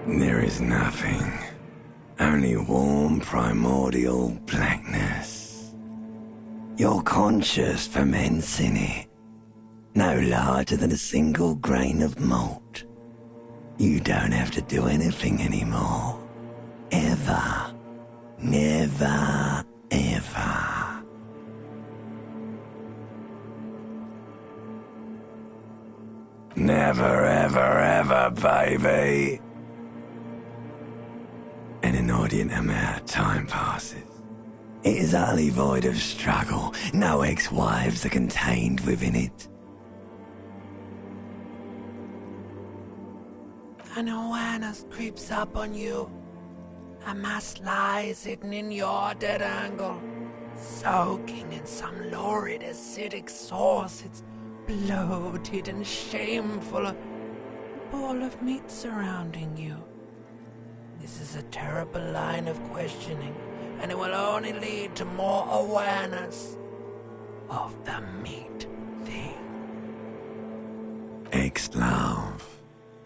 There is nothing. Only warm primordial blackness. Your conscious ferments in it. No larger than a single grain of malt. You don't have to do anything anymore. Ever. Never, ever. Never, ever, ever, baby. An inordinate amount of time passes. It is utterly void of struggle. No ex-wives are contained within it. An awareness creeps up on you. A mass lies hidden in your dead angle, soaking in some lurid acidic sauce. It's bloated and shameful, a ball of meat surrounding you. This is a terrible line of questioning, and it will only lead to more awareness of the meat thing. Ex-love,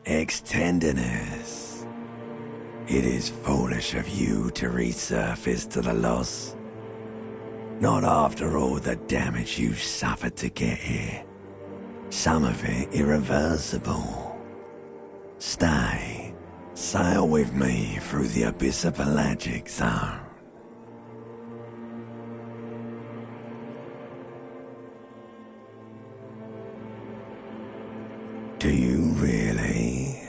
ex-tenderness. It is foolish of you to resurface to the loss. Not after all the damage you suffered to get here. Some of it irreversible. Stay. Sail with me through the abyss of pelagic zone. Do you really?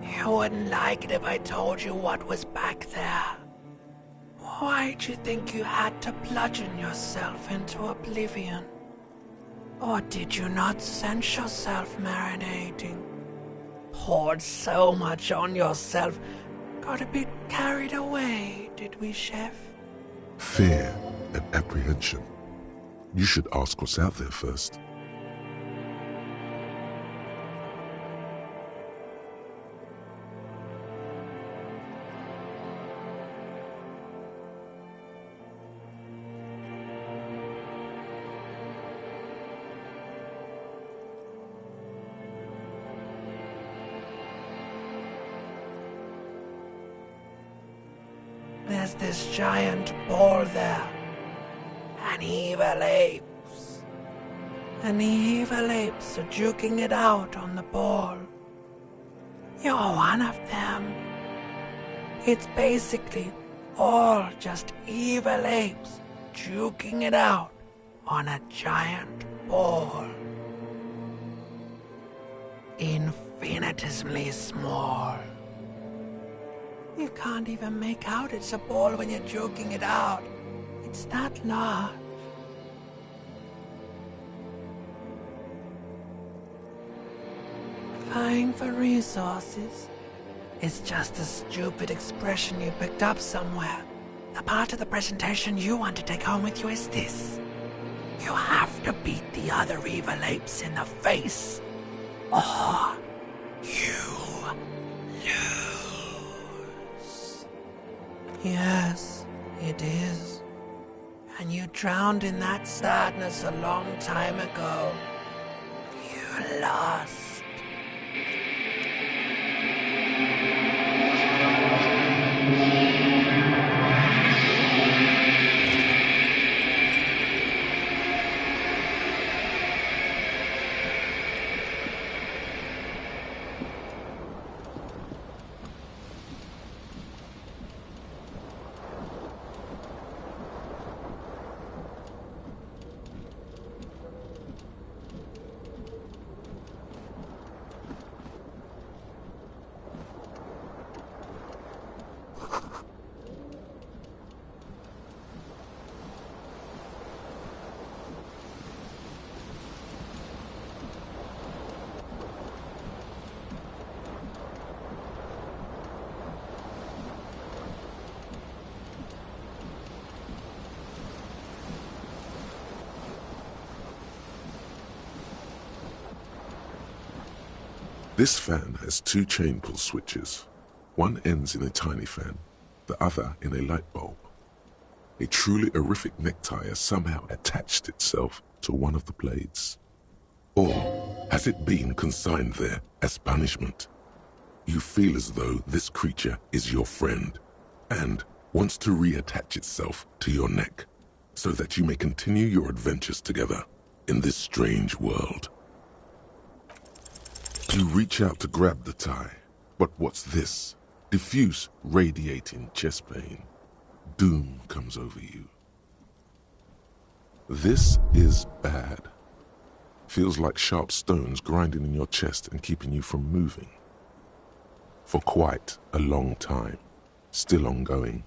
You wouldn't like it if I told you what was back there. Why'd you think you had to bludgeon yourself into oblivion? Or did you not sense yourself marinating? Poured so much on yourself, got a bit carried away, did we, Chef? Fear and apprehension. You should ask what's out there first. There's this giant ball there. And evil apes. And the evil apes are juking it out on the ball. You're one of them. It's basically all just evil apes juking it out on a giant ball. Infinitesimally small. You can't even make out it's a ball when you're joking it out. It's that large. Vying for resources is just a stupid expression you picked up somewhere. The part of the presentation you want to take home with you is this. You have to beat the other evil apes in the face, or you lose. Yes, it is. And you drowned in that sadness a long time ago. You lost. This fan has two chain pull switches. One ends in a tiny fan, the other in a light bulb. A truly horrific necktie has somehow attached itself to one of the blades. Or has it been consigned there as punishment? You feel as though this creature is your friend and wants to reattach itself to your neck so that you may continue your adventures together in this strange world. You reach out to grab the tie, but what's this? Diffuse, radiating chest pain. Doom comes over you. This is bad. Feels like sharp stones grinding in your chest and keeping you from moving. For quite a long time, still ongoing.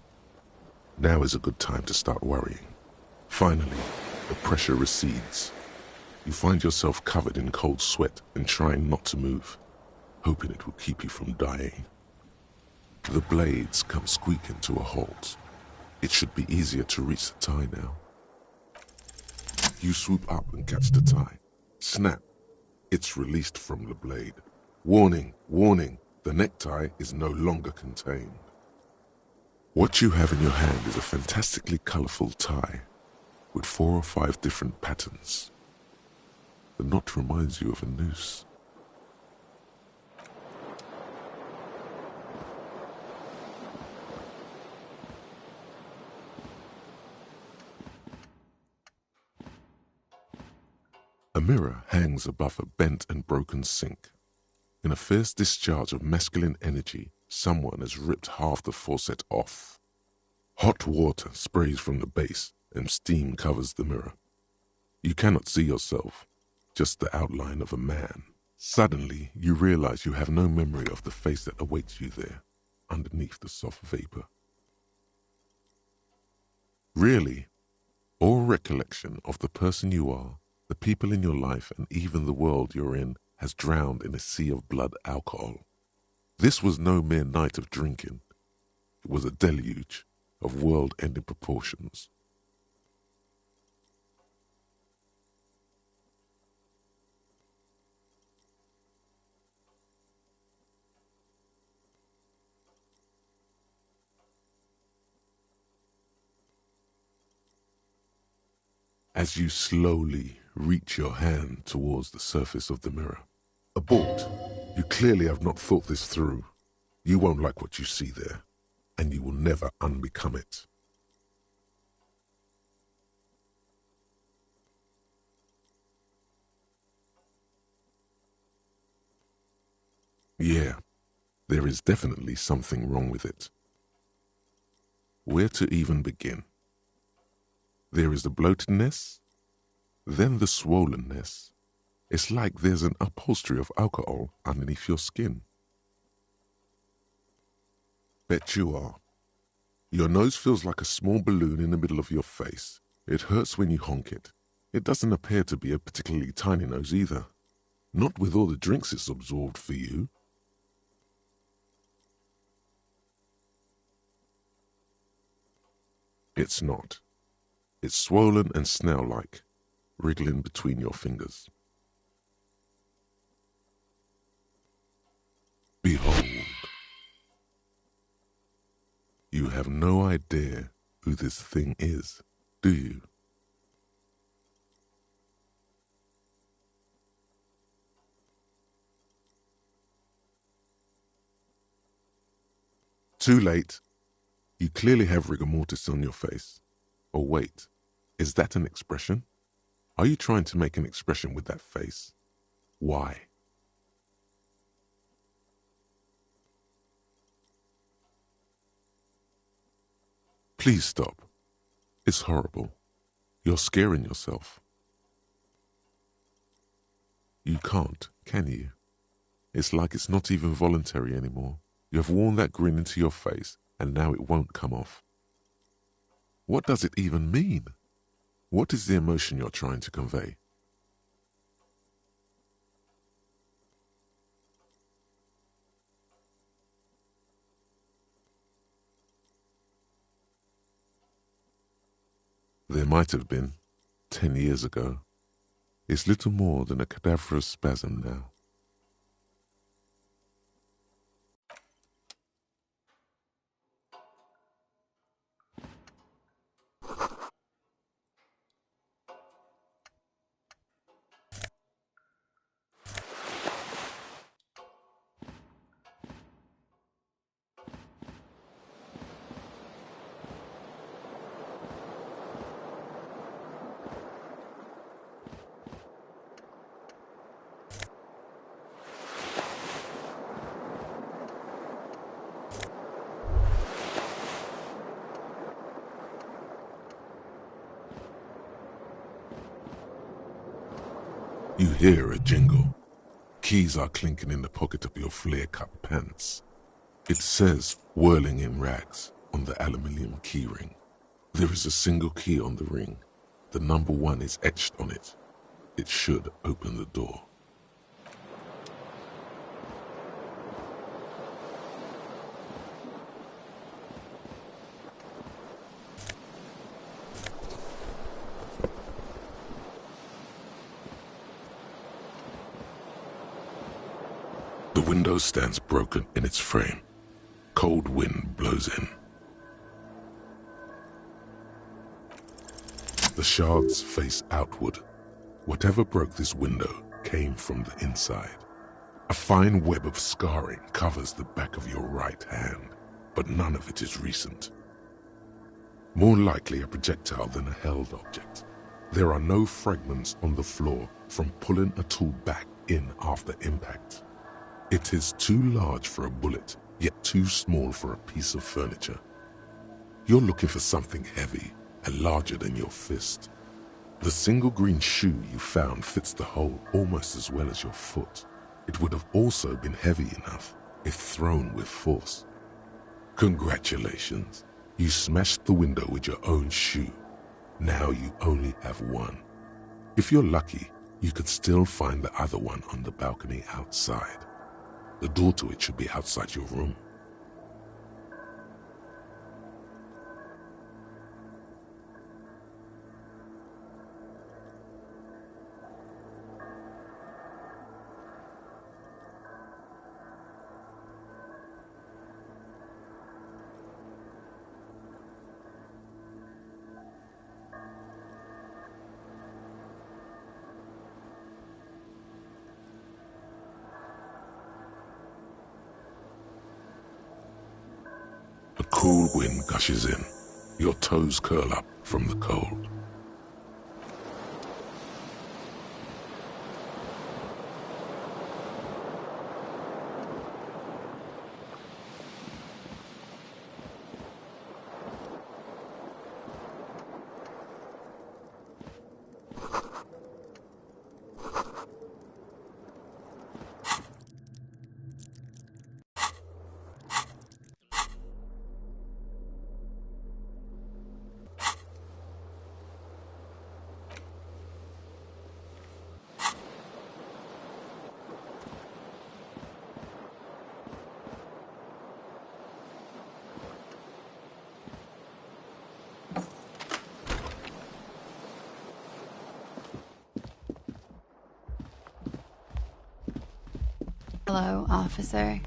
Now is a good time to start worrying. Finally, the pressure recedes. You find yourself covered in cold sweat and trying not to move, hoping it will keep you from dying. The blades come squeaking to a halt. It should be easier to reach the tie now. You swoop up and catch the tie. Snap! It's released from the blade. Warning, warning, the necktie is no longer contained. What you have in your hand is a fantastically colorful tie with 4 or 5 different patterns. The knot reminds you of a noose. A mirror hangs above a bent and broken sink. In a fierce discharge of masculine energy, someone has ripped half the faucet off. Hot water sprays from the base and steam covers the mirror. You cannot see yourself, just the outline of a man. Suddenly, you realize you have no memory of the face that awaits you there, underneath the soft vapor. Really, all recollection of the person you are, the people in your life, and even the world you're in has drowned in a sea of blood alcohol. This was no mere night of drinking. It was a deluge of world-ending proportions. As you slowly reach your hand towards the surface of the mirror. Abort. You clearly have not thought this through. You won't like what you see there, and you will never unbecome it. Yeah, there is definitely something wrong with it. Where to even begin? There is the bloatedness, then the swollenness. It's like there's an upholstery of alcohol underneath your skin. Bet you are. Your nose feels like a small balloon in the middle of your face. It hurts when you honk it. It doesn't appear to be a particularly tiny nose either. Not with all the drinks it's absorbed for you. It's not. It's swollen and snail-like, wriggling between your fingers. Behold. You have no idea who this thing is, do you? Too late. You clearly have rigor mortis on your face. Or wait, is that an expression? Are you trying to make an expression with that face? Why? Please stop. It's horrible. You're scaring yourself. You can't, can you? It's like it's not even voluntary anymore. You have worn that grin into your face, and now it won't come off. What does it even mean? What is the emotion you're trying to convey? There might have been, 10 years ago. It's little more than a cadaverous spasm now. You hear a jingle. Keys are clinking in the pocket of your flare-cut pants. It says, whirling in rags, on the aluminium keyring. There is a single key on the ring. The number 1 is etched on it. It should open the door. The window stands broken in its frame. Cold wind blows in. The shards face outward. Whatever broke this window came from the inside. A fine web of scarring covers the back of your right hand, but none of it is recent. More likely a projectile than a held object. There are no fragments on the floor from pulling a tool back in after impact. It is too large for a bullet, yet too small for a piece of furniture. You're looking for something heavy and larger than your fist. The single green shoe you found fits the hole almost as well as your foot. It would have also been heavy enough if thrown with force. Congratulations, you smashed the window with your own shoe. Now you only have one. If you're lucky, you could still find the other one on the balcony outside. The door to it should be outside your room. A cool wind gushes in. Your toes curl up from the cold. Hello, officer.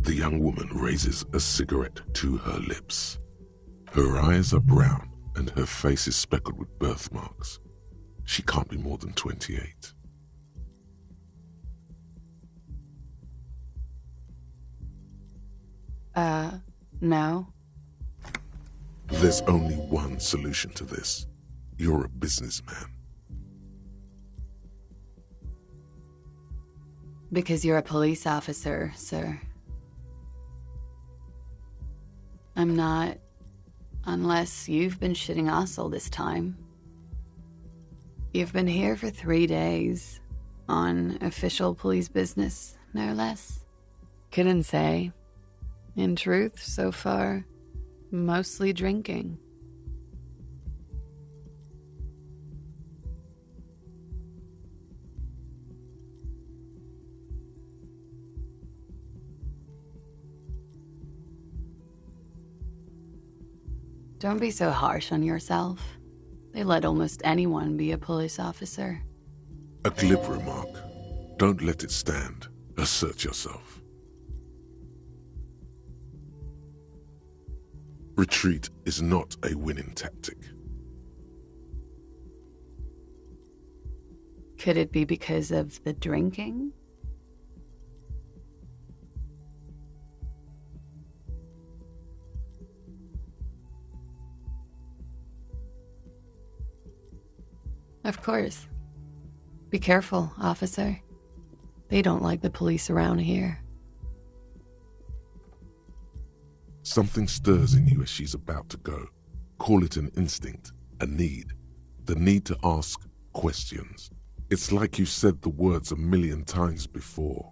The young woman raises a cigarette to her lips. Her eyes are brown and her face is speckled with birthmarks. She can't be more than 28. No. There's only one solution to this. You're a businessman. Because you're a police officer, sir. I'm not, unless you've been shitting us all this time. You've been here for 3 days, on official police business, no less. Couldn't say. In truth, so far, mostly drinking. Don't be so harsh on yourself. They let almost anyone be a police officer. A glib remark. Don't let it stand. Assert yourself. Retreat is not a winning tactic. Could it be because of the drinking? Of course. Be careful, officer. They don't like the police around here. Something stirs in you as she's about to go. Call it an instinct, a need. The need to ask questions. It's like you said the words 1,000,000 times before.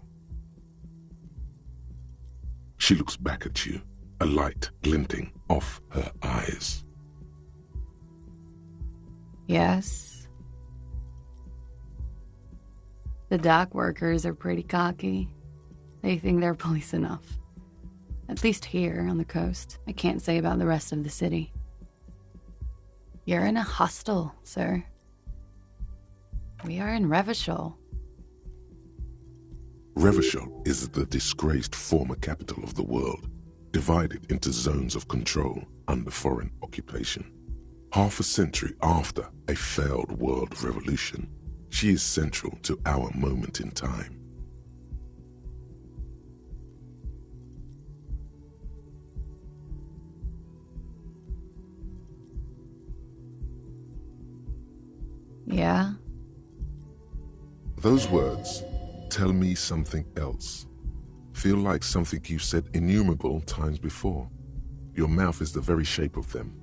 She looks back at you, a light glinting off her eyes. Yes. The dock workers are pretty cocky. They think they're police enough. At least here on the coast. I can't say about the rest of the city. You're in a hostel, sir. We are in Revachol. Revachol is the disgraced former capital of the world, divided into zones of control under foreign occupation. Half a century after a failed world revolution, she is central to our moment in time. Yeah? Those words tell me something else. Feel like something you've said innumerable times before. Your mouth is the very shape of them.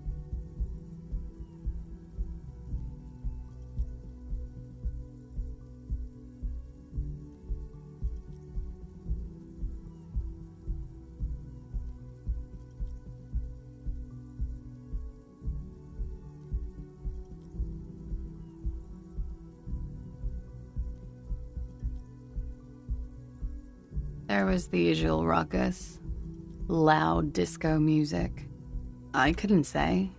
There was the usual ruckus. Loud disco music. I couldn't say.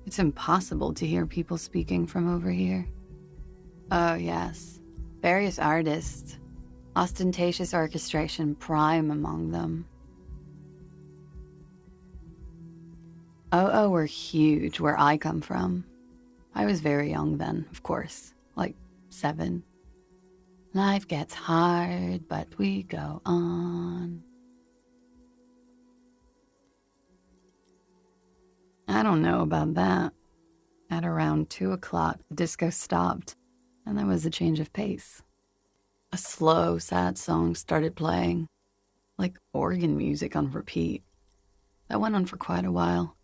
It's impossible to hear people speaking from over here. Oh, yes. Various artists. Ostentatious orchestration prime among them. Oh, were huge where I come from. I was very young then, of course. Like 7. Life gets hard, but we go on. I don't know about that. At around 2 o'clock, the disco stopped, and there was a change of pace. A slow, sad song started playing, like organ music on repeat. That went on for quite a while.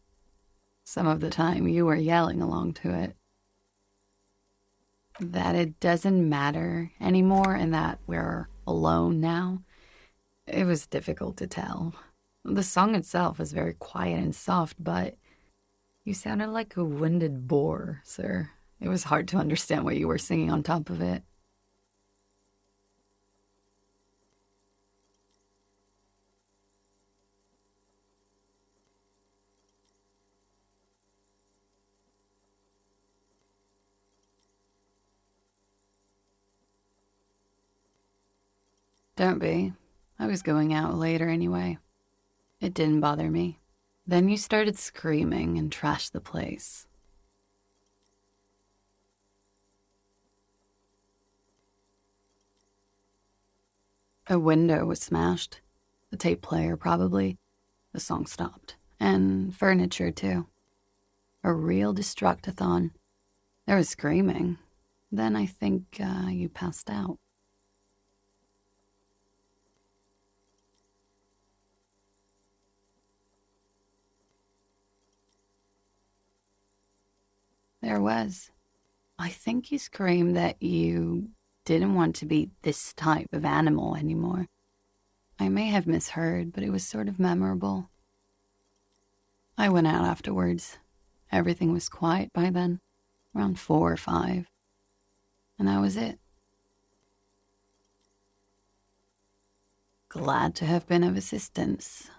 Some of the time, you were yelling along to it. That it doesn't matter anymore and that we're alone now, it was difficult to tell. The song itself was very quiet and soft, but you sounded like a winded boar, sir. It was hard to understand what you were singing on top of it. Don't be. I was going out later anyway. It didn't bother me. Then you started screaming and trashed the place. A window was smashed. The tape player, probably. The song stopped. And furniture, too. A real destructathon. There was screaming. Then I think you passed out. There was. I think you screamed that you didn't want to be this type of animal anymore. I may have misheard, but it was sort of memorable. I went out afterwards. Everything was quiet by then, around 4 or 5. And that was it. Glad to have been of assistance.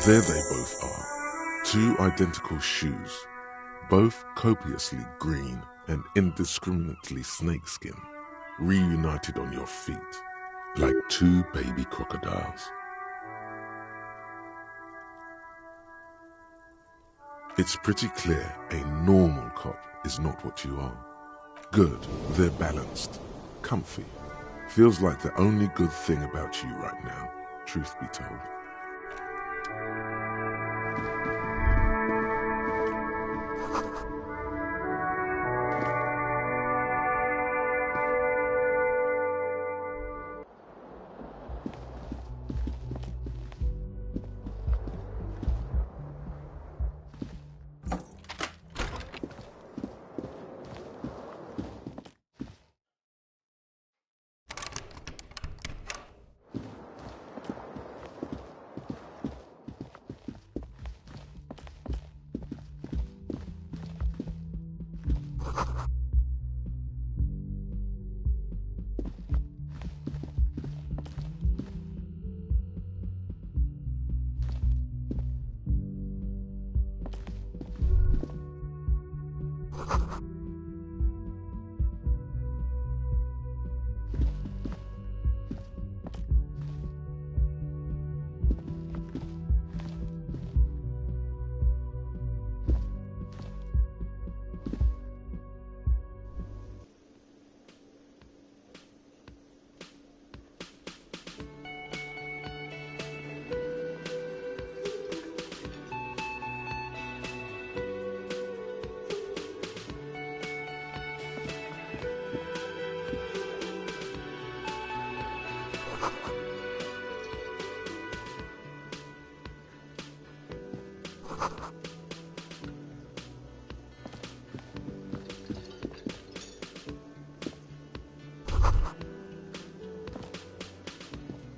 There they both are. Two identical shoes, both copiously green and indiscriminately snakeskin, reunited on your feet, like two baby crocodiles. It's pretty clear a normal cop is not what you are. Good, they're balanced, comfy. Feels like the only good thing about you right now, truth be told.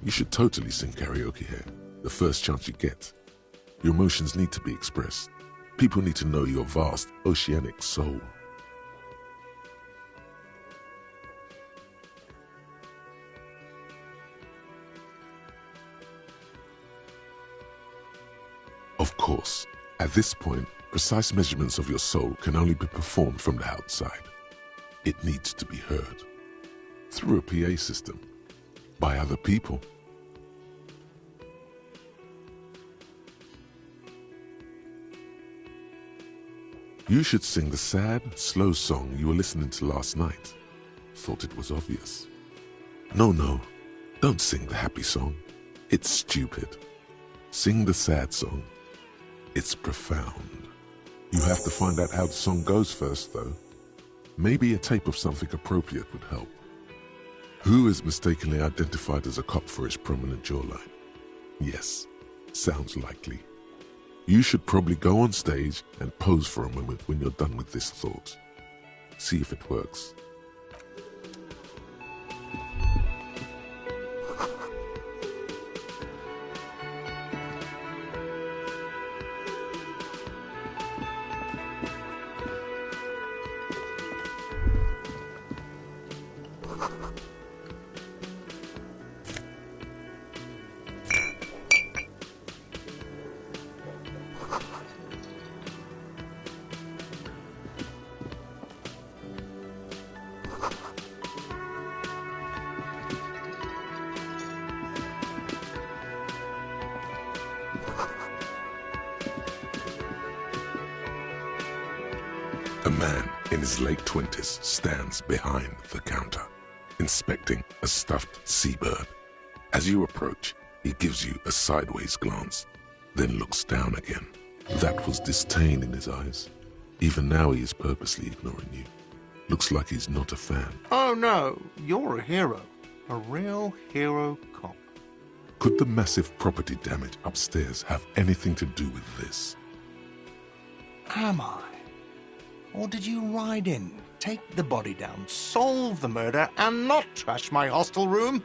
You should totally sing karaoke here, the first chance you get. Your emotions need to be expressed. People need to know your vast, oceanic soul. Of course, at this point, precise measurements of your soul can only be performed from the outside. It needs to be heard. Through a PA system. By other people. You should sing the sad, slow song you were listening to last night. Thought it was obvious. No, don't sing the happy song. It's stupid. Sing the sad song. It's profound. You have to find out how the song goes first, though. Maybe a tape of something appropriate would help. Who is mistakenly identified as a cop for his prominent jawline? Yes, sounds likely. You should probably go on stage and pose for a moment when you're done with this thought. See if it works. A man in his late 20s stands behind the counter, inspecting a stuffed seabird. As you approach, he gives you a sideways glance, then looks down again. That was disdain in his eyes. Even now he is purposely ignoring you. Looks like he's not a fan. Oh no, you're a hero. A real hero cop. Could the massive property damage upstairs have anything to do with this? Am I? Or did you ride in, take the body down, solve the murder, and not trash my hostel room?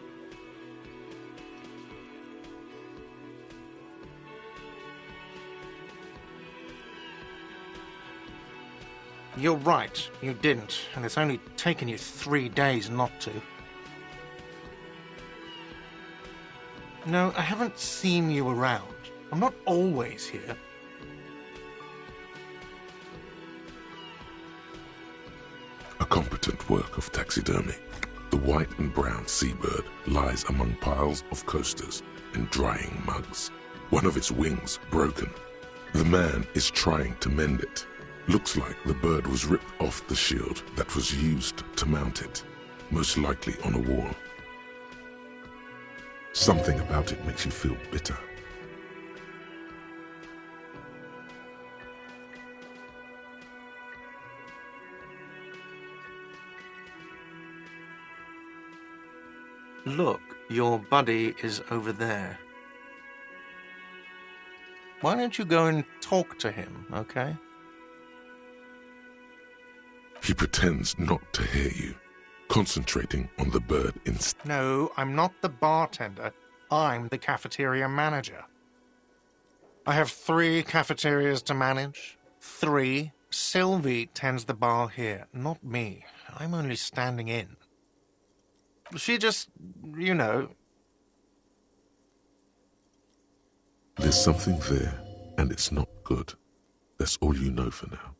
You're right, you didn't, and it's only taken you 3 days not to. No, I haven't seen you around. I'm not always here. A competent work of taxidermy. The white and brown seabird lies among piles of coasters and drying mugs. One of its wings broken. The man is trying to mend it. Looks like the bird was ripped off the shield that was used to mount it, most likely on a wall. Something about it makes you feel bitter. Look, your buddy is over there. Why don't you go and talk to him, okay? He pretends not to hear you, concentrating on the bird instead. No, I'm not the bartender. I'm the cafeteria manager. I have 3 cafeterias to manage. 3. Sylvie tends the bar here, not me. I'm only standing in. She just, you know... There's something there, and it's not good. That's all you know for now.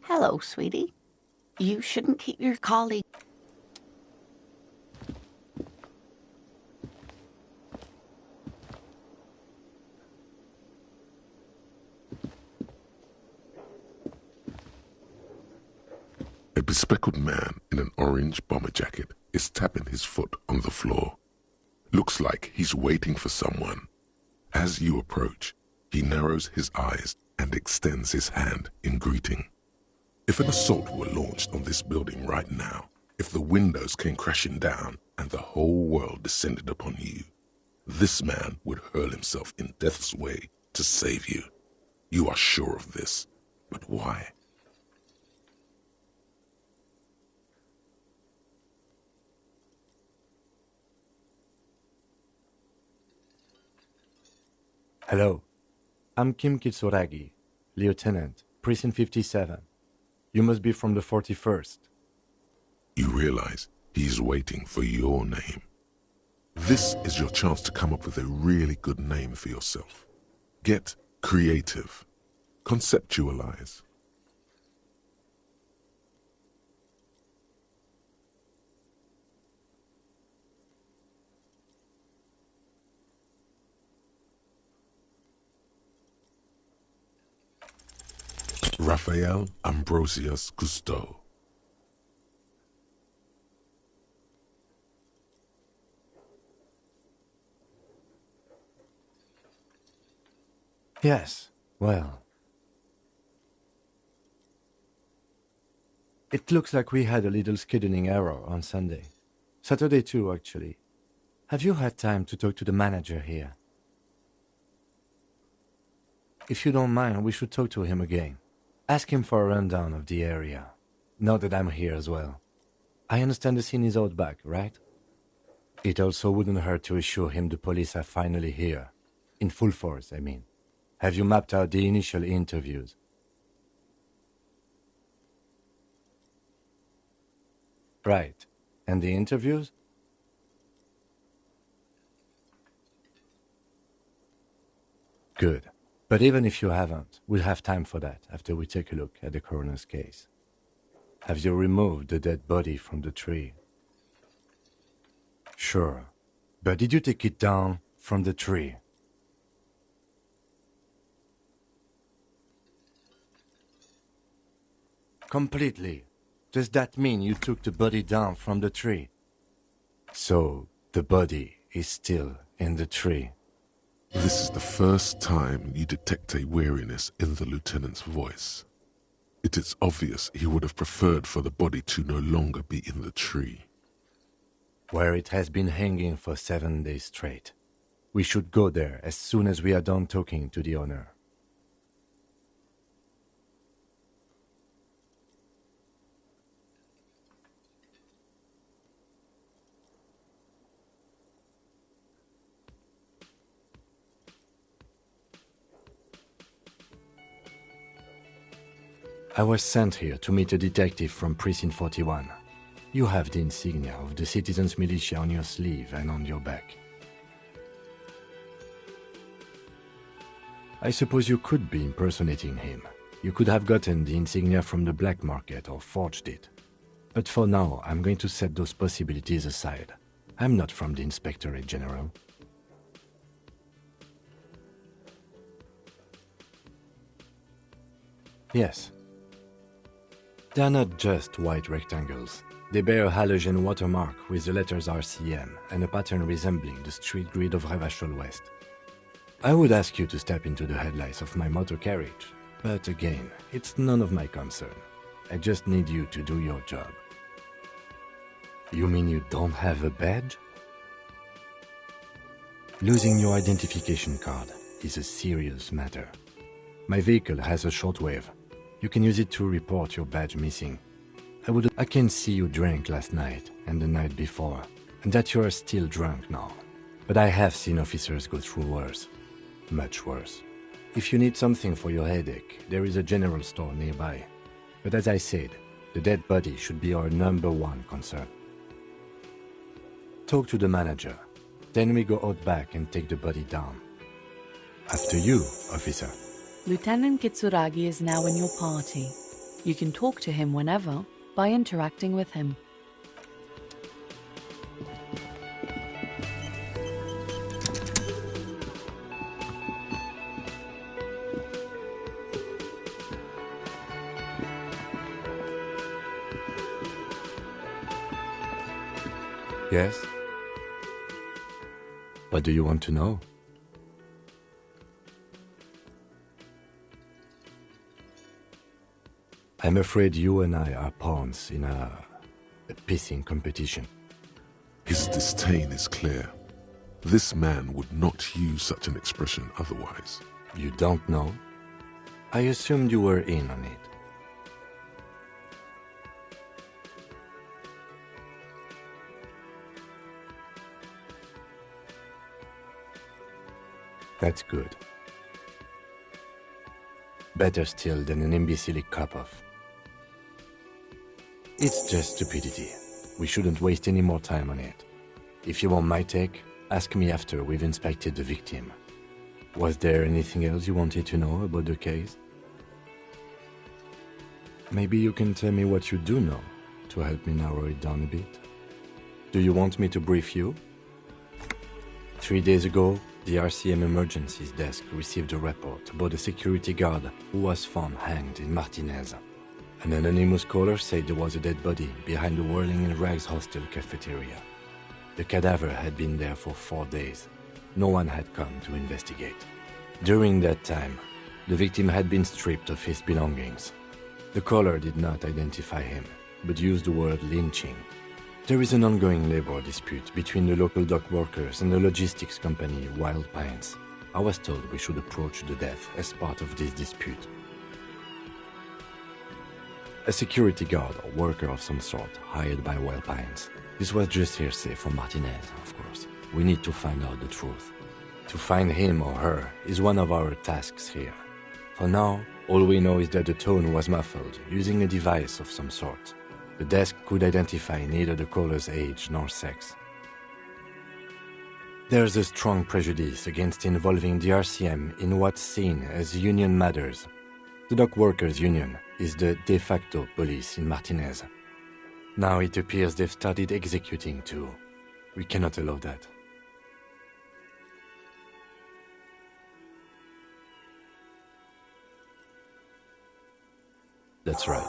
Hello, sweetie. You shouldn't keep your colleague... A bespectacled man in an orange bomber jacket is tapping his foot on the floor. Looks like he's waiting for someone. As you approach, he narrows his eyes and extends his hand in greeting. If an assault were launched on this building right now, if the windows came crashing down and the whole world descended upon you, this man would hurl himself in death's way to save you. You are sure of this, but why? Hello, I'm Kim Kitsuragi, Lieutenant, Precinct 57. You must be from the 41st. You realize he's waiting for your name. This is your chance to come up with a really good name for yourself. Get creative. Conceptualize. Raphael Ambrosius Cousteau. Yes, well. It looks like we had a little scheduling error on Sunday. Saturday too, actually. Have you had time to talk to the manager here? If you don't mind, we should talk to him again. Ask him for a rundown of the area. Now that I'm here as well. I understand the scene is out back, right? It also wouldn't hurt to assure him the police are finally here. In full force, I mean. Have you mapped out the initial interviews? Right. And the interviews? Good. But even if you haven't, we'll have time for that after we take a look at the coroner's case. Have you removed the dead body from the tree? Sure. But did you take it down from the tree? Completely. Does that mean you took the body down from the tree? So, the body is still in the tree. This is the first time you detect a weariness in the lieutenant's voice. It is obvious he would have preferred for the body to no longer be in the tree. Where it has been hanging for 7 days straight. We should go there as soon as we are done talking to the owner. I was sent here to meet a detective from Precinct 41. You have the insignia of the Citizens Militia on your sleeve and on your back. I suppose you could be impersonating him. You could have gotten the insignia from the black market or forged it. But for now, I'm going to set those possibilities aside. I'm not from the Inspectorate General. Yes. They're not just white rectangles. They bear a halogen watermark with the letters RCM and a pattern resembling the street grid of Revachol West. I would ask you to step into the headlights of my motor carriage, but again, it's none of my concern. I just need you to do your job. You mean you don't have a badge? Losing your identification card is a serious matter. My vehicle has a shortwave. You can use it to report your badge missing. I can see you drank last night and the night before, and that you are still drunk now. But I have seen officers go through worse. Much worse. If you need something for your headache, there is a general store nearby. But as I said, the dead body should be our #1 concern. Talk to the manager. Then we go out back and take the body down. After you, officer. Lieutenant Kitsuragi is now in your party. You can talk to him whenever by interacting with him. Yes? What do you want to know? I'm afraid you and I are pawns in a pissing competition. His disdain is clear. This man would not use such an expression otherwise. You don't know? I assumed you were in on it. That's good. Better still than an imbecilic cop-off. It's just stupidity. We shouldn't waste any more time on it. If you want my take, ask me after we've inspected the victim. Was there anything else you wanted to know about the case? Maybe you can tell me what you do know to help me narrow it down a bit. Do you want me to brief you? 3 days ago, the RCM Emergencies Desk received a report about a security guard who was found hanged in Martinez. An anonymous caller said there was a dead body behind the Whirling in Rags hostel cafeteria. The cadaver had been there for 4 days. No one had come to investigate. During that time, the victim had been stripped of his belongings. The caller did not identify him, but used the word lynching. There is an ongoing labor dispute between the local dock workers and the logistics company Wild Pines. I was told we should approach the death as part of this dispute. A security guard or worker of some sort hired by Wild Pines. This was just hearsay from Martinez, of course. We need to find out the truth. To find him or her is one of our tasks here. For now, all we know is that the tone was muffled using a device of some sort. The desk could identify neither the caller's age nor sex. There's a strong prejudice against involving the RCM in what's seen as union matters. The dock workers' union is the de facto police in Martinez. Now it appears they've started executing too. We cannot allow that. That's right.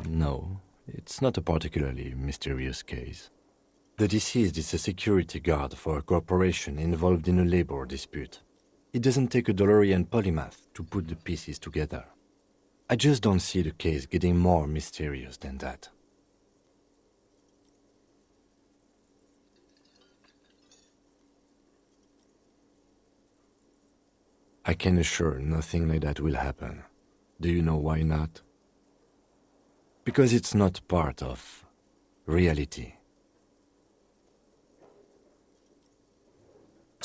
No, it's not a particularly mysterious case. The deceased is a security guard for a corporation involved in a labor dispute. It doesn't take a DeLorean polymath to put the pieces together. I just don't see the case getting more mysterious than that. I can assure nothing like that will happen. Do you know why not? Because it's not part of reality.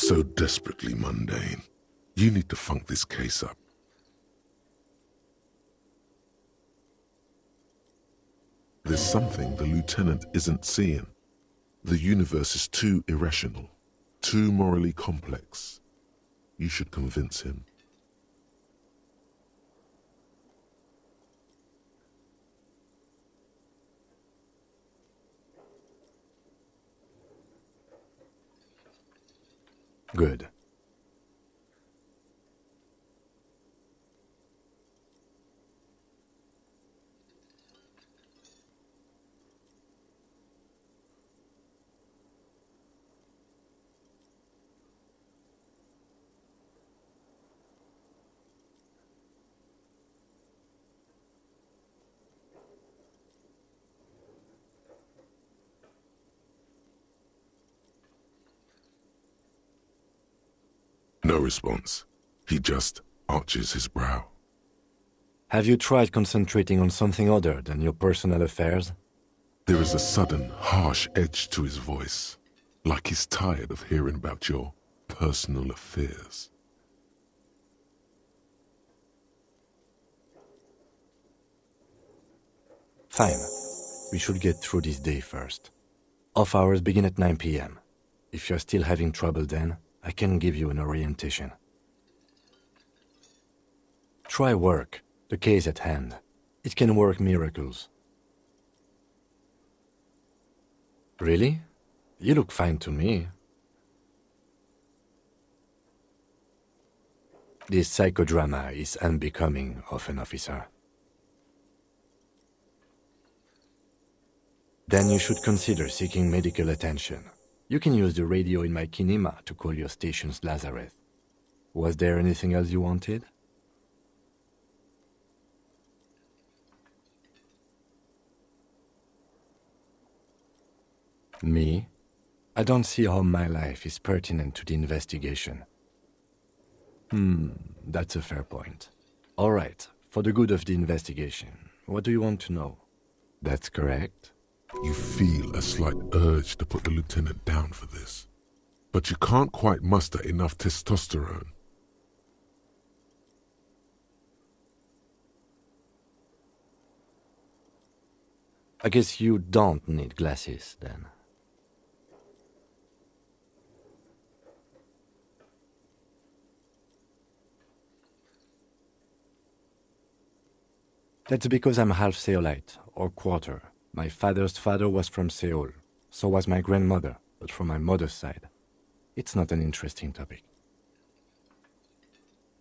So desperately mundane. You need to funk this case up. There's something the lieutenant isn't seeing. The universe is too irrational, too morally complex. You should convince him. Good. No response. He just arches his brow. Have you tried concentrating on something other than your personal affairs? There is a sudden, harsh edge to his voice, like he's tired of hearing about your personal affairs. Fine. We should get through this day first. Off hours begin at 9 p.m. If you're still having trouble then, I can give you an orientation. Try work, the case at hand. It can work miracles. Really? You look fine to me. This psychodrama is unbecoming of an officer. Then you should consider seeking medical attention. You can use the radio in my kinema to call your station's Lazareth. Was there anything else you wanted? Me? I don't see how my life is pertinent to the investigation. That's a fair point. All right, for the good of the investigation, what do you want to know? That's correct. You feel a slight urge to put the lieutenant down for this, but you can't quite muster enough testosterone. I guess you don't need glasses, then. That's because I'm half Seolite, or quarter. My father's father was from Seoul. So was my grandmother, but from my mother's side. It's not an interesting topic.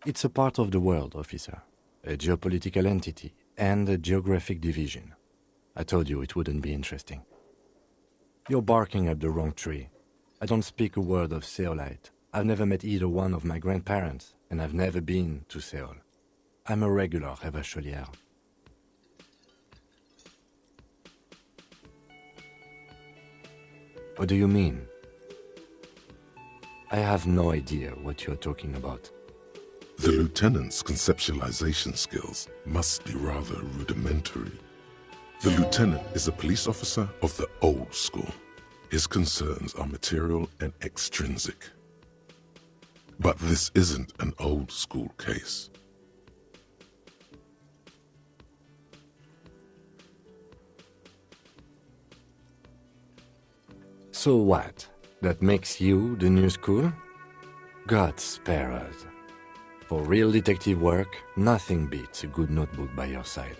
It's a part of the world, officer. A geopolitical entity and a geographic division. I told you it wouldn't be interesting. You're barking up the wrong tree. I don't speak a word of Seolite. I've never met either one of my grandparents, and I've never been to Seoul. I'm a regular Revacholière. What do you mean? I have no idea what you're talking about. The lieutenant's conceptualization skills must be rather rudimentary. The lieutenant is a police officer of the old school. His concerns are material and extrinsic. But this isn't an old school case. So what? That makes you the new school? God spare us. For real detective work, nothing beats a good notebook by your side.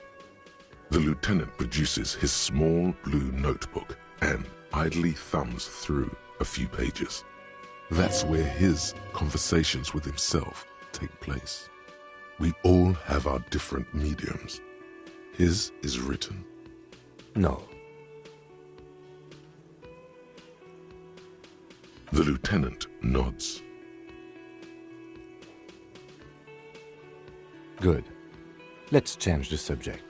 The lieutenant produces his small blue notebook and idly thumbs through a few pages. That's where his conversations with himself take place. We all have our different mediums. His is written. No. The lieutenant nods. Good. Let's change the subject.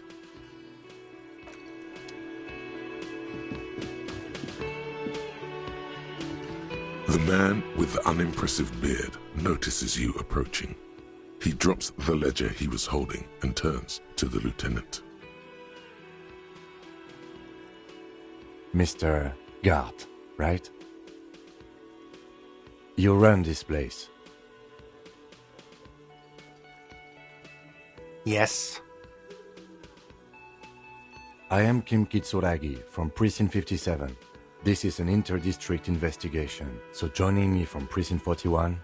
The man with the unimpressive beard notices you approaching. He drops the ledger he was holding and turns to the lieutenant. Mr. Gart, right? You run this place. Yes. I am Kim Kitsuragi from Precinct 57. This is an inter-district investigation, so joining me from Precinct 41...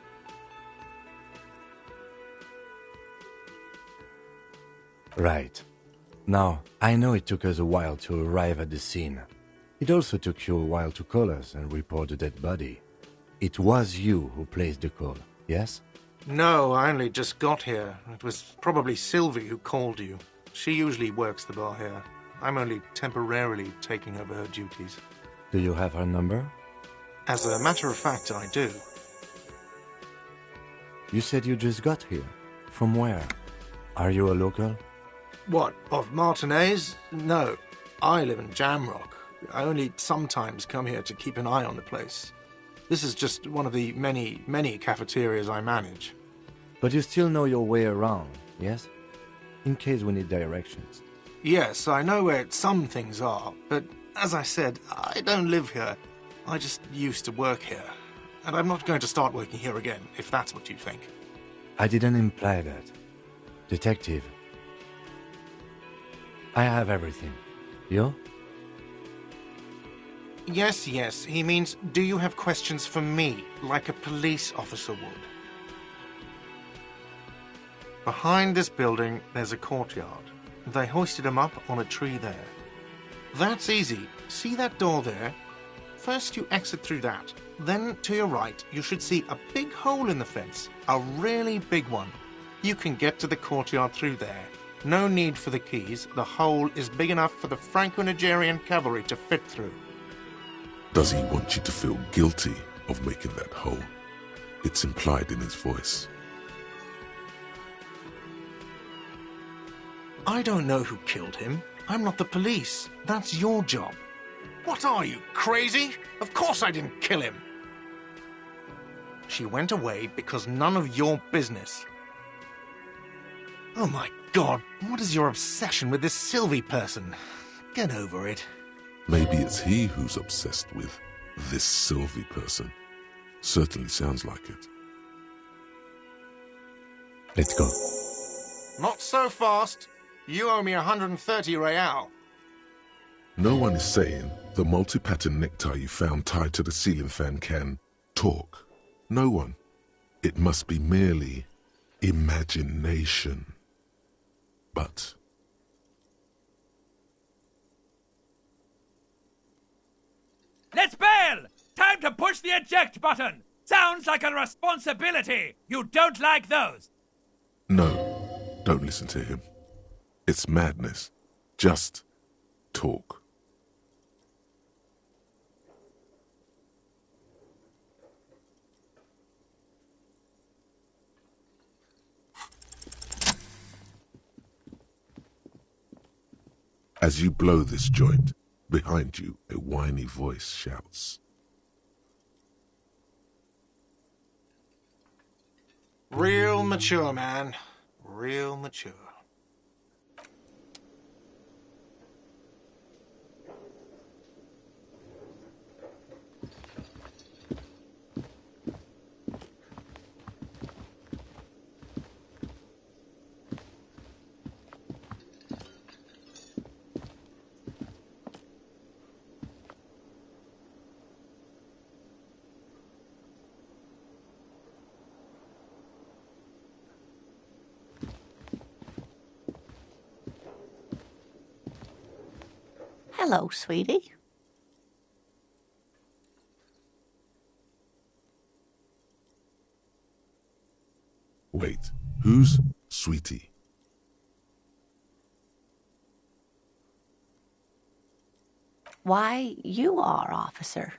Right. Now, I know it took us a while to arrive at the scene. It also took you a while to call us and report the dead body. It was you who placed the call, yes? No, I only just got here. It was probably Sylvie who called you. She usually works the bar here. I'm only temporarily taking over her duties. Do you have her number? As a matter of fact, I do. You said you just got here. From where? Are you a local? What, of Martinez? No, I live in Jamrock. I only sometimes come here to keep an eye on the place. This is just one of the many cafeterias I manage. But you still know your way around, yes? In case we need directions. Yes, I know where some things are, but as I said, I don't live here. I just used to work here. And I'm not going to start working here again, if that's what you think. I didn't imply that. Detective. I have everything. You? Yes, he means, do you have questions for me, like a police officer would? Behind this building, there's a courtyard. They hoisted him up on a tree there. That's easy. See that door there? First you exit through that. Then, to your right, you should see a big hole in the fence. A really big one. You can get to the courtyard through there. No need for the keys. The hole is big enough for the Franco-Nigerian cavalry to fit through. Does he want you to feel guilty of making that hole? It's implied in his voice. I don't know who killed him. I'm not the police. That's your job. What are you, crazy? Of course I didn't kill him. She went away because none of your business. Oh my God, what is your obsession with this Sylvie person? Get over it. Maybe it's he who's obsessed with this Sylvie person. Certainly sounds like it. Let's go. Not so fast. You owe me 130 real. No one is saying the multi-pattern necktie you found tied to the ceiling fan can talk. No one. It must be merely imagination. But Let's bail! Time to push the eject button! Sounds like a responsibility! You don't like those! no, don't listen to him. It's madness. Just talk. As you blow this joint, behind you, a whiny voice shouts. Real mature, man. Real mature. Hello, sweetie. Wait, who's Sweetie? Why, you are, officer.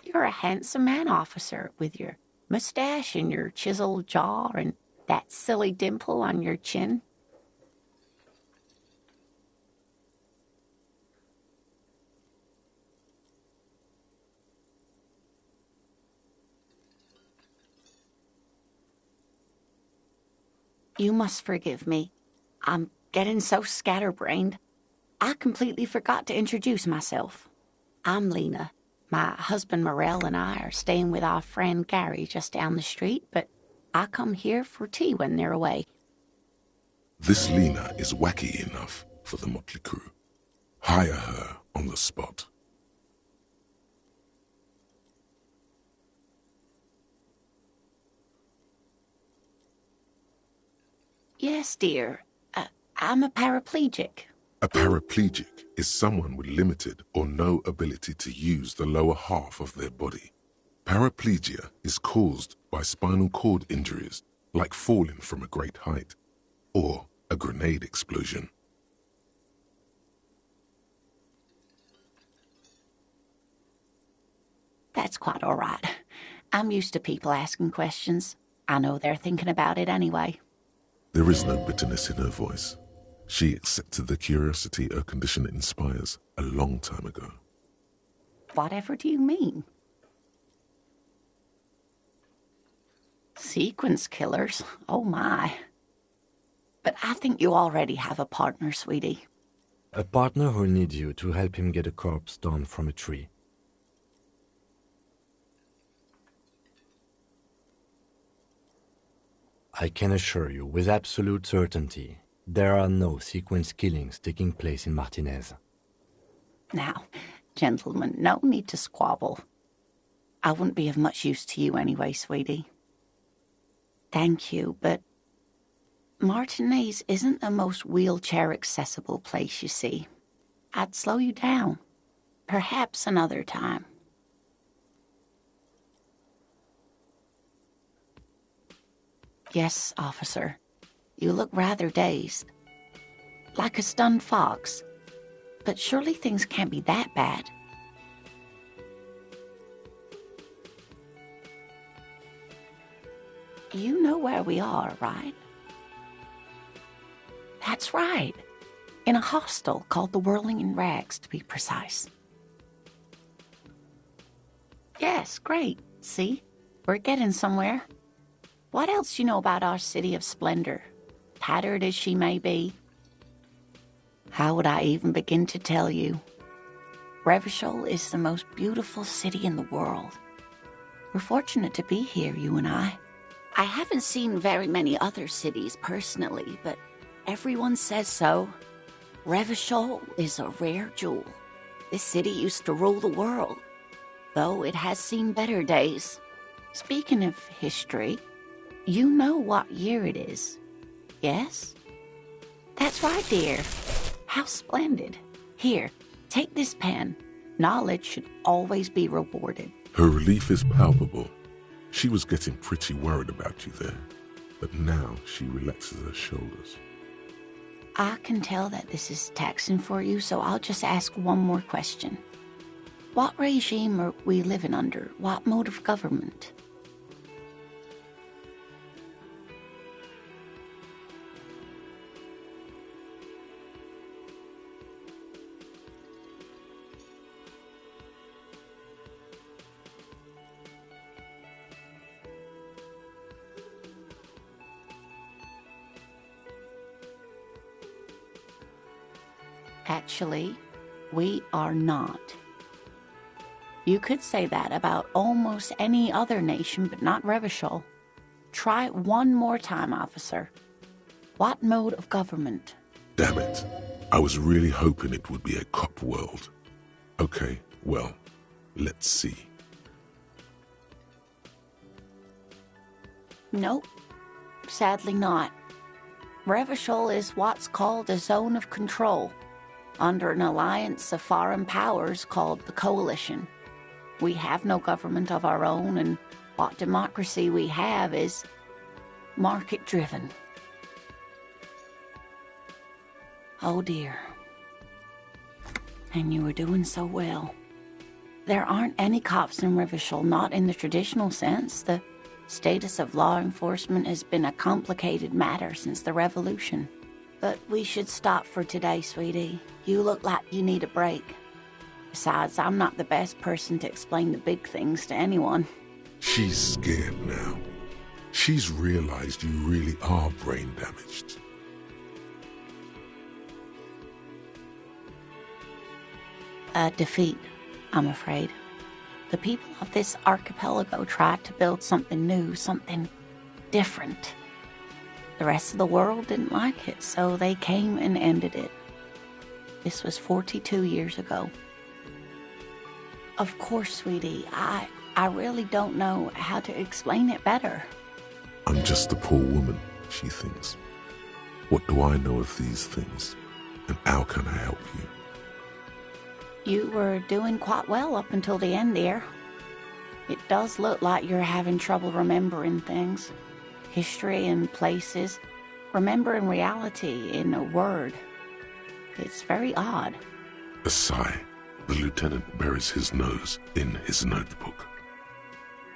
You're a handsome man, officer, with your mustache and your chiseled jaw and that silly dimple on your chin. You must forgive me. I'm getting so scatterbrained. I completely forgot to introduce myself. I'm Lena, My husband Morel and I are staying with our friend Gary just down the street, but I come here for tea when they're away. This Lena is wacky enough for the Motley Crew. Hire her on the spot. Yes, dear. I'm a paraplegic. A paraplegic is someone with limited or no ability to use the lower half of their body. Paraplegia is caused by spinal cord injuries, like falling from a great height, or a grenade explosion. That's quite all right. I'm used to people asking questions. I know they're thinking about it anyway. There is no bitterness in her voice. She accepted the curiosity her condition inspires a long time ago. Whatever do you mean? Sequence killers? Oh my. But I think you already have a partner, sweetie. A partner who'll need you to help him get a corpse down from a tree. I can assure you with absolute certainty, there are no sequence killings taking place in Martinez. Now, gentlemen, no need to squabble. I wouldn't be of much use to you anyway, sweetie. Thank you, but Martinez isn't the most wheelchair-accessible place, you see. I'd slow you down. Perhaps another time. Yes, officer. You look rather dazed. Like a stunned fox. But surely things can't be that bad. You know where we are, right? That's right. In a hostel called the Whirling in Rags, to be precise. Yes, great. See? We're getting somewhere. What else do you know about our city of splendor? Tattered as she may be. How would I even begin to tell you? Revachol is the most beautiful city in the world. We're fortunate to be here, you and I. I haven't seen very many other cities personally, but everyone says so. Revachol is a rare jewel. This city used to rule the world, though it has seen better days. Speaking of history, you know what year it is, yes? That's right, dear. How splendid. Here, take this pen. Knowledge should always be rewarded. Her relief is palpable. She was getting pretty worried about you there, but now she relaxes her shoulders. I can tell that this is taxing for you, so I'll just ask one more question. What regime are we living under? What mode of government? Actually, we are not. You could say that about almost any other nation, but not Revachol. Try it one more time, officer. What mode of government? Damn it. I was really hoping it would be a cop world. Okay, well, let's see. Nope. Sadly not. Revachol is what's called a zone of control, under an alliance of foreign powers called the Coalition. We have no government of our own, and what democracy we have is market-driven. Oh dear. And you were doing so well. There aren't any cops in Revachol, not in the traditional sense. The status of law enforcement has been a complicated matter since the revolution. But we should stop for today, sweetie. You look like you need a break. Besides, I'm not the best person to explain the big things to anyone. She's scared now. She's realized you really are brain damaged. A defeat, I'm afraid. The people of this archipelago tried to build something new, something different. The rest of the world didn't like it, so they came and ended it. This was 42 years ago. Of course, sweetie, I really don't know how to explain it better. I'm just a poor woman, she thinks. What do I know of these things? And how can I help you? You were doing quite well up until the end, dear. It does look like you're having trouble remembering things. History and places. Remembering reality in a word. It's very odd. A sigh. The lieutenant buries his nose in his notebook.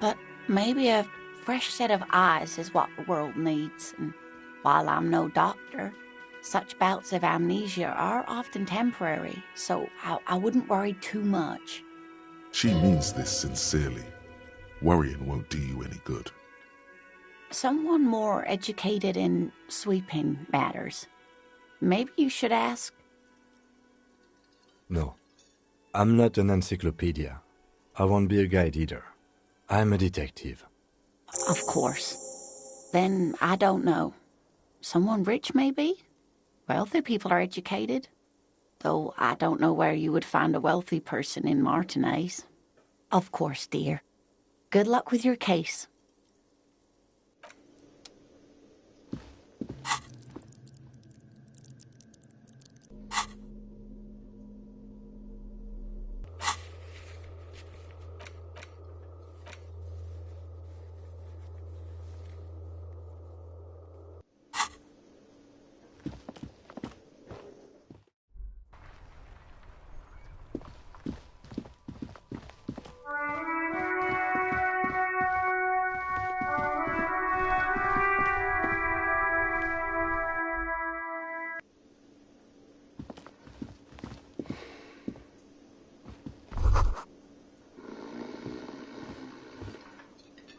But maybe a fresh set of eyes is what the world needs. And while I'm no doctor, such bouts of amnesia are often temporary, so I wouldn't worry too much. She means this sincerely. Worrying won't do you any good. Someone more educated in sweeping matters. Maybe you should ask. No. I'm not an encyclopedia. I won't be a guide either. I'm a detective. Of course. Then I don't know. Someone rich, maybe? Wealthy people are educated. Though I don't know where you would find a wealthy person in Martinez. Of course, dear. Good luck with your case.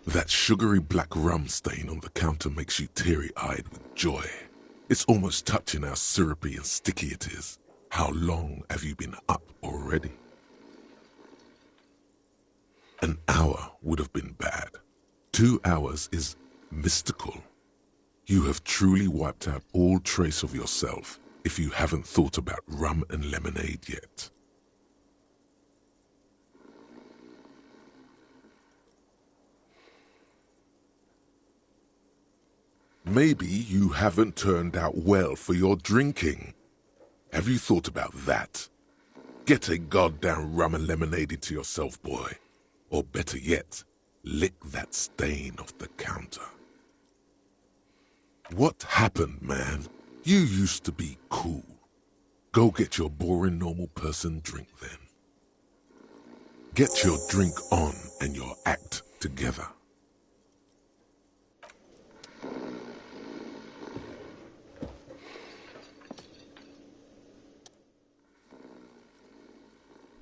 That sugary black rum stain on the counter makes you teary-eyed with joy. It's almost touching how syrupy and sticky it is. How long have you been up already? An hour would have been bad. 2 hours is mystical. You have truly wiped out all trace of yourself if you haven't thought about rum and lemonade yet. Maybe you haven't turned out well for your drinking. Have you thought about that? Get a goddamn rum and lemonade into yourself, boy. Or better yet, lick that stain off the counter. What happened, man? You used to be cool. Go get your boring normal person drink then. Get your drink on and your act together.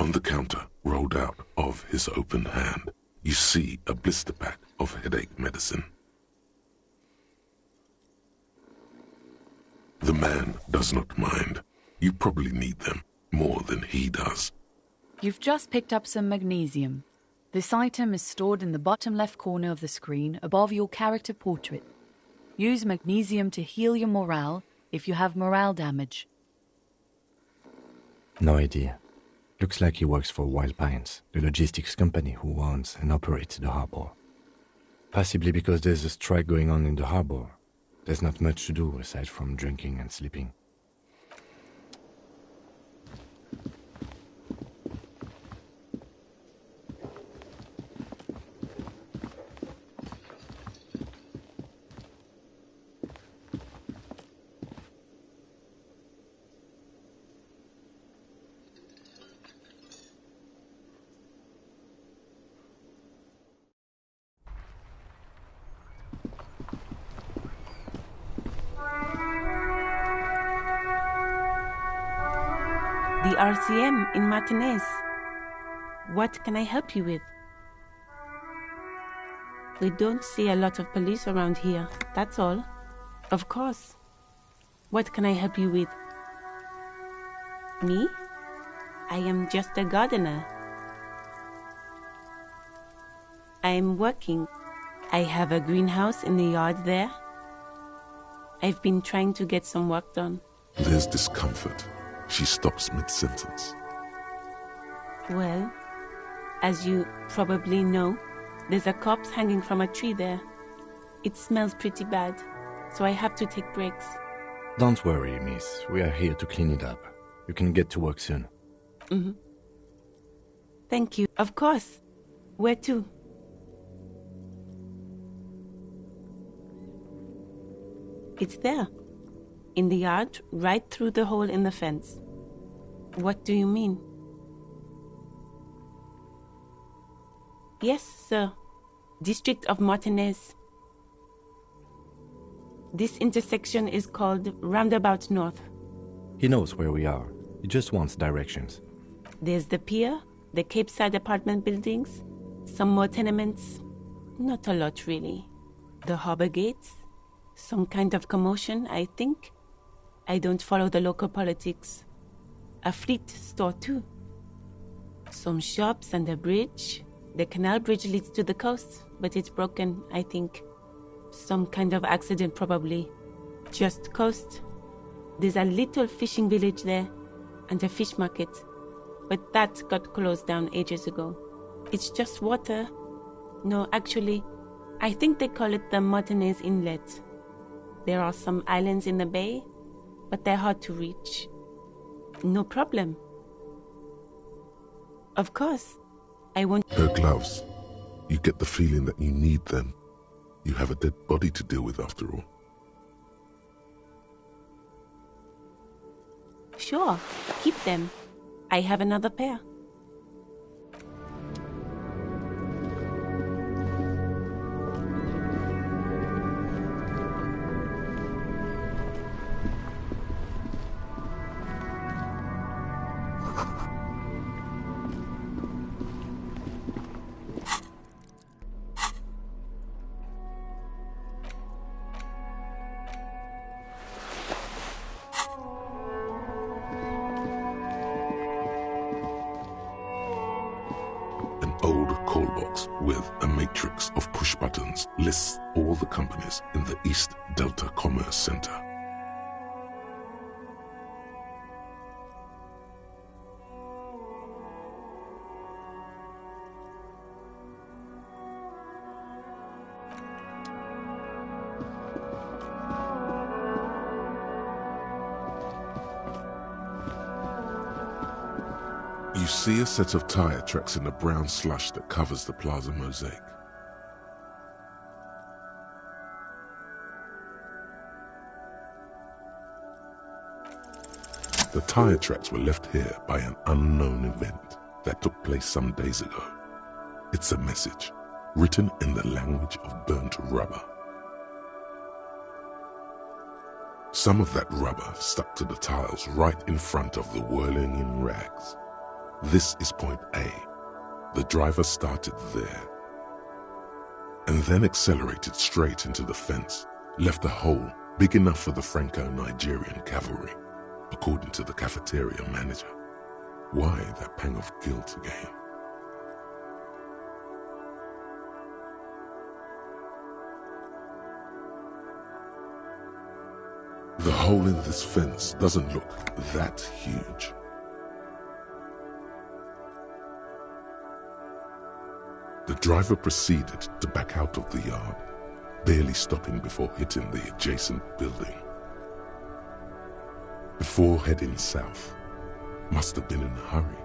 On the counter, rolled out of his open hand, you see a blister pack of headache medicine. The man does not mind. You probably need them more than he does. You've just picked up some magnesium. This item is stored in the bottom left corner of the screen above your character portrait. Use magnesium to heal your morale if you have morale damage. No idea. Looks like he works for Wild Pines, the logistics company who owns and operates the harbor. Possibly because there's a strike going on in the harbor. There's not much to do aside from drinking and sleeping. The RCM in Martinez. What can I help you with? We don't see a lot of police around here, that's all. Of course. What can I help you with? Me? I am just a gardener. I'm working. I have a greenhouse in the yard there. I've been trying to get some work done. There's discomfort. She stops mid-sentence. Well, as you probably know, there's a corpse hanging from a tree there. It smells pretty bad, so I have to take breaks. Don't worry, miss. We are here to clean it up. You can get to work soon. Mm-hmm. Thank you. Of course. Where to? It's there. In the yard, right through the hole in the fence. What do you mean? Yes, sir. District of Martinez. This intersection is called Roundabout North. He knows where we are. He just wants directions. There's the pier, the Cape Side apartment buildings, some more tenements. Not a lot, really. The harbor gates. Some kind of commotion, I think. I don't follow the local politics. A fleet store, too. Some shops and a bridge. The canal bridge leads to the coast, but it's broken, I think. Some kind of accident, probably. Just coast. There's a little fishing village there, and a fish market. But that got closed down ages ago. It's just water. No, actually, I think they call it the Martinez Inlet. There are some islands in the bay, but they're hard to reach. No problem. Of course, I want... Her gloves. You get the feeling that you need them. You have a dead body to deal with after all. Sure, keep them. I have another pair. Call box with a matrix of push buttons lists all the companies in the East Delta Commerce Center. You see a set of tire tracks in the brown slush that covers the plaza mosaic. The tire tracks were left here by an unknown event that took place some days ago. It's a message, written in the language of burnt rubber. Some of that rubber stuck to the tiles right in front of the whirling in rags. This is point A. The driver started there and then accelerated straight into the fence, left a hole big enough for the Franco-Nigerian cavalry, according to the cafeteria manager. Why that pang of guilt again? The hole in this fence doesn't look that huge. The driver proceeded to back out of the yard, barely stopping before hitting the adjacent building. Before heading south, must have been in a hurry.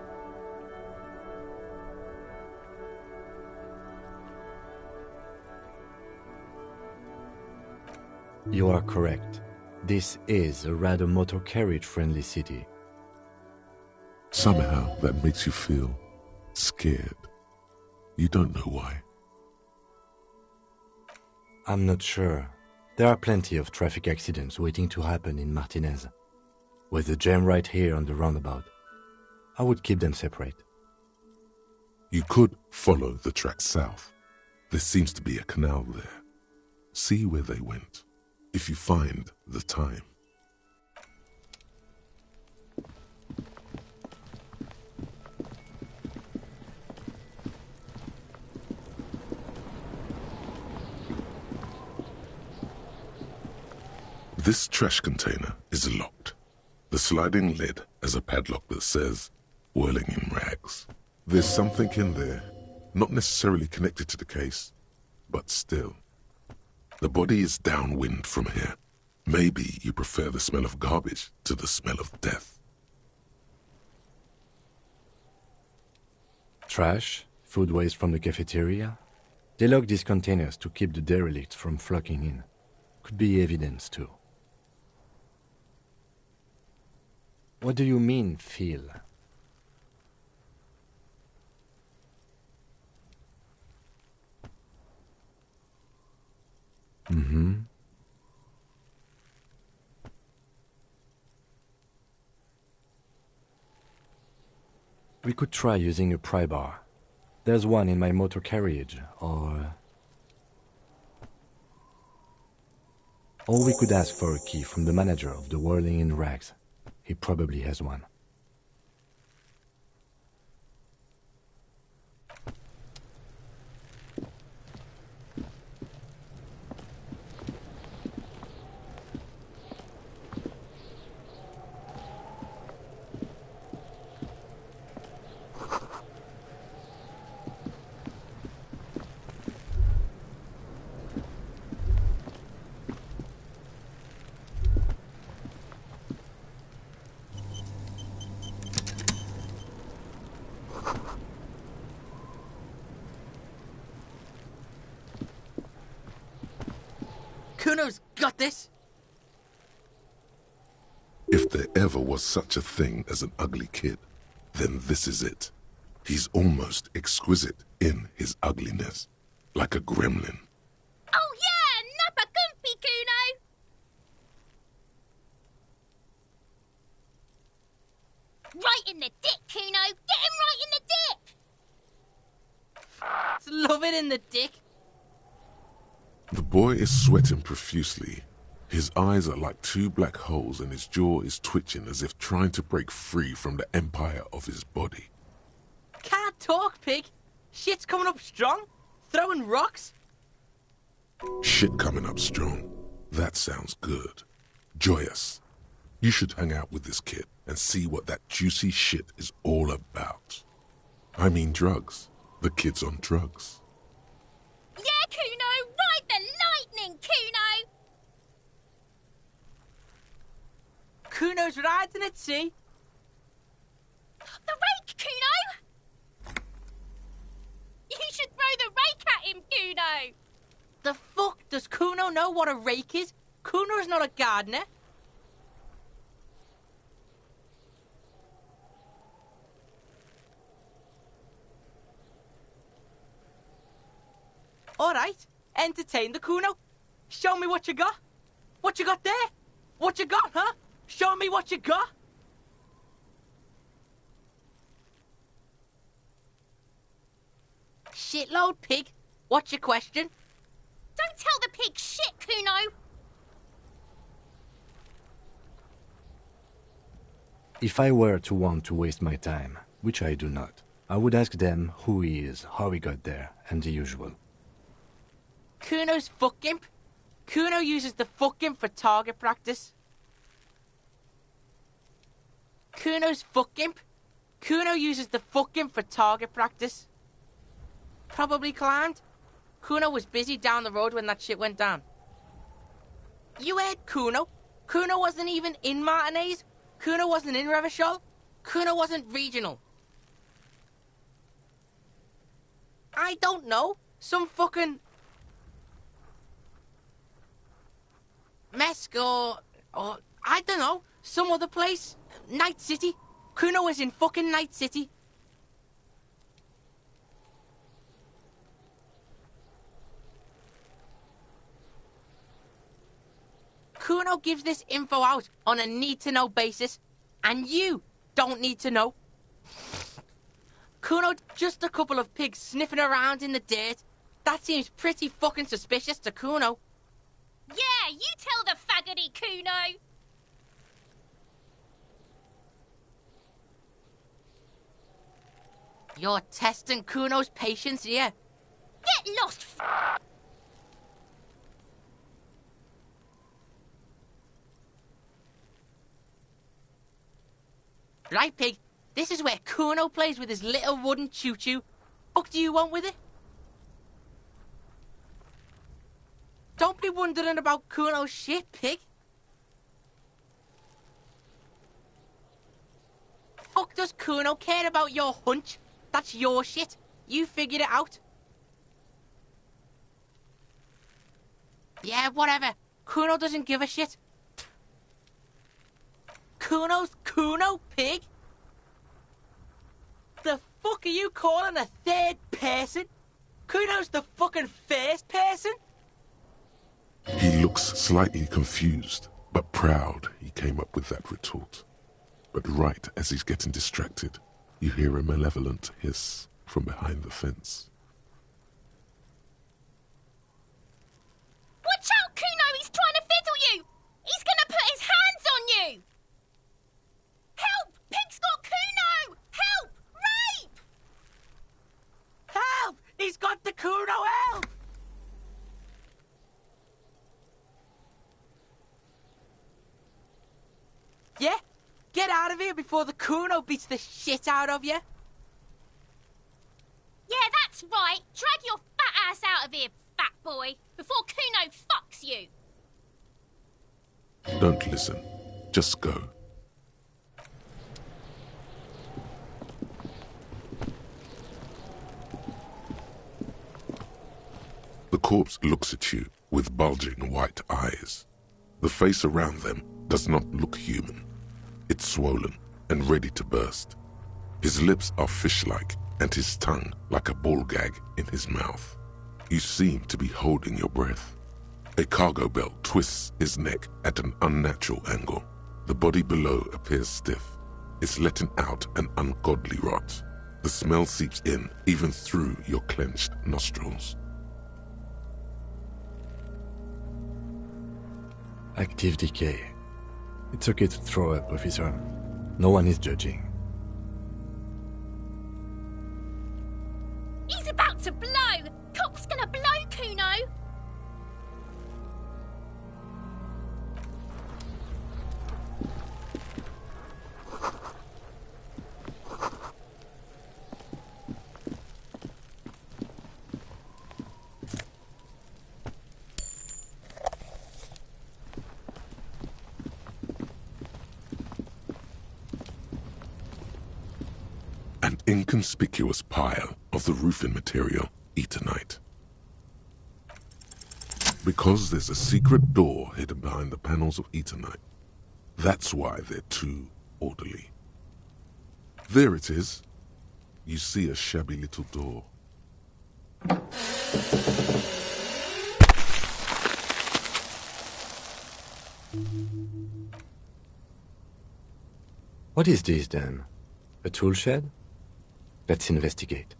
You are correct. This is a rather motor carriage-friendly city. Somehow that makes you feel scared. You don't know why. I'm not sure. There are plenty of traffic accidents waiting to happen in Martinez. With the jam right here on the roundabout, I would keep them separate. You could follow the track south. There seems to be a canal there. See where they went, if you find the time. This trash container is locked. The sliding lid has a padlock that says, "Whirling in Rags." There's something in there, not necessarily connected to the case, but still. The body is downwind from here. Maybe you prefer the smell of garbage to the smell of death. Trash, food waste from the cafeteria. They lock these containers to keep the derelicts from flocking in. Could be evidence too. What do you mean, feel? We could try using a pry bar. There's one in my motor carriage, or we could ask for a key from the manager of the Whirling in Rags. He probably has one. Kuno's got this! If there ever was such a thing as an ugly kid, then this is it. He's almost exquisite in his ugliness, like a gremlin. Oh yeah, nappa gumpy, Kuno! Right in the dick, Kuno! Get him right in the dick! Love it in the dick. The boy is sweating profusely. His eyes are like two black holes and his jaw is twitching as if trying to break free from the empire of his body. Can't talk, pig. Shit's coming up strong. Throwing rocks. Shit coming up strong. That sounds good. Joyous. You should hang out with this kid and see what that juicy shit is all about. I mean drugs. The kid's on drugs. Yeah, Kuno! Ride the lightning, Kuno! Kuno's riding it, see? The rake, Kuno! You should throw the rake at him, Kuno! The fuck? Does Kuno know what a rake is? Kuno's not a gardener. Alright, entertain the Kuno. Show me what you got. What you got there? What you got, huh? Show me what you got. Shitload, pig. What's your question? Don't tell the pig shit, Kuno! If I were to want to waste my time, which I do not, I would ask them who he is, how he got there, and the usual. Kuno's fuck imp. Kuno uses the fuck imp for target practice. Kuno's fuck imp. Kuno uses the fuck imp for target practice. Probably climbed. Kuno was busy down the road when that shit went down. You heard Kuno. Kuno wasn't even in Martinez. Kuno wasn't in Revachol. Kuno wasn't regional. I don't know. Some fucking Mesk or I don't know, some other place. Night City. Kuno was in fucking Night City. Kuno gives this info out on a need-to-know basis, and you don't need to know. Kuno, just a couple of pigs sniffing around in the dirt. That seems pretty fucking suspicious to Kuno. Yeah, you tell the faggoty, Kuno! You're testing Kuno's patience here. Get lost, Right, Pig, this is where Kuno plays with his little wooden choo-choo. What do you want with it? Don't be wondering about Kuno's shit, Pig. Fuck does Kuno care about your hunch? That's your shit. You figured it out. Yeah, whatever. Kuno doesn't give a shit. Kuno's Kuno, Pig? The fuck are you calling a third person? Kuno's the fucking first person? He looks slightly confused, but proud he came up with that retort. But right as he's getting distracted, you hear a malevolent hiss from behind the fence. Watch out, Kuno! He's trying to fiddle you! He's gonna put his hands on you! Help! Pig's got Kuno! Help! Rape! Help! He's got the Kuno, help! Yeah? Get out of here before the Kuno beats the shit out of you. Yeah, that's right. Drag your fat ass out of here, fat boy, before Kuno fucks you. Don't listen. Just go. The corpse looks at you with bulging white eyes. The face around them does not look human. It's swollen and ready to burst. His lips are fish-like and his tongue like a ball gag in his mouth. You seem to be holding your breath. A cargo belt twists his neck at an unnatural angle. The body below appears stiff. It's letting out an ungodly rot. The smell seeps in even through your clenched nostrils. Active decay. It's okay to throw up, officer. No one is judging. He's about to blow! Cock's gonna blow, Kuno! An inconspicuous pile of the roofing material, Eternite. Because there's a secret door hidden behind the panels of Eternite. That's why they're too orderly. There it is. You see a shabby little door. What is this, then? A tool shed? Let's investigate.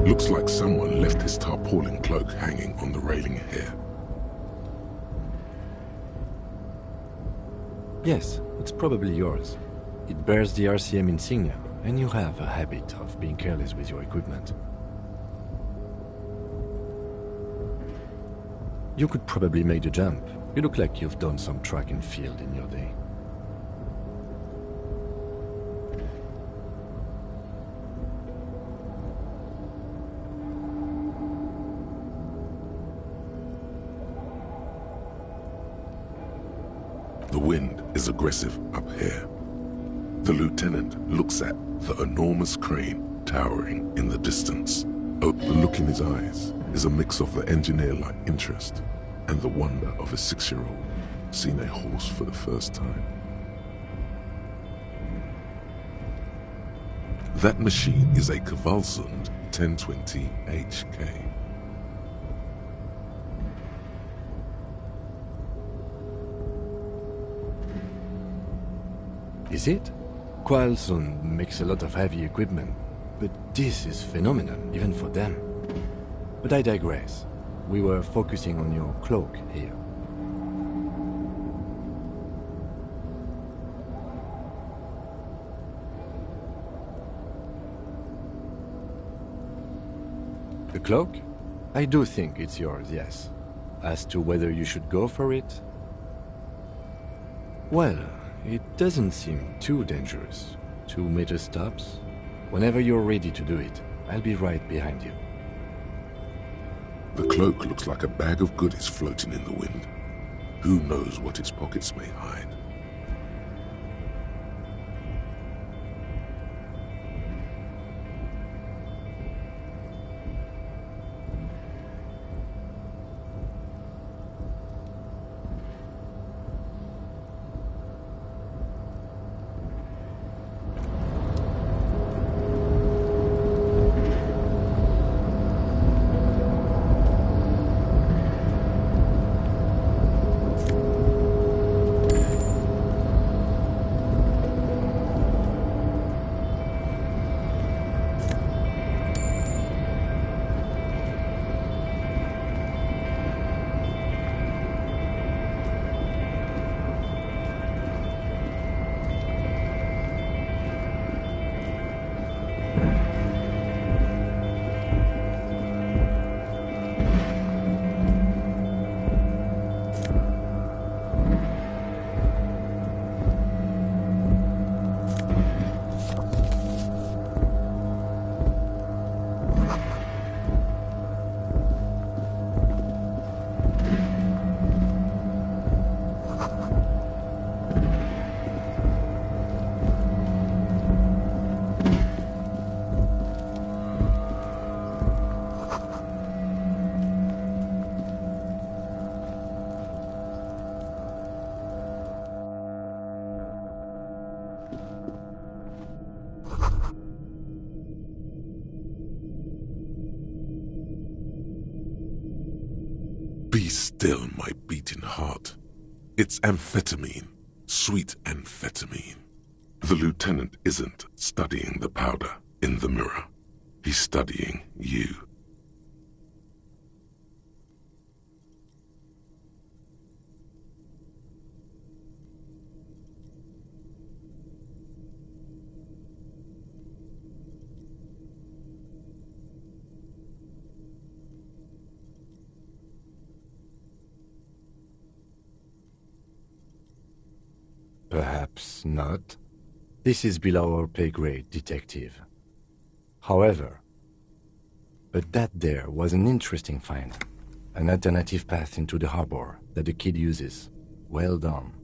Looks like someone left his tarpaulin cloak hanging on the railing here. Yes, it's probably yours. It bears the RCM insignia, and you have a habit of being careless with your equipment. You could probably make the jump. You look like you've done some track and field in your day. The wind is aggressive up here. The lieutenant looks at the enormous crane towering in the distance. Oh, the look in his eyes is a mix of the engineer-like interest and the wonder of a 6-year-old seeing a horse for the first time. That machine is a Kvalsund 1020 HK. Is it? Kvalsund makes a lot of heavy equipment, but this is phenomenal, even for them. But I digress. We were focusing on your cloak here. The cloak? I do think it's yours, yes. As to whether you should go for it? Well, it doesn't seem too dangerous. 2-meter stops. Whenever you're ready to do it, I'll be right behind you. The cloak looks like a bag of goodies floating in the wind. Who knows what its pockets may hide? Be still, my beating heart. It's amphetamine, sweet amphetamine. The lieutenant isn't studying the powder in the mirror. He's studying you. Perhaps not. This is below our pay grade, detective. However, but that there was an interesting find. An alternative path into the harbor that the kid uses. Well done.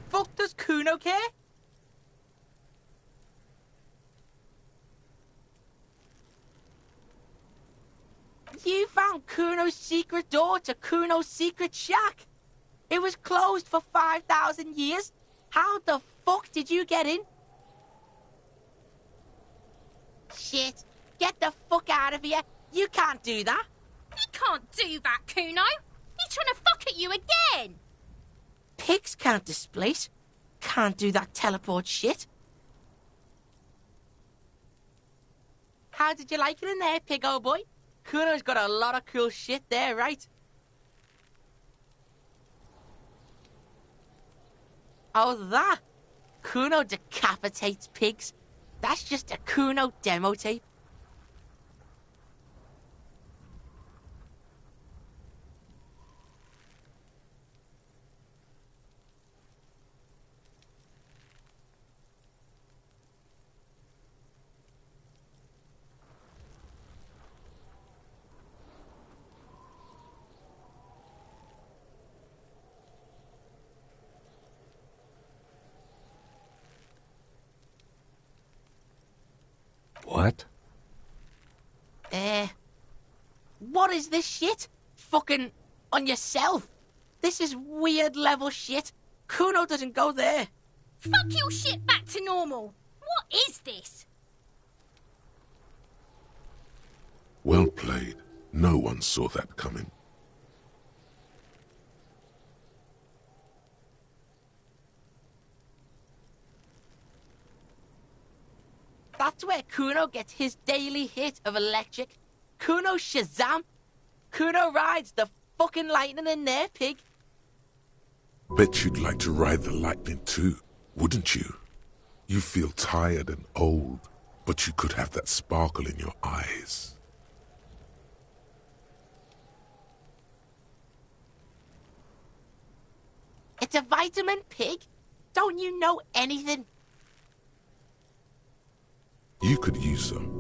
Fuck does Kuno care? You found Kuno's secret door to Kuno's secret shack. It was closed for 5,000 years. How the fuck did you get in? Shit. Get the fuck out of here. You can't do that. He can't do that, Kuno. He's trying to fuck at you again. Pigs can't displace. Can't do that teleport shit. How did you like it in there, pig old boy? Kuno's got a lot of cool shit there, right? Oh, that? Kuno decapitates pigs. That's just a Kuno demo tape. What? What is this shit? Fucking on yourself. This is weird level shit. Kuno doesn't go there. Fuck your shit back to normal. What is this? Well played. No one saw that coming. That's where Kuno gets his daily hit of electric. Kuno Shazam. Kuno rides the fucking lightning in there, pig. Bet you'd like to ride the lightning too, wouldn't you? You feel tired and old, but you could have that sparkle in your eyes. It's a vitamin, pig. Don't you know anything? You could use some.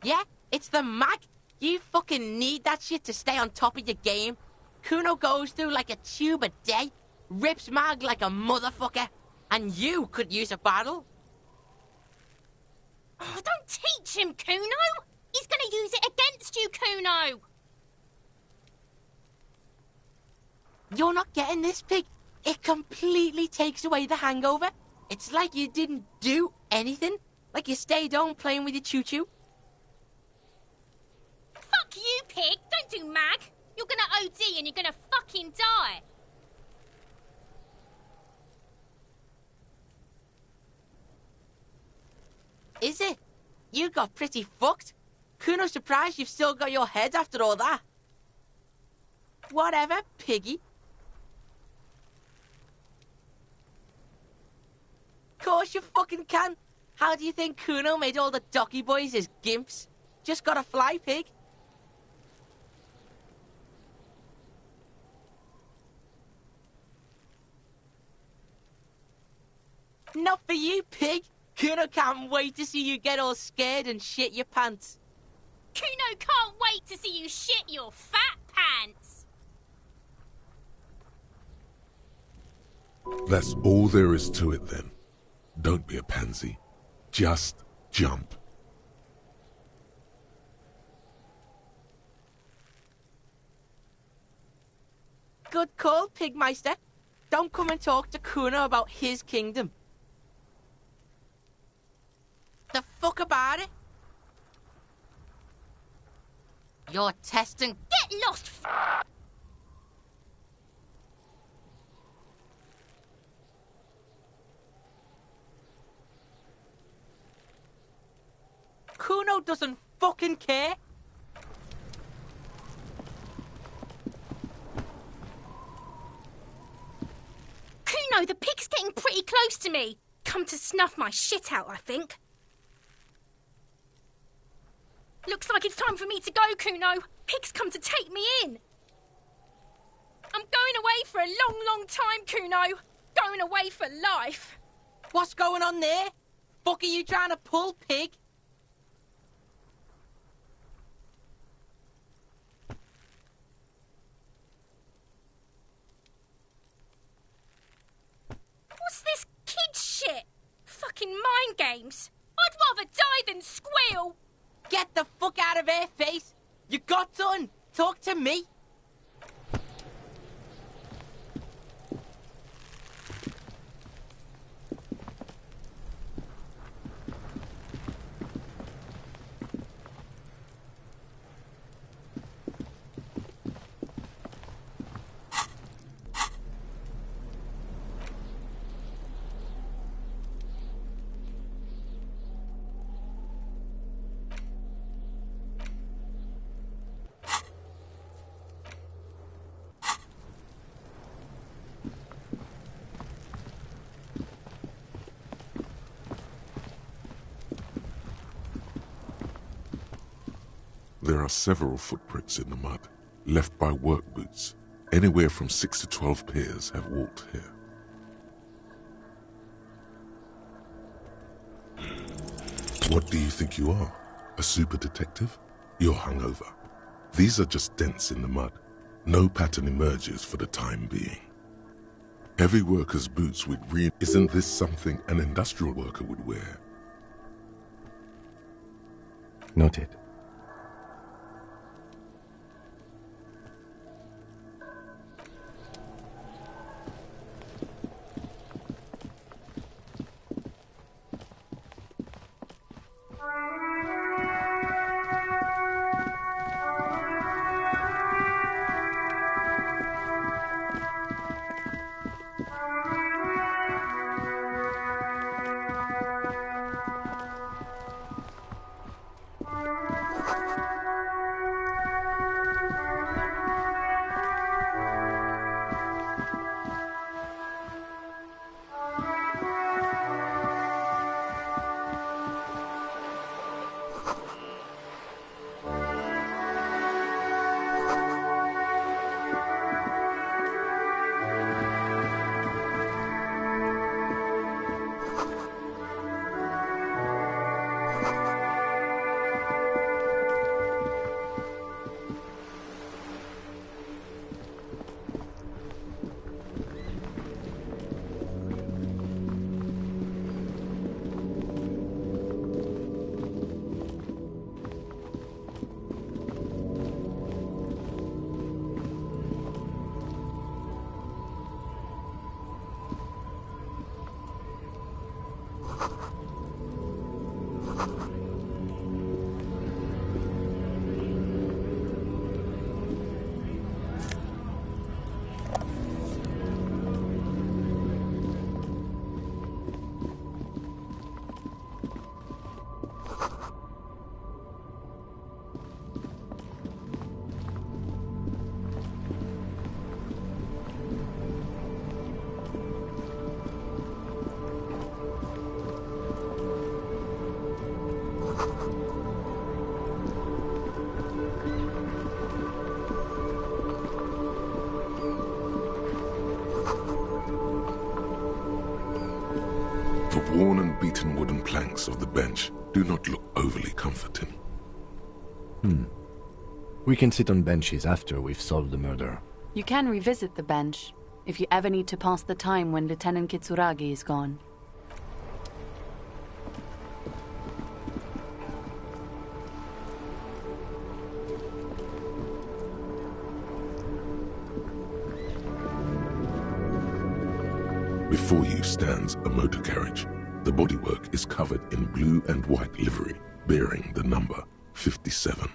Yeah, it's the mag. You fucking need that shit to stay on top of your game. Kuno goes through like a tube a day, rips mag like a motherfucker, and you could use a bottle. Oh, don't teach him, Kuno. He's gonna use it against you, Kuno. You're not getting this, pig. It completely takes away the hangover. It's like you didn't do anything. Like you stayed home playing with your choo-choo. Fuck you, pig. Don't do mag. You're gonna OD and you're gonna fucking die. Is it? You got pretty fucked. Kuno's surprised you've still got your head after all that. Whatever, piggy. Course you fucking can. How do you think Kuno made all the docky boys his gimps? Just gotta fly, pig. Not for you, pig. Kuno can't wait to see you get all scared and shit your pants. Kuno can't wait to see you shit your fat pants. That's all there is to it then. Don't be a pansy. Just jump. Good call, Pigmeister. Don't come and talk to Kuno about his kingdom. The fuck about it? You're testing... Get lost, Kuno doesn't fucking care. Kuno, the pig's getting pretty close to me. Come to snuff my shit out, I think. Looks like it's time for me to go, Kuno. Pig's come to take me in. I'm going away for a long, long time, Kuno. Going away for life. What's going on there? Fuck are you trying to pull, pig? What's this kid shit? Fucking mind games. I'd rather die than squeal. Get the fuck out of here, face. You got done. Talk to me. There are several footprints in the mud, left by work boots. Anywhere from 6 to 12 pairs have walked here. What do you think you are? A super detective? You're hungover. These are just dents in the mud. No pattern emerges for the time being. Heavy worker's boots with green. Isn't this something an industrial worker would wear? Noted. The worn and beaten wooden planks of the bench do not look overly comforting. We can sit on benches after we've solved the murder. You can revisit the bench if you ever need to pass the time when Lieutenant Kitsuragi is gone. Before you stands a motor carriage. The bodywork is covered in blue and white livery, bearing the number 57.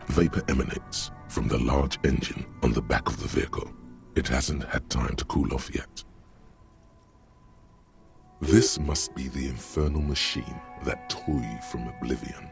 Vapor emanates from the large engine on the back of the vehicle. It hasn't had time to cool off yet. This must be the infernal machine that tore you from oblivion.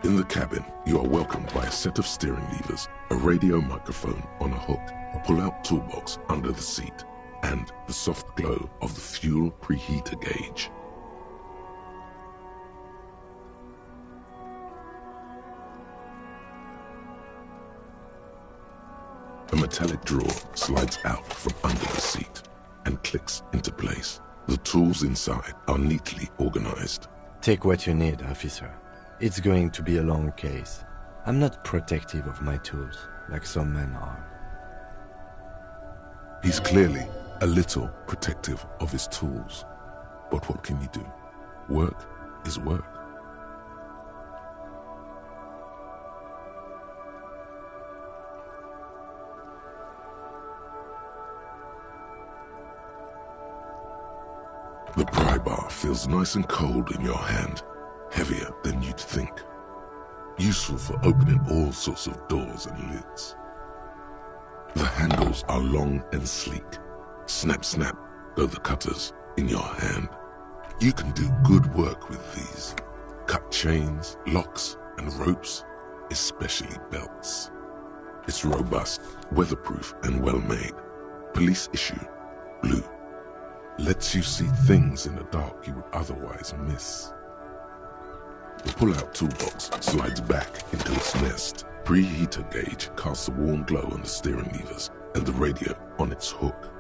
In the cabin, you are welcomed by a set of steering levers, a radio microphone on a hook, a pull-out toolbox under the seat, and the soft glow of the fuel preheater gauge. A metallic drawer slides out from under the seat and clicks into place. The tools inside are neatly organized. Take what you need, officer. It's going to be a long case. I'm not protective of my tools, like some men are. He's clearly a little protective of his tools. But what can you do? Work is work. The pry bar feels nice and cold in your hand. Heavier than you'd think. Useful for opening all sorts of doors and lids. The handles are long and sleek. Snap, snap, go the cutters in your hand. You can do good work with these. Cut chains, locks, and ropes, especially belts. It's robust, weatherproof, and well made. Police issue. blue. Lets you see things in the dark you would otherwise miss. The pull-out toolbox slides back into its nest. Preheater gauge casts a warm glow on the steering levers and the radio on its hook.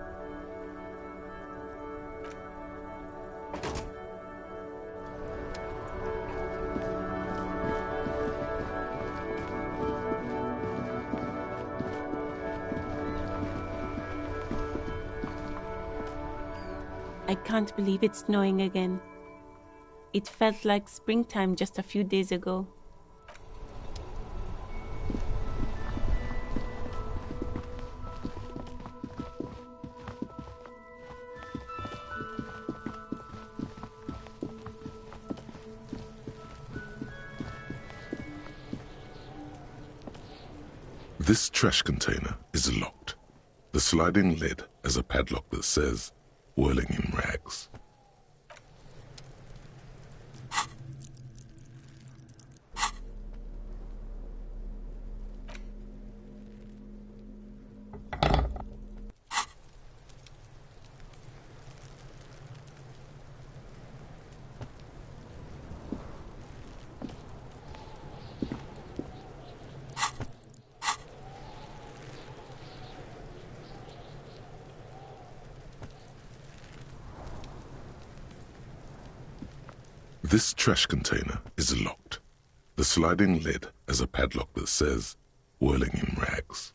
I can't believe it's snowing again. It felt like springtime just a few days ago. This trash container is locked. The sliding lid has a padlock that says, "Whirling in Rags." This trash container is locked. The sliding lid has a padlock that says, "Whirling in Rags."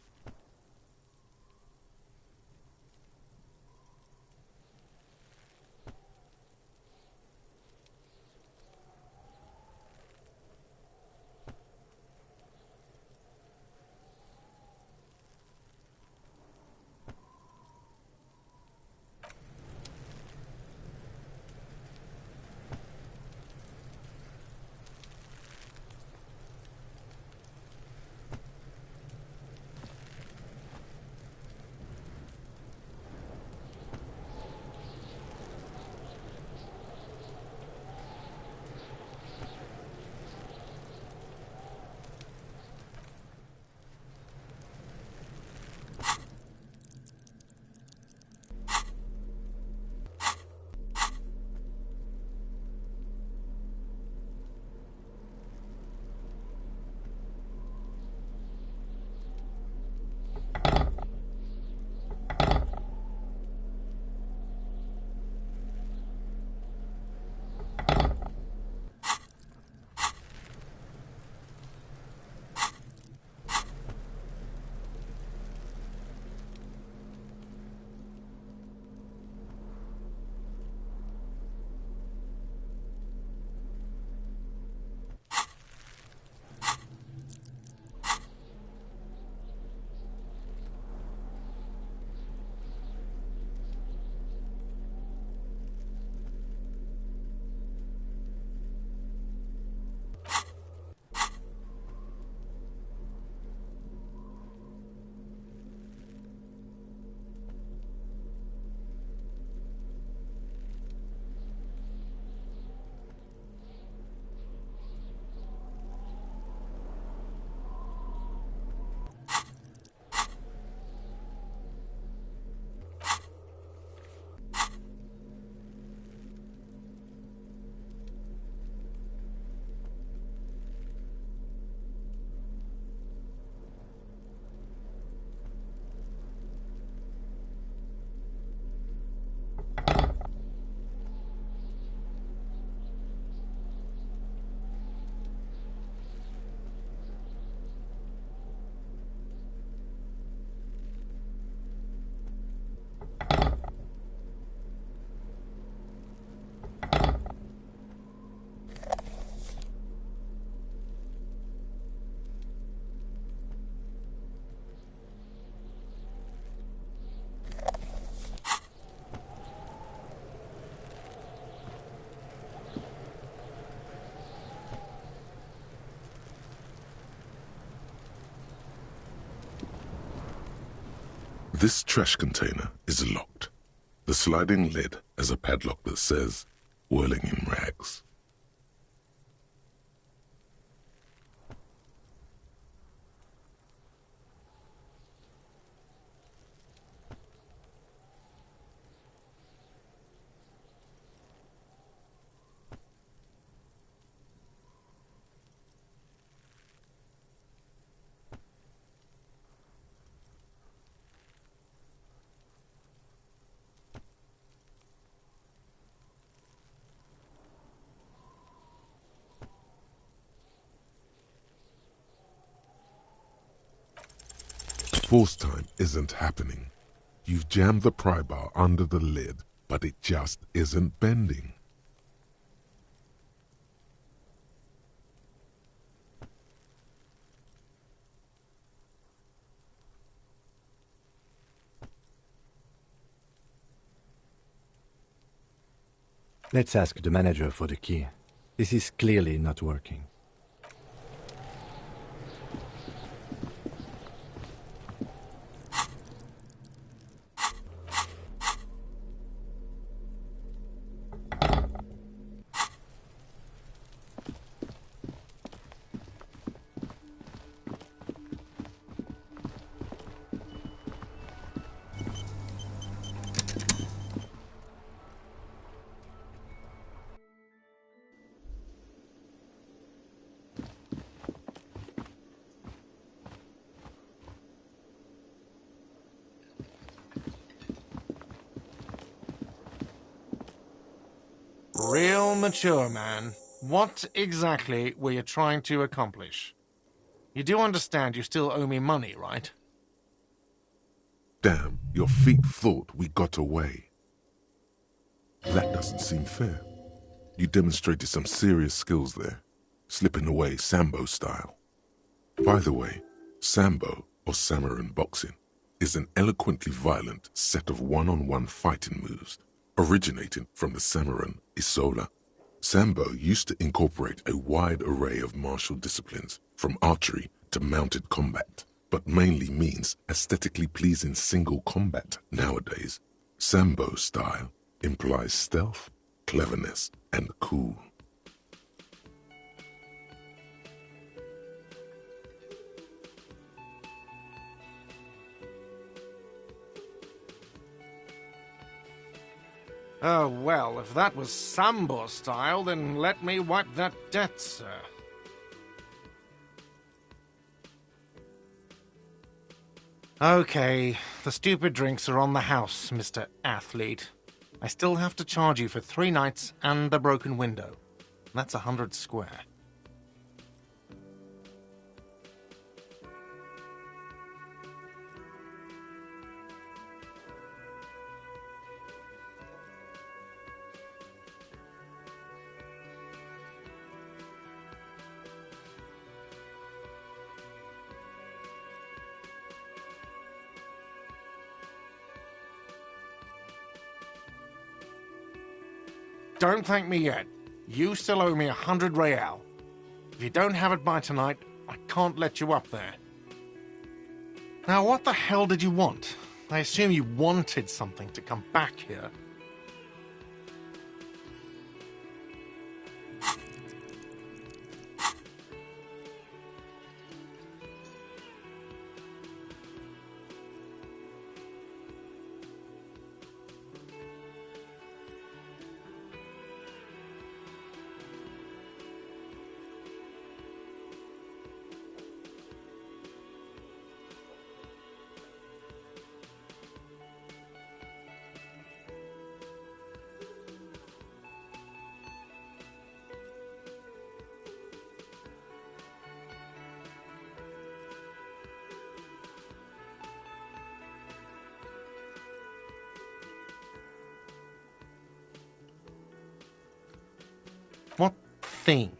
This trash container is locked. The sliding lid has a padlock that says, "Whirling in Rags." Force time isn't happening. You've jammed the pry bar under the lid, but it just isn't bending. Let's ask the manager for the key. This is clearly not working. Real mature, man. What exactly were you trying to accomplish? You do understand you still owe me money, right? Damn, your feet thought we got away. That doesn't seem fair. You demonstrated some serious skills there, slipping away Sambo style. By the way, Sambo, or Samuran boxing, is an eloquently violent set of one-on-one fighting moves originating from the Samuran Isola. Sambo used to incorporate a wide array of martial disciplines, from archery to mounted combat, but mainly means aesthetically pleasing single combat nowadays. Sambo style implies stealth, cleverness, and cool. Oh, well, if that was Sambo style, then let me wipe that debt, sir. Okay, the stupid drinks are on the house, Mr. Athlete. I still have to charge you for 3 nights and the broken window. That's 100 square. Don't thank me yet. You still owe me 100 real. If you don't have it by tonight, I can't let you up there. Now, what the hell did you want? I assume you wanted something to come back here. What thing?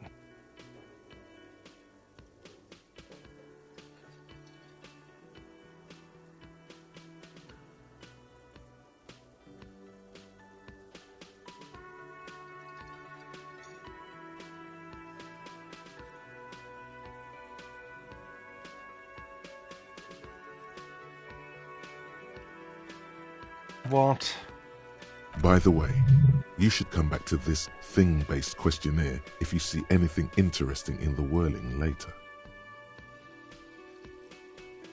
What? By the way, you should come back to this thing-based questionnaire if you see anything interesting in the whirling later.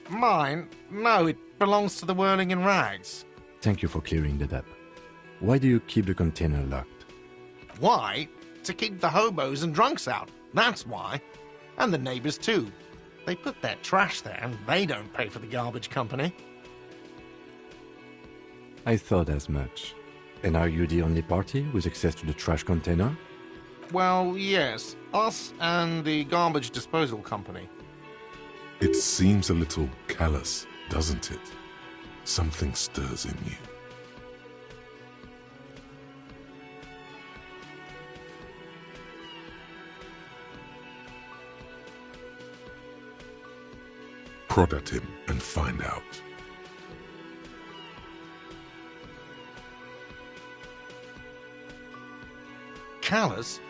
Mine? No, it belongs to the Whirling in Rags. Thank you for clearing that up. Why do you keep the container locked? Why? To keep the hobos and drunks out. That's why. And the neighbors too. They put their trash there and they don't pay for the garbage company. I thought as much. And are you the only party with access to the trash container? Well, yes. Us and the garbage disposal company. It seems a little callous, doesn't it? Something stirs in you. Prod at him and find out. Callous?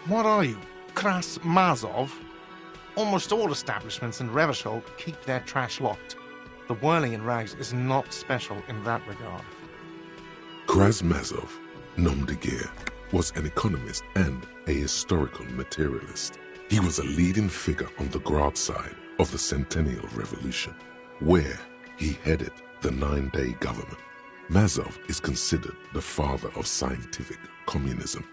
What are you, Kras Mazov? Almost all establishments in Revachol keep their trash locked. The whirling in rags is not special in that regard. Krasmazov, nom de guerre, was an economist and a historical materialist. He was a leading figure on the Grad side of the Centennial Revolution, where he headed the 9-day government. Mazov is considered the father of scientific communism,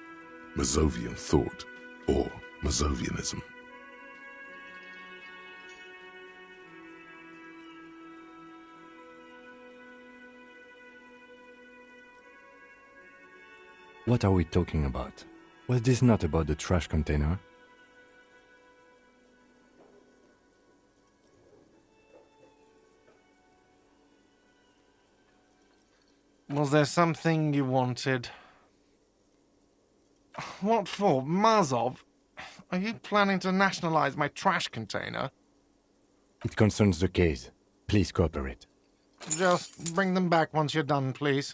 Mazovian thought, or Mazovianism. What are we talking about? Was this not about the trash container? Was there something you wanted? What for? Mazov? Are you planning to nationalize my trash container? It concerns the case. Please cooperate. Just bring them back once you're done, please.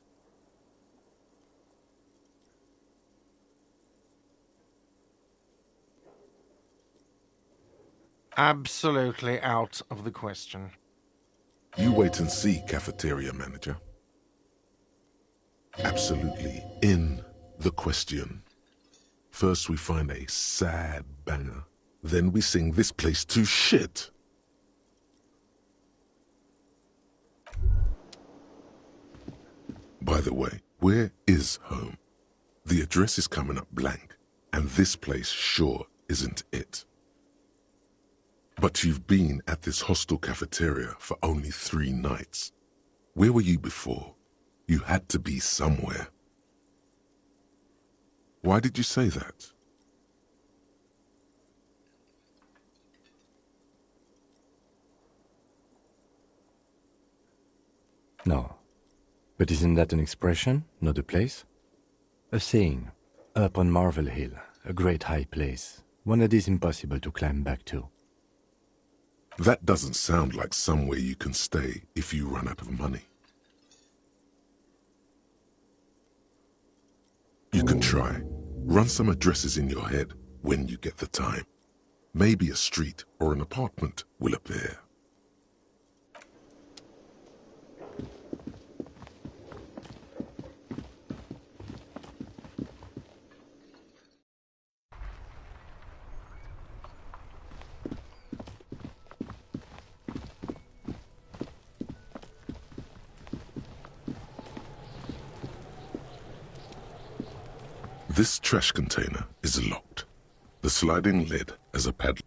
Absolutely out of the question. You wait and see, cafeteria manager. Absolutely in the question. First we find a sad banger, then we sing this place to shit. By the way, where is home? The address is coming up blank, and this place sure isn't it. But you've been at this hostel cafeteria for only 3 nights. Where were you before? You had to be somewhere. Why did you say that? No. But isn't that an expression, not a place? A saying, up on Marvel Hill, a great high place, one that is impossible to climb back to. That doesn't sound like somewhere you can stay if you run out of money. You can try. Run some addresses in your head when you get the time. Maybe a street or an apartment will appear. This trash container is locked. The sliding lid has a padlock.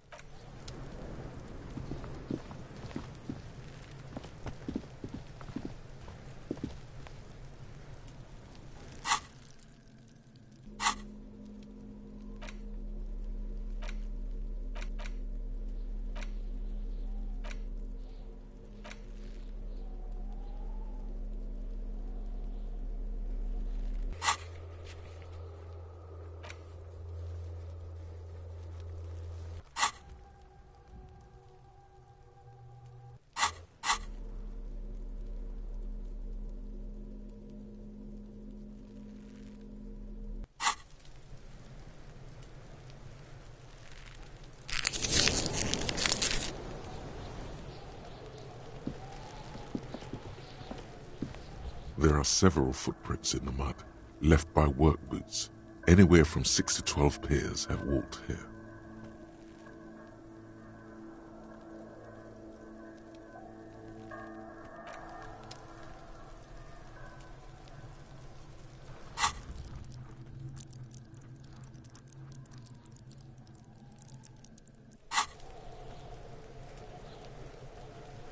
There are several footprints in the mud, left by work boots. Anywhere from 6 to 12 pairs have walked here.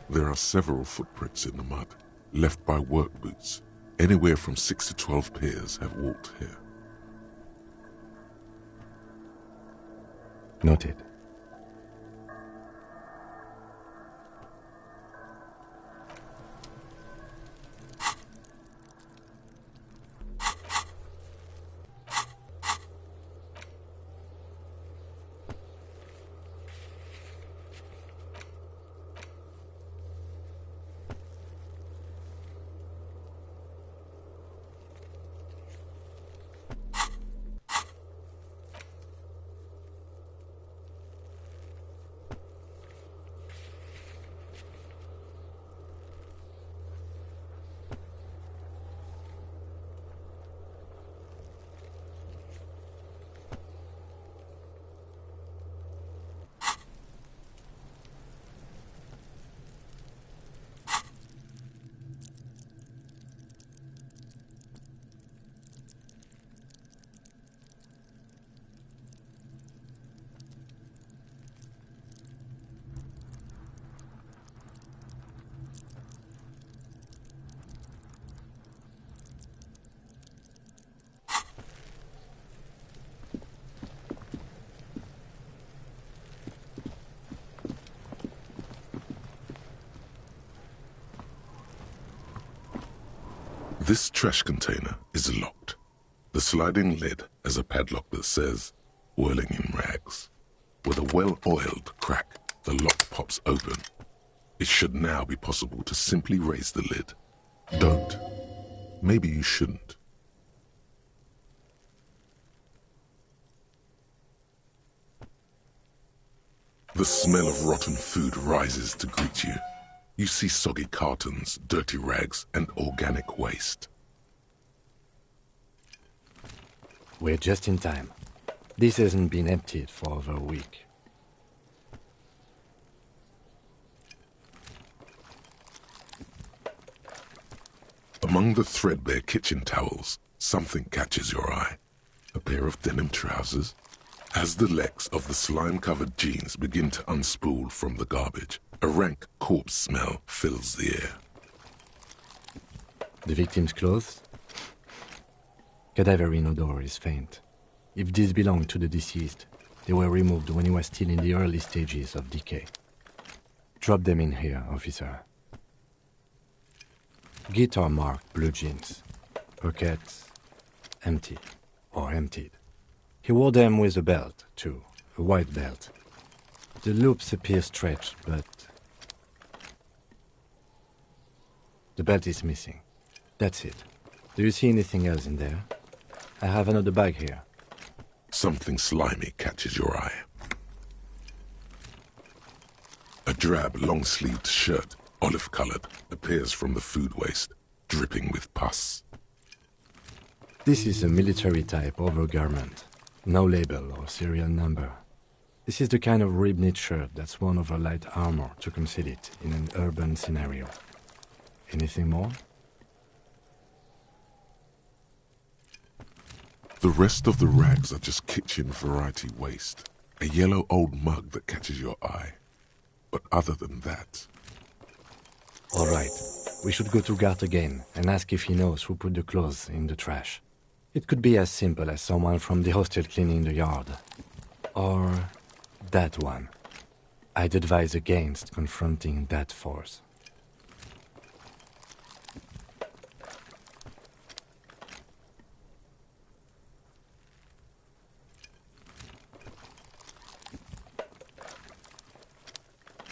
There are several footprints in the mud, left by work boots. Anywhere from 6 to 12 pairs have walked here. Noted. This trash container is locked. The sliding lid has a padlock that says, "Whirling in rags." With a well-oiled crack, the lock pops open. It should now be possible to simply raise the lid. Don't. Maybe you shouldn't. The smell of rotten food rises to greet you. You see soggy cartons, dirty rags, and organic waste. We're just in time. This hasn't been emptied for over a week. Among the threadbare kitchen towels, something catches your eye. A pair of denim trousers. As the legs of the slime-covered jeans begin to unspool from the garbage, a rank corpse smell fills the air. The victim's clothes? Cadaverine odor is faint. If these belong to the deceased, they were removed when he was still in the early stages of decay. Drop them in here, officer. Guitar-marked blue jeans. Pockets empty or emptied. He wore them with a belt, too, a white belt. The loops appear stretched, but the belt is missing. That's it. Do you see anything else in there? I have another bag here. Something slimy catches your eye. A drab, long-sleeved shirt, olive-colored, appears from the food waste, dripping with pus. This is a military-type overgarment. No label or serial number. This is the kind of rib-knit shirt that's worn over light armor to conceal it in an urban scenario. Anything more? The rest of the rags are just kitchen variety waste. A yellow old mug that catches your eye. But other than that... All right. We should go to Gart again and ask if he knows who put the clothes in the trash. It could be as simple as someone from the hostel cleaning the yard. Or that one. I'd advise against confronting that force.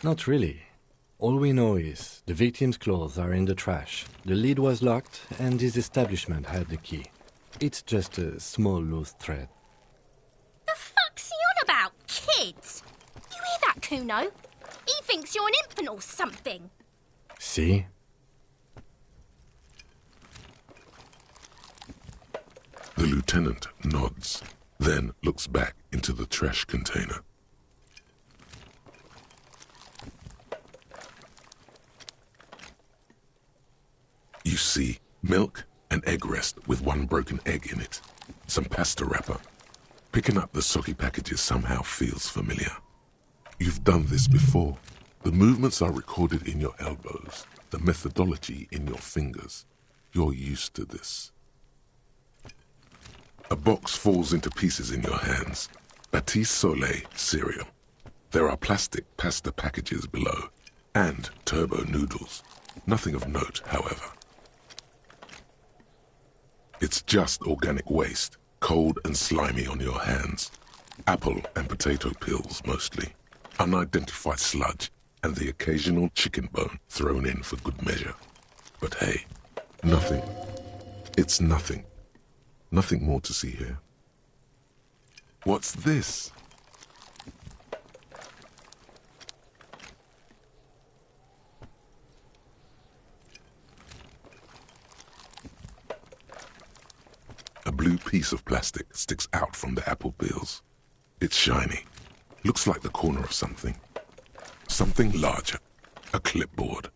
Not really. All we know is the victim's clothes are in the trash, the lid was locked, and his establishment had the key. It's just a small loose thread. The fuck's he on about, kids? You hear that, Kuno? He thinks you're an infant or something. See? The lieutenant nods, then looks back into the trash container. You see milk and egg rest with one broken egg in it. Some pasta wrapper. Picking up the soggy packages somehow feels familiar. You've done this before. The movements are recorded in your elbows, the methodology in your fingers. You're used to this. A box falls into pieces in your hands. Batiste Soleil cereal. There are plastic pasta packages below, and turbo noodles. Nothing of note, however. It's just organic waste, cold and slimy on your hands. Apple and potato peels, mostly. Unidentified sludge, and the occasional chicken bone thrown in for good measure. But hey, nothing. It's nothing. Nothing more to see here. What's this? A blue piece of plastic sticks out from the apple peels. It's shiny. Looks like the corner of something. Something larger. A clipboard.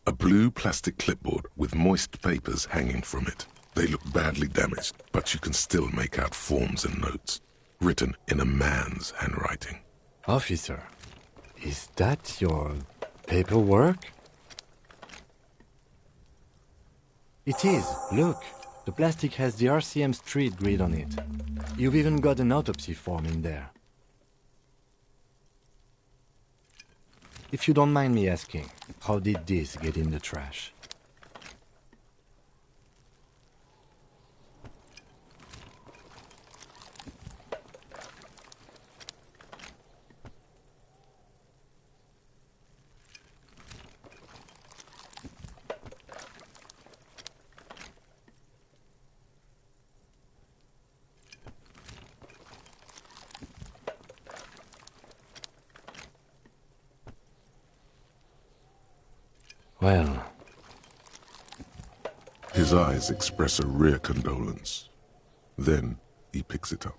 A blue plastic clipboard with moist papers hanging from it. They look badly damaged, but you can still make out forms and notes, written in a man's handwriting. Officer, is that your paperwork? It is. Look. The plastic has the RCM street grid on it. You've even got an autopsy form in there. If you don't mind me asking, how did this get in the trash? Well, His eyes express a rare condolence. Then he picks it up.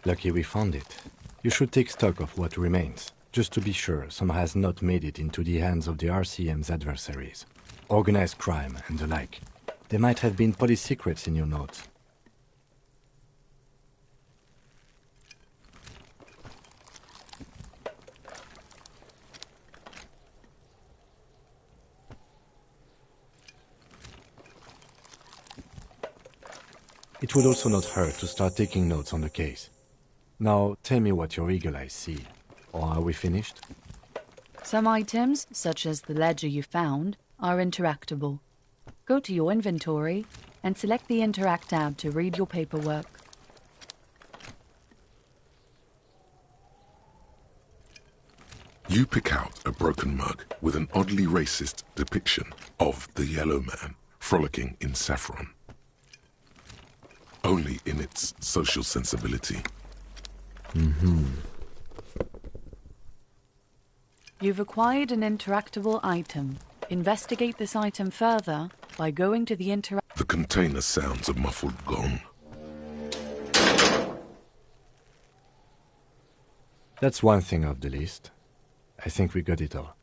lucky we found it. You should take stock of what remains, just to be sure some has not made it into the hands of the RCM's adversaries. Organized crime and the like. There might have been police secrets in your notes. It would also not hurt to start taking notes on the case. Now, tell me what your eagle eyes see. Or are we finished? Some items, such as the ledger you found, are interactable. Go to your inventory and select the Interact tab to read your paperwork. You pick out a broken mug with an oddly racist depiction of the Yellow Man frolicking in saffron. Only in its social sensibility. You've acquired an interactable item. Investigate this item further by going to the The container sounds a muffled gong. That's one thing off the list. I think we got it all.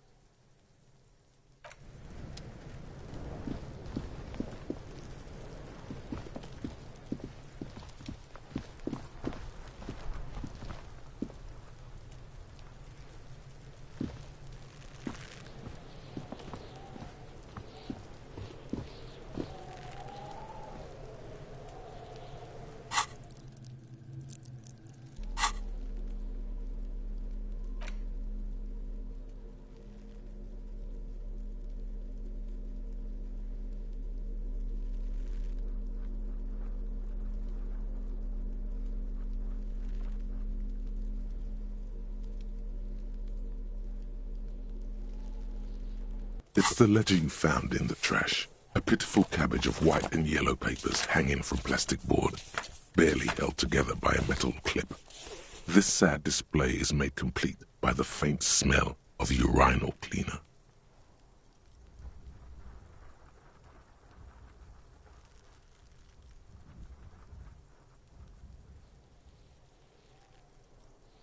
It's the ledger you found in the trash. A pitiful cabbage of white and yellow papers hanging from plastic board, barely held together by a metal clip. This sad display is made complete by the faint smell of urinal cleaner.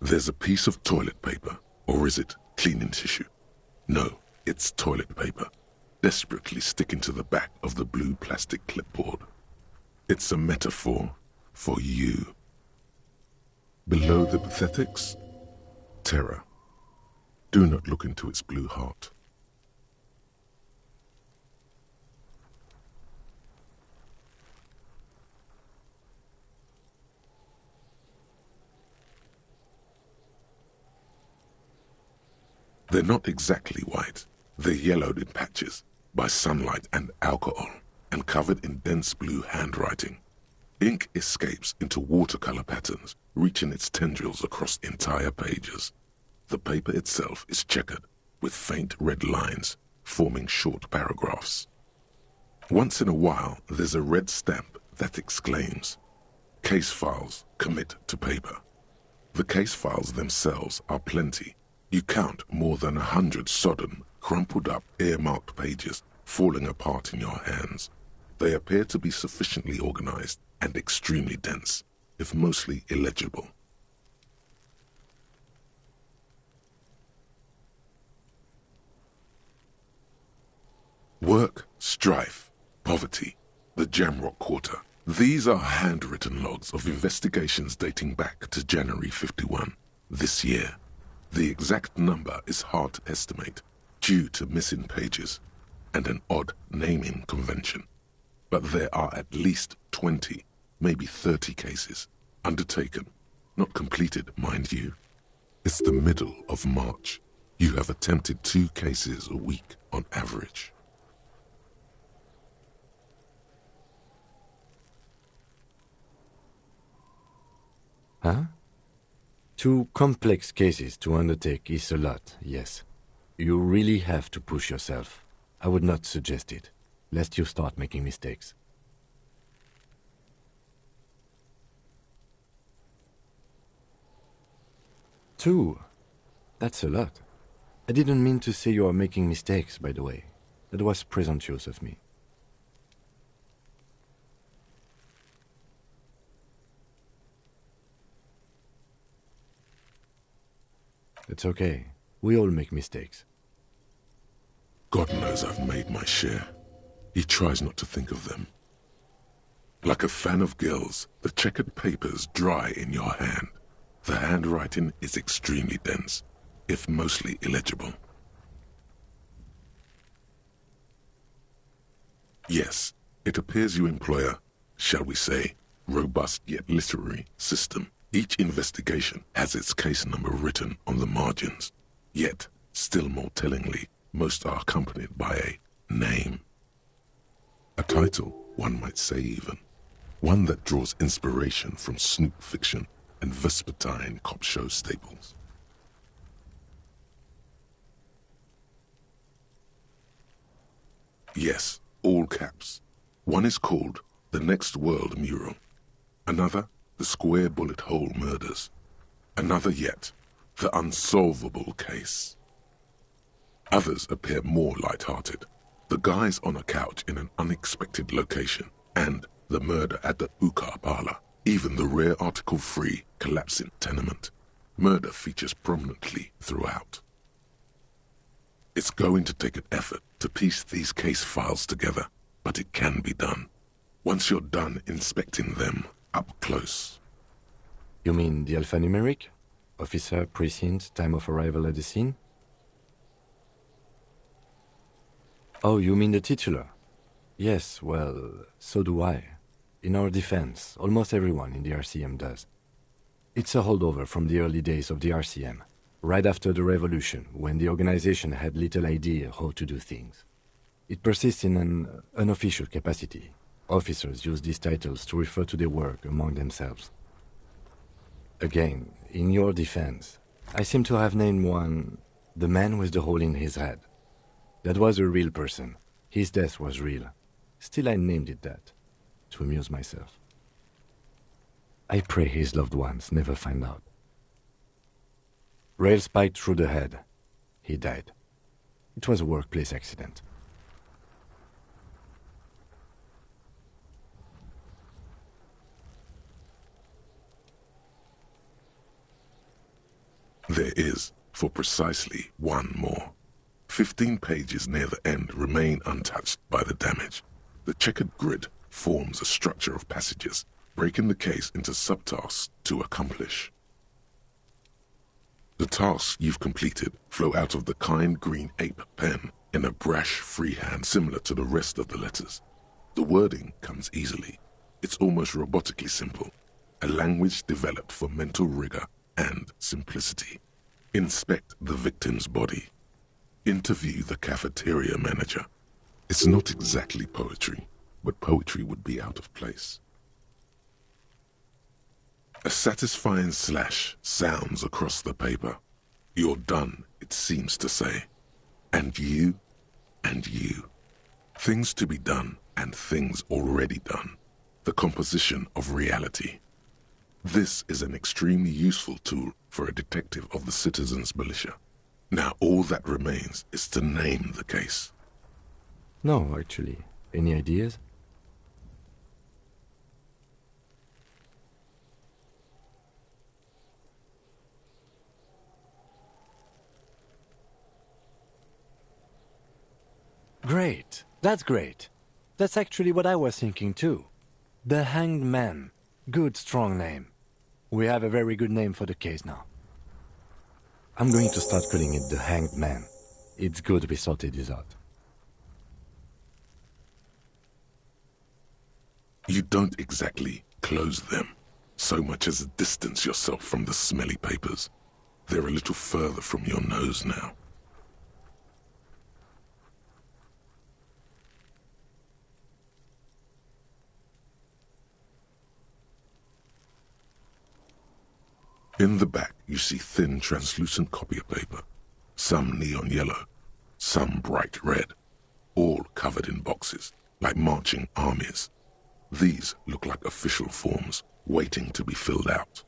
There's a piece of toilet paper, or is it cleaning tissue? No, it's toilet paper, desperately sticking to the back of the blue plastic clipboard. It's a metaphor for you. Below the pathetics, terror. Do not look into its blue heart. They're not exactly white. They're yellowed in patches by sunlight and alcohol and covered in dense blue handwriting. Ink escapes into watercolor patterns, reaching its tendrils across entire pages. The paper itself is checkered with faint red lines, forming short paragraphs. Once in a while, there's a red stamp that exclaims, "Case files commit to paper." The case files themselves are plenty. You count more than 100 sodden, crumpled up, earmarked pages falling apart in your hands. They appear to be sufficiently organized and extremely dense, if mostly illegible. Work, strife, poverty, the Jamrock Quarter. These are handwritten logs of investigations dating back to January 51, this year. The exact number is hard to estimate due to missing pages and an odd naming convention. But there are at least 20, maybe 30 cases undertaken, not completed, mind you. It's the middle of March. You have attempted 2 cases a week on average. Huh? 2 complex cases to undertake is a lot, yes. You really have to push yourself. I would not suggest it, lest you start making mistakes. Two? That's a lot. I didn't mean to say you are making mistakes, by the way. That was presumptuous of me. It's okay. We all make mistakes. God knows I've made my share. He tries not to think of them. Like a fan of gills, the checkered papers dry in your hand. The handwriting is extremely dense, if mostly illegible. Yes, it appears you employ a, shall we say, robust yet literary system. Each investigation has its case number written on the margins. Yet, still more tellingly, most are accompanied by a name. A title, one might say even. One that draws inspiration from snoop fiction and vespertine cop show staples. Yes, all caps. One is called The Next World Mural. Another, The Square Bullet Hole Murders. Another yet, The Unsolvable Case. Others appear more light-hearted. The guys on a couch in an unexpected location, and the murder at the hookah parlor. Even the rare article-free collapsing tenement. Murder features prominently throughout. It's going to take an effort to piece these case files together, but it can be done. Once you're done inspecting them up close. You mean the alphanumeric? Officer, precinct, time of arrival at the scene? Oh, you mean the titular? Yes, well, so do I. In our defense, almost everyone in the RCM does. It's a holdover from the early days of the RCM, right after the revolution, when the organization had little idea how to do things. It persists in an unofficial capacity. Officers use these titles to refer to their work among themselves. Again, in your defense, I seem to have named one the man with the hole in his head. That was a real person. His death was real. Still, I named it that, to amuse myself. I pray his loved ones never find out. Rail spiked through the head. He died. It was a workplace accident. There is, for precisely one more. 15 pages near the end remain untouched by the damage. The checkered grid forms a structure of passages, breaking the case into subtasks to accomplish. The tasks you've completed flow out of the kind green ape pen in a brash freehand similar to the rest of the letters. The wording comes easily. It's almost robotically simple, a language developed for mental rigor and simplicity. Inspect the victim's body. Interview the cafeteria manager. It's not exactly poetry, but poetry would be out of place. A satisfying slash sounds across the paper. You're done, it seems to say. And you, and you. Things to be done and things already done. The composition of reality. This is an extremely useful tool for a detective of the citizens' militia. Now all that remains is to name the case. No, actually. Any ideas? Great. That's great. That's actually what I was thinking too. The Hanged Man. Good, strong name. We have a very good name for the case now. I'm going to start calling it the Hanged Man. It's good we sorted this out. You don't exactly close them, so much as distance yourself from the smelly papers. They're a little further from your nose now. In the back, you see thin, translucent copier paper. Some neon yellow, some bright red, all covered in boxes, like marching armies. These look like official forms, waiting to be filled out.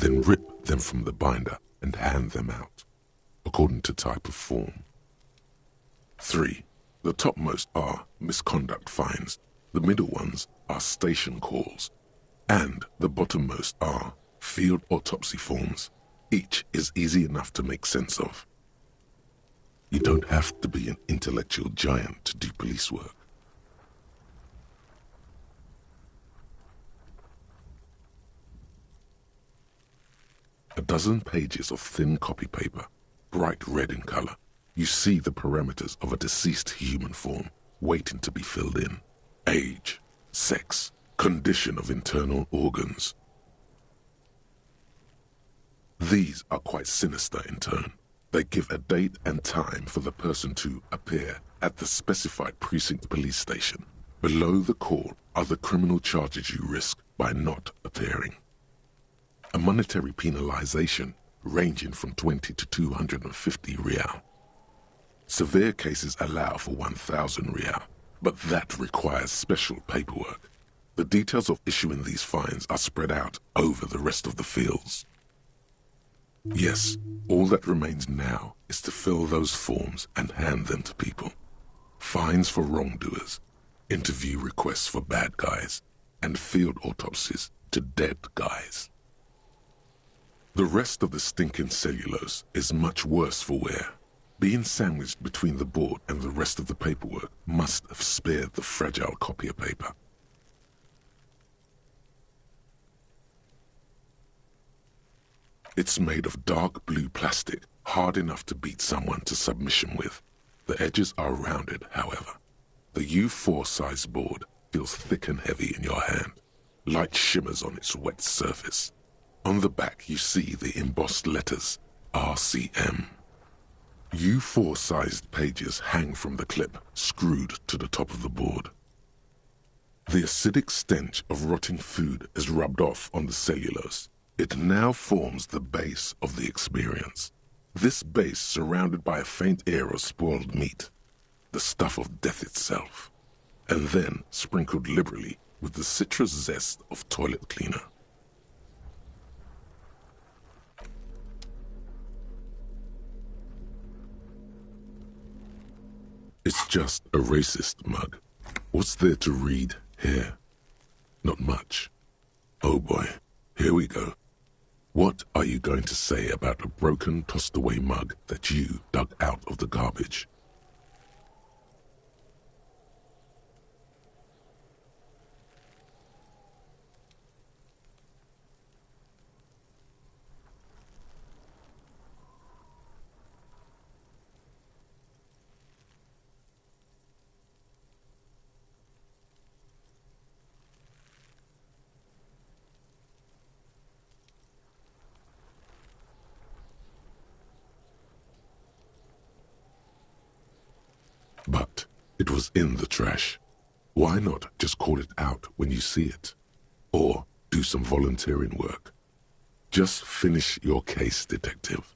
Then rip them from the binder and hand them out, according to type of form. 3. The topmost are misconduct fines, the middle ones are station calls, and the bottommost are field autopsy forms. Each is easy enough to make sense of. You don't have to be an intellectual giant to do police work. A dozen pages of thin copy paper, bright red in color. You see the parameters of a deceased human form waiting to be filled in. Age, sex, condition of internal organs. These are quite sinister in turn. They give a date and time for the person to appear at the specified precinct police station. Below the call are the criminal charges you risk by not appearing. A monetary penalization ranging from 20 to 250 real. Severe cases allow for 1,000 real, but that requires special paperwork. The details of issuing these fines are spread out over the rest of the fields. Yes, all that remains now is to fill those forms and hand them to people. Fines for wrongdoers, interview requests for bad guys, and field autopsies to dead guys. The rest of the stinking cellulose is much worse for wear. Being sandwiched between the board and the rest of the paperwork must have spared the fragile copier paper. It's made of dark blue plastic, hard enough to beat someone to submission with. The edges are rounded, however. The U4 size board feels thick and heavy in your hand. Light shimmers on its wet surface. On the back you see the embossed letters, RCM. U4 sized pages hang from the clip, screwed to the top of the board. The acidic stench of rotting food is rubbed off on the cellulose. It now forms the base of the experience. This base surrounded by a faint air of spoiled meat, the stuff of death itself, and then sprinkled liberally with the citrus zest of toilet cleaner. It's just a racist mug. What's there to read here? Not much. Oh boy, here we go. What are you going to say about a broken, tossed-away mug that you dug out of the garbage? But it was in the trash. Why not just call it out when you see it? Or do some volunteering work? Just finish your case, detective.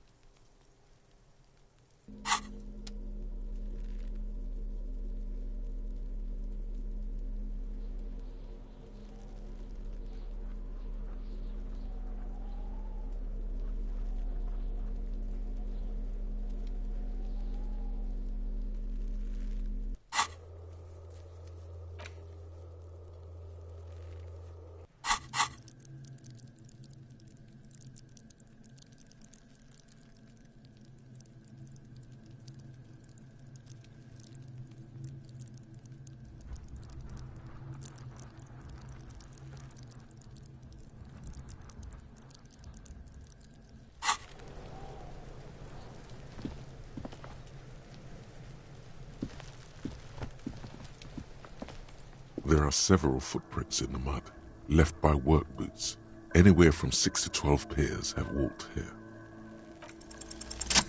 There are several footprints in the mud, left by work boots. Anywhere from 6 to 12 pairs have walked here.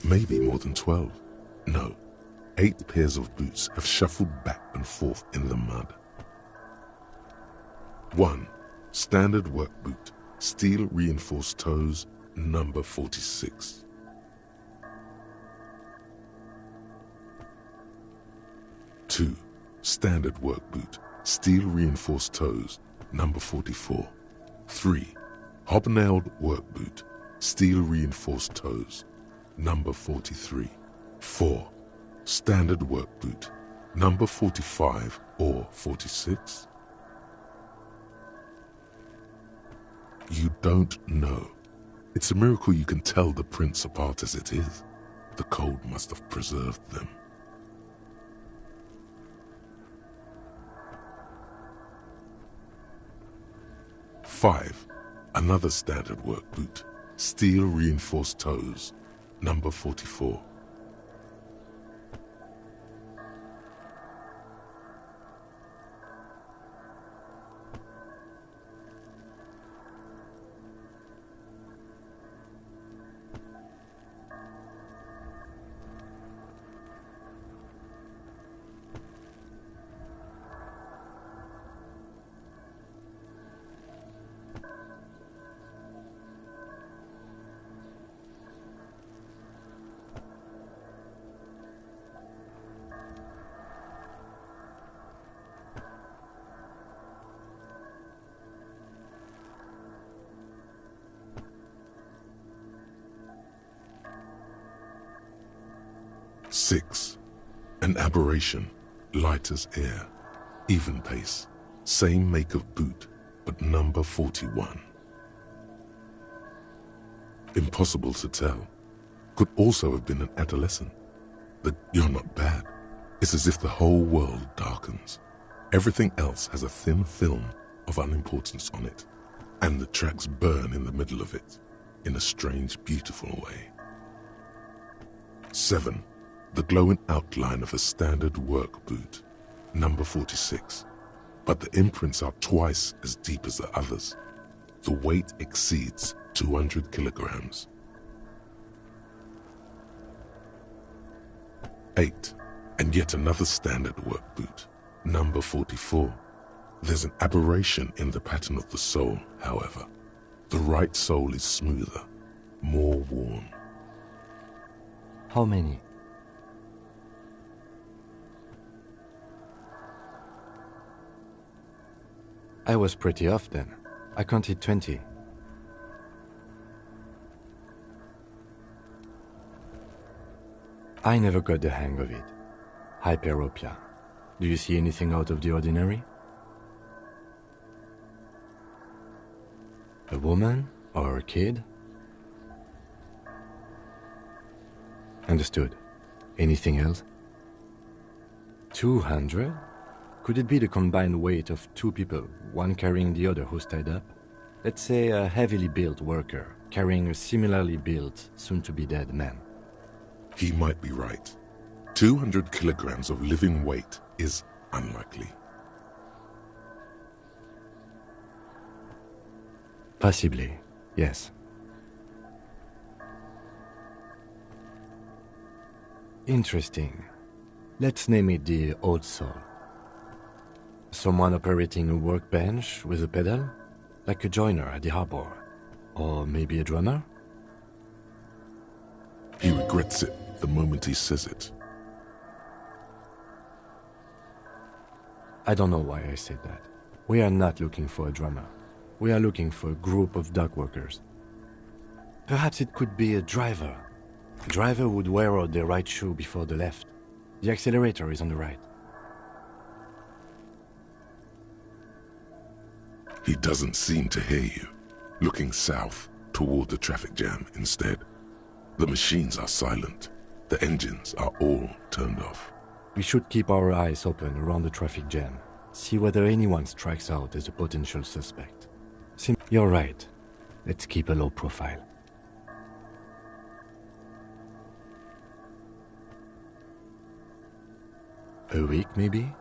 Maybe more than 12. No, 8 pairs of boots have shuffled back and forth in the mud. 1. Standard work boot, steel reinforced toes, number 46. 2. Standard work boot, steel reinforced toes, number 44. 3. Hobnailed work boot, steel reinforced toes, number 43. 4. Standard work boot, number 45 or 46. You don't know. It's a miracle you can tell the prints apart as it is. The cold must have preserved them. 5. Another standard work boot, steel reinforced toes, number 44. Six. An aberration, light as air, even pace, same make of boot, but number 41. Impossible to tell. Could also have been an adolescent. But you're not bad. It's as if the whole world darkens. Everything else has a thin film of unimportance on it, and the tracks burn in the middle of it, in a strange, beautiful way. 7. The glowing outline of a standard work boot, number 46, but the imprints are twice as deep as the others. The weight exceeds 200 kilograms. 8. And yet another standard work boot, number 44. There's an aberration in the pattern of the sole, however. The right sole is smoother, more worn. How many? I was pretty off then. I counted 20. I never got the hang of it. Hyperopia. Do you see anything out of the ordinary? A woman or a kid? Understood. Anything else? 200? Could it be the combined weight of two people, one carrying the other who's tied up? Let's say a heavily built worker carrying a similarly built, soon-to-be-dead man. He might be right. 200 kilograms of living weight is unlikely. Possibly, yes. Interesting. Let's name it the Old Soul. Someone operating a workbench with a pedal? Like a joiner at the harbor. Or maybe a drummer? He regrets it the moment he says it. I don't know why I said that. We are not looking for a drummer. We are looking for a group of dock workers. Perhaps it could be a driver. A driver would wear out their right shoe before the left. The accelerator is on the right. He doesn't seem to hear you, looking south toward the traffic jam instead. The machines are silent. The engines are all turned off. We should keep our eyes open around the traffic jam. See whether anyone strikes out as a potential suspect. You're right. Let's keep a low profile. A week, maybe?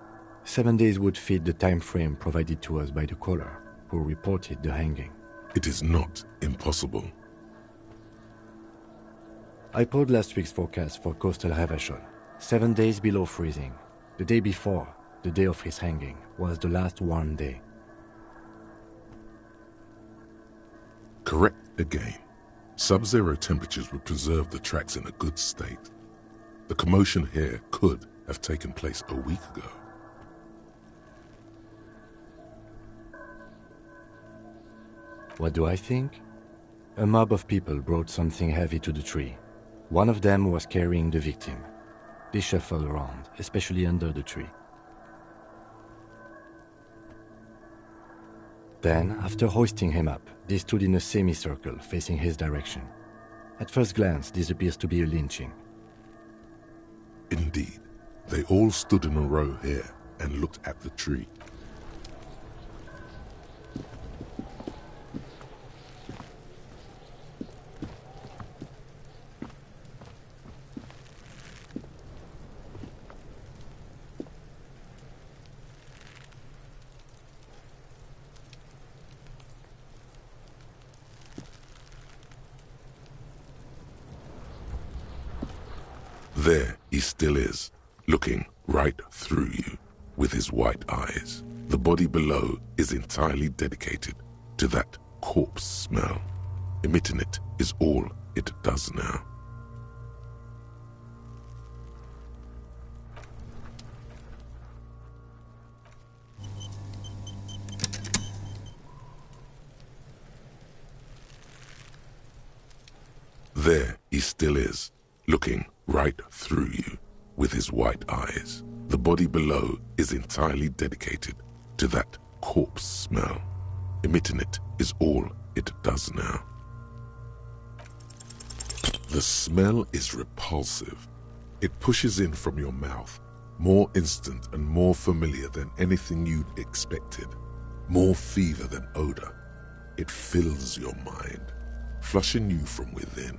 7 days would fit the time frame provided to us by the caller, who reported the hanging. It is not impossible. I pulled last week's forecast for coastal Havashon. 7 days below freezing. The day before, the day of his hanging, was the last warm day. Correct again. Sub-zero temperatures would preserve the tracks in a good state. The commotion here could have taken place a week ago. What do I think? A mob of people brought something heavy to the tree. One of them was carrying the victim. They shuffled around, especially under the tree. Then, after hoisting him up, they stood in a semicircle facing his direction. At first glance, this appears to be a lynching. Indeed, they all stood in a row here and looked at the tree. There he still is, looking right through you with his white eyes. The body below is entirely dedicated to that corpse smell. Emitting it is all it does now. There he still is, looking right through you with his white eyes. The body below is entirely dedicated to that corpse smell. Emitting it is all it does now. The smell is repulsive. It pushes in from your mouth, more instant and more familiar than anything you'd expected. More fever than odor. It fills your mind, flushing you from within.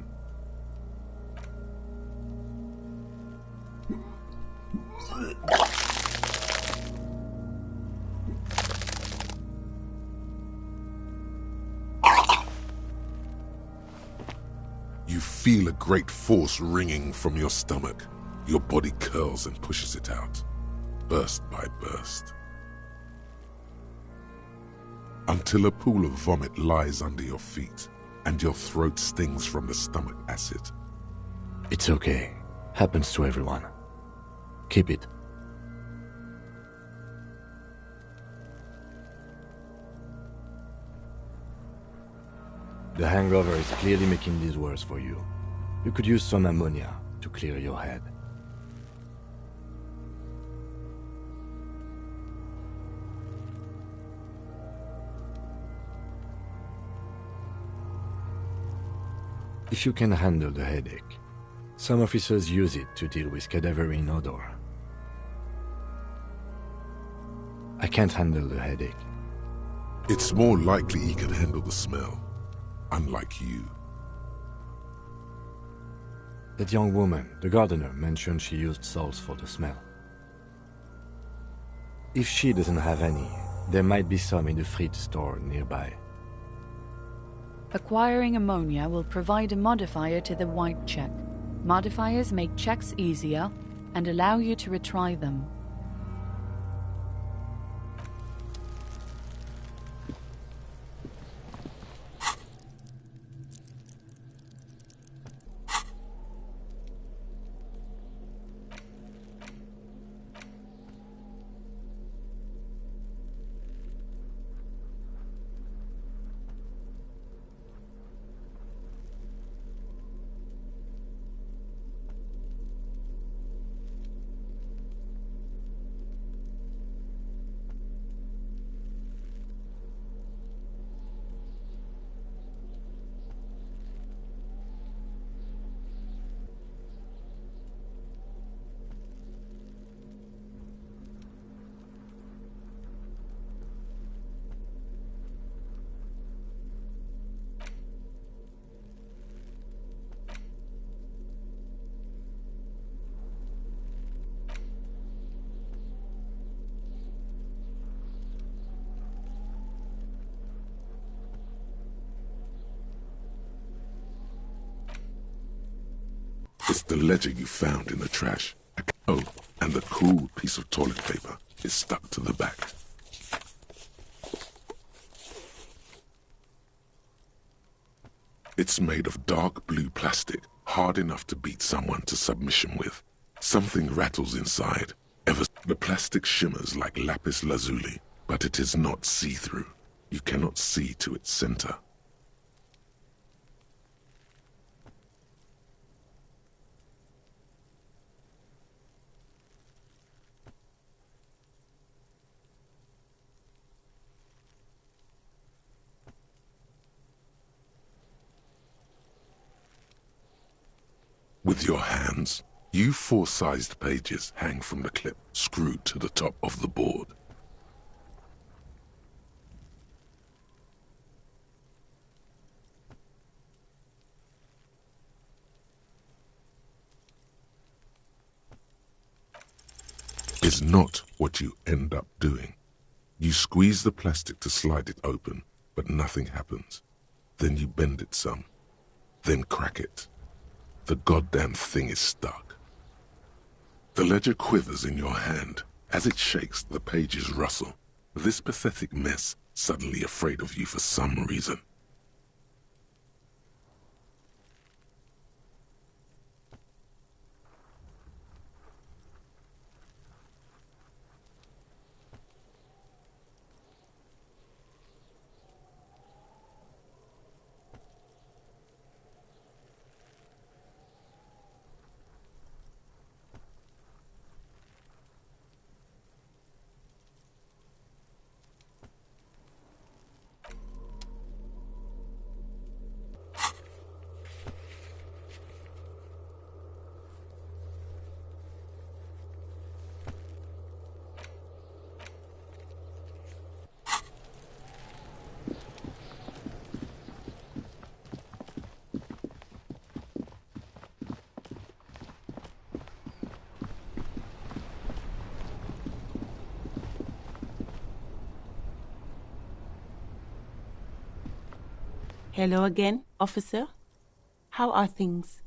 You feel a great force ringing from your stomach. Your body curls and pushes it out, burst by burst, until a pool of vomit lies under your feet and your throat stings from the stomach acid. It's okay. Happens to everyone. Keep it. The hangover is clearly making this worse for you. You could use some ammonia to clear your head. If you can handle the headache, some officers use it to deal with cadaverine odor. I can't handle the headache. It's more likely he can handle the smell, unlike you. That young woman, the gardener, mentioned she used salts for the smell. If she doesn't have any, there might be some in the fridge store nearby. Acquiring ammonia will provide a modifier to the white check. Modifiers make checks easier and allow you to retry them. It's the ledger you found in the trash. Oh, and the cool piece of toilet paper is stuck to the back. It's made of dark blue plastic, hard enough to beat someone to submission with. Something rattles inside. The plastic shimmers like lapis lazuli, but it is not see-through. You cannot see to its center. With your hands, you four-sized pages hang from the clip screwed to the top of the board. Is not what you end up doing. You squeeze the plastic to slide it open, but nothing happens. Then you bend it some, then crack it. The goddamn thing is stuck. The ledger quivers in your hand. As it shakes, the pages rustle. This pathetic mess suddenly afraid of you for some reason. Hello again, officer. How are things?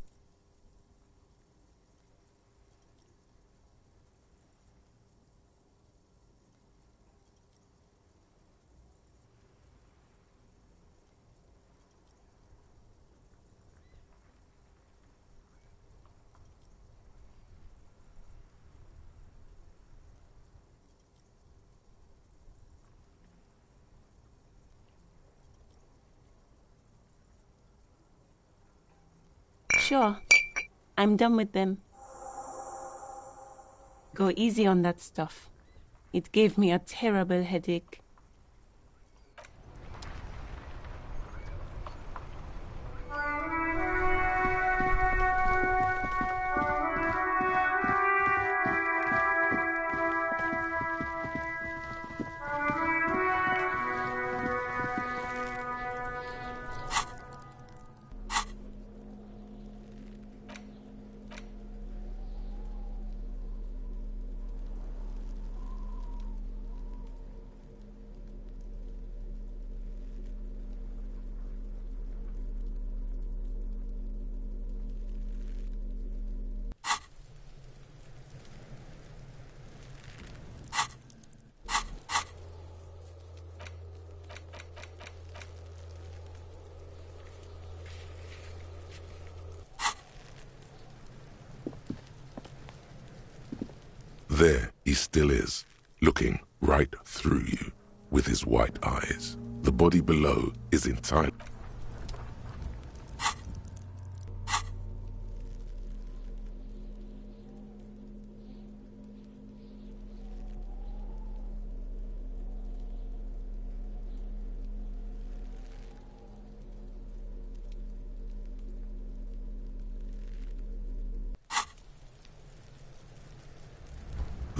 Sure, I'm done with them. Go easy on that stuff. It gave me a terrible headache. There he still is, looking right through you with his white eyes. The body below is entirely...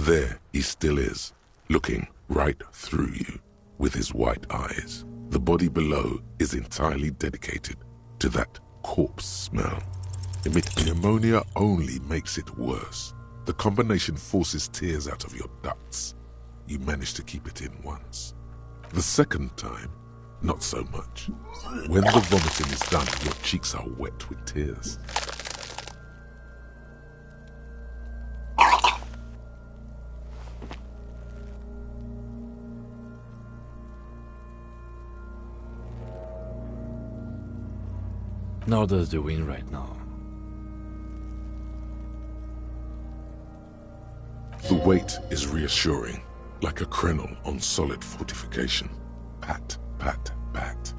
There he still is, looking right through you with his white eyes. The body below is entirely dedicated to that corpse smell. Pneumonia only makes it worse. The combination forces tears out of your ducts. You manage to keep it in once. The second time, not so much. When the vomiting is done, your cheeks are wet with tears. Nor does the wind right now. The weight is reassuring, like a crenel on solid fortification. Pat, pat, pat.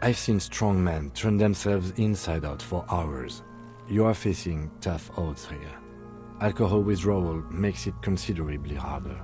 I've seen strong men turn themselves inside out for hours. You are facing tough odds here. Alcohol withdrawal makes it considerably harder.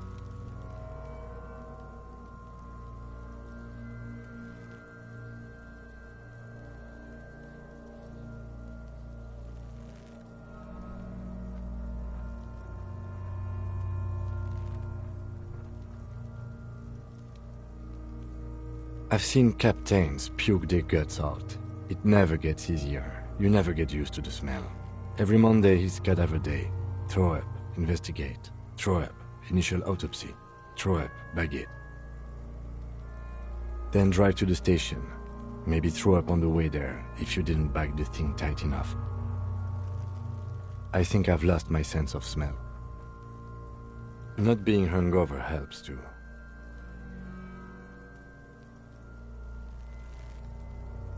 I've seen captains puke their guts out. It never gets easier. You never get used to the smell. Every Monday is cadaver day. Throw up, investigate. Throw up, initial autopsy. Throw up, bag it. Then drive to the station. Maybe throw up on the way there if you didn't bag the thing tight enough. I think I've lost my sense of smell. Not being hungover helps too.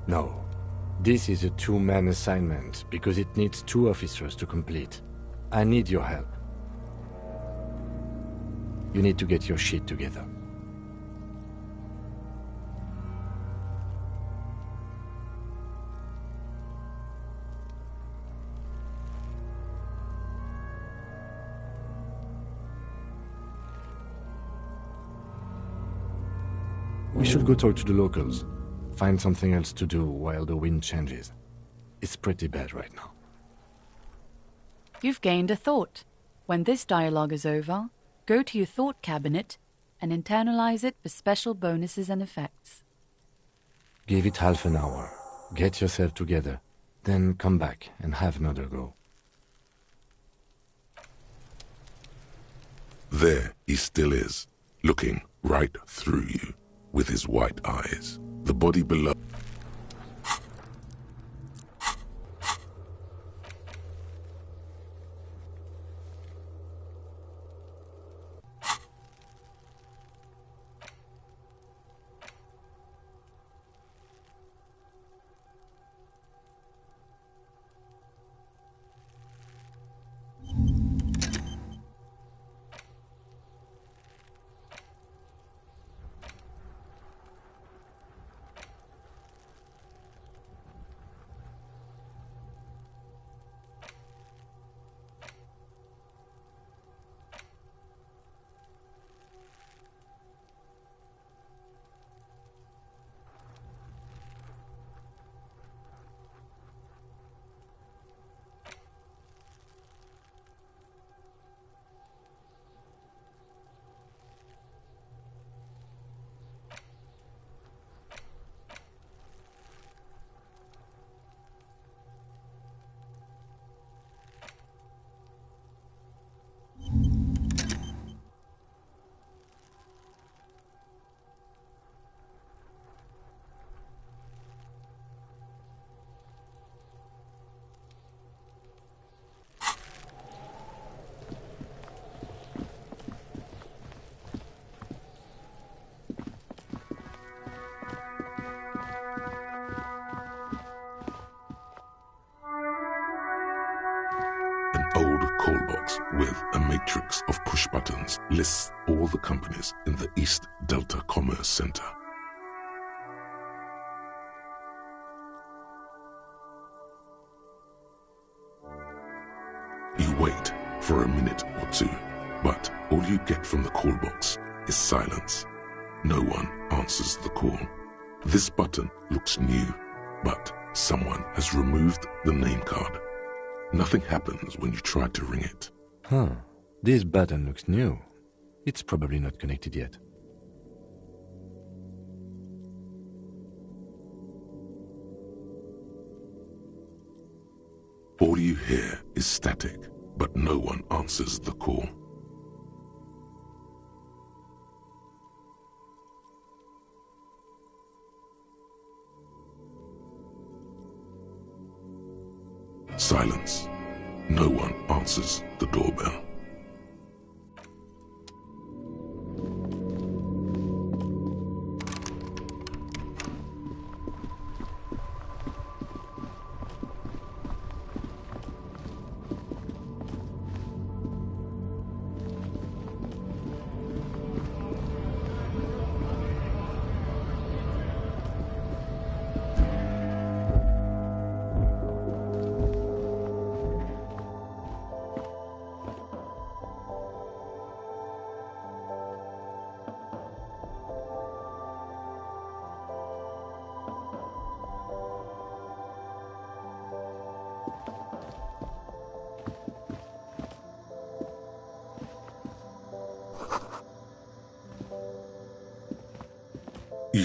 No. This is a two-man assignment because it needs 2 officers to complete. I need your help. You need to get your shit together. We should go talk to the locals. Find something else to do while the wind changes. It's pretty bad right now. You've gained a thought. When this dialogue is over, go to your thought cabinet and internalize it for special bonuses and effects. Give it half an hour. Get yourself together. Then come back and have another go. There he still is, looking right through you with his white eyes. The body below. Old call box with a matrix of push buttons lists all the companies in the East Delta Commerce Center. You wait for a minute or two, but all you get from the call box is silence. No one answers the call. This button looks new, but someone has removed the name card. Nothing happens when you try to ring it. Huh. This button looks new. It's probably not connected yet. All you hear is static, but no one answers the call. Silence. No one answers the doorbell.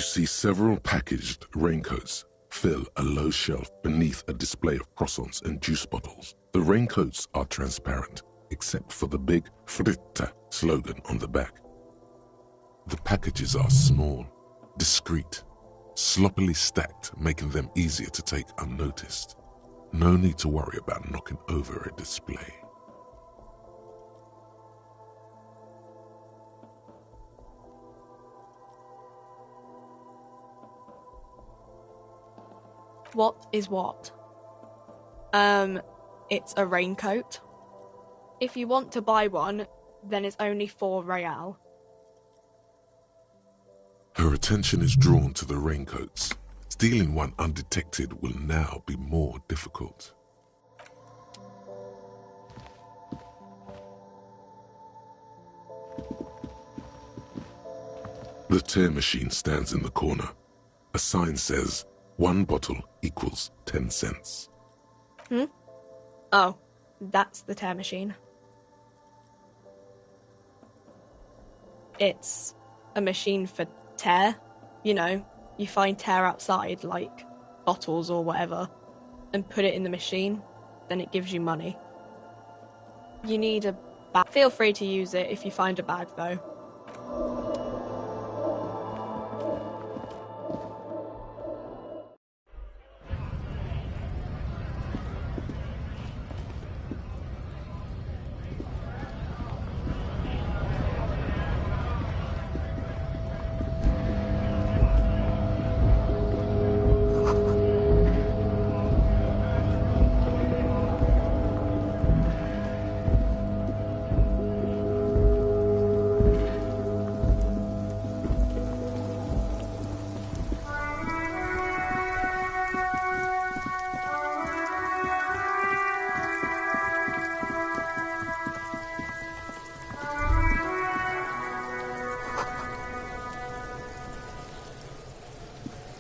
see several packaged raincoats fill a low shelf beneath a display of croissants and juice bottles. The raincoats are transparent, except for the big Fritta slogan on the back. The packages are small, discreet, sloppily stacked, making them easier to take unnoticed. No need to worry about knocking over a display. What is what? It's a raincoat. If you want to buy one, then it's only 4 real. Her attention is drawn to the raincoats. Stealing one undetected will now be more difficult. The tear machine stands in the corner. A sign says, 1 bottle equals 10 cents. Oh, that's the tear machine. It's a machine for tear. You know, you find tear outside, like bottles or whatever, and put it in the machine, then it gives you money. You need a bag. Feel free to use it if you find a bag, though.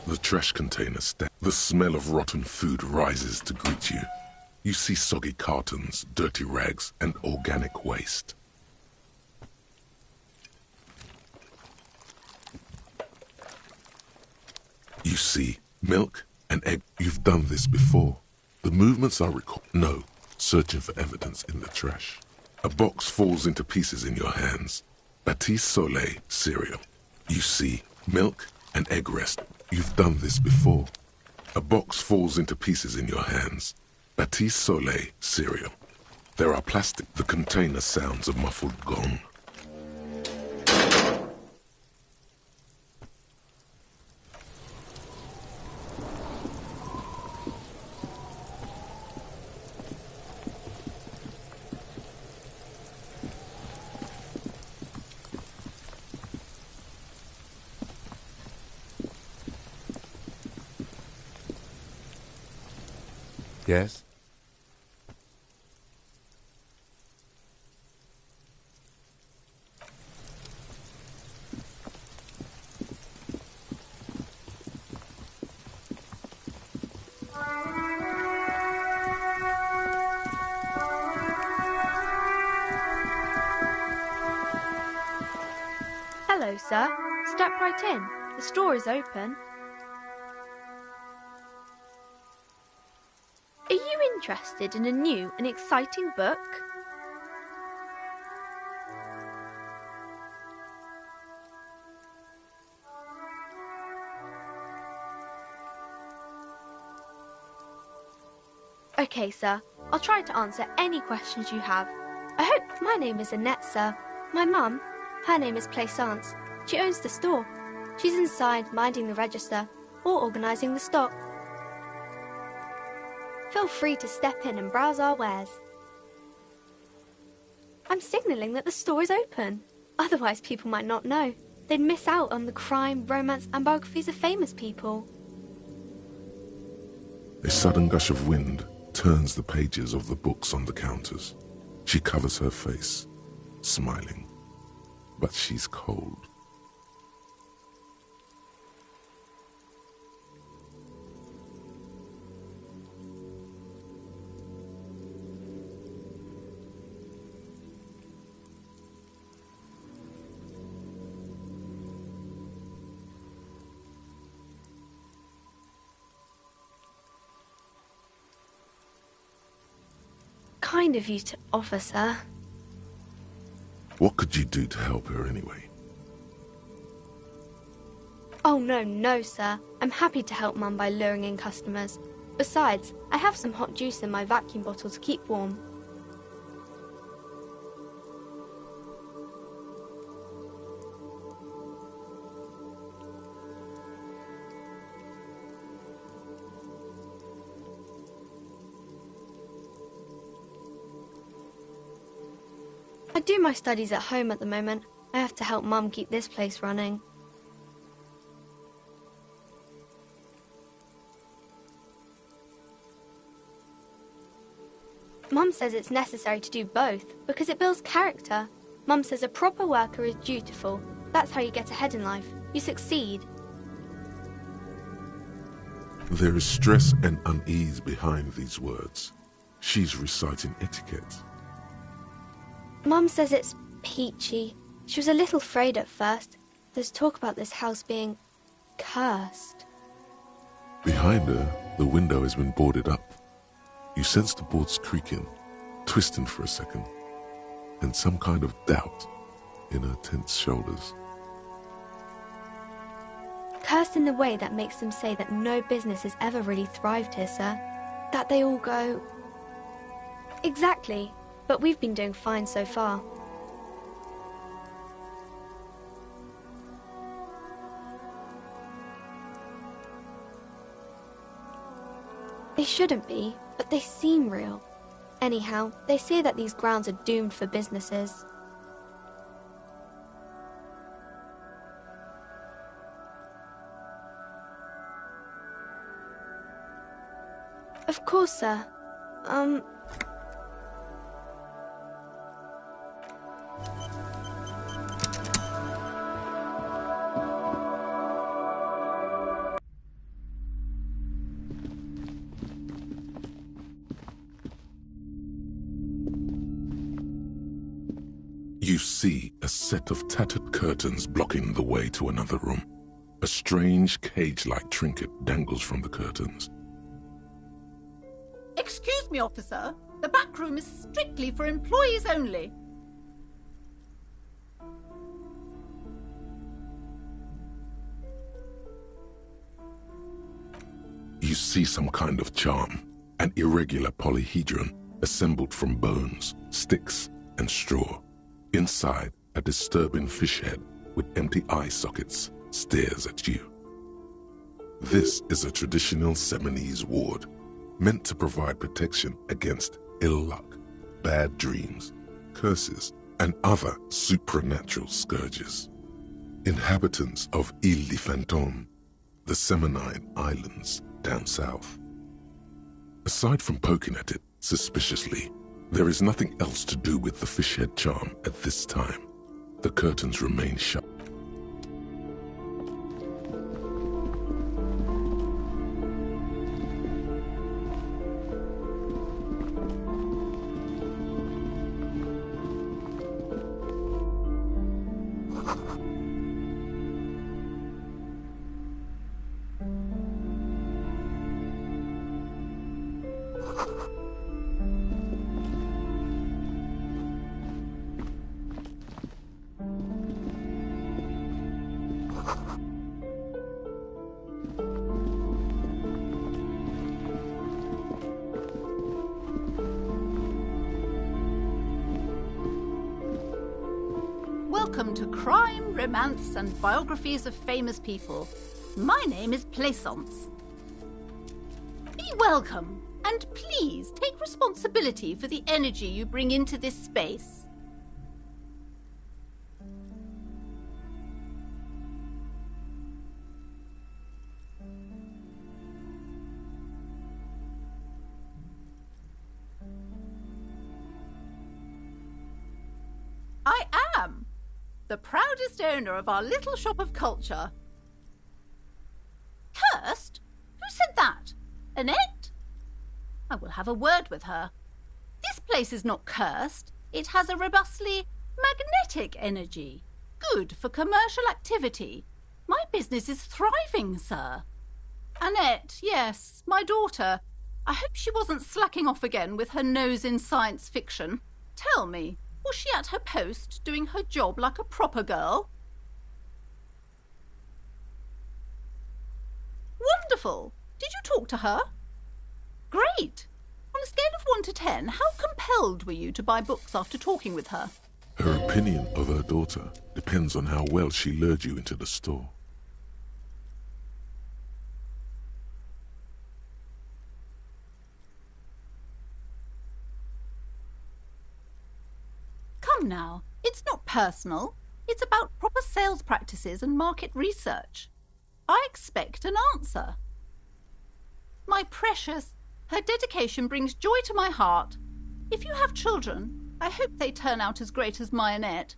The trash container stands. The smell of rotten food rises to greet you. You see soggy cartons, dirty rags, and organic waste. You see milk and egg. You've done this before. The movements are No, searching for evidence in the trash. A box falls into pieces in your hands. Baptiste Soleil cereal. You see milk and egg rest. You've done this before. A box falls into pieces in your hands. Baptiste Soleil cereal. There are plastic. The container sounds a muffled gong. Yes? Hello, sir. Step right in. The store is open. Are you interested in a new and exciting book? Okay, sir. I'll try to answer any questions you have. I hope my name is Annette, sir. My mum, her name is Plaisance. She owns the store. She's inside minding the register or organising the stock. Feel free to step in and browse our wares. I'm signalling that the store is open. Otherwise, people might not know. They'd miss out on the crime, romance, and biographies of famous people. A sudden gush of wind turns the pages of the books on the counters. She covers her face, smiling, but she's cold. kind of you to offer, sir. What could you do to help her anyway? Oh, no, sir. I'm happy to help Mum by luring in customers. Besides, I have some hot juice in my vacuum bottle to keep warm. I do my studies at home at the moment. I have to help Mum keep this place running. Mum says it's necessary to do both because it builds character. Mum says a proper worker is dutiful. That's how you get ahead in life. You succeed. There is stress and unease behind these words. She's reciting etiquette. Mum says it's peachy. She was a little afraid at first. There's talk about this house being cursed. Behind her, the window has been boarded up. You sense the boards creaking, twisting for a second, and some kind of doubt in her tense shoulders. Cursed in the way that makes them say that no business has ever really thrived here, sir. That they all go... Exactly, but we've been doing fine so far. They shouldn't be, but they seem real. Anyhow, they say that these grounds are doomed for businesses. Of course, sir. You see a set of tattered curtains blocking the way to another room. A strange cage-like trinket dangles from the curtains. Excuse me, officer. The back room is strictly for employees only. You see some kind of charm, an irregular polyhedron assembled from bones, sticks, and straw. Inside, a disturbing fish head with empty eye sockets stares at you. This is a traditional Seminese ward, meant to provide protection against ill luck, bad dreams, curses, and other supernatural scourges. Inhabitants of Ile de Fantôme, the Seminine Islands down south. Aside from poking at it suspiciously, there is nothing else to do with the fishhead charm at this time. The curtains remain shut. Welcome to Crime, Romance, and Biographies of Famous People. My name is Plaisance. Be welcome, and please take responsibility for the energy you bring into this space. I am the proudest owner of our little shop of culture. Cursed? Who said that? Annette? I will have a word with her. This place is not cursed. It has a robustly magnetic energy. Good for commercial activity. My business is thriving, sir. Annette, yes, my daughter. I hope she wasn't slacking off again with her nose in science fiction. Tell me, was she at her post doing her job like a proper girl? Wonderful! Did you talk to her? Great! On a scale of 1 to 10, how compelled were you to buy books after talking with her? Her opinion of her daughter depends on how well she lured you into the store. Come now, it's not personal. It's about proper sales practices and market research. I expect an answer. My precious, her dedication brings joy to my heart. If you have children, I hope they turn out as great as my Annette.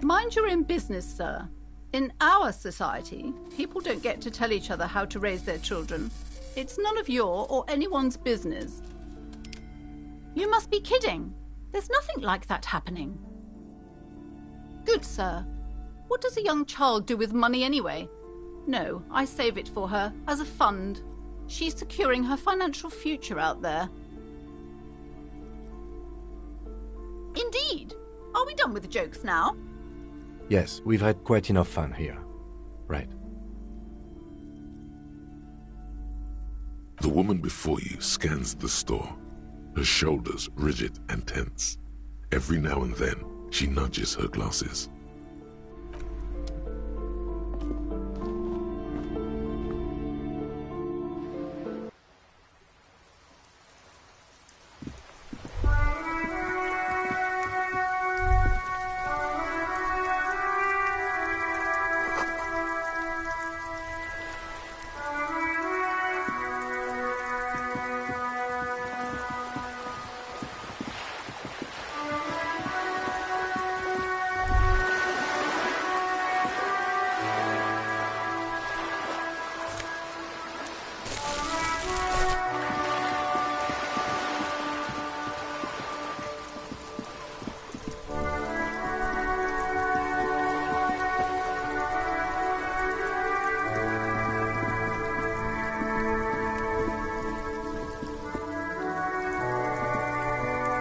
Mind your own business, sir. In our society, people don't get to tell each other how to raise their children. It's none of your or anyone's business. You must be kidding. There's nothing like that happening. Good, sir. What does a young child do with money anyway? No, I save it for her as a fund. She's securing her financial future out there. Indeed. Are we done with the jokes now? Yes, we've had quite enough fun here. Right. The woman before you scans the store, her shoulders rigid and tense. Every now and then, she nudges her glasses.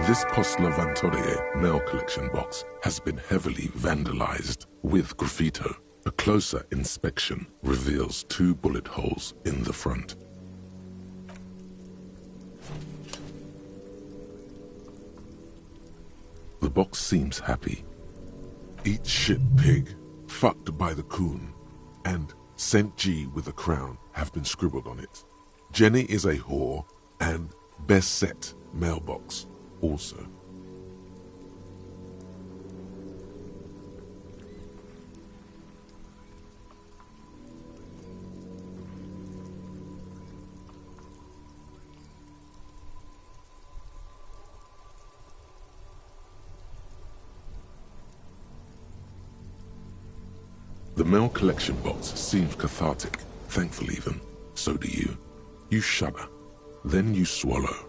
This Post Levantorie mail collection box has been heavily vandalized with graffito. A closer inspection reveals 2 bullet holes in the front. The box seems happy. Eat shit pig, fucked by the coon, and St. G with a crown have been scribbled on it. Jenny is a whore, and best set mailbox also. The mail collection box seems cathartic, thankful even. So do you. You shudder, then you swallow.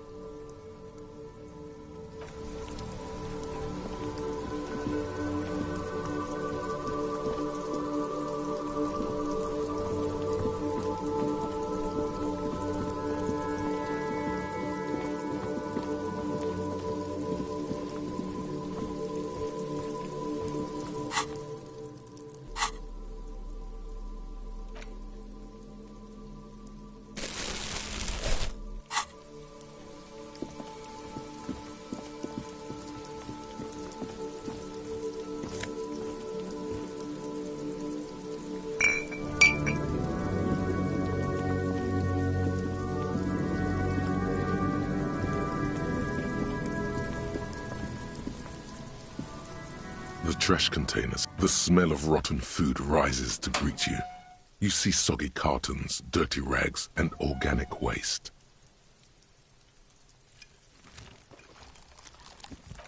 The trash containers, the smell of rotten food rises to greet you. You see soggy cartons, dirty rags, and organic waste.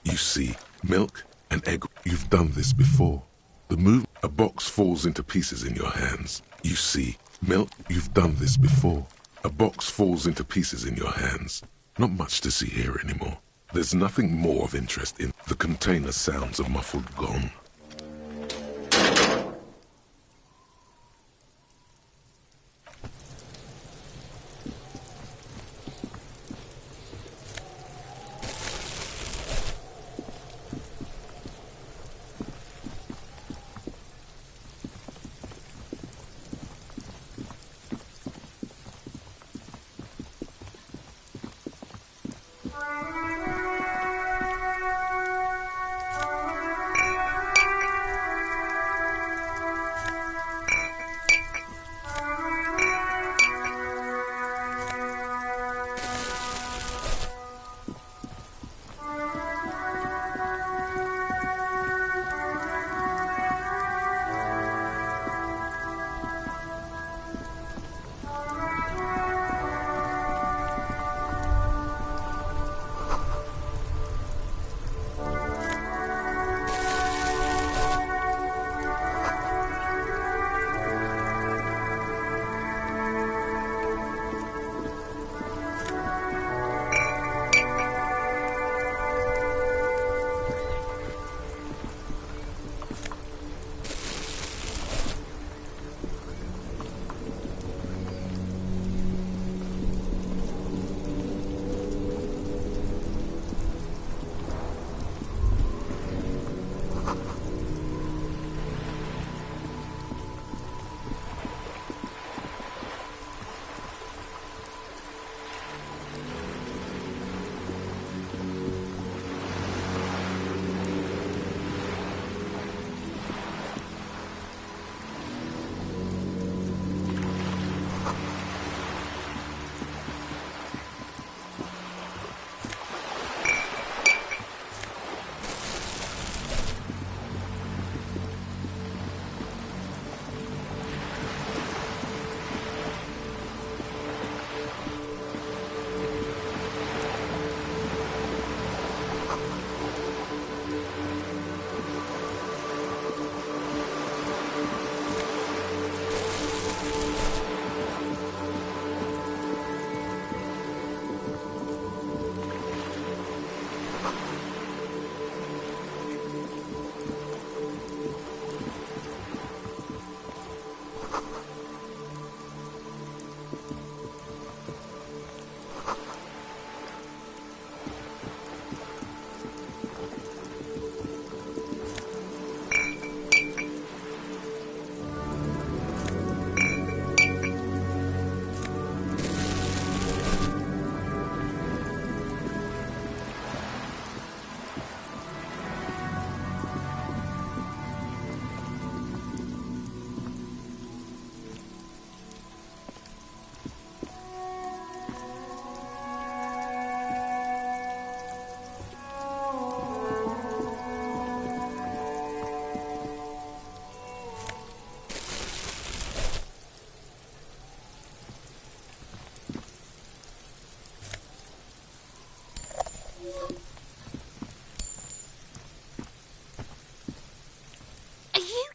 You see milk and egg. You've done this before. The move, a box falls into pieces in your hands. You see milk. You've done this before. A box falls into pieces in your hands. Not much to see here anymore. There's nothing more of interest in the container. Sounds a muffled gong.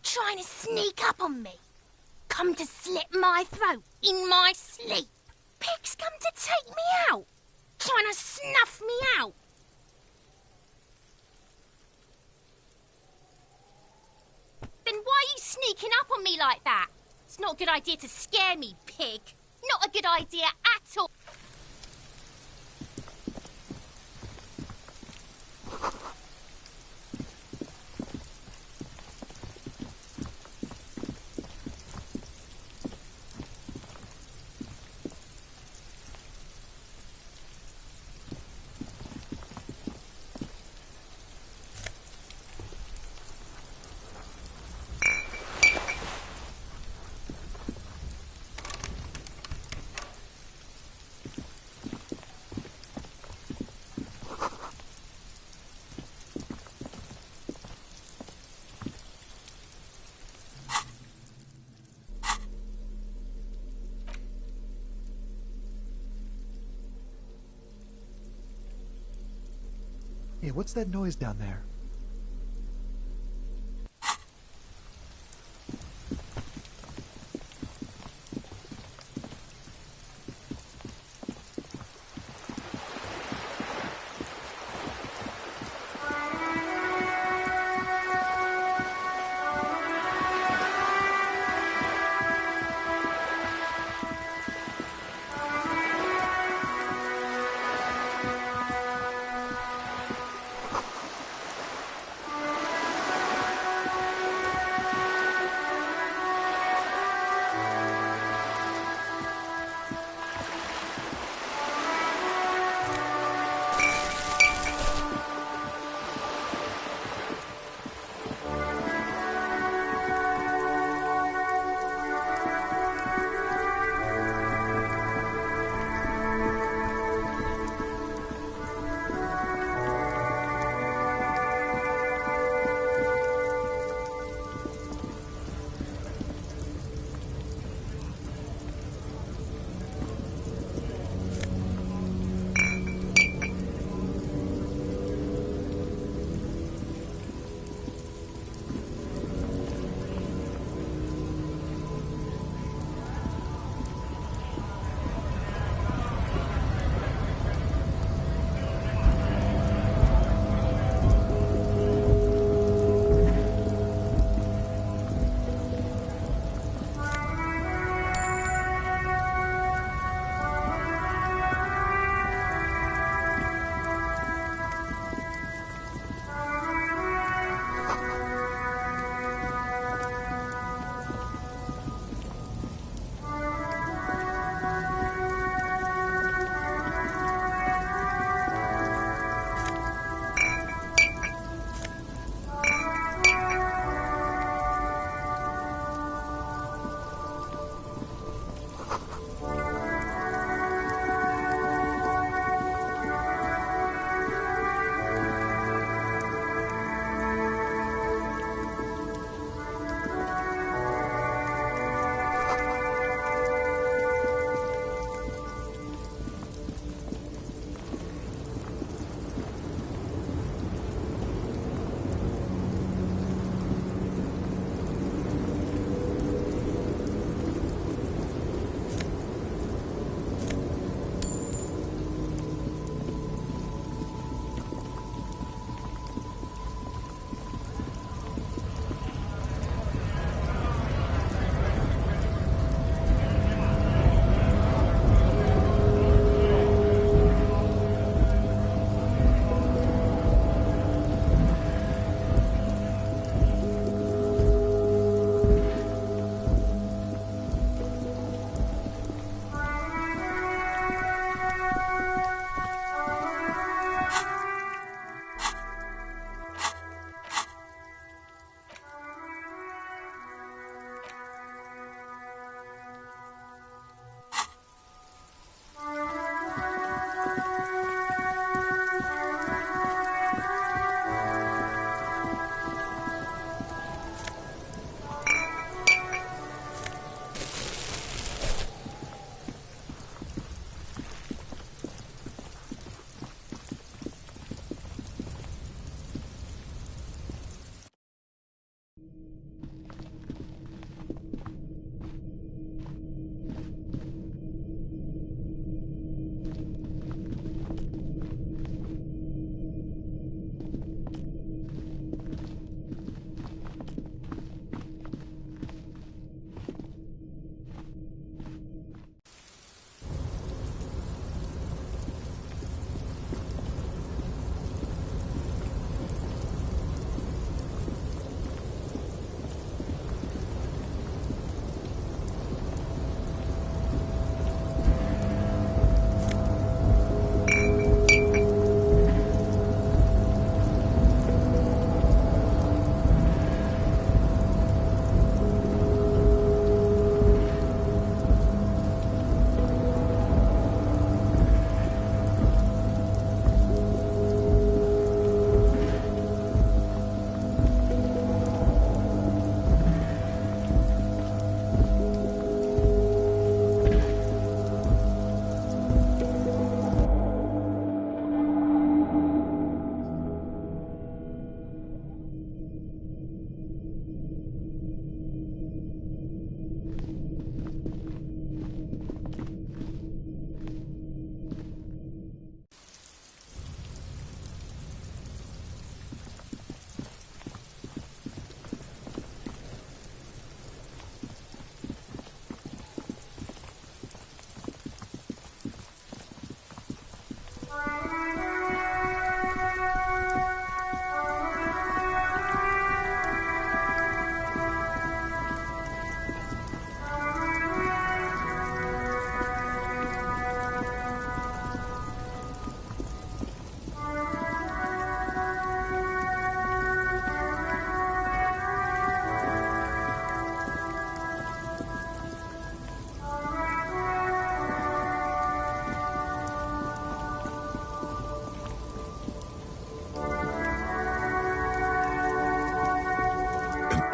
Trying to sneak up on me? Come to slit my throat in my sleep? Pigs come to take me out? Trying to snuff me out? Then why are you sneaking up on me like that? It's not a good idea to scare me, pig. Not a good idea at all. Hey, what's that noise down there?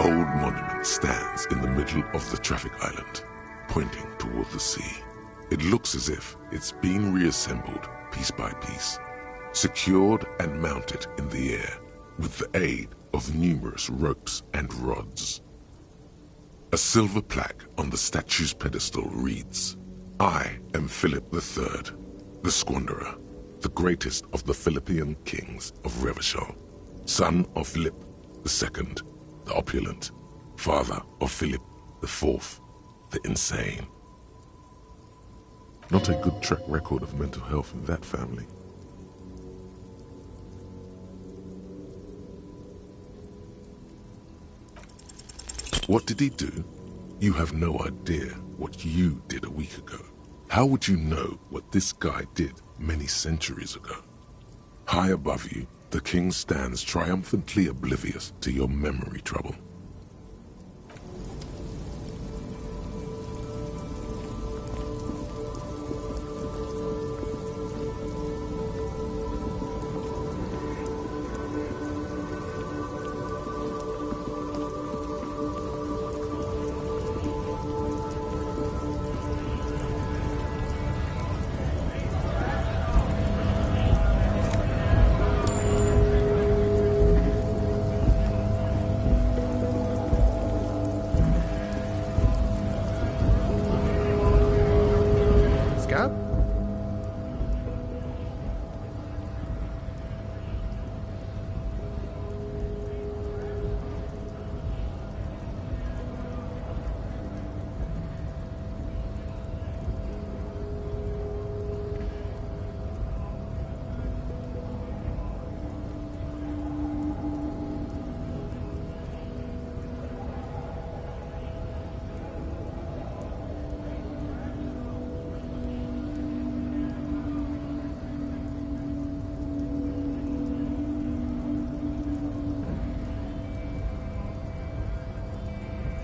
old monument stands in the middle of the traffic island, pointing toward the sea. It looks as if it's been reassembled piece by piece, secured and mounted in the air with the aid of numerous ropes and rods. A silver plaque on the statue's pedestal reads, "I am Philip III, the Squanderer, the greatest of the Philippian kings of Revachol, son of Philip II, the opulent, father of Philip IV, the insane." Not a good track record of mental health in that family. What did he do? You have no idea what you did a week ago. How would you know what this guy did many centuries ago? High above you, the king stands triumphantly oblivious to your memory trouble.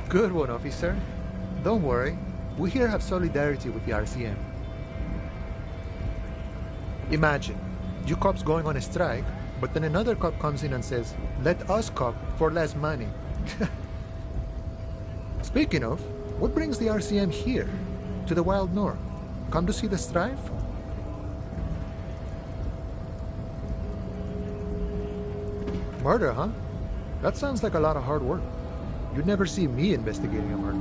Good one, officer. Don't worry. We here have solidarity with the RCM. Imagine, you cops going on a strike, but then another cop comes in and says, "Let us cop for less money." Speaking of, what brings the RCM here, to the Wild North? Come to see the strife? Murder, huh? That sounds like a lot of hard work. You'd never see me investigating a murder.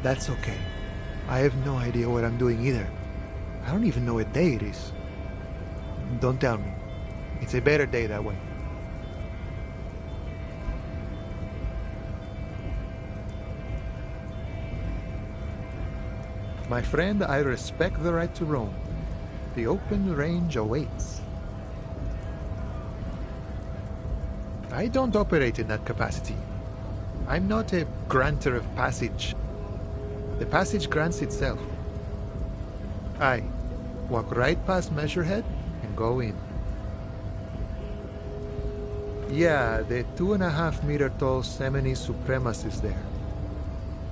That's okay. I have no idea what I'm doing either. I don't even know what day it is. Don't tell me. It's a better day that way. My friend, I respect the right to roam. The open range awaits. I don't operate in that capacity. I'm not a granter of passage. The passage grants itself. I walk right past Measurehead and go in. Yeah, the 2.5 meter tall Semini Supremacist is there.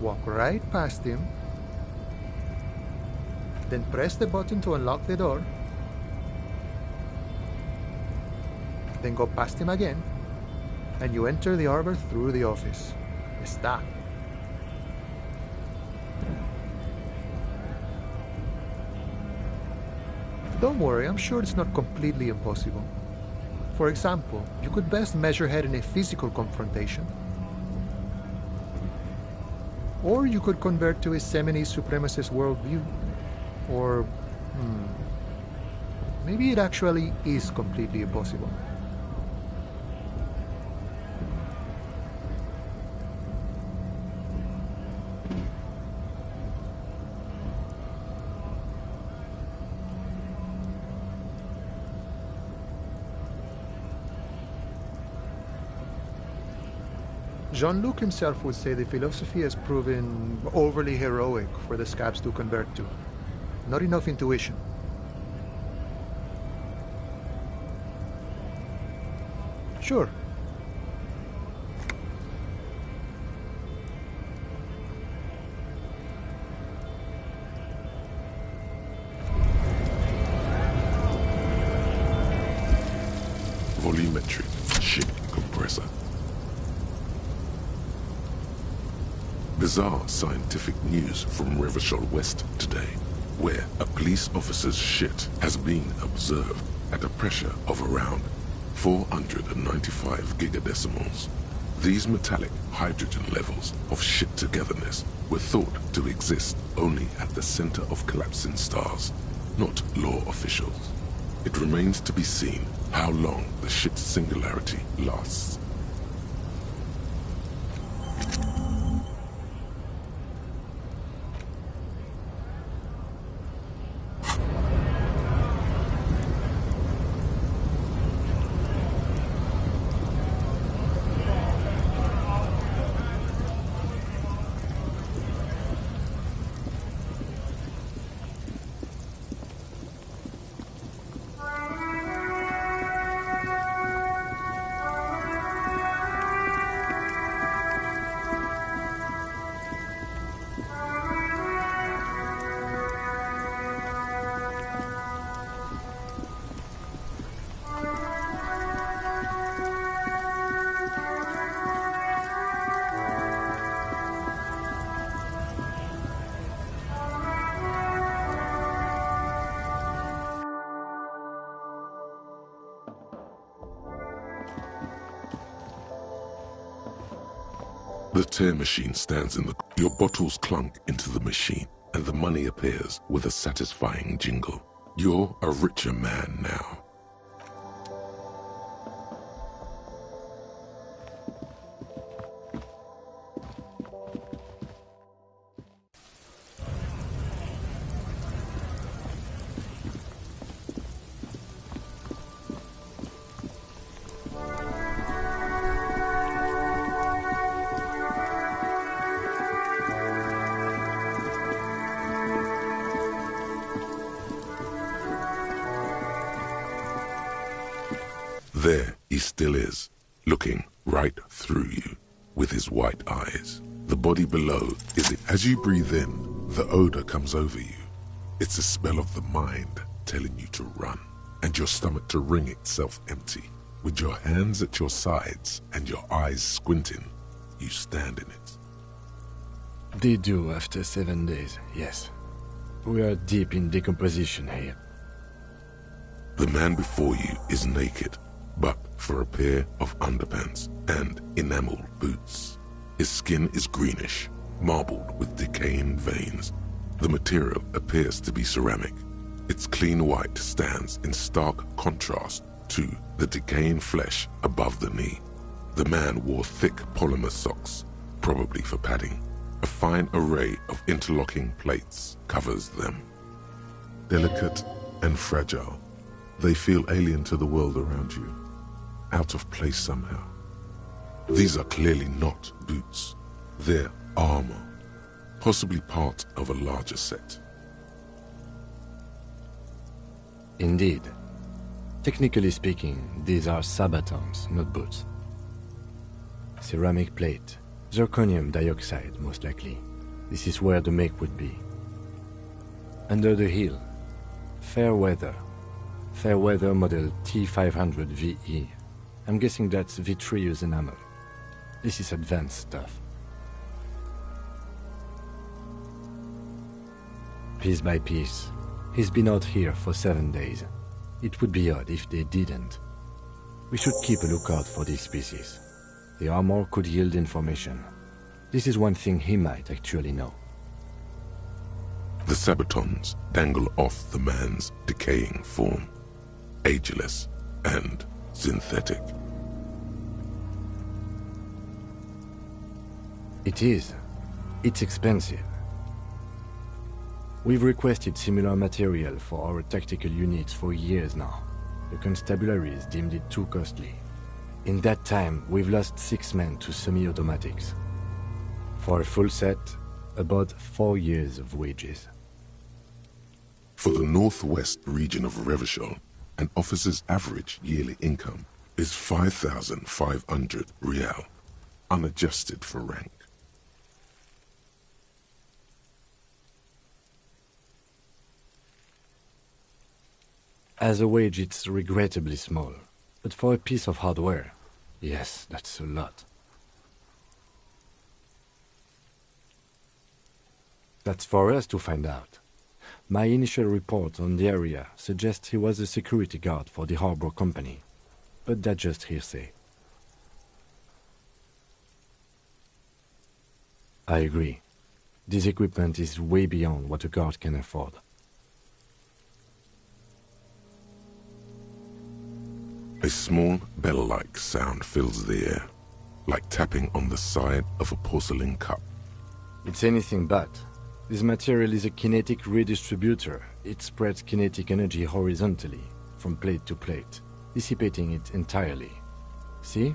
Walk right past him, then press the button to unlock the door, then go past him again, and you enter the arbor through the office. Está. Don't worry, I'm sure it's not completely impossible. For example, you could best Measurehead in a physical confrontation. Or you could convert to a Semini Supremacist worldview. Or, maybe it actually is completely impossible. Jean-Luc himself would say the philosophy has proven overly heroic for the scabs to convert to. Not enough intuition. Sure. Volumetric ship compressor. Bizarre scientific news from Revachol West today, where a police officer's shit has been observed at a pressure of around 495 gigadecimals. These metallic hydrogen levels of shit togetherness were thought to exist only at the center of collapsing stars, not law officials. It remains to be seen how long the shit singularity lasts. The tear machine stands in the... Your bottles clunk into the machine, and the money appears with a satisfying jingle. You're a richer man now. There he still is, looking right through you with his white eyes. The body below is it. As you breathe in, the odor comes over you. It's a smell of the mind telling you to run, and your stomach to wring itself empty. With your hands at your sides and your eyes squinting, you stand in it. They do after 7 days, yes. We are deep in decomposition here. The man before you is naked, but for a pair of underpants and enamel boots. His skin is greenish, marbled with decaying veins. The material appears to be ceramic. Its clean white stands in stark contrast to the decaying flesh above the knee. The man wore thick polymer socks, probably for padding. A fine array of interlocking plates covers them. Delicate and fragile, they feel alien to the world around you. Out of place somehow. These are clearly not boots. They're armor, possibly part of a larger set. Indeed. Technically speaking, these are sabatons, not boots. Ceramic plate, zirconium dioxide, most likely. This is where the make would be. Under the heel, fair weather model T500 VE. I'm guessing that's vitreous enamel. This is advanced stuff. Piece by piece, he's been out here for 7 days. It would be odd if they didn't. We should keep a lookout for these species. The armor could yield information. This is one thing he might actually know. The sabatons dangle off the man's decaying form, ageless and synthetic. It is. It's expensive. We've requested similar material for our tactical units for years now. The constabularies deemed it too costly. In that time, we've lost 6 men to semi-automatics. For a full set, about 4 years of wages. For the northwest region of Revachol, an officer's average yearly income is 5,500 real, unadjusted for rank. As a wage, it's regrettably small. But for a piece of hardware, yes, that's a lot. That's for us to find out. My initial report on the area suggests he was a security guard for the harbor company. But that's just hearsay. I agree. This equipment is way beyond what a guard can afford. A small bell-like sound fills the air, like tapping on the side of a porcelain cup. It's anything but. This material is a kinetic redistributor. It spreads kinetic energy horizontally, from plate to plate, dissipating it entirely. See?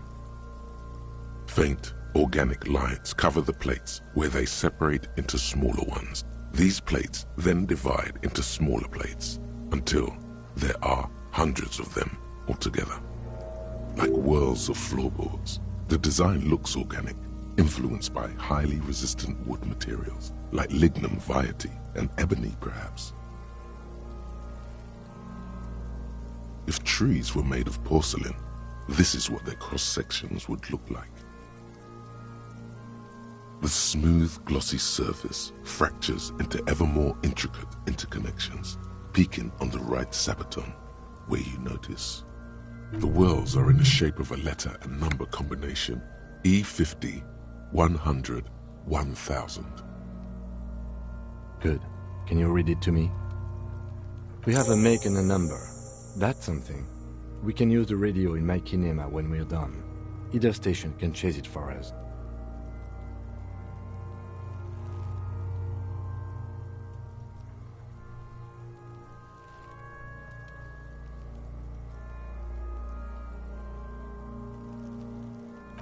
Faint, organic lines cover the plates where they separate into smaller ones. These plates then divide into smaller plates until there are hundreds of them altogether. Like whirls of floorboards, the design looks organic, influenced by highly resistant wood materials, like lignum vitae and ebony perhaps. If trees were made of porcelain, this is what their cross-sections would look like. The smooth, glossy surface fractures into ever more intricate interconnections, peaking on the right sabaton, where you notice. The whirls are in the shape of a letter and number combination, E50, 100, 1000. Good. Can you read it to me? We have a make and a number. That's something. We can use the radio in my kinema when we're done. Either station can chase it for us.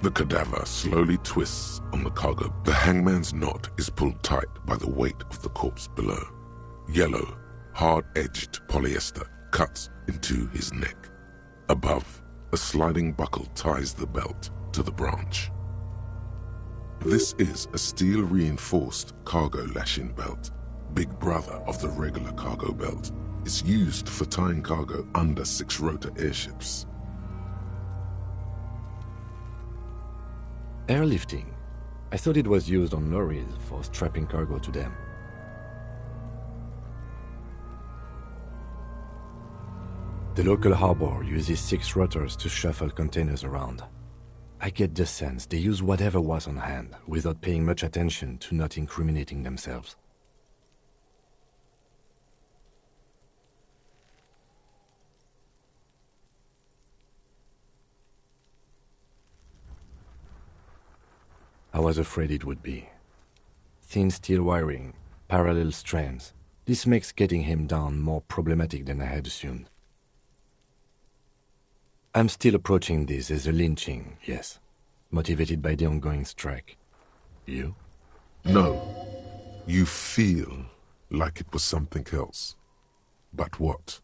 The cadaver slowly twists on the cargo. The hangman's knot is pulled tight by the weight of the corpse below. Yellow, hard-edged polyester cuts into his neck. Above, a sliding buckle ties the belt to the branch. This is a steel-reinforced cargo lashing belt, big brother of the regular cargo belt. It's used for tying cargo under six-rotor airships. Airlifting. I thought it was used on lorries for strapping cargo to them. The local harbor uses 6 rotors to shuffle containers around. I get the sense they use whatever was on hand without paying much attention to not incriminating themselves. I was afraid it would be. Thin steel wiring, parallel strands. This makes getting him down more problematic than I had assumed. I'm still approaching this as a lynching, yes. Motivated by the ongoing strike. You? No. You feel like it was something else. But what?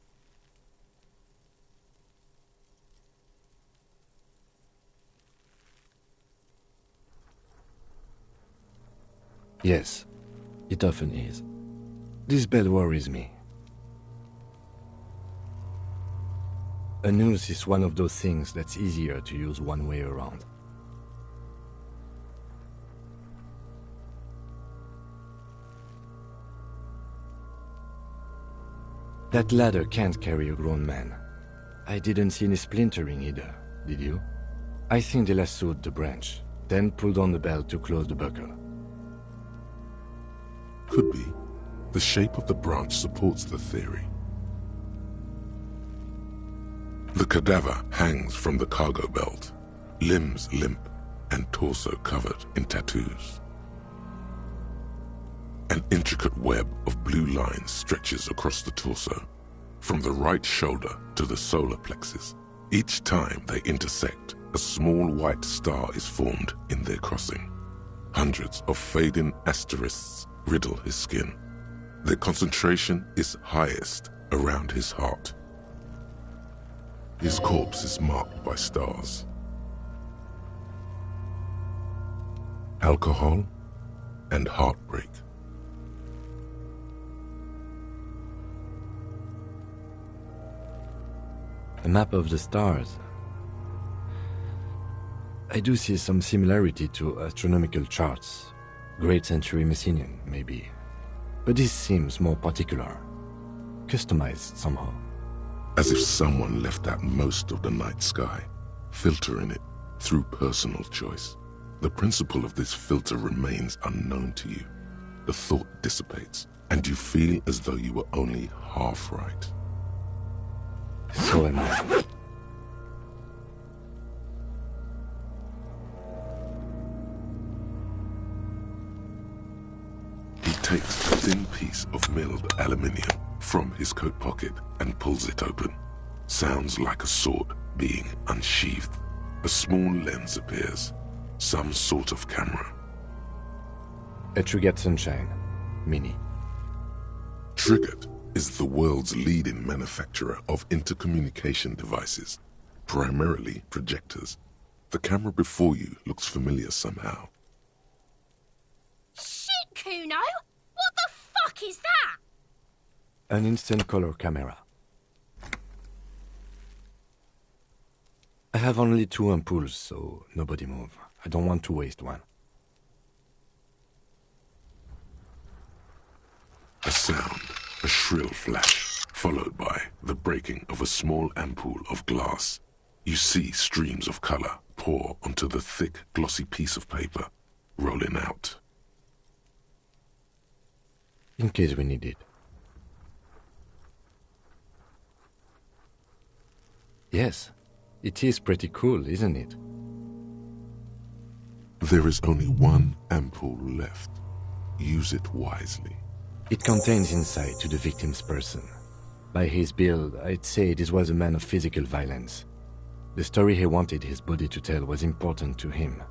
Yes, it often is. This bell worries me. A noose is one of those things that's easier to use one way around. That ladder can't carry a grown man. I didn't see any splintering either, did you? I think they lassoed the branch, then pulled on the belt to close the buckle. Could be. The shape of the branch supports the theory. The cadaver hangs from the cargo belt, limbs limp and torso covered in tattoos. An intricate web of blue lines stretches across the torso, from the right shoulder to the solar plexus. Each time they intersect, a small white star is formed in their crossing. Hundreds of fading asterisks riddle his skin. Their concentration is highest around his heart. His corpse is marked by stars. Alcohol and heartbreak. A map of the stars. I do see some similarity to astronomical charts. Great Century Messinian, maybe. But this seems more particular. Customized somehow. As if someone left out most of the night sky, filtering it through personal choice. The principle of this filter remains unknown to you. The thought dissipates, and you feel as though you were only half right. So am I. He takes a thin piece of milled aluminium from his coat pocket and pulls it open. Sounds like a sword being unsheathed. A small lens appears. Some sort of camera. A Trigat Sunshine. Mini. Trigat is the world's leading manufacturer of intercommunication devices, primarily projectors. The camera before you looks familiar somehow. Shit, Kuno! What the fuck is that? An instant color camera. I have only 2 ampoules, so nobody move. I don't want to waste one. A sound, a shrill flash, followed by the breaking of a small ampoule of glass. You see streams of color pour onto the thick, glossy piece of paper, rolling out. In case we need it. Yes, it is pretty cool, isn't it? There is only one ampoule left. Use it wisely. It contains insight to the victim's person. By his build, I'd say this was a man of physical violence. The story he wanted his body to tell was important to him.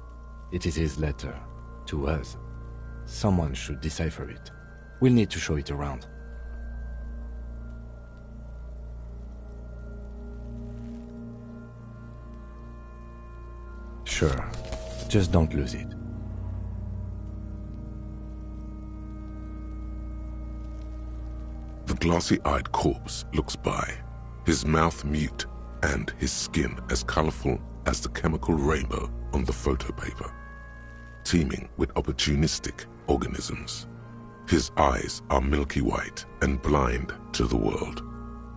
It is his letter. To us. Someone should decipher it. We'll need to show it around. Sure. Just don't lose it. The glossy-eyed corpse looks by, his mouth mute and his skin as colorful as the chemical rainbow on the photo paper, teeming with opportunistic organisms. His eyes are milky white and blind to the world,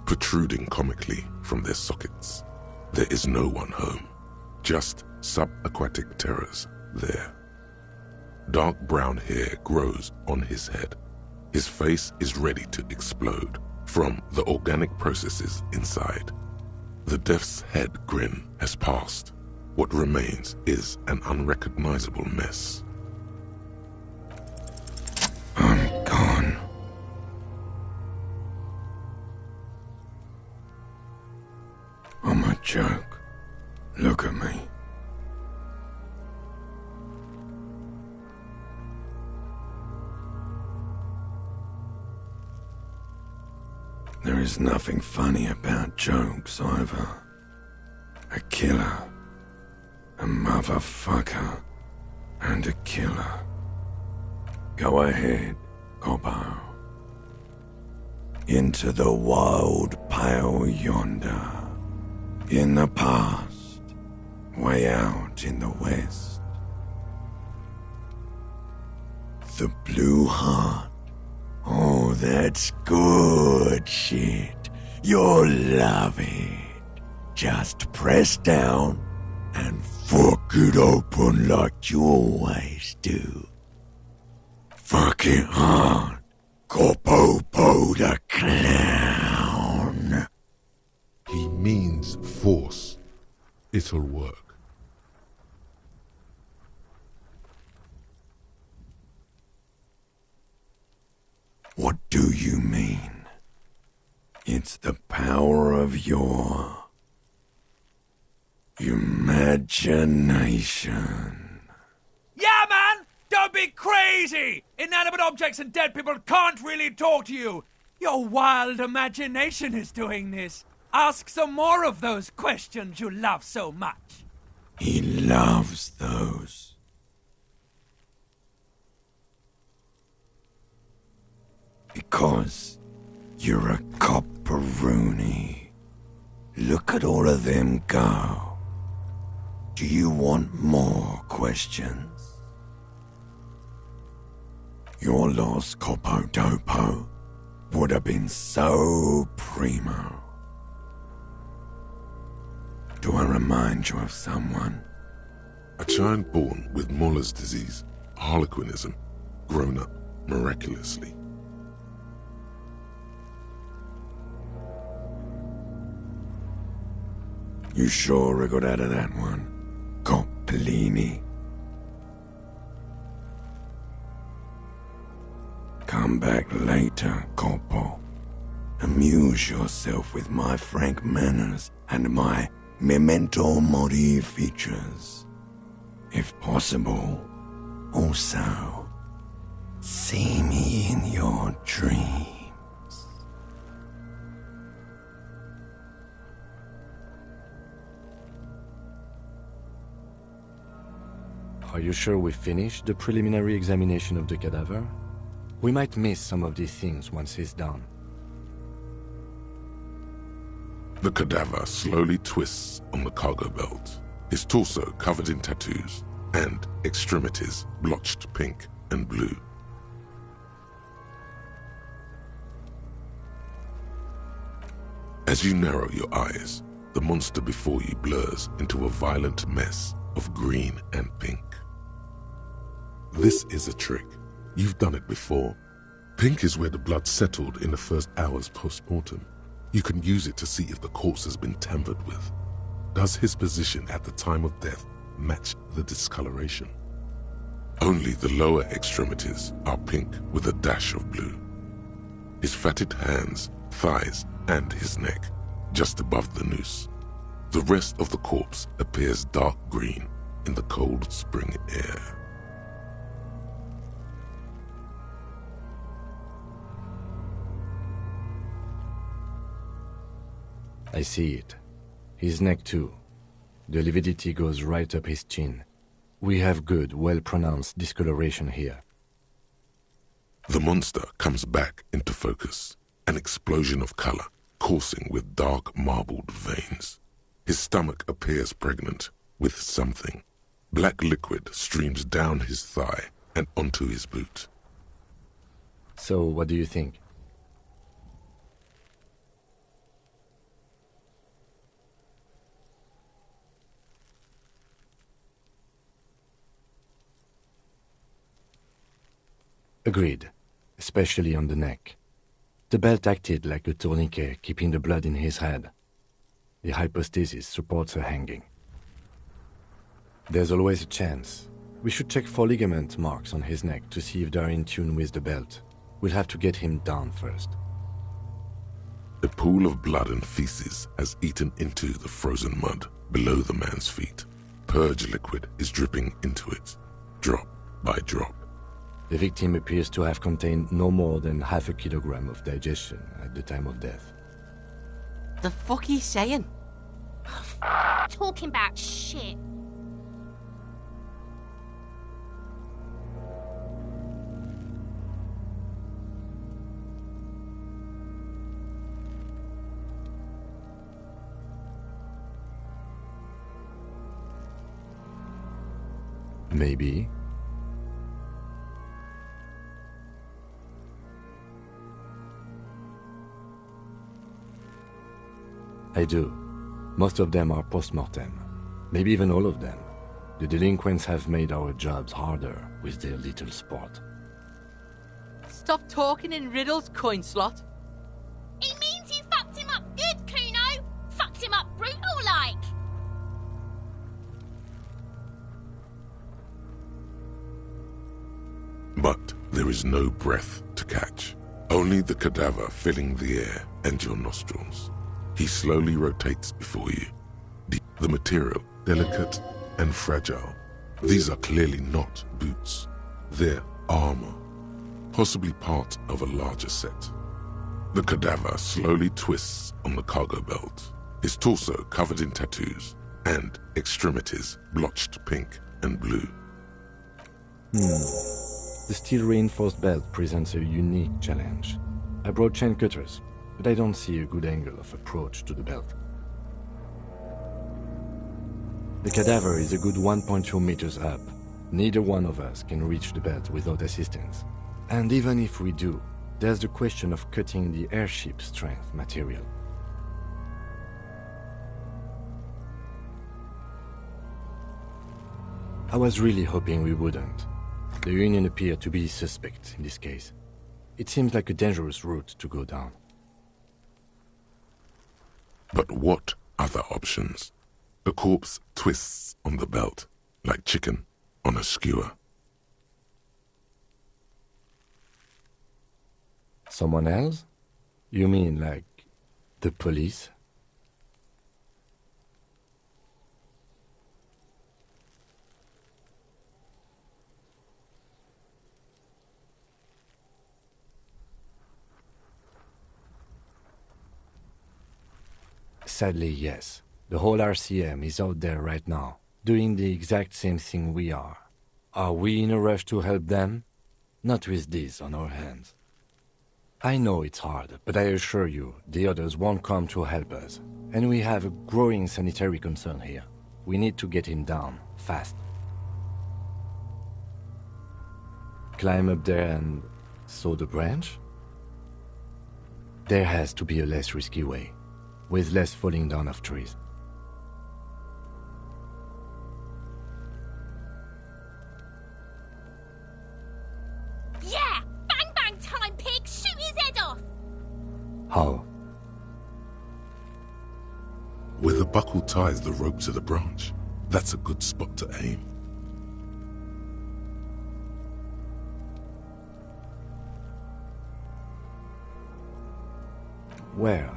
protruding comically from their sockets. There is no one home, just subaquatic terrors there. Dark brown hair grows on his head. His face is ready to explode from the organic processes inside. The death's head grin has passed. What remains is an unrecognizable mess. I'm gone. I'm a joke. Look at me. There is nothing funny about jokes either. A killer, a motherfucker, and a killer. Go ahead, Cobbo. Into the wild pale yonder. In the past, way out in the west. The Blue Heart. Oh, that's good shit. You'll love it. Just press down and fuck it open like you always do. Fuck it hard. Copopo the Clown. He means force. It'll work. What do you mean? It's the power of your imagination. Yeah, man! Don't be crazy! Inanimate objects and dead people can't really talk to you. Your wild imagination is doing this. Ask some more of those questions you love so much. He loves those. Because you're a copperoonie. Look at all of them go. Do you want more questions? Your lost Copodopo would have been so primo. Do I remind you of someone? A child born with Muller's disease, harlequinism, grown up miraculously. You sure I got out of that one, Coppellini? Come back later, Coppo. Amuse yourself with my frank manners and my memento mori features. If possible, also, see me in your dreams. Are you sure we finished the preliminary examination of the cadaver? We might miss some of these things once it's done. The cadaver slowly twists on the cargo belt, his torso covered in tattoos, and extremities blotched pink and blue. As you narrow your eyes, the monster before you blurs into a violent mess of green and pink. This is a trick. You've done it before. Pink is where the blood settled in the first hours post-mortem. You can use it to see if the corpse has been tampered with. Does his position at the time of death match the discoloration? Only the lower extremities are pink with a dash of blue. His fatted hands, thighs, and his neck, just above the noose. The rest of the corpse appears dark green in the cold spring air. I see it. His neck too. The lividity goes right up his chin. We have good, well-pronounced discoloration here. The monster comes back into focus, an explosion of color, coursing with dark marbled veins. His stomach appears pregnant with something. Black liquid streams down his thigh and onto his boot. So, what do you think? Agreed, especially on the neck. The belt acted like a tourniquet, keeping the blood in his head. The hypostasis supports a hanging. There's always a chance. We should check for ligament marks on his neck to see if they're in tune with the belt. We'll have to get him down first. A pool of blood and feces has eaten into the frozen mud below the man's feet. Purge liquid is dripping into it, drop by drop. The victim appears to have contained no more than half a kilogram of digestion at the time of death. The fuck he's saying? Talking about shit. Maybe. I do. Most of them are post-mortem. Maybe even all of them. The delinquents have made our jobs harder with their little sport. Stop talking in riddles, coin slot. It means you fucked him up good, Kuno. Fucked him up brutal-like. But there is no breath to catch. Only the cadaver filling the air and your nostrils. He slowly rotates before you. The material, delicate and fragile. These are clearly not boots. They're armor, possibly part of a larger set. The cadaver slowly twists on the cargo belt, his torso covered in tattoos, and extremities blotched pink and blue. The steel-reinforced belt presents a unique challenge. I brought chain cutters, but I don't see a good angle of approach to the belt. The cadaver is a good 1.2 meters up. Neither one of us can reach the belt without assistance. And even if we do, there's the question of cutting the airship strength material. I was really hoping we wouldn't. The Union appeared to be suspect in this case. It seems like a dangerous route to go down. But what other options? The corpse twists on the belt, like chicken on a skewer. Someone else? You mean like the police? Sadly, yes. The whole RCM is out there right now, doing the exact same thing we are. Are we in a rush to help them? Not with this on our hands. I know it's hard, but I assure you, the others won't come to help us. And we have a growing sanitary concern here. We need to get him down, fast. Climb up there and saw the branch? There has to be a less risky way, with less falling down of trees. Yeah! Bang bang time, pig! Shoot his head off! How? Where the buckle ties the rope to the branch, that's a good spot to aim. Where?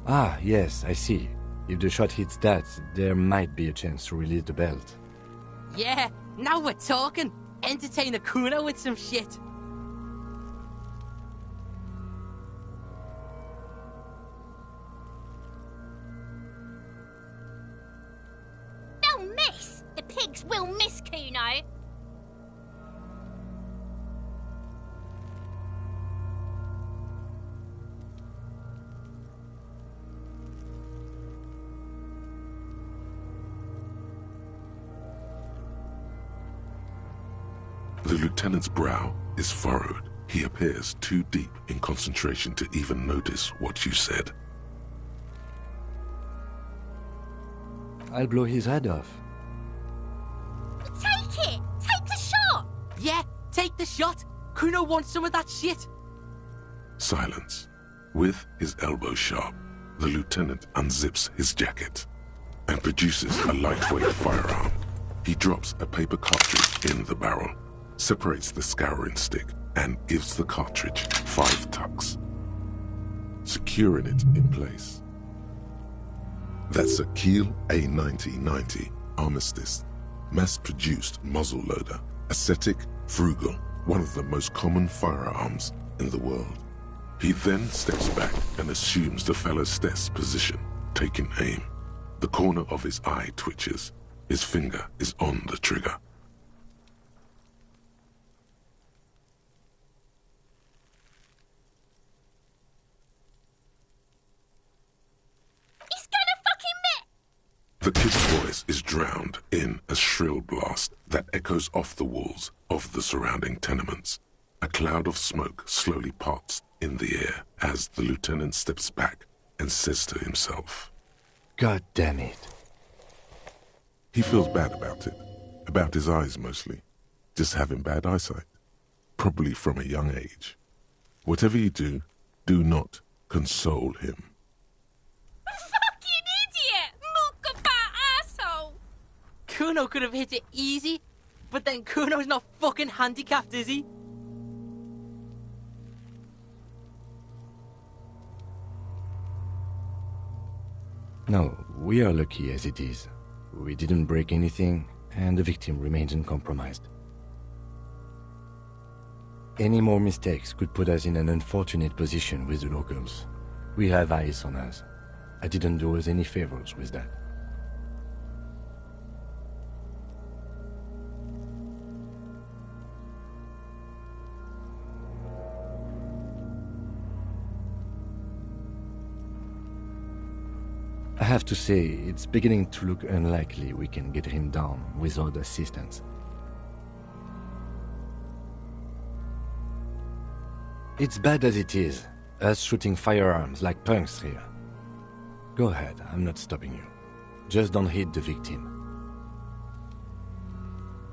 Ah, yes, I see. If the shot hits that, there might be a chance to release the belt. Yeah, now we're talking. Entertain a Kuno with some shit. They'll miss! The pigs will miss Kuno! The lieutenant's brow is furrowed. He appears too deep in concentration to even notice what you said. I'll blow his head off. Take it! Take the shot! Yeah, take the shot. Kuno wants some of that shit. Silence. With his elbow sharp, the lieutenant unzips his jacket and produces a lightweight firearm. He drops a paper cartridge in the barrel, separates the scouring stick, and gives the cartridge 5 tucks, securing it in place. That's a Kiel A9090 Armistice, mass-produced muzzleloader, ascetic, frugal, one of the most common firearms in the world. He then steps back and assumes the fellow Stess position, taking aim. The corner of his eye twitches. His finger is on the trigger. The kid's voice is drowned in a shrill blast that echoes off the walls of the surrounding tenements. A cloud of smoke slowly parts in the air as the lieutenant steps back and says to himself, God damn it. He feels bad about it. About his eyes mostly. Just having bad eyesight. Probably from a young age. Whatever you do, do not console him. Kuno could have hit it easy, but then Kuno's not fucking handicapped, is he? No, we are lucky as it is. We didn't break anything, and the victim remains uncompromised. Any more mistakes could put us in an unfortunate position with the locals. We have eyes on us. I didn't do us any favors with that. I have to say, it's beginning to look unlikely we can get him down without assistance. It's bad as it is, us shooting firearms like punks here. Go ahead, I'm not stopping you. Just don't hit the victim.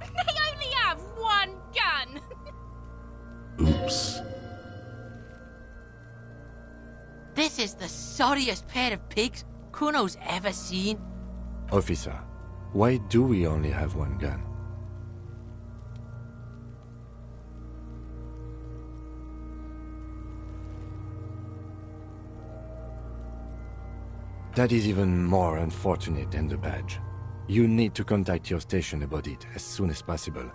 They only have one gun! Oops. This is the sorriest pair of pigs Kuno's ever seen. Officer, why do we only have one gun? That is even more unfortunate than the badge. You need to contact your station about it as soon as possible.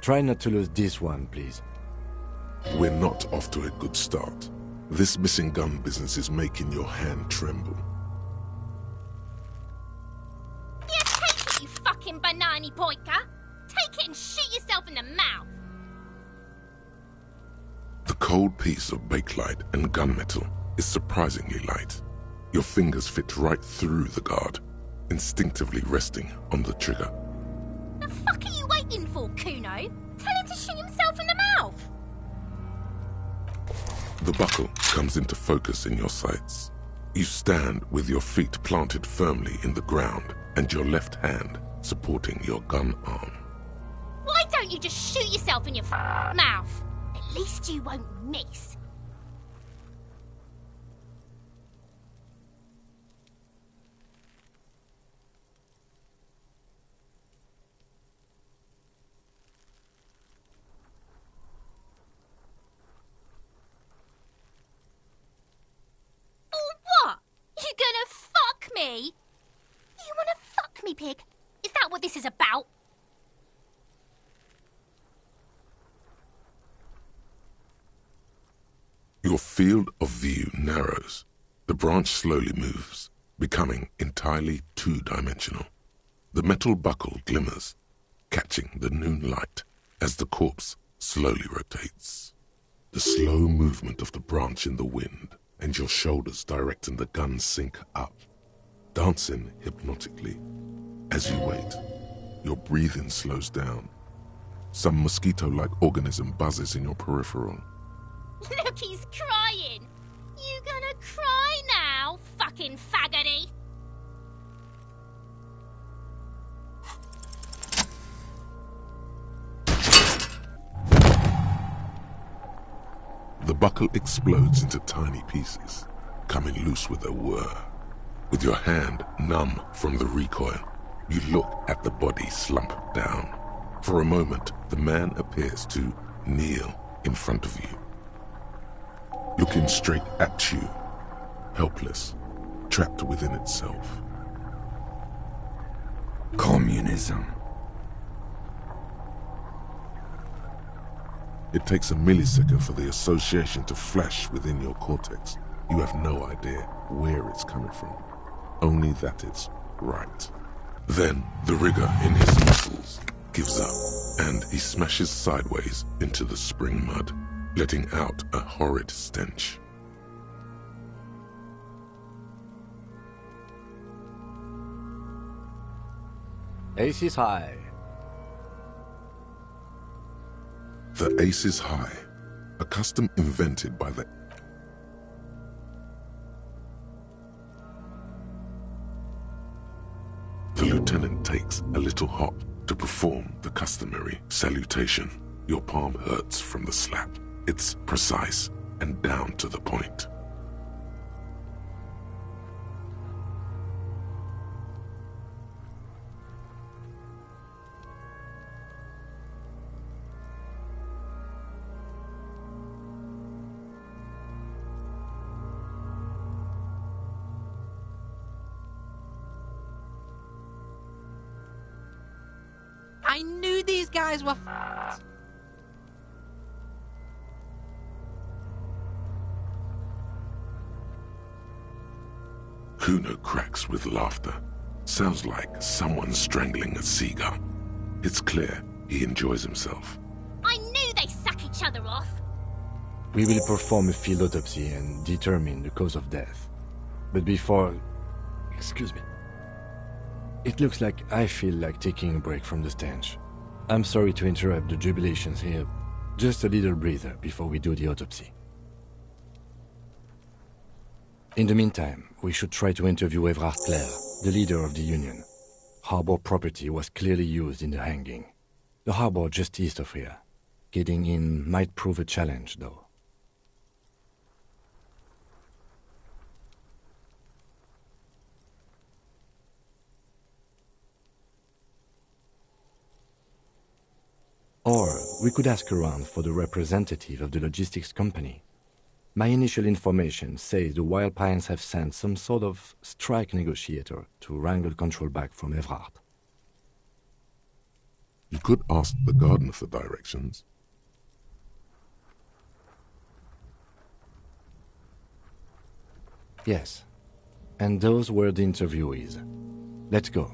Try not to lose this one, please. We're not off to a good start. This missing gun business is making your hand tremble. Yeah, take it, you fucking banana poika! Take it and shoot yourself in the mouth! The cold piece of bakelite and gunmetal is surprisingly light. Your fingers fit right through the guard, instinctively resting on the trigger. The fuck are you waiting for, Kuno? Tell him to shoot himself in the mouth! The buckle comes into focus in your sights. You stand with your feet planted firmly in the ground and your left hand supporting your gun arm. Why don't you just shoot yourself in your mouth? At least you won't miss. What? You gonna fuck me? You wanna fuck me, pig? Is that what this is about? Your field of view narrows. The branch slowly moves, becoming entirely two-dimensional. The metal buckle glimmers, catching the noon light as the corpse slowly rotates. The slow movement of the branch in the wind and your shoulders directing the gun sync up, dancing hypnotically. As you wait, your breathing slows down. Some mosquito-like organism buzzes in your peripheral. Look, he's crying! You gonna cry now, fucking faggoty? The buckle explodes into tiny pieces, coming loose with a whir. With your hand numb from the recoil, you look at the body slump down. For a moment, the man appears to kneel in front of you, looking straight at you, helpless, trapped within itself. Communism. It takes a millisecond for the association to flash within your cortex. You have no idea where it's coming from, only that it's right. Then the rigor in his muscles gives up, and he smashes sideways into the spring mud, letting out a horrid stench. Ace is high. The ace is high, a custom invented by the... The lieutenant takes a little hop to perform the customary salutation. Your palm hurts from the slap. It's precise and down to the point. I knew these guys were f***ed. Kuno cracks with laughter. Sounds like someone strangling a seagull. It's clear he enjoys himself. I knew they suck each other off. We will perform a field autopsy and determine the cause of death. But before... Excuse me. It looks like I feel like taking a break from the stench. I'm sorry to interrupt the jubilations here. Just a little breather before we do the autopsy. In the meantime, we should try to interview Evrard Clare, the leader of the Union. Harbor property was clearly used in the hanging. The harbor just east of here. Getting in might prove a challenge, though. Or we could ask around for the representative of the logistics company. My initial information says the Wild Pines have sent some sort of strike negotiator to wrangle control back from Evrard. You could ask the gardener for directions. Yes. And those were the interviewees. Let's go.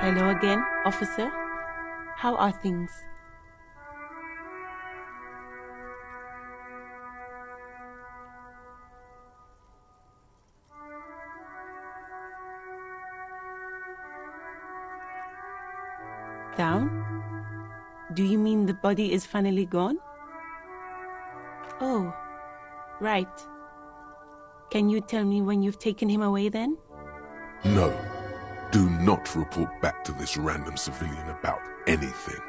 Hello again, officer. How are things? Down? Do you mean the body is finally gone? Oh, right. Can you tell me when you've taken him away then? No. Do not report back to this random civilian about anything.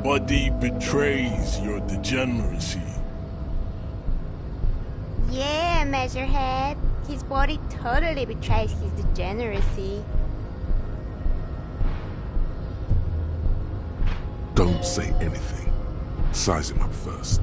Body betrays your degeneracy. Yeah, Measurehead. His body totally betrays his degeneracy. Don't say anything. Size him up first.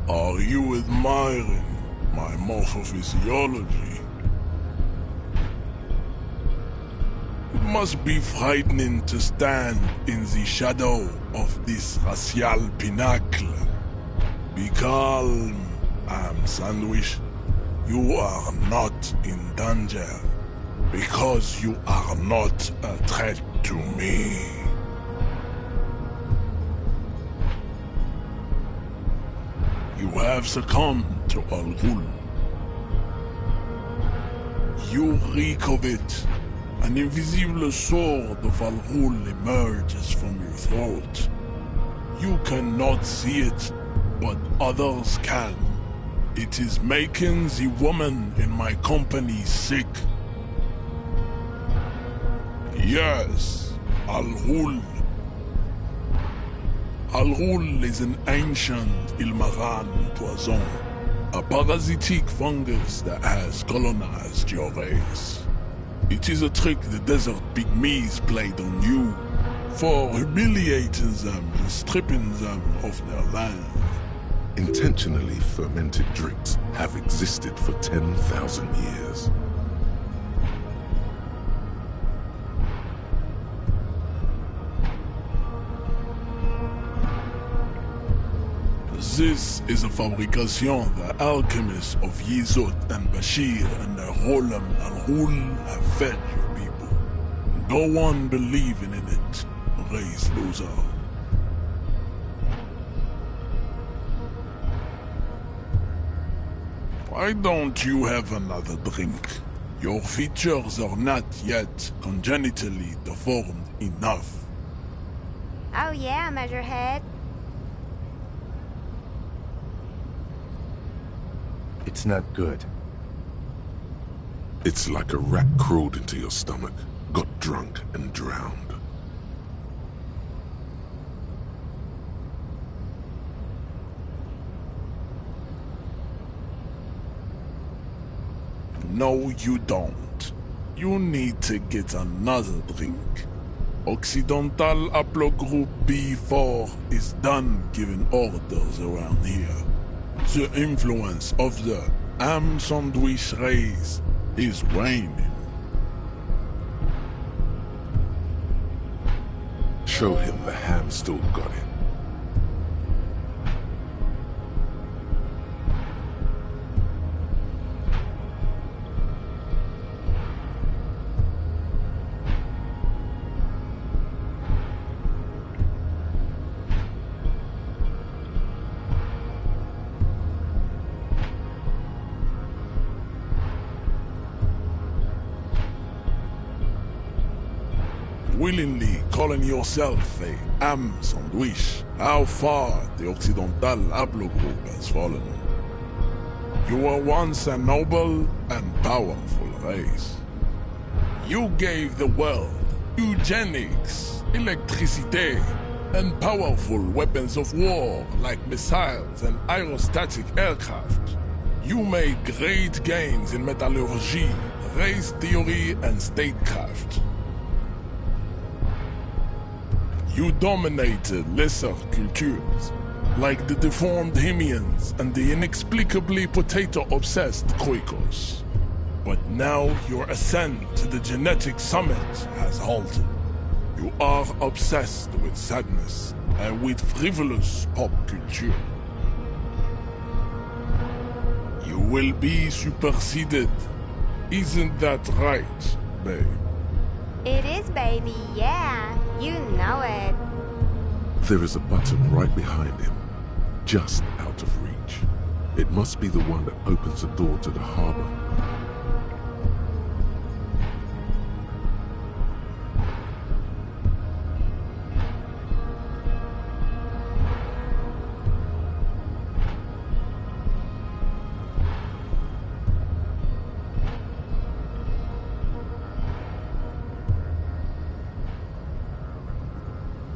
Are you admiring my morphophysiology? It must be frightening to stand in the shadow of this racial pinnacle. Be calm, Sandwich. You are not in danger, because you are not a threat to me. You have succumbed to Al Ghul. You reek of it. An invisible sword of Al Ghul emerges from your throat. You cannot see it, but others can. It is making the woman in my company sick. Yes, Al Ghul. Al Ghul is an ancient Ilmaran poison, a parasitic fungus that has colonized your race. It is a trick the desert pygmies played on you, for humiliating them and stripping them of their land. Intentionally fermented drinks have existed for 10,000 years. This is a fabrication the alchemists of Yizot and Bashir and their Rolam and Hul have fed your people. Go on believing in it, raise loser. Why don't you have another drink? Your features are not yet congenitally deformed enough. Oh yeah, Measurehead. It's not good. It's like a rat crawled into your stomach, got drunk and drowned. No, you don't. You need to get another drink. Occidental Haplogroup B4 is done giving orders around here. The influence of the Ham Sandwich race is waning. Show him the ham still got it. Willingly calling yourself a Ham Sandwich, how far the Occidental Haplogroup has fallen. You were once a noble and powerful race. You gave the world eugenics, electricity, and powerful weapons of war like missiles and aerostatic aircraft. You made great gains in metallurgy, race theory, and statecraft. You dominated lesser cultures, like the deformed Hemians and the inexplicably potato-obsessed Quakers. But now your ascent to the genetic summit has halted. You are obsessed with sadness and with frivolous pop culture. You will be superseded. Isn't that right, babe? It is, baby, yeah. You know it. There is a button right behind him, just out of reach. It must be the one that opens the door to the harbor.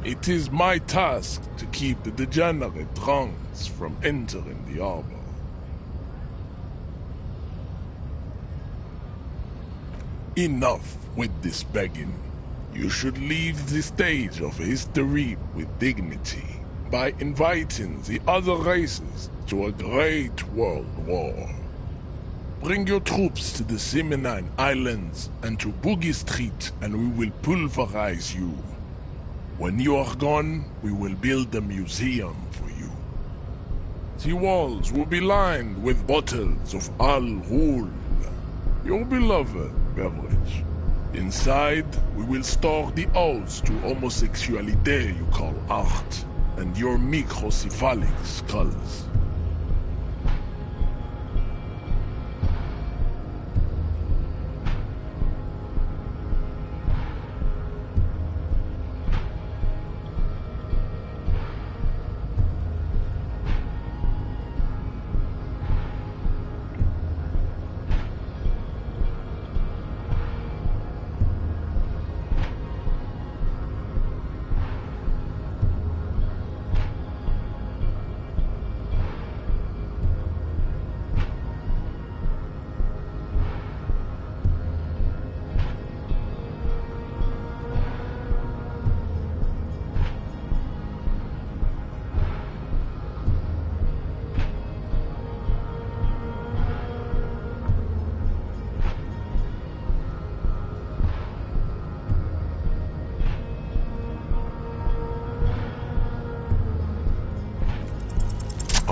It is my task to keep the degenerate drunks from entering the harbor. Enough with this begging. You should leave the stage of history with dignity by inviting the other races to a great world war. Bring your troops to the Seminine Islands and to Boogie Street, and we will pulverize you. When you are gone, we will build a museum for you. The walls will be lined with bottles of Al Ghul, your beloved beverage. Inside, we will store the odes to homosexuality you call art, and your microcephalic skulls.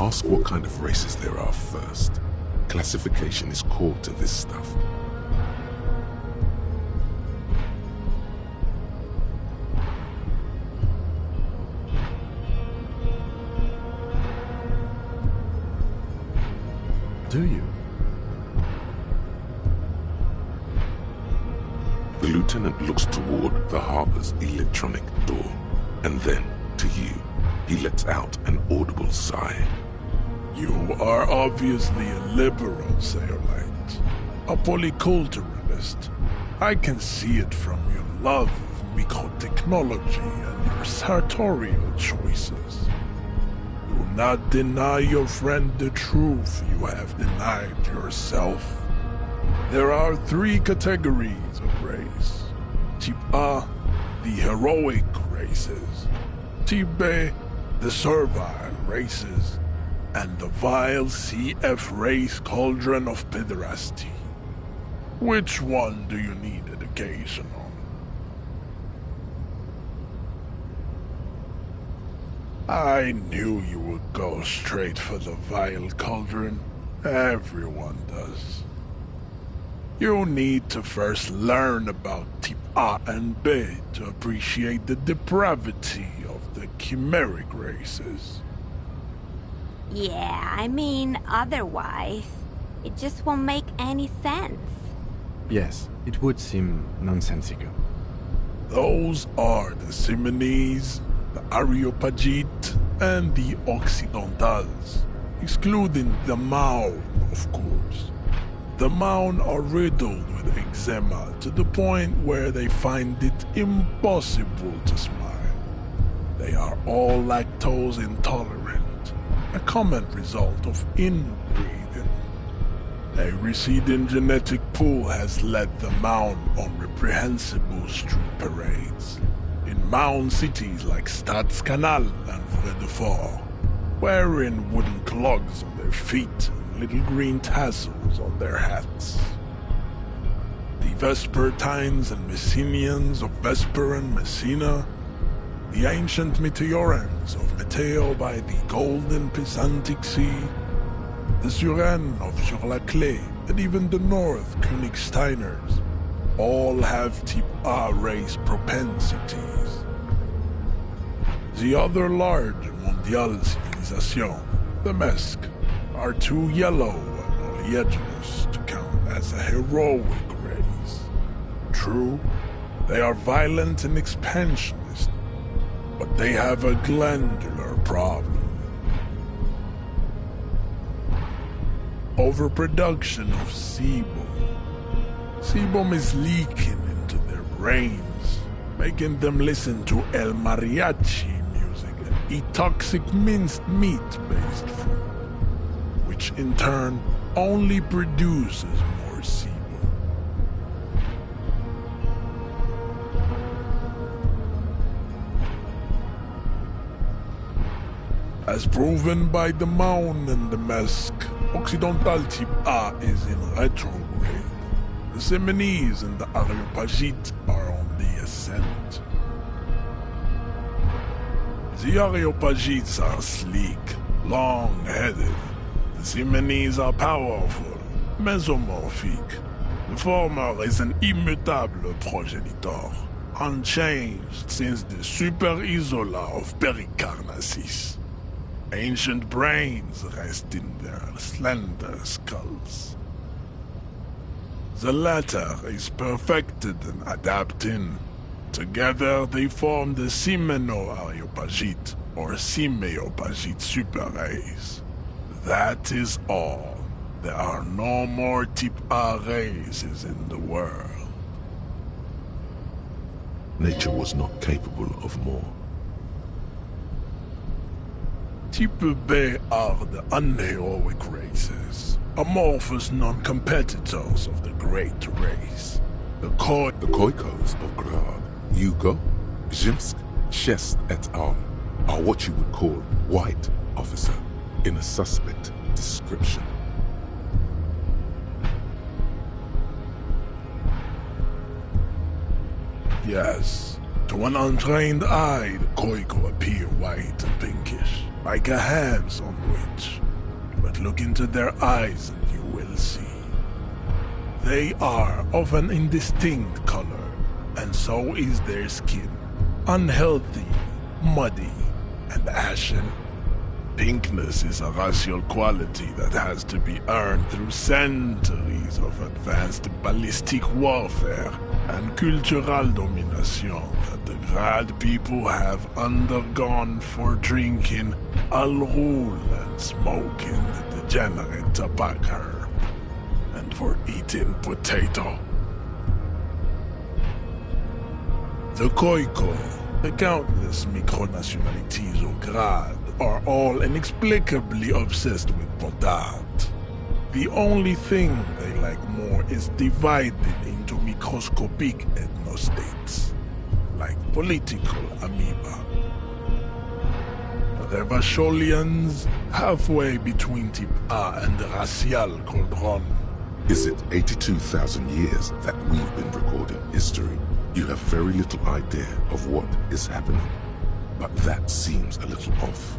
Ask what kind of races there are first. Classification is core to this stuff. Do you? The lieutenant looks toward the harbor's electronic door, and then, to you, he lets out an audible sigh. You are obviously a liberal, Sayerlight. A polyculturalist. I can see it from your love of microtechnology and your sartorial choices. Do not deny your friend the truth you have denied yourself. There are 3 categories of race. Type A, the heroic races. Type B, the servile races. And the vile CF race cauldron of pederasty. Which one do you need education on? I knew you would go straight for the vile cauldron. Everyone does. You need to first learn about Type A and B to appreciate the depravity of the chimeric races. Yeah, I mean, otherwise, it just won't make any sense. Yes, it would seem nonsensical. Those are the Simonese, the Areopagite, and the Occidentals, excluding the Maun, of course. The Maun are riddled with eczema to the point where they find it impossible to smile. They are all lactose intolerant, a common result of inbreeding. A receding genetic pool has led the Maun on reprehensible street parades in Maun cities like Stadskanal and Vredefort, wearing wooden clogs on their feet and little green tassels on their hats. The Vespertines and Messenians of Vesper and Messina, the ancient Meteorans of Meteo by the golden Pisantic Sea, the Suren of Sur-la-Clé, and even the North Königsteiners, all have Type A race propensities. The other large Mondial civilization, the Mesk, are too yellow and oleaginous to count as a heroic race. True, they are violent and expansionist, but they have a glandular problem. Overproduction of sebum. Sebum is leaking into their brains, making them listen to El Mariachi music and eat toxic minced meat-based food, which in turn only produces more sebum. As proven by the Maun and the Mesk, Occidental Type A is in retrograde. The Simonese and the Areopagite are on the ascent. The Areopagites are sleek, long-headed. The Simonese are powerful, mesomorphic. The former is an immutable progenitor, unchanged since the Super Isola of Pericarnassus. Ancient brains rest in their slender skulls. The latter is perfected and adapting. Together they form the Simeno-Areopagite or Simeopagite super race. That is all. There are no more Type A races in the world. Nature was not capable of more. Type B are the unheroic races, amorphous non-competitors of the great race. The Khoikos of Grad, Yugo, Zhimsk, Shest et al. Are what you would call white, officer, in a suspect description. Yes, to an untrained eye, the Khoiko appear white and pinkish. like a ham sandwich. But look into their eyes and you will see. They are of an indistinct color, and so is their skin. Unhealthy, muddy, and ashen. Pinkness is a racial quality that has to be earned through centuries of advanced ballistic warfare and cultural domination that the Grad people have undergone for drinking Al Ghul and smoking the degenerate tobacco, and for eating potato. The Khoikhoi, the countless micronationalities of Grad, are all inexplicably obsessed with potard. The only thing they like more is divided into microscopic ethnostates, like political amoeba. The Vasholians, halfway between Tip-A and the Racial Cauldron. Is it 82,000 years that we've been recording history? You have very little idea of what is happening, but that seems a little off.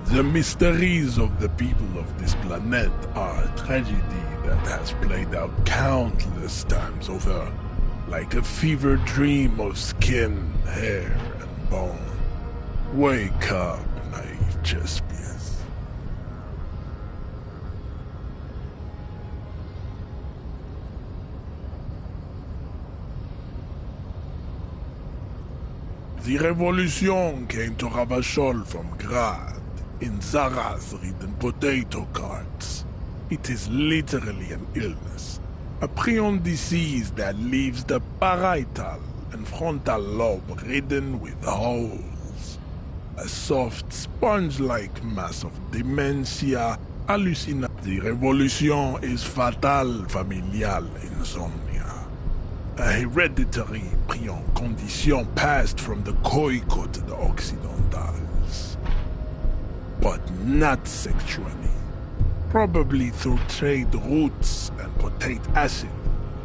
The mysteries of the people of this planet are a tragedy that has played out countless times over, like a fever dream of skin, hair, and bone. Wake up, naive Chespius. The revolution came to Ravachol from Grad in Zaraz-ridden potato carts. It is literally an illness, a prion disease that leaves the parietal and frontal lobe ridden with holes. A soft, sponge-like mass of dementia, hallucination. The revolution is fatal familial insomnia, a hereditary prion condition passed from the Khoikhoi to the Occidentals. But not sexually. Probably through trade roots and potate acid,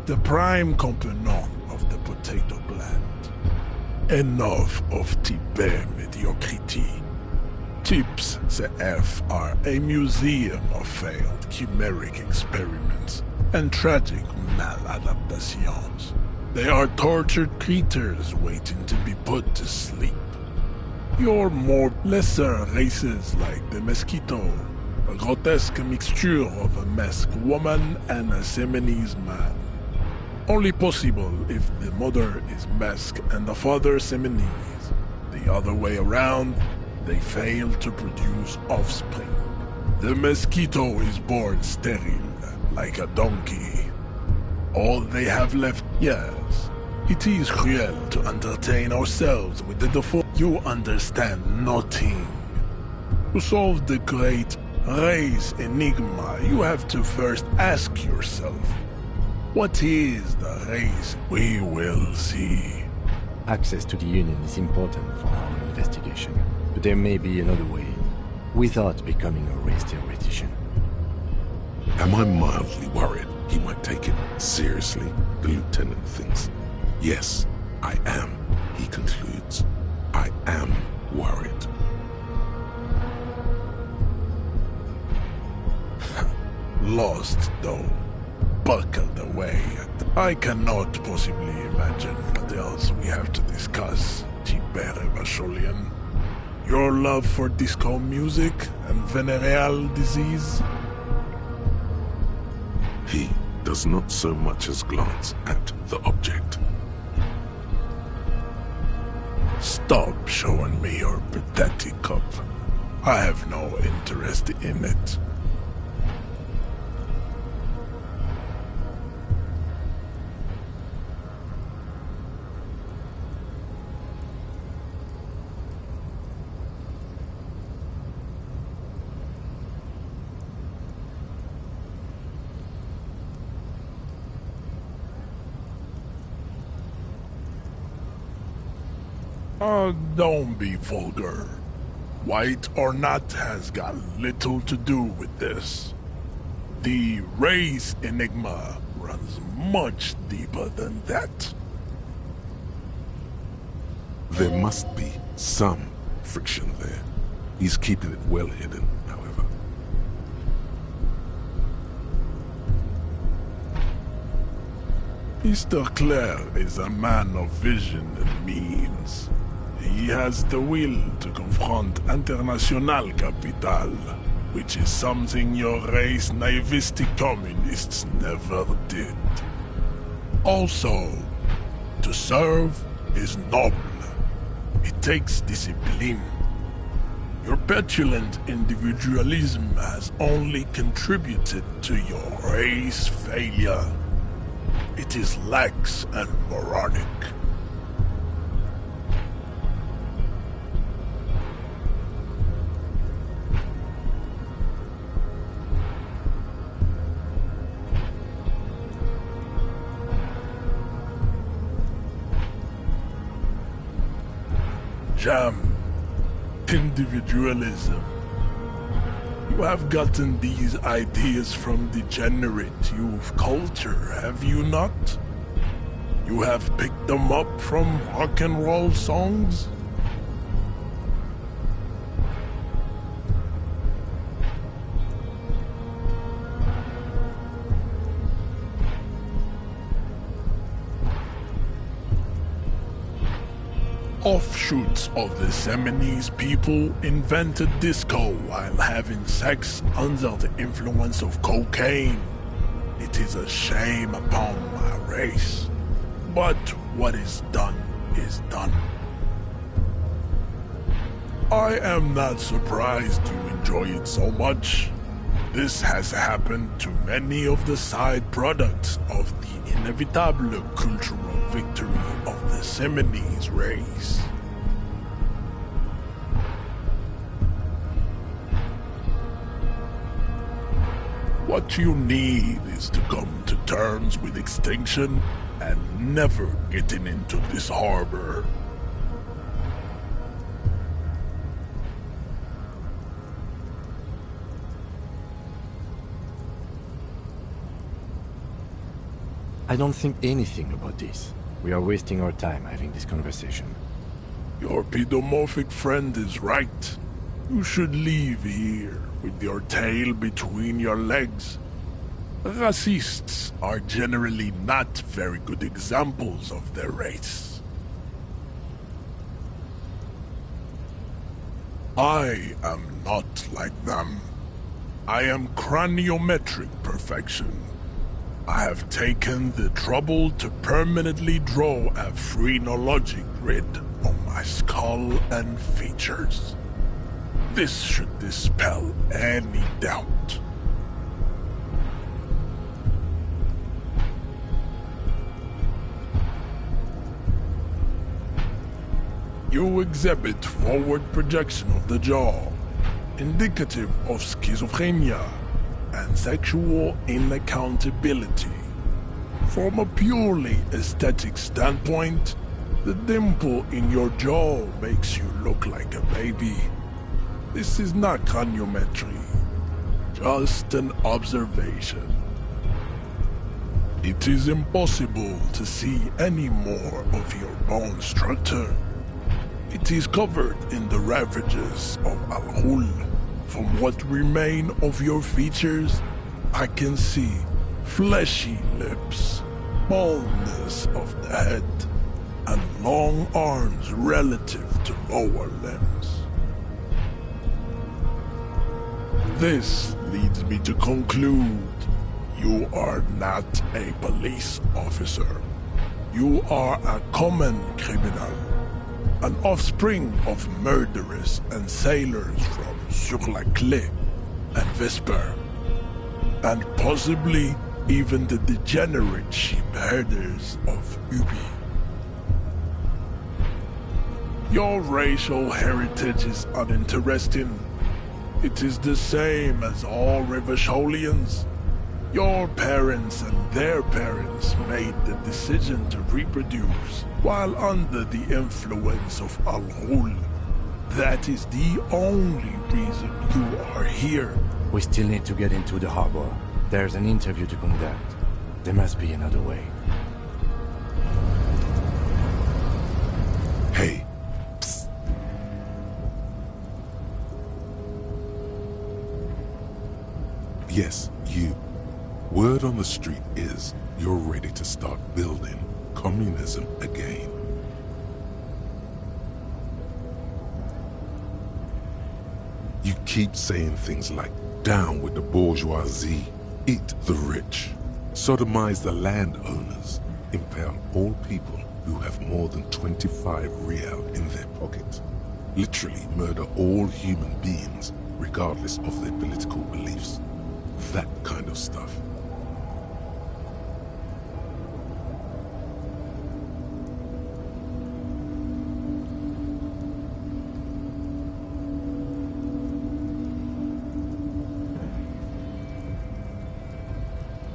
the prime component of the potato plant. Enough of Tibet mediocrity. Tips CF are a museum of failed chimeric experiments and tragic maladaptations. They are tortured creatures waiting to be put to sleep. Your more lesser races like the mosquito, a grotesque mixture of a masked woman and a Seminese man. Only possible if the mother is masked and the father Seminese. The other way around, they fail to produce offspring. The mosquito is born sterile, like a donkey. All they have left, yes. It is cruel to entertain ourselves with the default. You understand nothing. To solve the great race enigma, you have to first ask yourself, what is the race? We will see. Access to the Union is important for our investigation, but there may be another way, without becoming a race theoretician. Am I mildly worried he might take it seriously, the lieutenant thinks? Yes, I am, he concludes. I am worried. Lost, though. Buckled away. I cannot possibly imagine what else we have to discuss, Tibet Vasholian. Your love for disco music and venereal disease? He does not so much as glance at the object. Stop showing me your pathetic cup. I have no interest in it. Don't be vulgar. White or not has got little to do with this. The race enigma runs much deeper than that. There must be some friction there. He's keeping it well hidden, however. Mr. Clare is a man of vision and means. He has the will to confront International Capital, which is something your race naivistic communists never did. Also, to serve is noble. It takes discipline. Your petulant individualism has only contributed to your race failure. It is lax and moronic. Jam. Individualism. You have gotten these ideas from degenerate youth culture, have you not? You have picked them up from rock and roll songs? Offshoots of the Seminoles people invented disco while having sex under the influence of cocaine. It is a shame upon my race. But what is done is done. I am not surprised you enjoy it so much. This has happened to many of the side products of the inevitable cultural victory of the Seminoles race. What you need is to come to terms with extinction and never getting into this harbor. I don't think anything about this. We are wasting our time having this conversation. Your pedomorphic friend is right. You should leave here with your tail between your legs. Racists are generally not very good examples of their race. I am not like them. I am craniometric perfection. I have taken the trouble to permanently draw a phrenologic grid on my skull and features. This should dispel any doubt. You exhibit forward projection of the jaw, indicative of schizophrenia and sexual inaccountability. From a purely aesthetic standpoint, the dimple in your jaw makes you look like a baby. This is not craniometry, just an observation. It is impossible to see any more of your bone structure. It is covered in the ravages of Al-Ghul. From what remain of your features, I can see fleshy lips, baldness of the head, and long arms relative to lower limbs. This leads me to conclude you are not a police officer. You are a common criminal, an offspring of murderers and sailors from Sur la Clé and Vesper, and possibly even the degenerate sheep herders of Ubi. Your racial heritage is uninteresting. It is the same as all Rivasholians. Your parents and their parents made the decision to reproduce while under the influence of Al-Ghul. That is the only reason you are here. We still need to get into the harbor. There's an interview to conduct. There must be another way. Hey. Psst. Yes, you. Word on the street is you're ready to start building communism again. You keep saying things like, down with the bourgeoisie, eat the rich, sodomize the landowners, impale all people who have more than 25 real in their pocket, literally murder all human beings regardless of their political beliefs. That kind of stuff.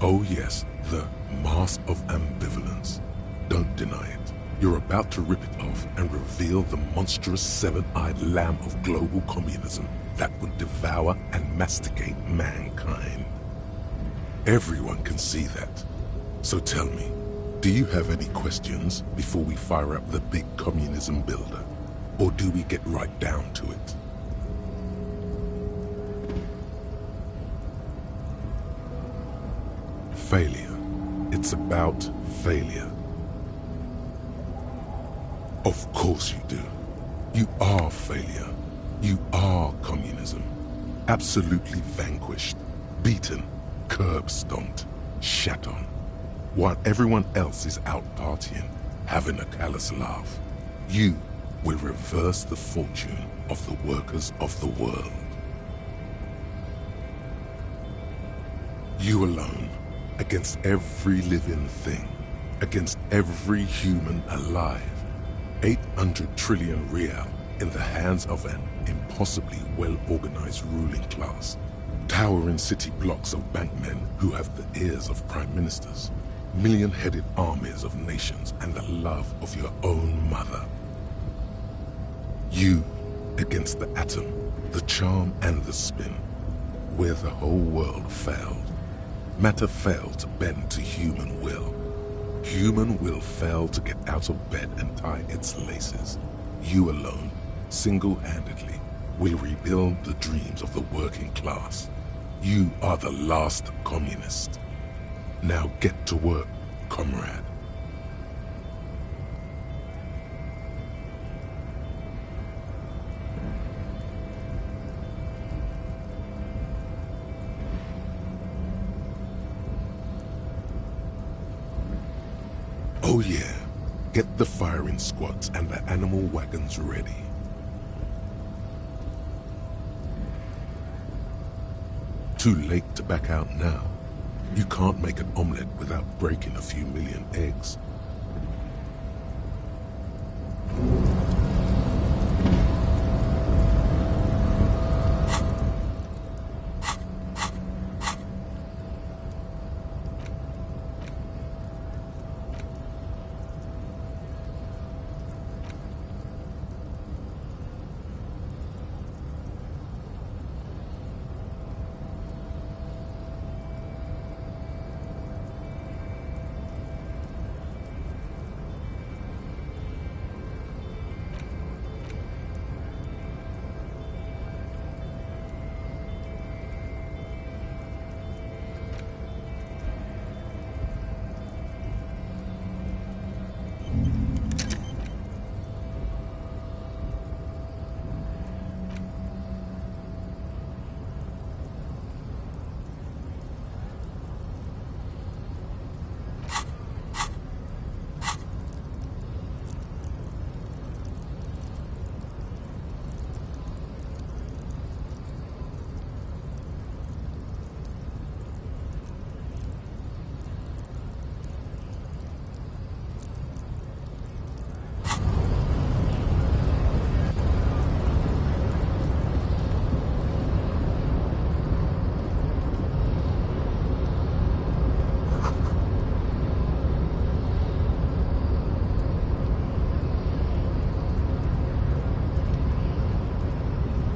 Oh yes, the mask of ambivalence. Don't deny it. You're about to rip it off and reveal the monstrous seven-eyed lamb of global communism that would devour and masticate mankind. Everyone can see that. So tell me, do you have any questions before we fire up the big communism builder? Or do we get right down to it? Failure. It's about failure. Of course you do. You are failure. You are communism. Absolutely vanquished, beaten, curb-stomped, shat on. While everyone else is out partying, having a callous laugh, you will reverse the fortune of the workers of the world. You alone, against every living thing, against every human alive. 800 trillion real in the hands of an impossibly well-organized ruling class. Towering city blocks of bankmen who have the ears of prime ministers. Million-headed armies of nations and the love of your own mother. You against the atom, the charm and the spin, where the whole world failed. Matter failed to bend to human will. Human will failed to get out of bed and tie its laces. You alone, single-handedly, will rebuild the dreams of the working class. You are the last communist. Now get to work, comrade. Oh yeah, get the firing squads and the animal wagons ready. Too late to back out now. You can't make an omelette without breaking a few million eggs.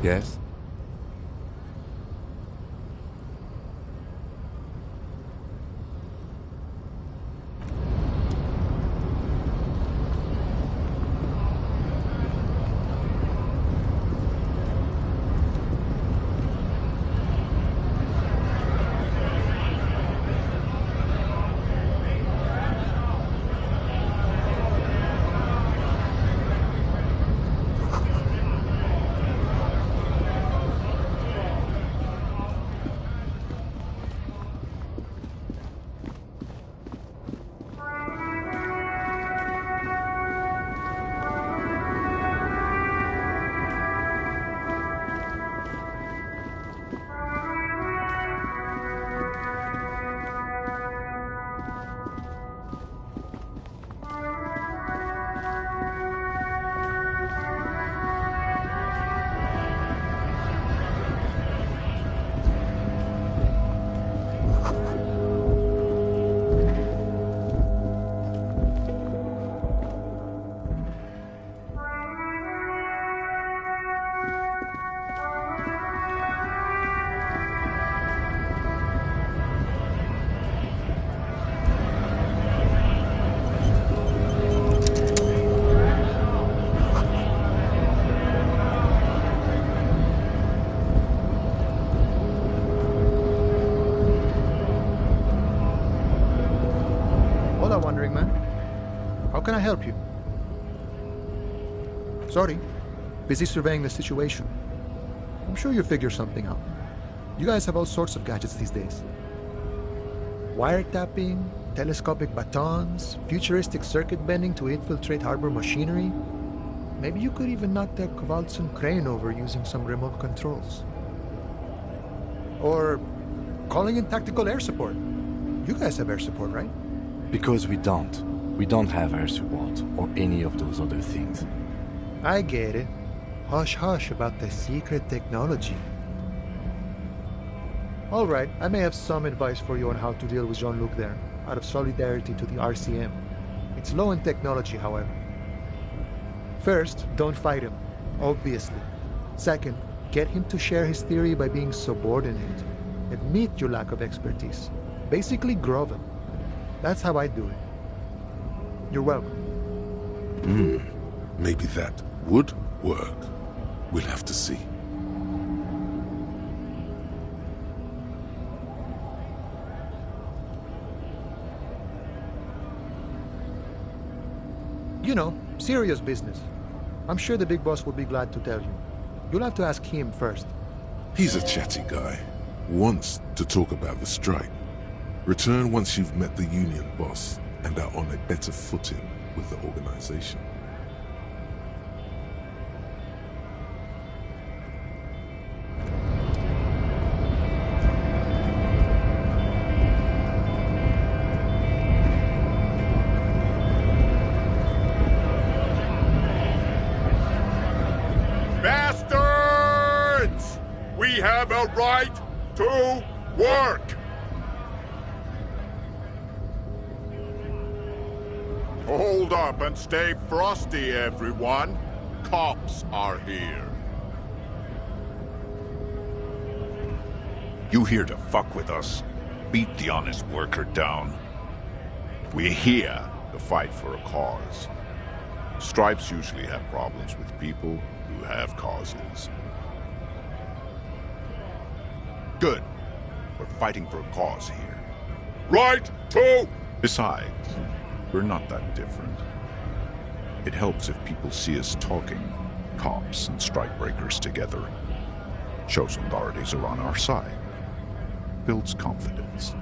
Yes? How can I help you? Sorry. Busy surveying the situation. I'm sure you'll figure something out. You guys have all sorts of gadgets these days. Wiretapping, telescopic batons, futuristic circuit bending to infiltrate harbor machinery. Maybe you could even knock that Kowalson crane over using some remote controls. Or calling in tactical air support. You guys have air support, right? Because we don't. We don't have air support or any of those other things. I get it. Hush hush about the secret technology. All right, I may have some advice for you on how to deal with Jean-Luc there, out of solidarity to the RCM. It's low in technology, however. First, don't fight him, obviously. Second, get him to share his theory by being subordinate. Admit your lack of expertise. Basically, grow him. That's how I do it. You're welcome. Maybe that would work. We'll have to see. You know, serious business. I'm sure the big boss will be glad to tell you. You'll have to ask him first. He's a chatty guy. Wants to talk about the strike. Return once you've met the union boss and are on a better footing with the organization. Bastards! We have a right to work! Hold up and stay frosty, everyone. Cops are here. You here to fuck with us? Beat the honest worker down. We're here to fight for a cause. Stripes usually have problems with people who have causes. Good. We're fighting for a cause here. Right to... Besides, we're not that different. It helps if people see us talking, cops and strikebreakers together. Shows authorities are on our side. Builds confidence.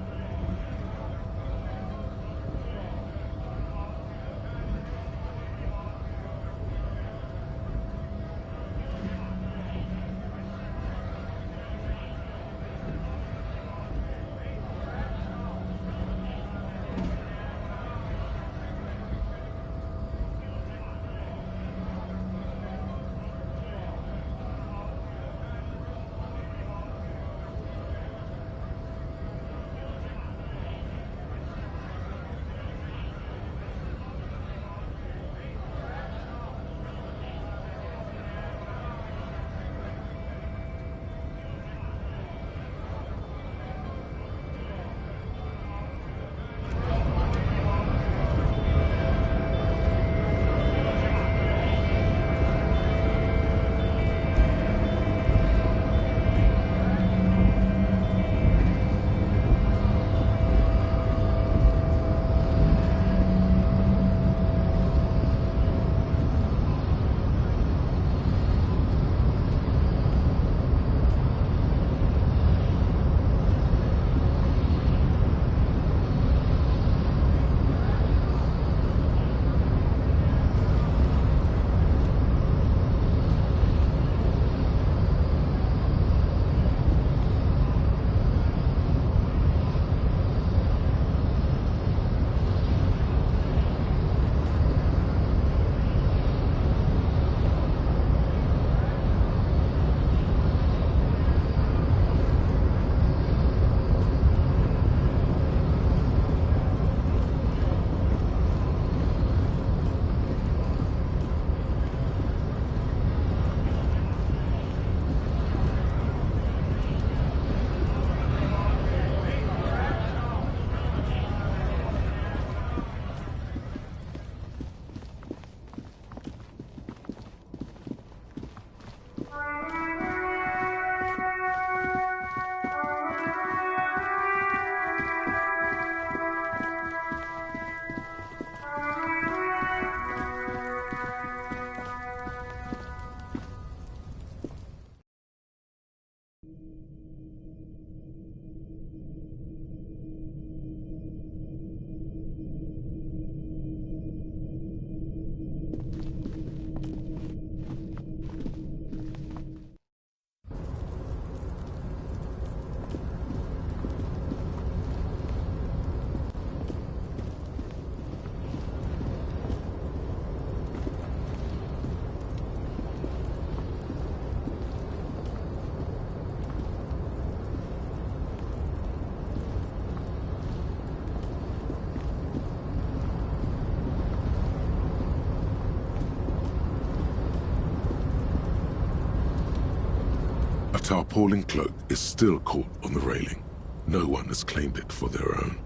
Our tarpaulin cloak is still caught on the railing. No one has claimed it for their own.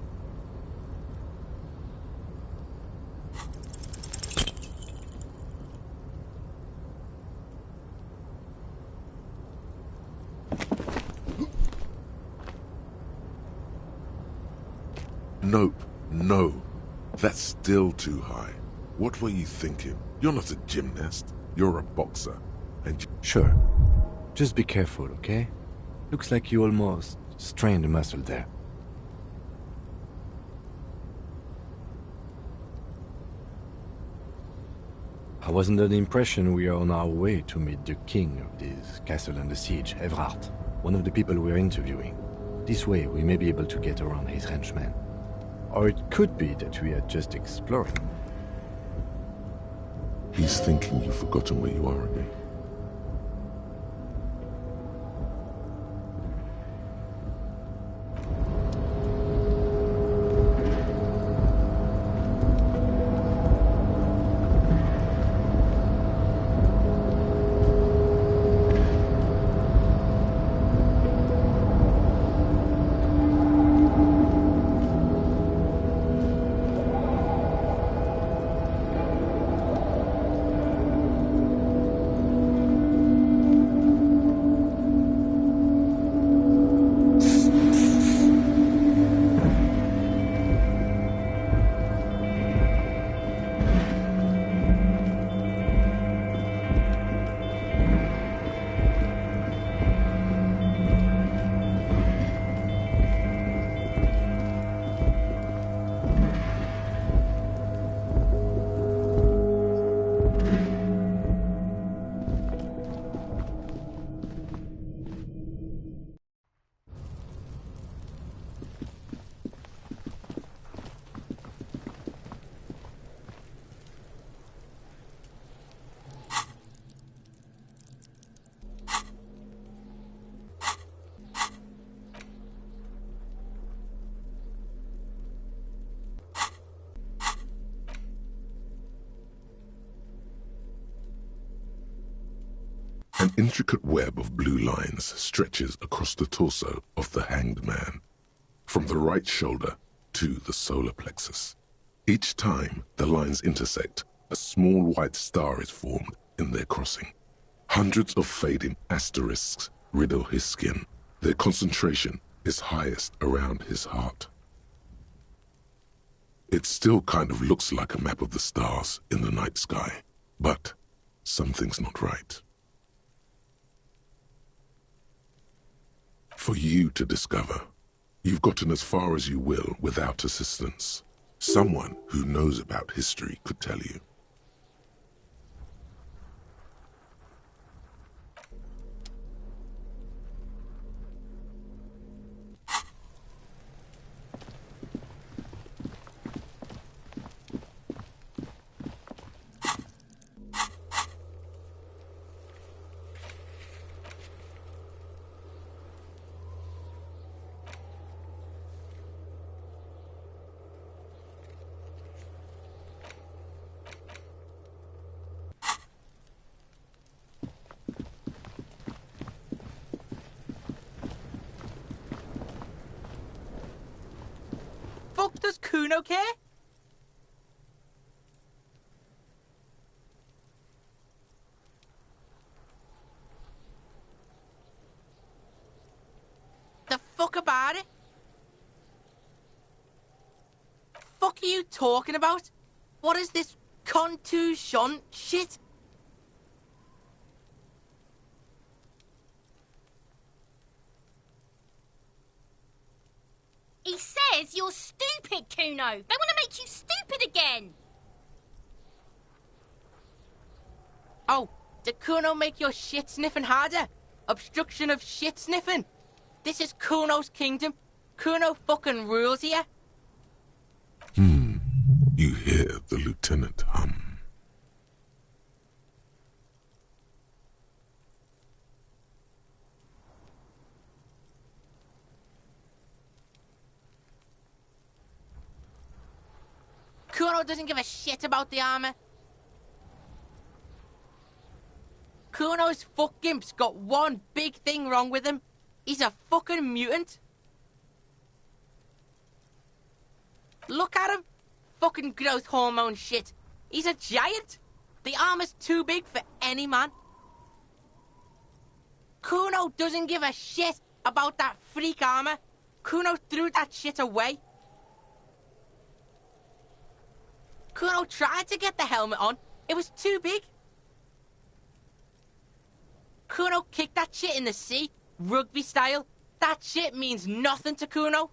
Nope, no. That's still too high. What were you thinking? You're not a gymnast. You're a boxer. And Sure. Just be careful, okay? Looks like you almost strained a muscle there. I was under the impression we are on our way to meet the king of this castle under siege, Evrard, one of the people we're interviewing. This way, we may be able to get around his henchmen. Or it could be that we are just exploring. he's thinking you've forgotten where you are again. An intricate web of blue lines stretches across the torso of the hanged man, from the right shoulder to the solar plexus. Each time the lines intersect, a small white star is formed in their crossing. Hundreds of fading asterisks riddle his skin. Their concentration is highest around his heart. It still kind of looks like a map of the stars in the night sky, but something's not right. For you to discover, you've gotten as far as you will without assistance. Someone who knows about history could tell you. Does Kuno care? The fuck about it? Fuck are you talking about? What is this contusion shit? He says you're stupid, Kuno. They want to make you stupid again. Oh, did Kuno make your shit sniffing harder? Obstruction of shit sniffing? This is Kuno's kingdom. Kuno fucking rules here. You hear the lieutenant hum. Kuno doesn't give a shit about the armor. Kuno's fuck gimp's got one big thing wrong with him. He's a fucking mutant. Look at him. Fucking growth hormone shit. He's a giant. The armor's too big for any man. Kuno doesn't give a shit about that freak armor. Kuno threw that shit away. Kuno tried to get the helmet on. It was too big. Kuno kicked that shit in the sea, rugby style. That shit means nothing to Kuno.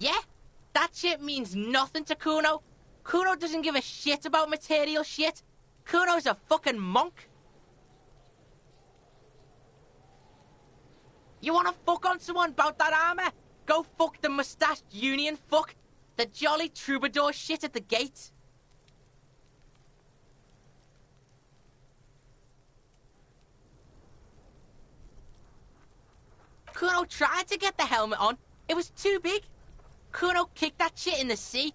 Yeah, that shit means nothing to Kuno. Kuno doesn't give a shit about material shit. Kuno's a fucking monk. You wanna fuck on someone about that armor? Go fuck the mustached union fuck. The jolly troubadour shit at the gate. Kuno tried to get the helmet on. It was too big. Kuno kicked that shit in the sea.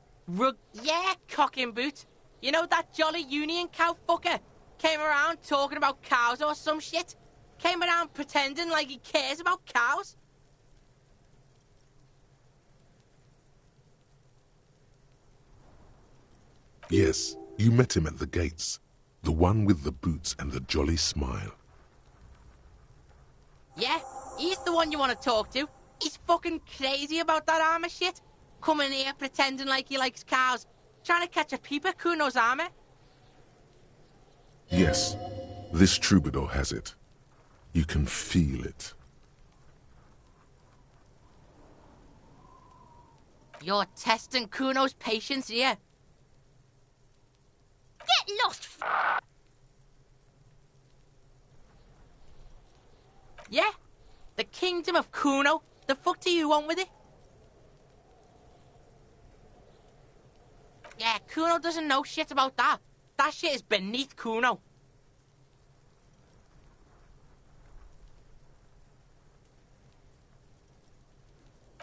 Yeah, cock and boot. You know that jolly union cow fucker? Came around talking about cows or some shit? Came around pretending like he cares about cows? Yes, you met him at the gates. The one with the boots and the jolly smile. Yeah, he's the one you want to talk to. He's fucking crazy about that armor shit. Coming here pretending like he likes cows. Trying to catch a peep at Kuno's armor. Yes, this troubadour has it. You can feel it. You're testing Kuno's patience here. Get lost, Yeah? The kingdom of Kuno? The fuck do you want with it? Yeah, Kuno doesn't know shit about that. That shit is beneath Kuno.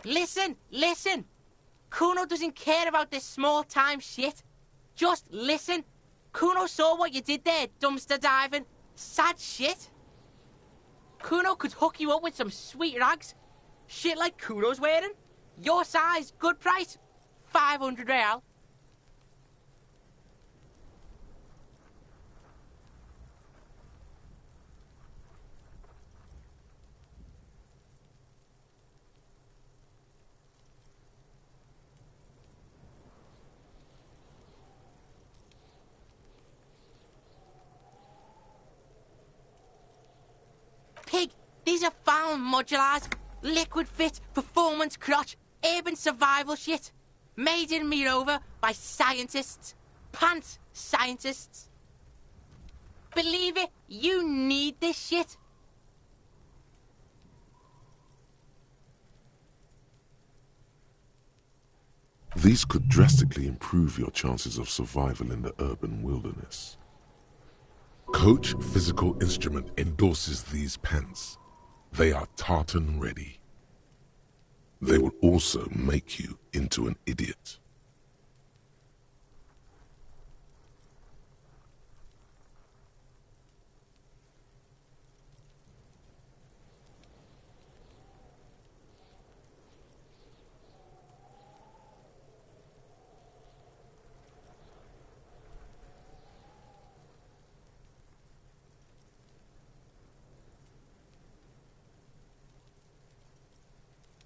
Listen, listen. Kuno doesn't care about this small-time shit. Just listen. Kuno saw what you did there, dumpster diving. Sad shit. Kuno could hook you up with some sweet rags. Shit like Kuno's wearing. Your size, good price. 500 real. Pig, these are found modulars. Liquid fit, performance crotch, urban survival shit. Made in Mirova by scientists. Pants scientists. Believe it, you need this shit. These could drastically improve your chances of survival in the urban wilderness. Coach Physical Instrument endorses these pants. They are tartan ready. They will also make you into an idiot.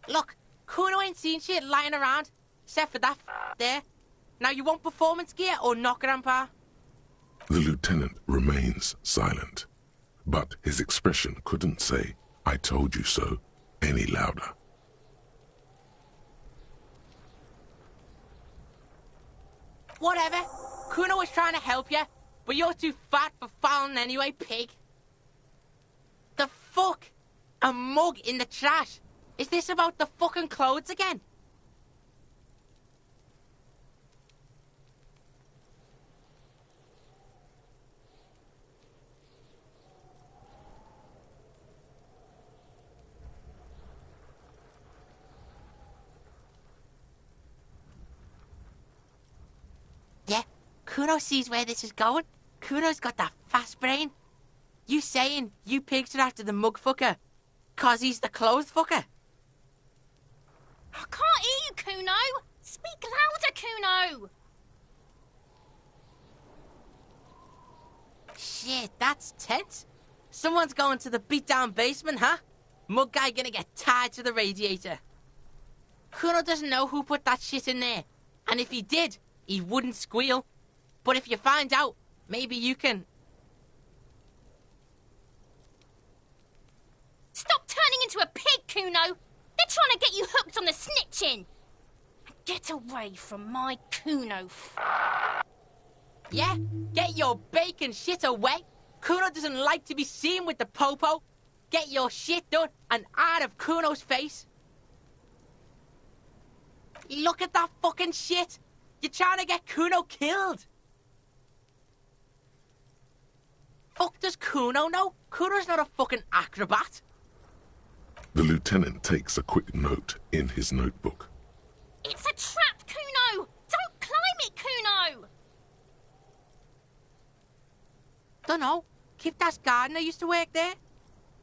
Look, Kuno ain't seen shit lying around, except for that there. Now you want performance gear or not, Grandpa? The lieutenant remains silent, but his expression couldn't say, "I told you so," any louder. Whatever. Kuno was trying to help you, but you're too fat for fouling anyway, pig. The fuck? A mug in the trash? Is this about the fucking clothes again? Kuno sees where this is going. Kuno's got that fast brain. You saying you pigs are after the mug fucker 'cause he's the clothes fucker? I can't hear you, Kuno. Speak louder, Kuno. Shit, that's tense. Someone's going to the beat-down basement, huh? Mug guy gonna get tied to the radiator. Kuno doesn't know who put that shit in there. And if he did, he wouldn't squeal. But if you find out, maybe you can... Stop turning into a pig, Kuno. They're trying to get you hooked on the snitching. Get away from my Kuno. Yeah, get your bacon shit away. Kuno doesn't like to be seen with the popo. Get your shit done and out of Kuno's face. Look at that fucking shit. You're trying to get Kuno killed. Fuck does Kuno know? Kuno's not a fucking acrobat. The lieutenant takes a quick note in his notebook. It's a trap, Kuno. Don't climb it, Kuno. Dunno. Kiptas gardener used to work there.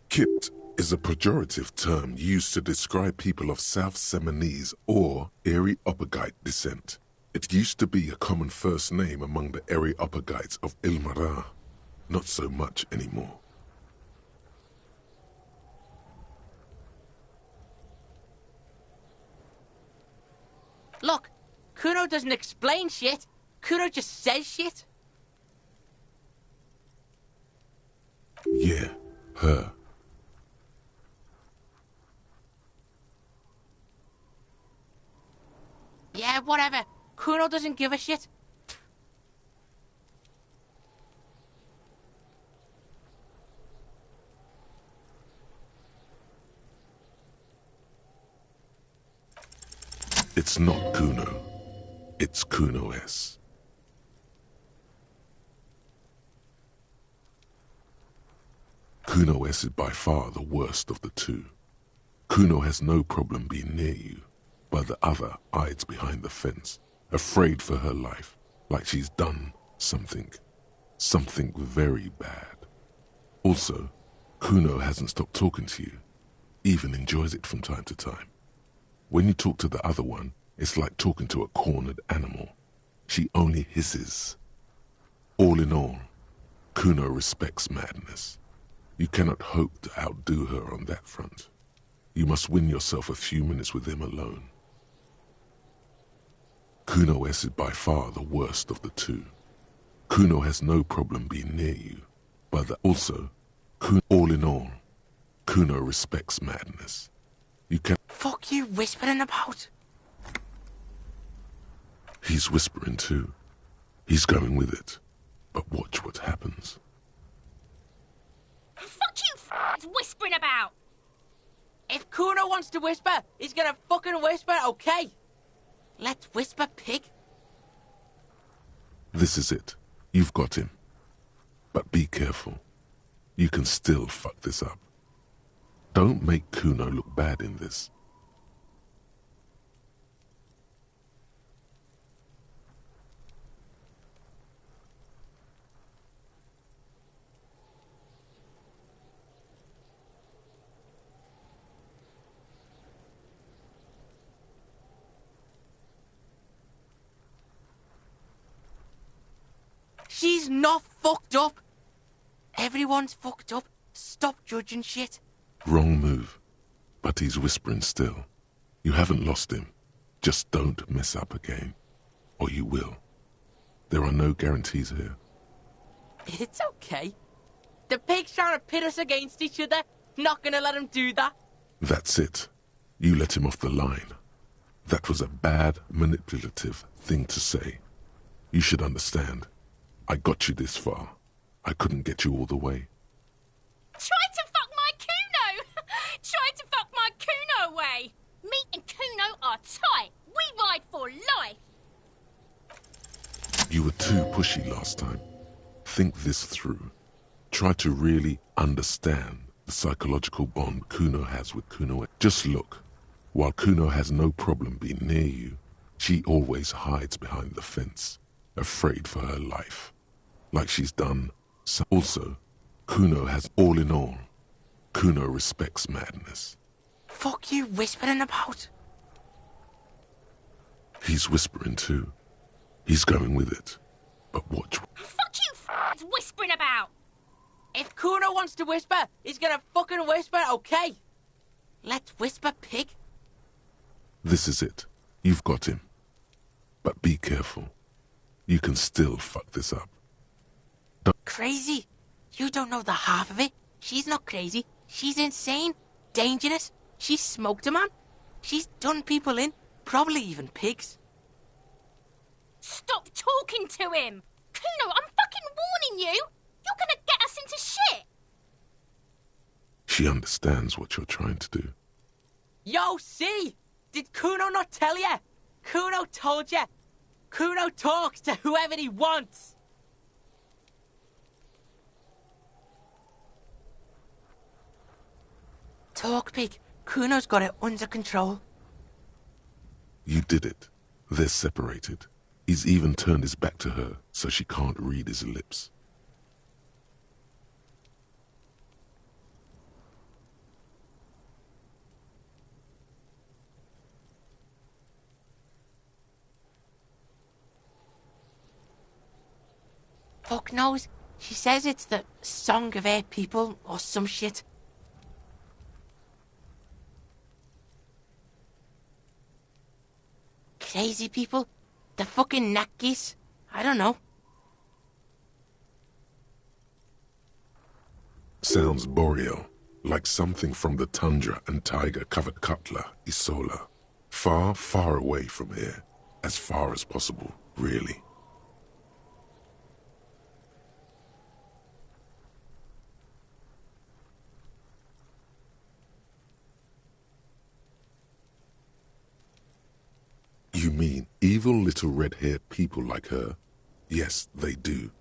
Kipt is a pejorative term used to describe people of South Seminese or Areopagite descent. It used to be a common first name among the Areopagites of Ilmara. Not so much anymore. Look, Kuno doesn't explain shit. Kuno just says shit. Yeah, her. Yeah, whatever. Kuno doesn't give a shit. It's not Kuno. It's Kuno S. Kuno S is by far the worst of the two. Kuno has no problem being near you, but the other hides behind the fence, afraid for her life, like she's done something very bad. Also, Kuno hasn't stopped talking to you, even enjoys it from time to time. When you talk to the other one, it's like talking to a cornered animal. She only hisses. All in all, Kuno respects madness. You cannot hope to outdo her on that front. You must win yourself a few minutes with him alone. Kuno S is by far the worst of the two. Kuno has no problem being near you, but also, all in all, Kuno respects madness. You can... Fuck you whispering about? He's whispering too. He's going with it. But watch what happens. Fuck you whispering about? If Kuno wants to whisper, he's gonna fucking whisper, okay? Let's whisper, pig. This is it. You've got him. But be careful. You can still fuck this up. Don't make Kuno look bad in this. She's not fucked up. Everyone's fucked up. Stop judging shit. Wrong move. But he's whispering still. You haven't lost him. Just don't mess up again. Or you will. There are no guarantees here. It's okay. The pig's trying to pit us against each other. Not gonna let him do that. That's it. You let him off the line. That was a bad, manipulative thing to say. You should understand. I got you this far. I couldn't get you all the way. Try to fuck my Kuno! Try to fuck my Kuno away! Me and Kuno are tight. We ride for life. You were too pushy last time. Think this through. Try to really understand the psychological bond Kuno has with Kuno. Just look. While Kuno has no problem being near you, she always hides behind the fence, afraid for her life, like she's done. Also, Kuno has all in all. Kuno respects madness. Fuck you whispering about? He's whispering too. He's going with it. But watch. Fuck you whispering about! If Kuno wants to whisper, he's gonna fucking whisper, okay? Let's whisper, pig. This is it. You've got him. But be careful. You can still fuck this up. Crazy? You don't know the half of it. She's not crazy. She's insane. Dangerous. She's smoked a man. She's done people in. Probably even pigs. Stop talking to him! Kuno, I'm fucking warning you! You're gonna get us into shit! She understands what you're trying to do. Yo, see? Did Kuno not tell you? Kuno told you. Kuno talks to whoever he wants. Talk, pig. Kuno's got it under control. You did it. They're separated. He's even turned his back to her, so she can't read his lips. Fuck knows. She says it's the Song of Her People or some shit. Crazy people? The fucking Nakis? I don't know. Sounds boreal, like something from the tundra and tiger-covered Cutler, Isola. Far, far away from here. As far as possible, really. You mean evil little red-haired people like her? Yes, they do.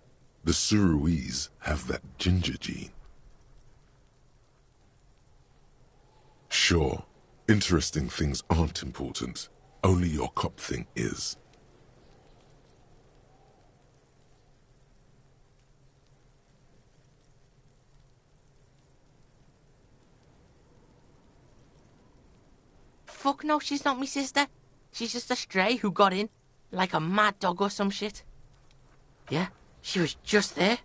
The Suruese have that ginger gene. Sure, interesting things aren't important. Only your cop thing is. Fuck no, she's not me sister. She's just a stray who got in, like a mad dog or some shit. Yeah, she was just there.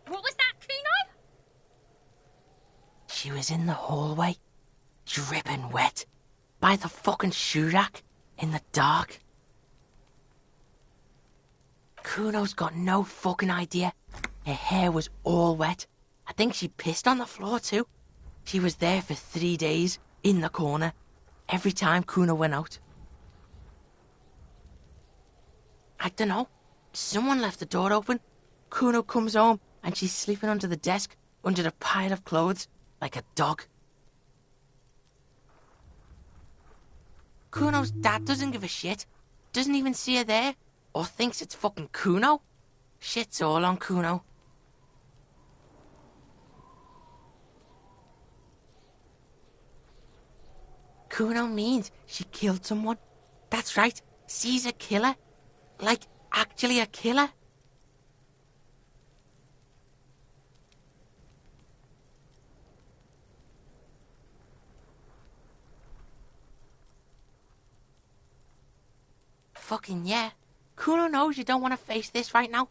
What was that, Kuno? She was in the hallway, dripping wet, by the fucking shoe rack, in the dark. Kuno's got no fucking idea. Her hair was all wet. I think she pissed on the floor too. She was there for 3 days, in the corner, every time Kuno went out. I don't know. Someone left the door open. Kuno comes home and she's sleeping under the desk, under a pile of clothes, like a dog. Kuno's dad doesn't give a shit. Doesn't even see her there, or thinks it's fucking Kuno. Shit's all on Kuno. Kuno means she killed someone. That's right, she's a killer. Like, actually a killer. Fucking yeah. Kuno knows you don't want to face this right now.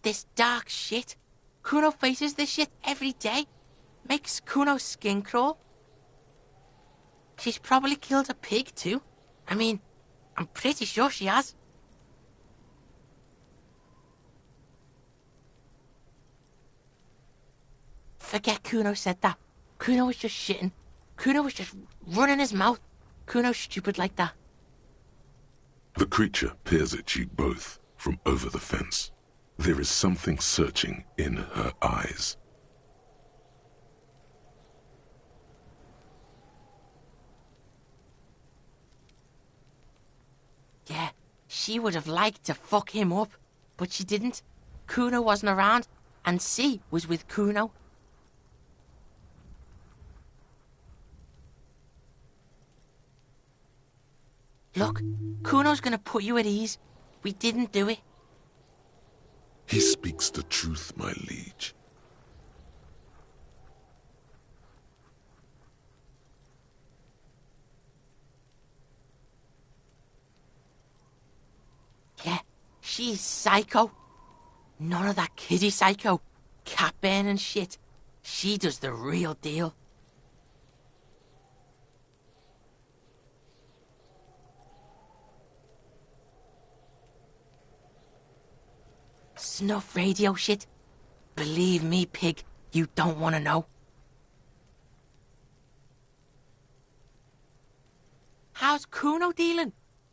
This dark shit. Kuno faces this shit every day. Makes Kuno's skin crawl. She's probably killed a pig too. I mean, I'm pretty sure she has. Forget Kuno said that. Kuno was just shitting. Kuno was just running his mouth. Kuno's stupid like that. The creature peers at you both from over the fence. There is something searching in her eyes. Yeah, she would have liked to fuck him up, but she didn't. Kuno wasn't around, and C was with Kuno. Look, Kuno's gonna put you at ease. We didn't do it. He speaks the truth, my liege. Yeah, she's psycho. None of that kiddie psycho. Cat burning shit. She does the real deal. Snuff radio shit. Believe me, pig, you don't want to know. How's Kuno dealing?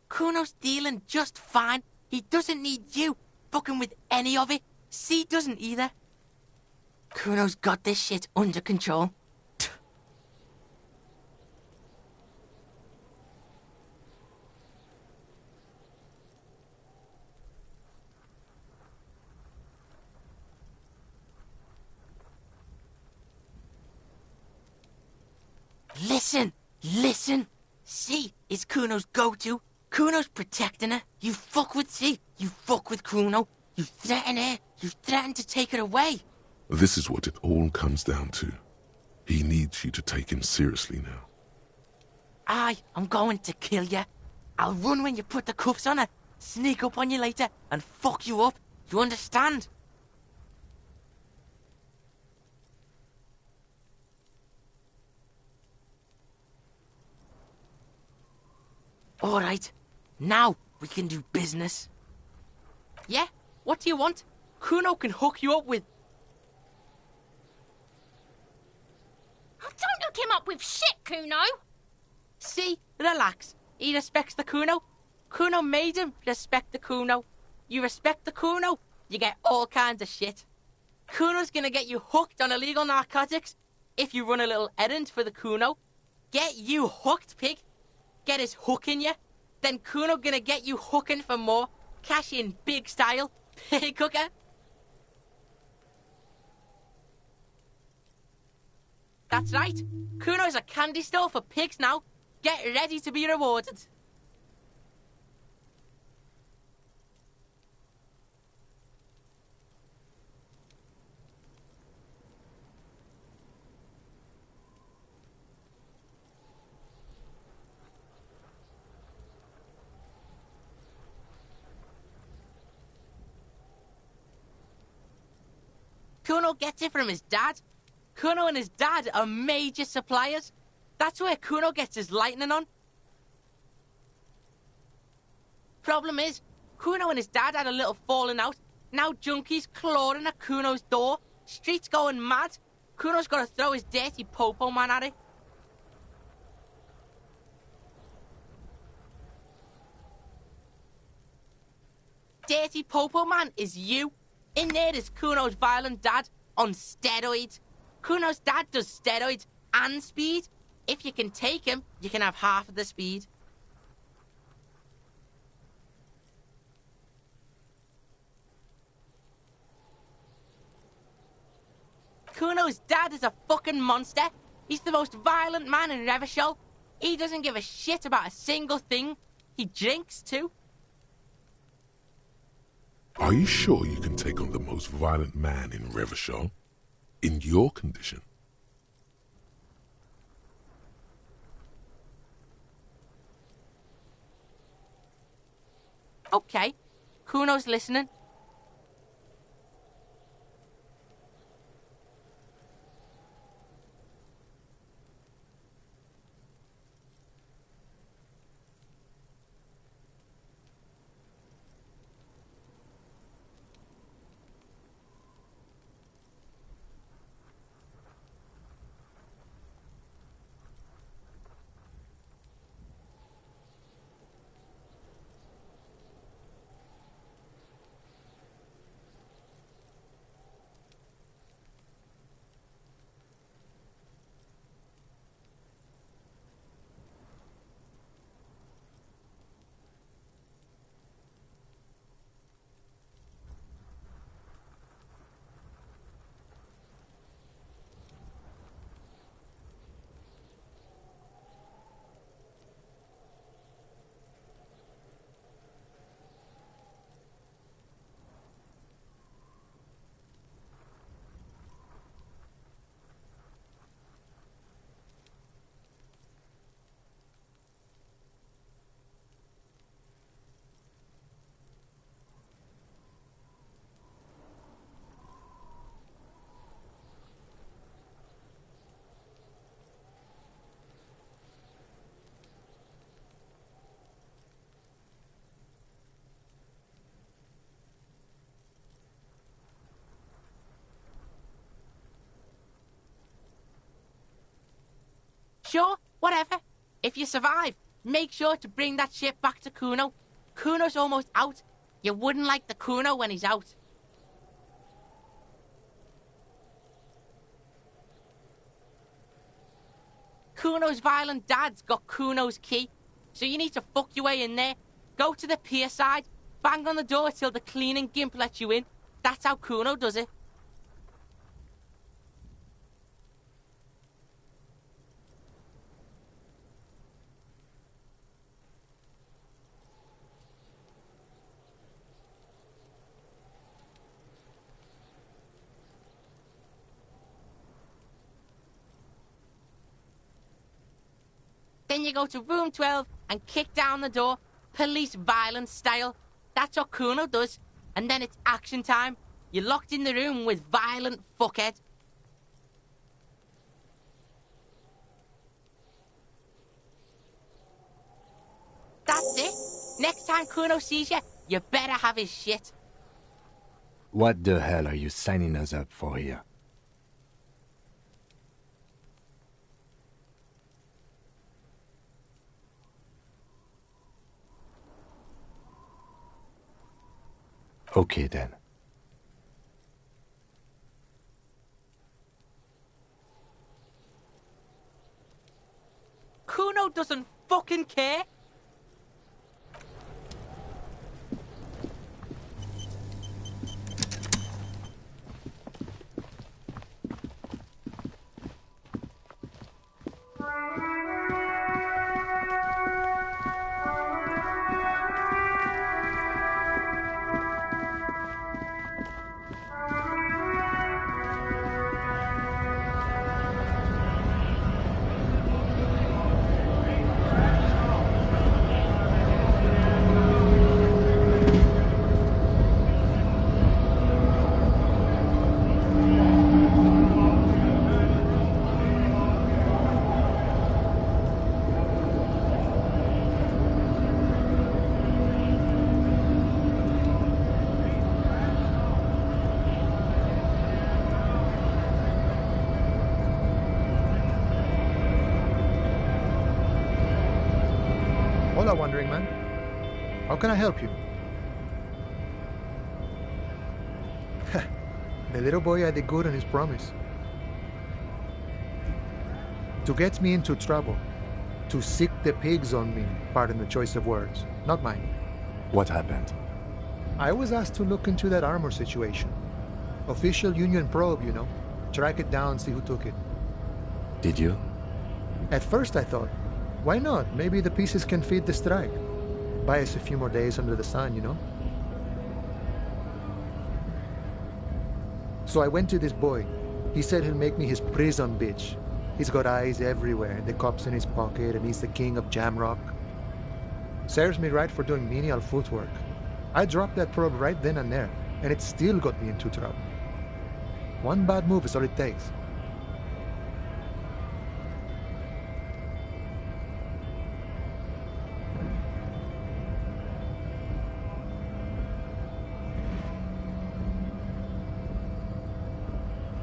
Kuno's dealing just fine. He doesn't need you fucking with any of it. C doesn't either. Kuno's got this shit under control. Listen. C is Kuno's go-to. Kuno's protecting her. You fuck with C, you fuck with Kuno. You threaten her, you threaten to take her away. This is what it all comes down to. He needs you to take him seriously now. I'm going to kill you. I'll run when you put the cuffs on her, sneak up on you later, and fuck you up. You understand? All right, now we can do business. Yeah? What do you want? Kuno can hook you up with... Oh, don't hook him up with shit, Kuno. See? Relax. He respects the Kuno. Kuno made him respect the Kuno. You respect the Kuno, you get all kinds of shit. Kuno's gonna get you hooked on illegal narcotics if you run a little errand for the Kuno. Get you hooked, pig. Get his hook in you. Then Kuno gonna get you hooking for more. Cash in big style. Pig hooker. That's right. Kuno's a candy store for pigs now. Get ready to be rewarded. Kuno gets it from his dad. Kuno and his dad are major suppliers. That's where Kuno gets his lightning on. Problem is, Kuno and his dad had a little falling out. Now junkies clawing at Kuno's door. Streets going mad. Kuno's got to throw his dirty popo man at it. Dirty popo man is you. In there is Kuno's violent dad on steroids. Kuno's dad does steroids and speed. If you can take him, you can have half of the speed. Kuno's dad is a fucking monster. He's the most violent man in Revachol. He doesn't give a shit about a single thing. He drinks too. Are you sure you can take on the most violent man in Revachol? In your condition? Okay, Kuno's listening. Sure, whatever. If you survive, make sure to bring that shit back to Kuno. Kuno's almost out. You wouldn't like the Kuno when he's out. Kuno's violent dad's got Kuno's key, so you need to fuck your way in there. Go to the pier side, bang on the door till the cleaning gimp lets you in. That's how Kuno does it. Then you go to room 12 and kick down the door, police violence style. That's what Kuno does. And then it's action time. You're locked in the room with violent fuckhead. That's it. Next time Kuno sees you, you better have his shit. What the hell are you signing us up for here? Okay, then. Kuno doesn't fucking care. Hola, Wandering Man. How can I help you? The little boy had it good on his promise. To get me into trouble. To sick the pigs on me, pardon the choice of words. Not mine. What happened? I was asked to look into that armor situation. Official Union probe, you know. Track it down, see who took it. Did you? At first I thought, why not? Maybe the pieces can feed the strike. Buy us a few more days under the sun, you know? So I went to this boy. He said he'll make me his prison bitch. He's got eyes everywhere, the cops in his pocket, and he's the king of Jamrock. Serves me right for doing menial footwork. I dropped that probe right then and there, and it still got me into trouble. One bad move is all it takes.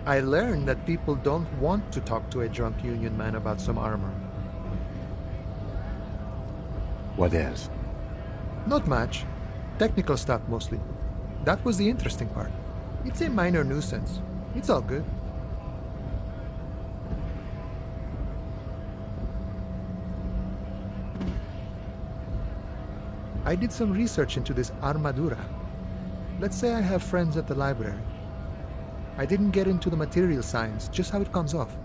I learned that people don't want to talk to a drunk Union man about some armor. What else? Not much. Technical stuff mostly. That was the interesting part. It's a minor nuisance. It's all good. I did some research into this armadura. Let's say I have friends at the library. I didn't get into the material science, just how it comes off.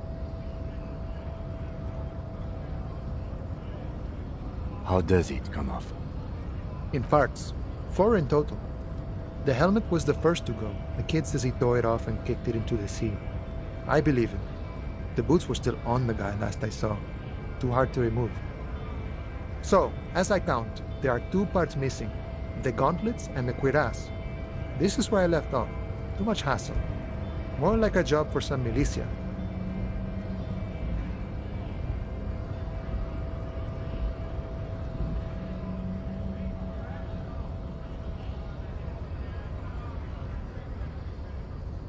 How does it come off? In parts. 4 in total. The helmet was the first to go. The kid says he tore it off and kicked it into the sea. I believe it. The boots were still on the guy last I saw. Too hard to remove. So, as I count, there are 2 parts missing. The gauntlets and the cuirass. This is where I left off. Too much hassle. More like a job for some militia.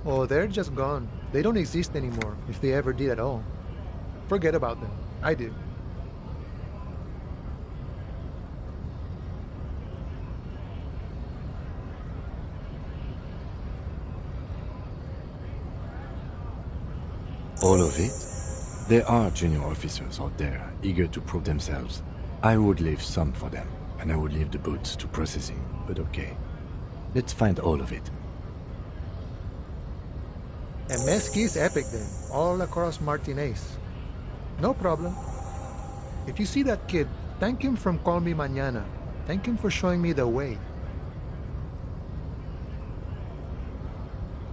Oh, they're just gone. They don't exist anymore, if they ever did at all. Forget about them. I do. All of it? There are junior officers out there, eager to prove themselves. I would leave some for them, and I would leave the boots to processing, but okay. Let's find all of it. And mezqui's epic then, all across Martinez. No problem. If you see that kid, thank him from Call Me Mañana. Thank him for showing me the way.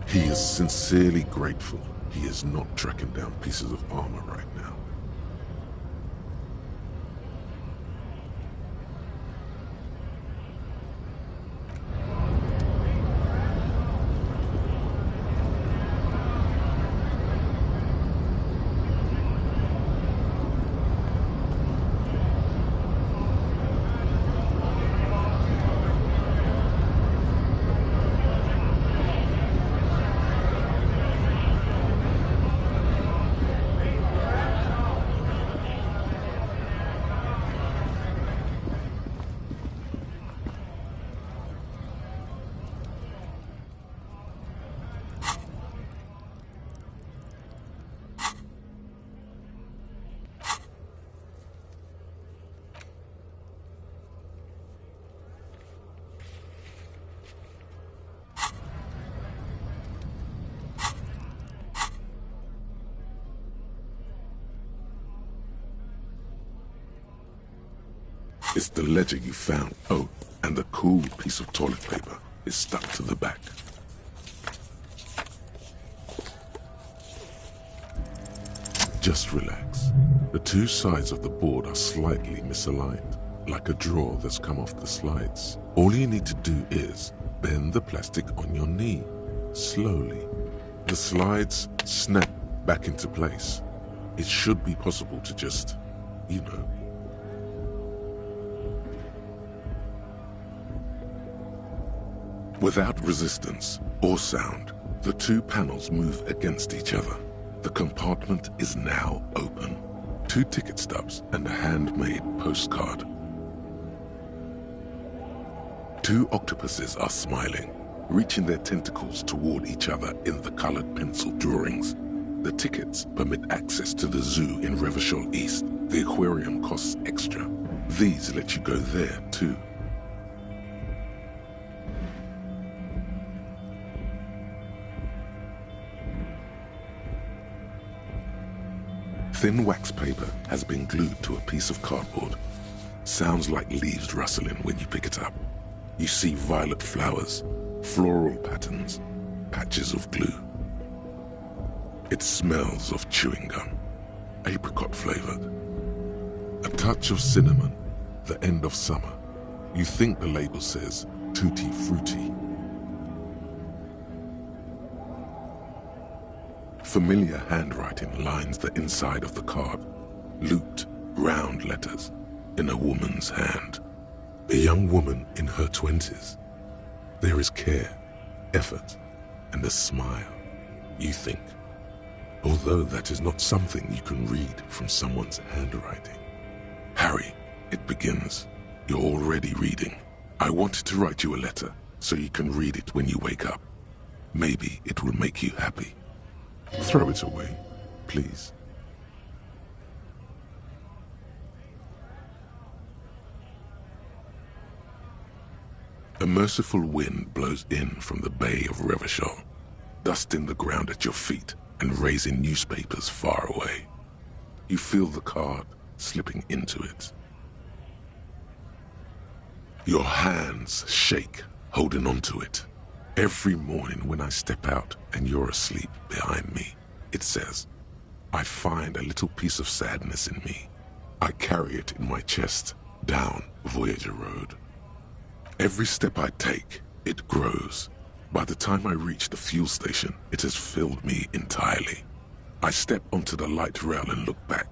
He is sincerely grateful he is not tracking down pieces of armor right now. It's the ledger you found. Oh, and the cool piece of toilet paper is stuck to the back. Just relax. The two sides of the board are slightly misaligned, like a drawer that's come off the slides. All you need to do is bend the plastic on your knee, slowly. The slides snap back into place. It should be possible to just, you know. Without resistance or sound, the two panels move against each other. The compartment is now open. 2 ticket stubs and a handmade postcard. 2 octopuses are smiling, reaching their tentacles toward each other in the colored pencil drawings. The tickets permit access to the zoo in Revachol East. The aquarium costs extra. These let you go there too. Thin wax paper has been glued to a piece of cardboard. Sounds like leaves rustling when you pick it up. You see violet flowers, floral patterns, patches of glue. It smells of chewing gum, apricot flavored. A touch of cinnamon, the end of summer. You think the label says Tutti Frutti. Familiar handwriting lines the inside of the card. Looped, round letters in a woman's hand. A young woman in her 20s. There is care, effort, and a smile, you think. Although that is not something you can read from someone's handwriting. Harry, it begins. You're already reading. I wanted to write you a letter so you can read it when you wake up. Maybe it will make you happy. Throw it away, please. A merciful wind blows in from the Bay of Revachol, dusting the ground at your feet and raising newspapers far away. You feel the card slipping into it. Your hands shake, holding onto it. Every morning when I step out and you're asleep behind me, it says, I find a little piece of sadness in me. I carry it in my chest, down Voyager Road. Every step I take, it grows. By the time I reach the fuel station, it has filled me entirely. I step onto the light rail and look back.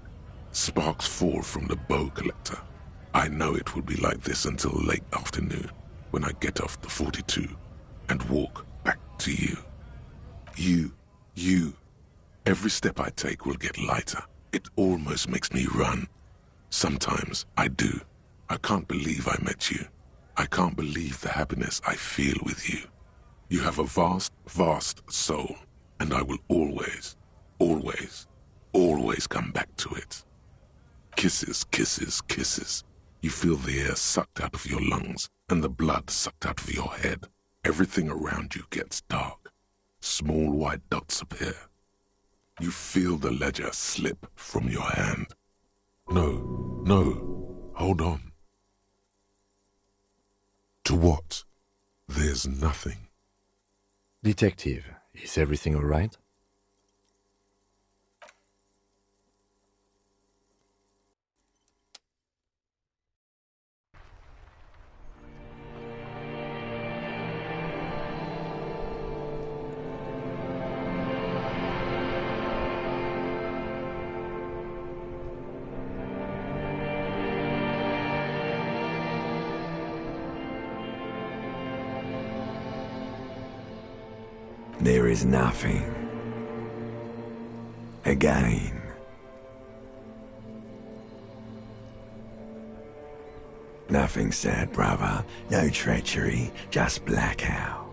Sparks fall from the bow collector. I know it will be like this until late afternoon, when I get off the 42 and walk back to you. You. Every step I take will get lighter. It almost makes me run. Sometimes I do. I can't believe I met you. I can't believe the happiness I feel with you. You have a vast, vast soul, and I will always, always, always come back to it. Kisses, kisses, kisses. You feel the air sucked out of your lungs and the blood sucked out of your head. Everything around you gets dark. Small white dots appear. You feel the ledger slip from your hand. No, no, hold on. To what? There's nothing. Detective, is everything all right? There is nothing. Again. Nothing sad, brother. No treachery, just blackout.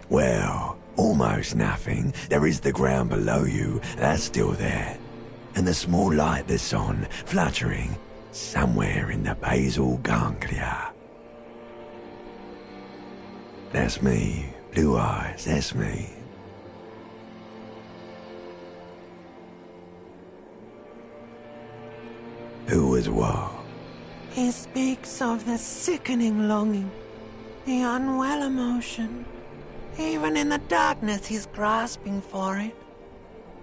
Well, almost nothing. There is the ground below you, that's still there. And the small light that's on, fluttering, somewhere in the basal ganglia. That's me. Blue eyes, that's me. Who was what? He speaks of the sickening longing, the unwell emotion. Even in the darkness, he's grasping for it.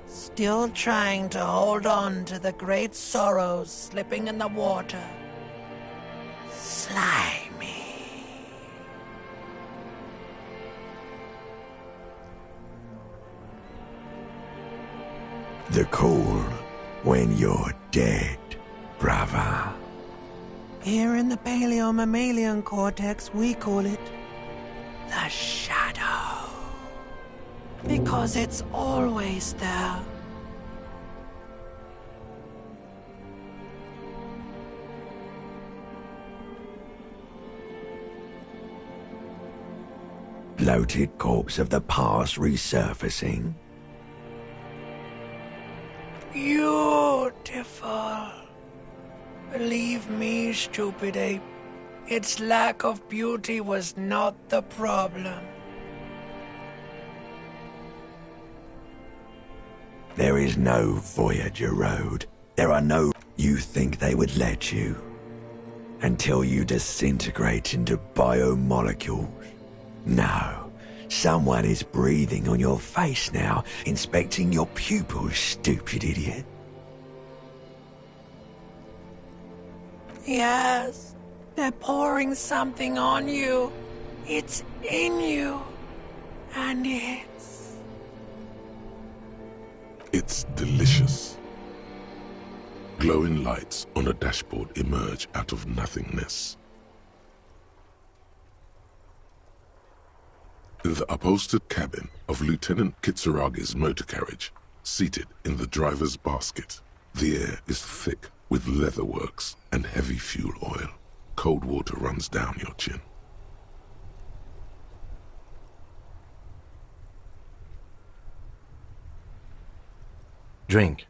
Still trying to hold on to the great sorrows slipping in the water. Slimy. The cold when you're dead, brother. Here in the paleo-mammalian cortex, we call it the shadow. Because it's always there. Bloated corpse of the past resurfacing. Beautiful. Believe me, stupid ape, its lack of beauty was not the problem. There is no Voyager Road. There are no... You think they would let you? Until you disintegrate into biomolecules? No. Someone is breathing on your face now, inspecting your pupils, stupid idiot. Yes, they're pouring something on you. It's in you. And It's delicious. Glowing lights on a dashboard emerge out of nothingness. In the upholstered cabin of Lieutenant Kitsuragi's motor carriage, seated in the driver's basket, the air is thick with leatherworks and heavy fuel oil. Cold water runs down your chin. Drink.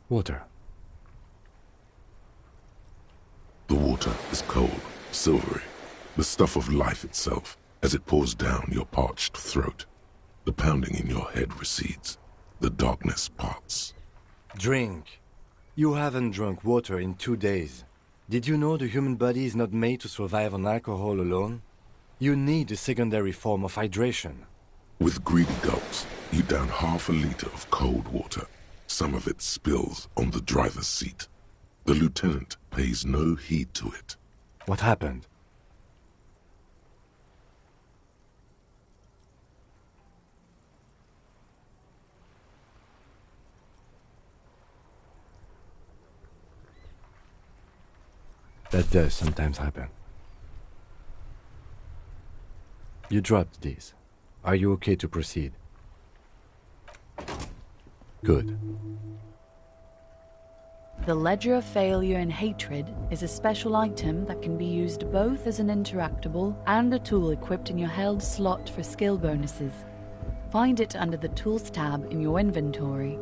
Water. The water is cold, silvery, the stuff of life itself. As it pours down your parched throat, the pounding in your head recedes. The darkness parts. Drink. You haven't drunk water in 2 days. Did you know the human body is not made to survive on alcohol alone? You need a secondary form of hydration. With greedy gulps, you down half a liter of cold water. Some of it spills on the driver's seat. The lieutenant pays no heed to it. What happened? That does sometimes happen. You dropped these. Are you okay to proceed? Good. The Ledger of Failure and Hatred is a special item that can be used both as an interactable and a tool equipped in your held slot for skill bonuses. Find it under the Tools tab in your inventory.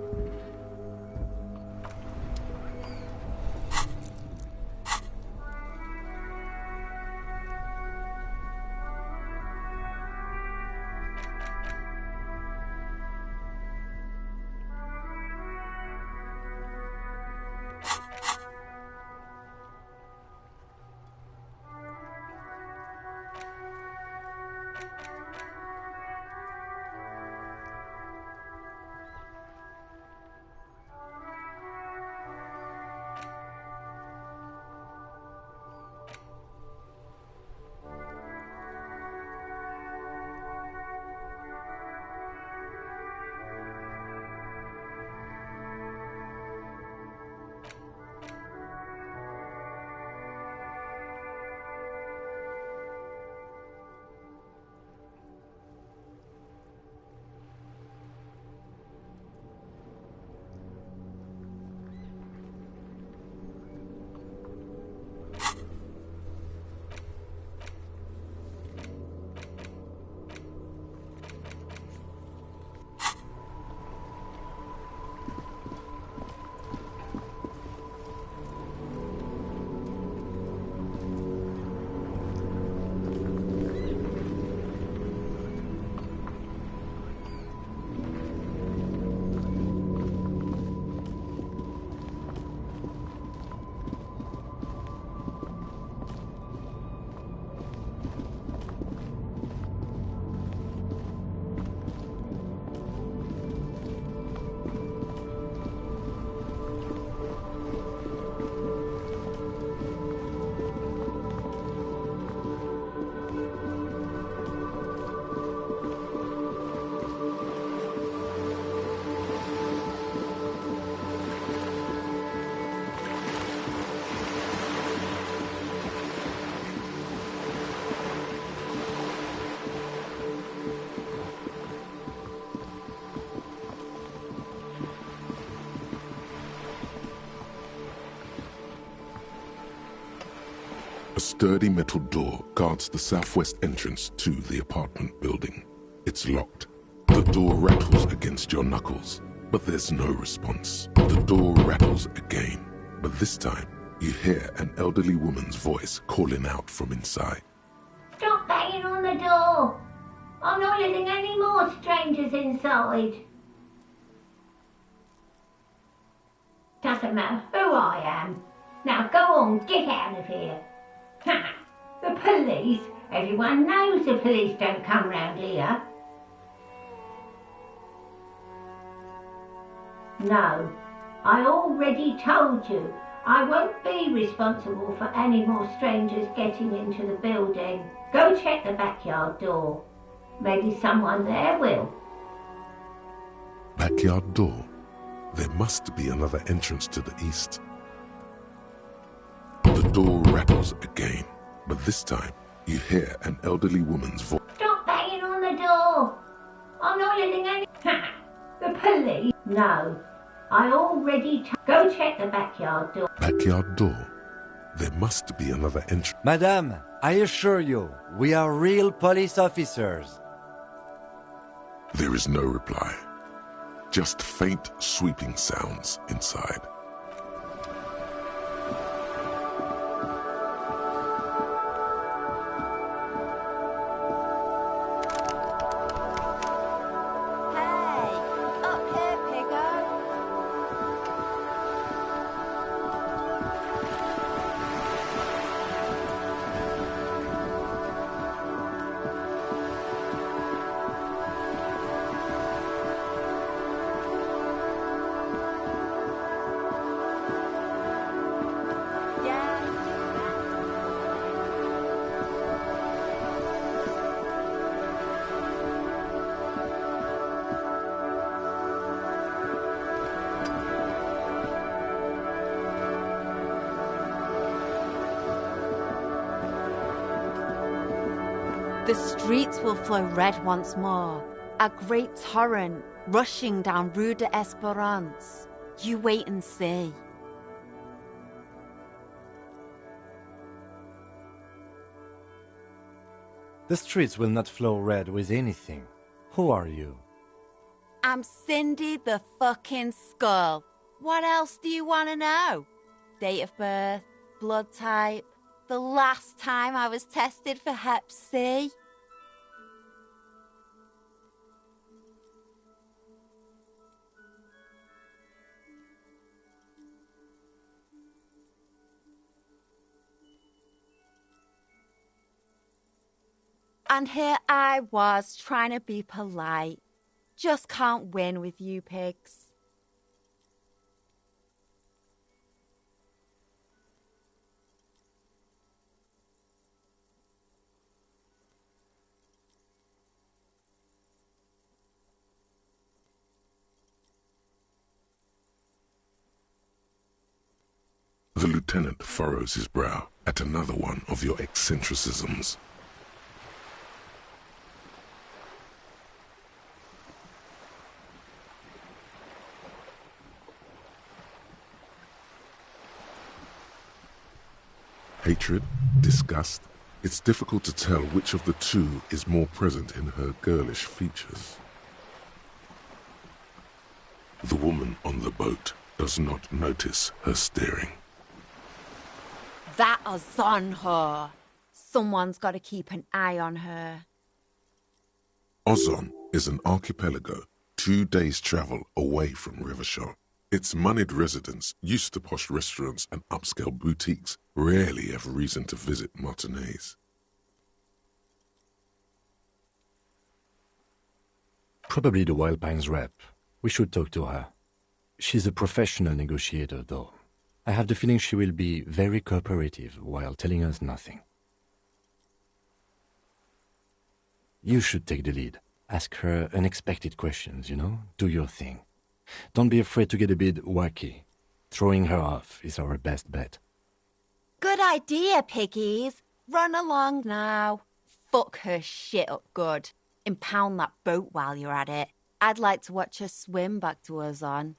A sturdy metal door guards the southwest entrance to the apartment building. It's locked. The door rattles against your knuckles, but there's no response. The door rattles again, but this time you hear an elderly woman's voice calling out from inside. Stop banging on the door! I'm not letting any more strangers inside. Doesn't matter who I am. Now go on, get out of here. Ha! The police? Everyone knows the police don't come round here. No, I already told you. I won't be responsible for any more strangers getting into the building. Go check the backyard door. Maybe someone there will. Backyard door? There must be another entrance to the east. The door rattles again, but this time you hear an elderly woman's voice. Stop banging on the door! I'm not letting any... Ha! The police? No, I already... Go check the backyard door. Backyard door? There must be another entrance. Madame, I assure you, we are real police officers. There is no reply. Just faint, sweeping sounds inside. The streets will flow red once more. A great torrent, rushing down Rue de Esperance. You wait and see. The streets will not flow red with anything. Who are you? I'm Cindy the fucking Skull. What else do you want to know? Date of birth, blood type, the last time I was tested for Hep C. And here I was trying to be polite. Just can't win with you pigs. The lieutenant furrows his brow at another one of your eccentricisms. Hatred, disgust, it's difficult to tell which of the two is more present in her girlish features. The woman on the boat does not notice her staring. That is on her. Someone's got to keep an eye on her. Ozon is an archipelago 2 days' travel away from Rivershot. Its moneyed residents, used to posh restaurants and upscale boutiques, rarely have reason to visit Martinez. Probably the Wild Pines rep. We should talk to her. She's a professional negotiator, though. I have the feeling she will be very cooperative while telling us nothing. You should take the lead. Ask her unexpected questions, you know? Do your thing. Don't be afraid to get a bit wacky. Throwing her off is our best bet. Good idea, piggies. Run along now. Fuck her shit up good. Impound that boat while you're at it. I'd like to watch her swim back to Ozon.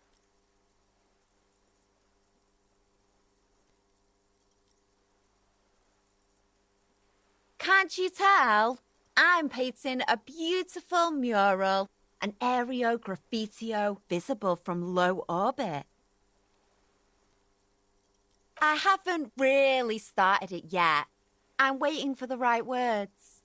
Can't you tell? I'm painting a beautiful mural, an aereo graffitio visible from low orbit. I haven't really started it yet. I'm waiting for the right words.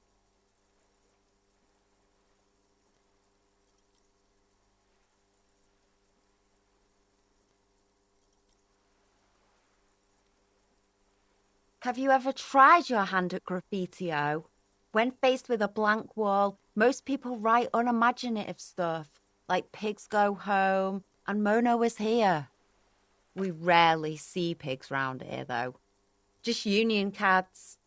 Have you ever tried your hand at graffitio? When faced with a blank wall, most people write unimaginative stuff, like pigs go home and Mono is here. We rarely see pigs round here, though. Just union cats.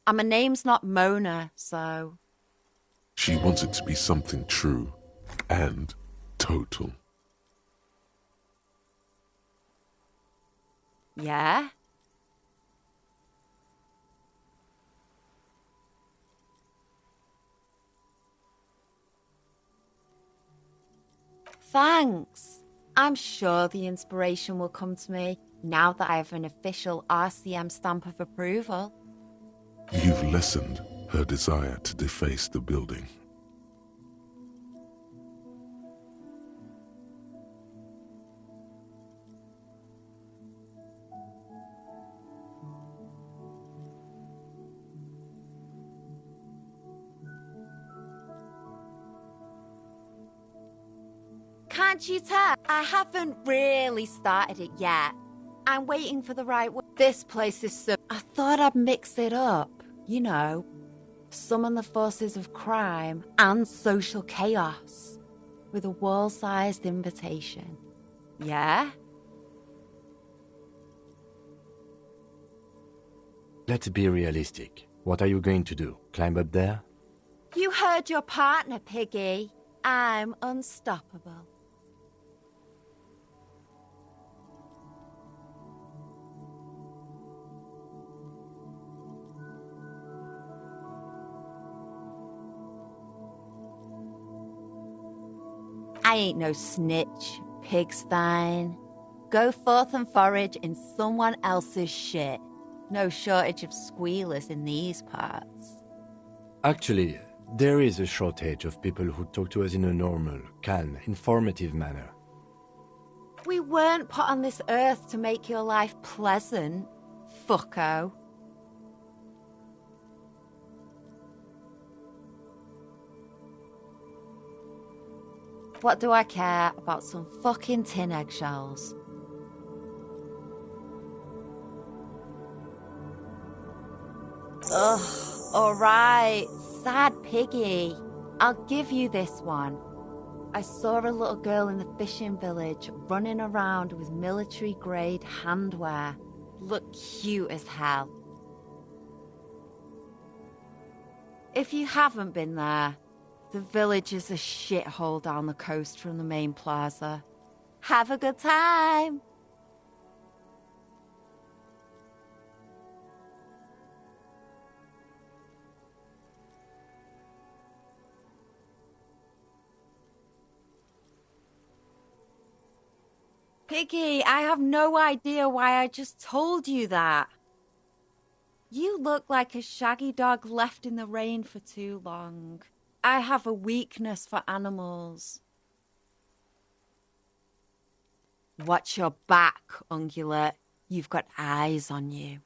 And my name's not Mona, so... She wants it to be something true and total. Yeah? Thanks. I'm sure the inspiration will come to me now that I have an official RCM stamp of approval. You've lessened her desire to deface the building. Can't you tell? I haven't really started it yet. I'm waiting for the right word. This place is so... I thought I'd mix it up, you know. Summon the forces of crime and social chaos with a wall-sized invitation. Yeah? Let's be realistic. What are you going to do? Climb up there? You heard your partner, Piggy. I'm unstoppable. I ain't no snitch, Pigstein. Go forth and forage in someone else's shit. No shortage of squealers in these parts. Actually, there is a shortage of people who talk to us in a normal, calm, informative manner. We weren't put on this earth to make your life pleasant, fucko. What do I care about some fucking tin eggshells? Ugh, alright, sad piggy. I'll give you this one. I saw a little girl in the fishing village running around with military-grade handwear. Looked cute as hell. If you haven't been there, the village is a shithole down the coast from the main plaza. Have a good time! Piggy, I have no idea why I just told you that. You look like a shaggy dog left in the rain for too long. I have a weakness for animals. Watch your back, Ungulate. You've got eyes on you.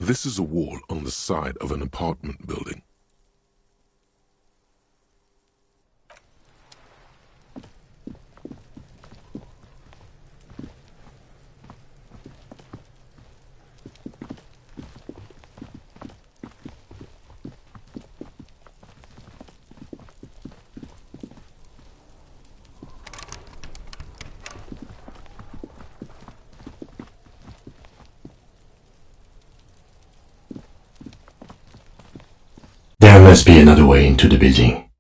This is a wall on the side of an apartment building. There must be another way into the building.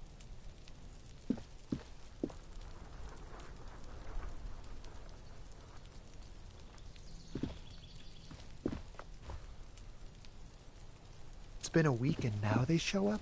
It's been a week and now they show up?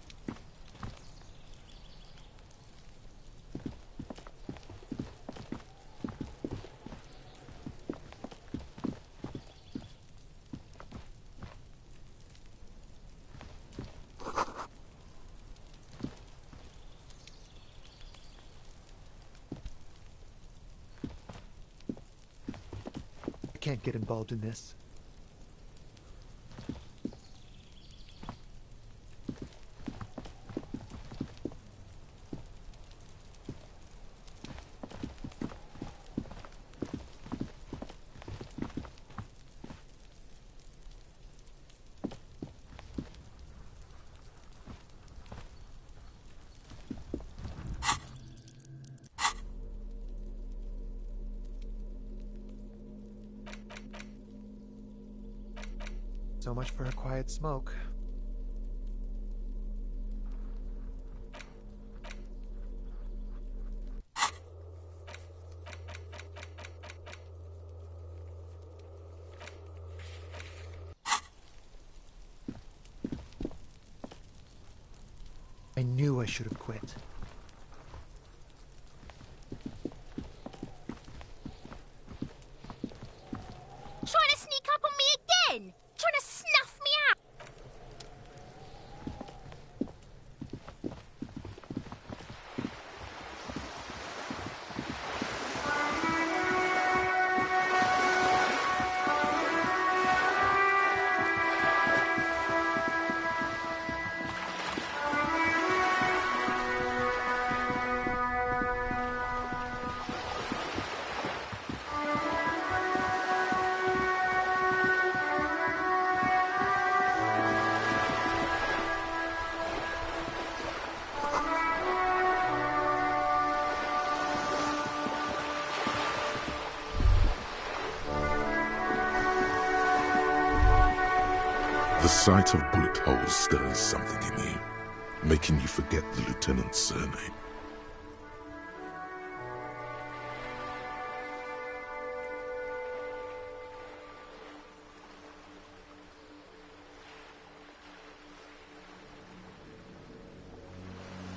I can't get involved in this. So much for a quiet smoke. I knew I should have quit. Trying to sneak up on me again? Trying to snuff me out? The sight of bullet holes stirs something in you, making you forget the lieutenant's surname.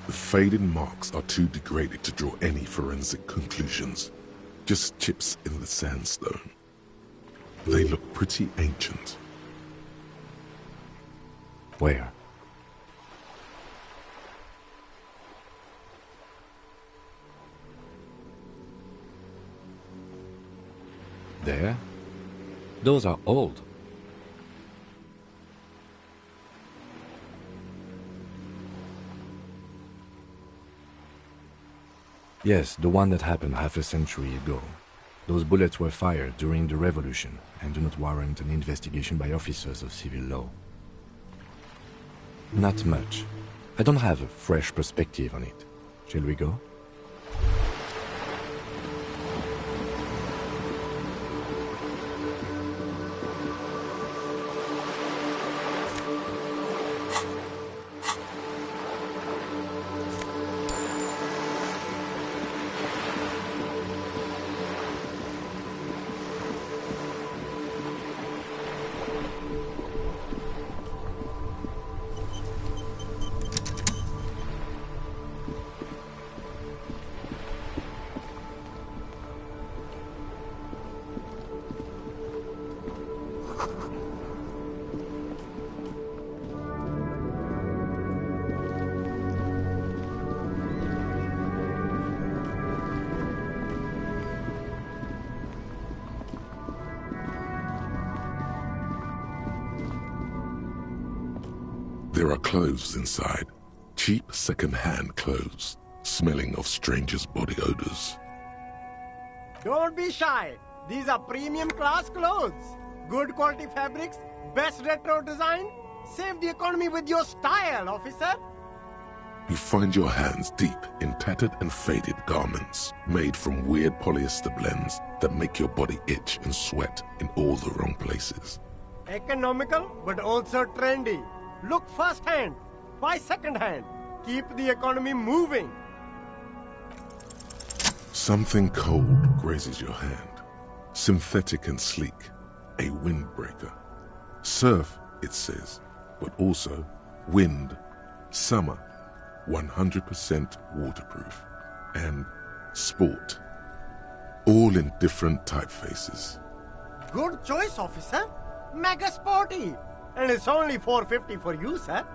The faded marks are too degraded to draw any forensic conclusions, just chips in the sandstone. They look pretty ancient. Where? There? Those are old. Yes, the one that happened half a century ago. Those bullets were fired during the revolution and do not warrant an investigation by officers of civil law. Not much. I don't have a fresh perspective on it. Shall we go? There are clothes inside. Cheap second-hand clothes, smelling of strangers' body odors. Don't be shy. These are premium class clothes. Good quality fabrics, best retro design. Save the economy with your style, officer. You find your hands deep in tattered and faded garments made from weird polyester blends that make your body itch and sweat in all the wrong places. Economical, but also trendy. Look first-hand, buy second-hand. Keep the economy moving. Something cold grazes your hand. Synthetic and sleek. A windbreaker. Surf, it says, but also wind, summer, 100% waterproof, and sport. All in different typefaces. Good choice, officer. Mega sporty. And it's only $4.50 for you, sir.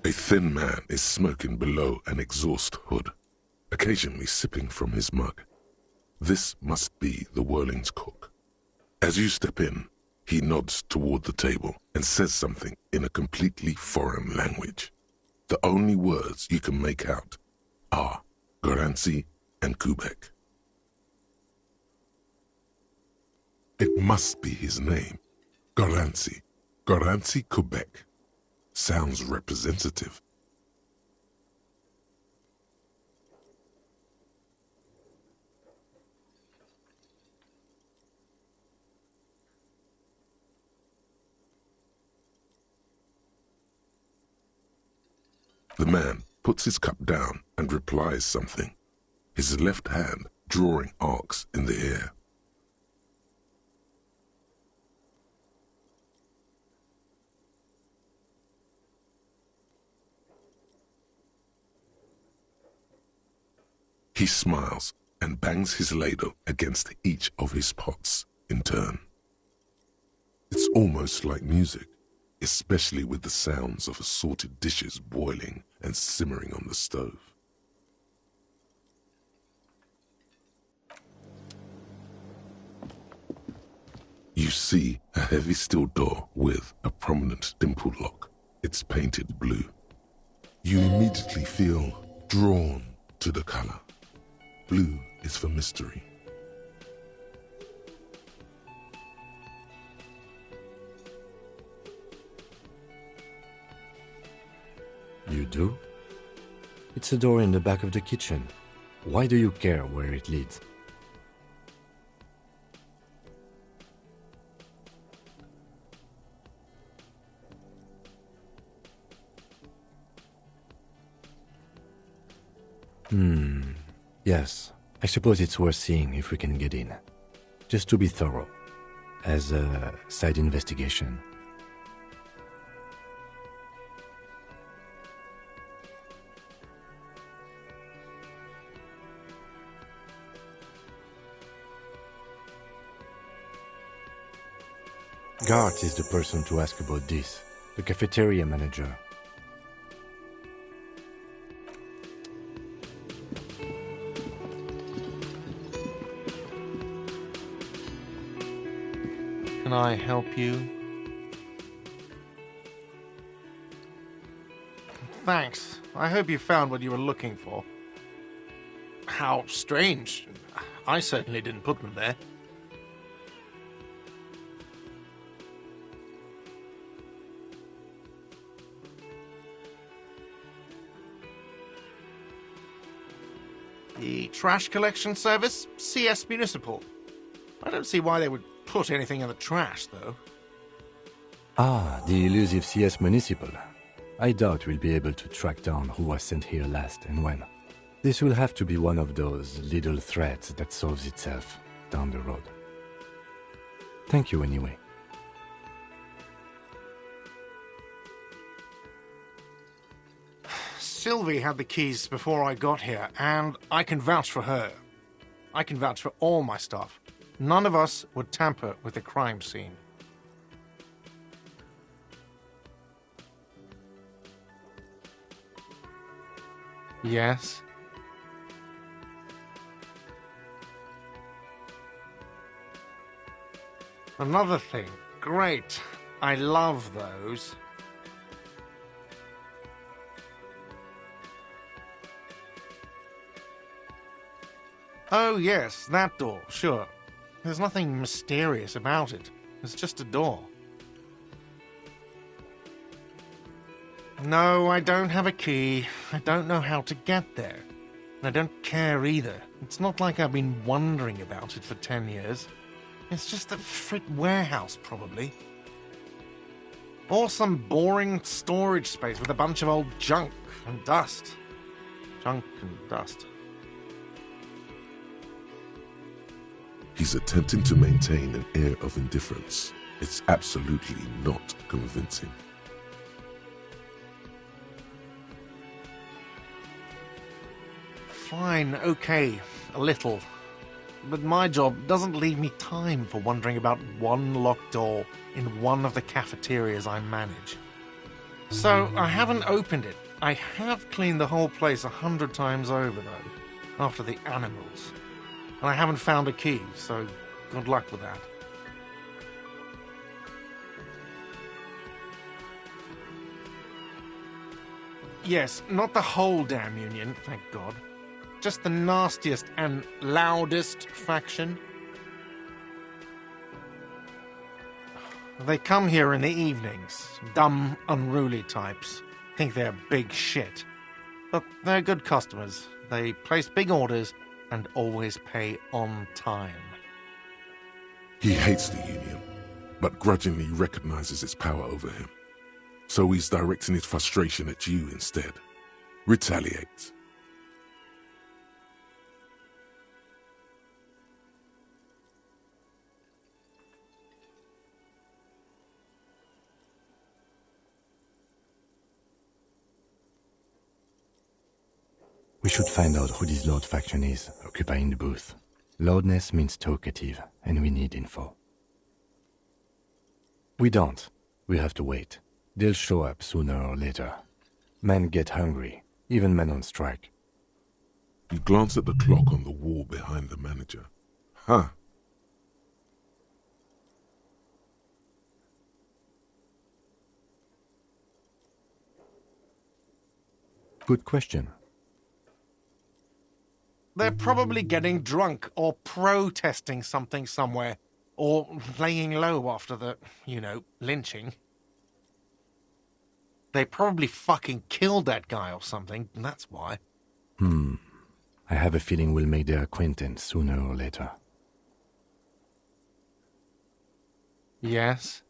A thin man is smoking below an exhaust hood, occasionally sipping from his mug. This must be the Whirling's cook. As you step in, he nods toward the table and says something in a completely foreign language. The only words you can make out are Goranci and Kubek. It must be his name. Goranci. Goranci, Quebec. Sounds representative. The man puts his cup down and replies something, his left hand drawing arcs in the air. He smiles and bangs his ladle against each of his pots in turn. It's almost like music, especially with the sounds of assorted dishes boiling and simmering on the stove. You see a heavy steel door with a prominent dimple lock. It's painted blue. You immediately feel drawn to the color. Blue is for mystery. You do? It's a door in the back of the kitchen. Why do you care where it leads? Yes, I suppose it's worth seeing if we can get in. Just to be thorough, as a side investigation. Gart is the person to ask about this, the cafeteria manager. Can I help you? Thanks. I hope you found what you were looking for. How strange. I certainly didn't put them there. The trash collection service? CS Municipal. I don't see why they would put anything in the trash, though. Ah, the elusive CS Municipal. I doubt we'll be able to track down who was sent here last and when. This will have to be one of those little threads that solves itself down the road. Thank you anyway. Sylvie had the keys before I got here, and I can vouch for her. I can vouch for all my staff. None of us would tamper with the crime scene. Yes? Another thing. Great. I love those. Oh, yes, that door, sure. There's nothing mysterious about it. It's just a door. No, I don't have a key. I don't know how to get there. And I don't care either. It's not like I've been wondering about it for 10 years. It's just a frit warehouse, probably. Or some boring storage space with a bunch of old junk and dust. Junk and dust. He's attempting to maintain an air of indifference. It's absolutely not convincing. Fine, okay, a little. But my job doesn't leave me time for wondering about one locked door in one of the cafeterias I manage. So I haven't opened it. I have cleaned the whole place 100 times over, though, after the animals. And I haven't found a key, so good luck with that. Yes, not the whole damn union, thank God. Just the nastiest and loudest faction. They come here in the evenings. Dumb, unruly types. Think they're big shit. But they're good customers. They place big orders and always pay on time. He hates the Union, but grudgingly recognizes its power over him. So he's directing his frustration at you instead. Retaliate. We should find out who this Lord faction is, occupying the booth. Loudness means talkative, and we need info. We don't. We have to wait. They'll show up sooner or later. Men get hungry, even men on strike. You glance at the clock on the wall behind the manager. Huh. Good question. They're probably getting drunk or protesting something somewhere. Or laying low after the, lynching. They probably fucking killed that guy or something, and that's why. I have a feeling we'll make their acquaintance sooner or later. Yes?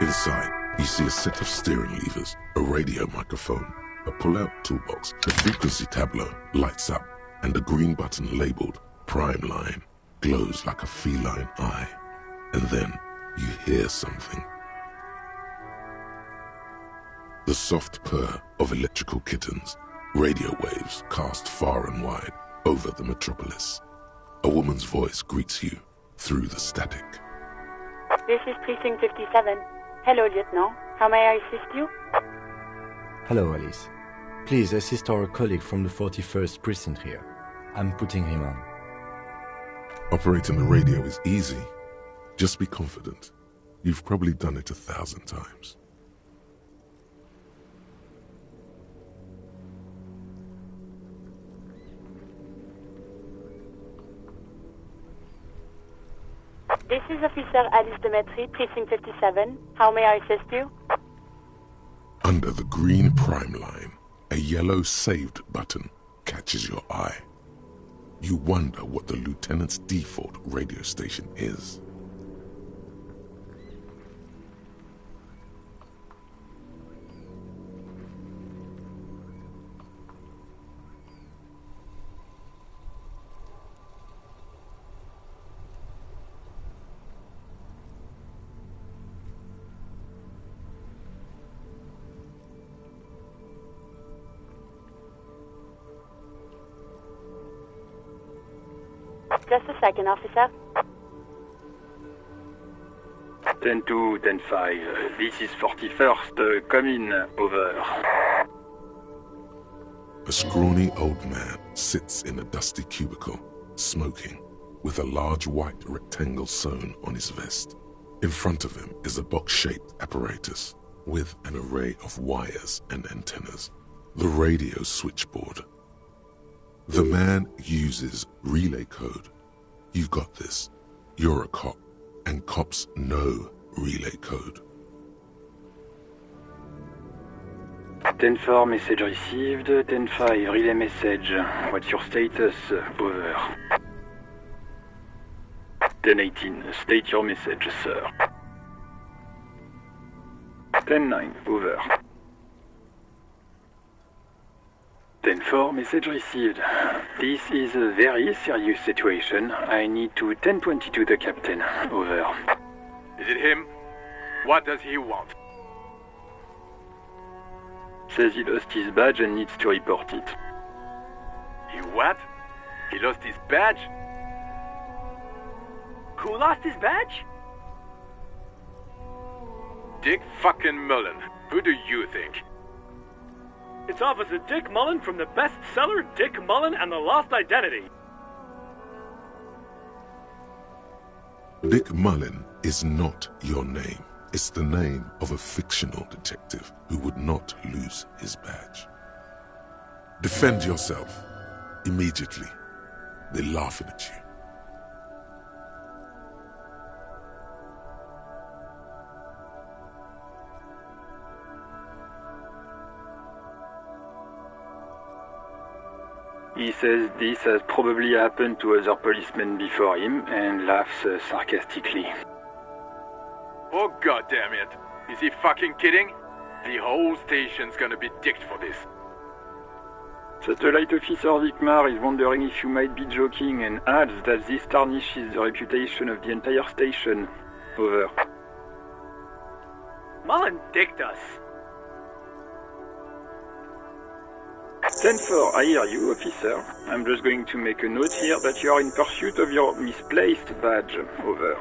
Inside, you see a set of steering levers, a radio microphone, a pull-out toolbox, the frequency tableau lights up, and a green button labeled Prime Line glows like a feline eye. And then you hear something. The soft purr of electrical kittens, radio waves cast far and wide over the metropolis. A woman's voice greets you through the static. This is Precinct 57. Hello, Lieutenant. How may I assist you? Hello, Alice. Please assist our colleague from the 41st Precinct here. I'm putting him on. Operating the radio is easy. Just be confident. You've probably done it 1,000 times. This is Officer Alice Demetri, Precinct 57. How may I assist you? Under the green Prime Line, a yellow saved button catches your eye. You wonder what the Lieutenant's default radio station is. Just a second, officer. 10-2, 10-5. This is 41st. Come in. Over. A scrawny old man sits in a dusty cubicle, smoking, with a large white rectangle sewn on his vest. In front of him is a box-shaped apparatus with an array of wires and antennas. The radio switchboard. The man uses relay code. You've got this. You're a cop. and cops know relay code. 10-4, message received. 10-5, relay message. What's your status? Over. 10-18, state your message, sir. 10-9, over. 10-4, message received. This is a very serious situation. I need to 10-22 the captain. Over. Is it him? What does he want? Says he lost his badge and needs to report it. He what? He lost his badge? Who lost his badge? Dick fucking Mullen. Who do you think? It's Officer Dick Mullen from the bestseller Dick Mullen and the Lost Identity. Dick Mullen is not your name. It's the name of a fictional detective who would not lose his badge. Defend yourself. Immediately. They're laughing at you. He says this has probably happened to other policemen before him and laughs sarcastically. Oh goddammit. Is he fucking kidding? The whole station's gonna be dicked for this. Satellite Officer Vikmar is wondering if you might be joking and adds that this tarnishes the reputation of the entire station. Over. Mullen dicked us. 10-4, I hear you, officer. I'm just going to make a note here that you are in pursuit of your misplaced badge. Over.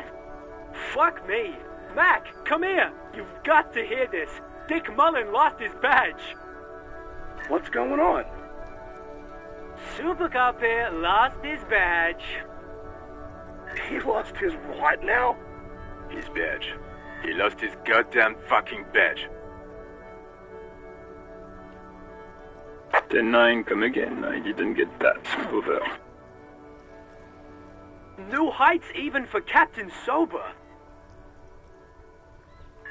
Fuck me. Mac, come here. You've got to hear this. Dick Mullen lost his badge. What's going on? Super Cop here lost his badge. He lost his what now? His badge. He lost his goddamn fucking badge. 10-9, come again. I didn't get that. Over. New heights even for Captain Sober.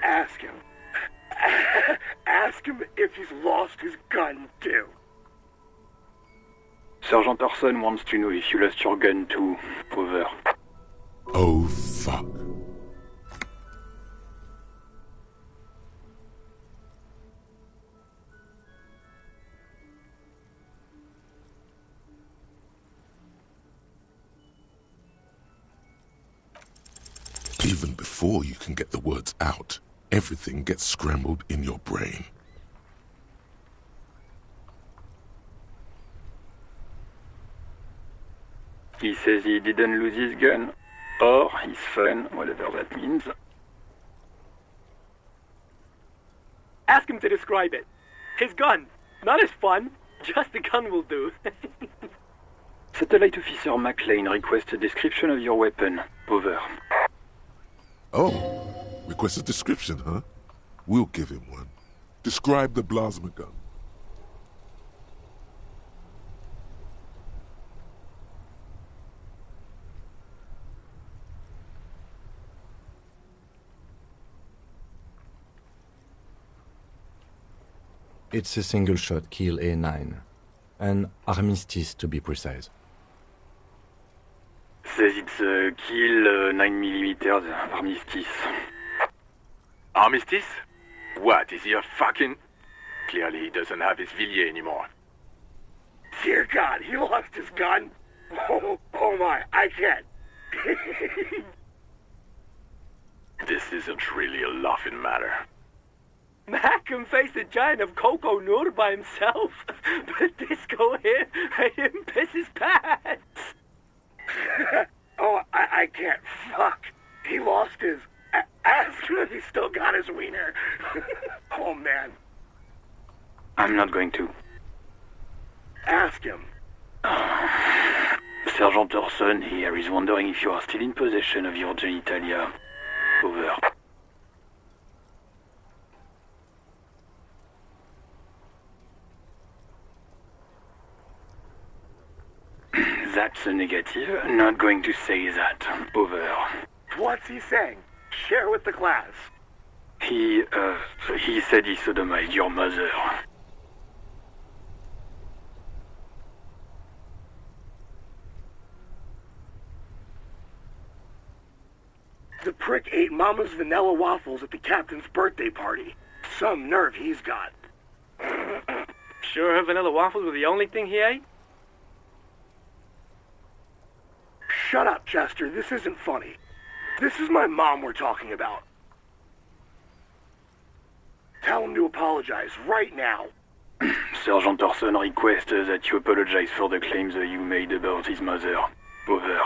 Ask him. Ask him if he's lost his gun too. Sergeant Orson wants to know if you lost your gun too. Over. Oh, fuck. Even before you can get the words out, everything gets scrambled in your brain. He says he didn't lose his gun, or his fun, whatever that means. Ask him to describe it. His gun. Not his fun. Just the gun will do. Satellite Officer McLean requests a description of your weapon. Over. Oh, request a description, huh? We'll give him one. Describe the plasma gun. It's a single-shot kill A9. An Armistice, to be precise. Says it's a kill 9mm Armistice. Armistice? What, is he a fucking... Clearly he doesn't have his Villiers anymore. Dear God, he lost his gun? Oh my, I can't. This isn't really a laughing matter. Mac can face a giant of Coco Nur by himself, but Disco here made him piss his pants. Oh, I can't. Fuck. He lost his... Ask him if he still got his wiener. Oh, man. I'm not going to. Ask him. Sergeant Orson here is wondering if you are still in possession of your genitalia. Over. That's a negative. Not going to say that. Over. What's he saying? Share with the class. He said he sodomized your mother. The prick ate Mama's vanilla waffles at the captain's birthday party. Some nerve he's got. Sure her vanilla waffles were the only thing he ate? Shut up, Chester. This isn't funny. This is my mom we're talking about. Tell him to apologize right now. Sergeant Orson requests that you apologize for the claims that you made about his mother. Over.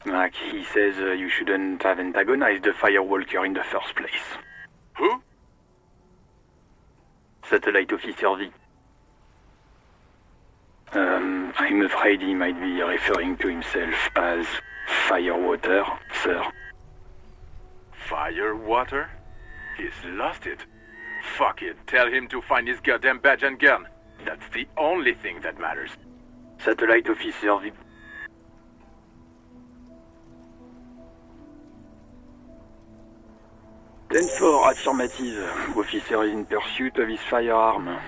Mac, he says you shouldn't have antagonized the Firewalker in the first place. Who? Satellite Officer V. I'm afraid he might be referring to himself as Firewater, sir. Firewater? He's lost it. Fuck it. Tell him to find his goddamn badge and gun. That's the only thing that matters. Satellite Officer V. Ten-4, affirmative. Officer is in pursuit of his firearm.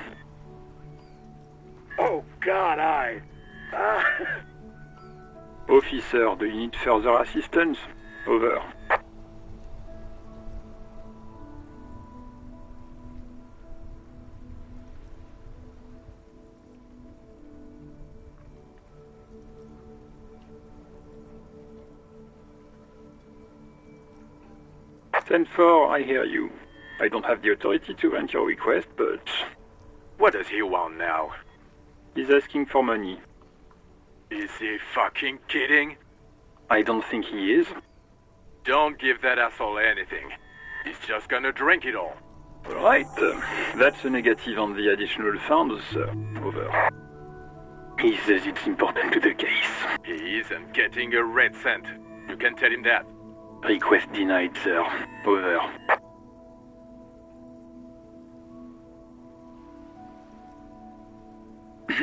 Oh, God, Officer, do you need further assistance? Over. Ten-4, I hear you. I don't have the authority to grant your request, but... What does he want now? He's asking for money. Is he fucking kidding? I don't think he is. Don't give that asshole anything. He's just gonna drink it all. Alright, that's a negative on the additional funds, sir. Over. He says it's important to the case. He isn't getting a red cent. You can tell him that. Request denied, sir. Over.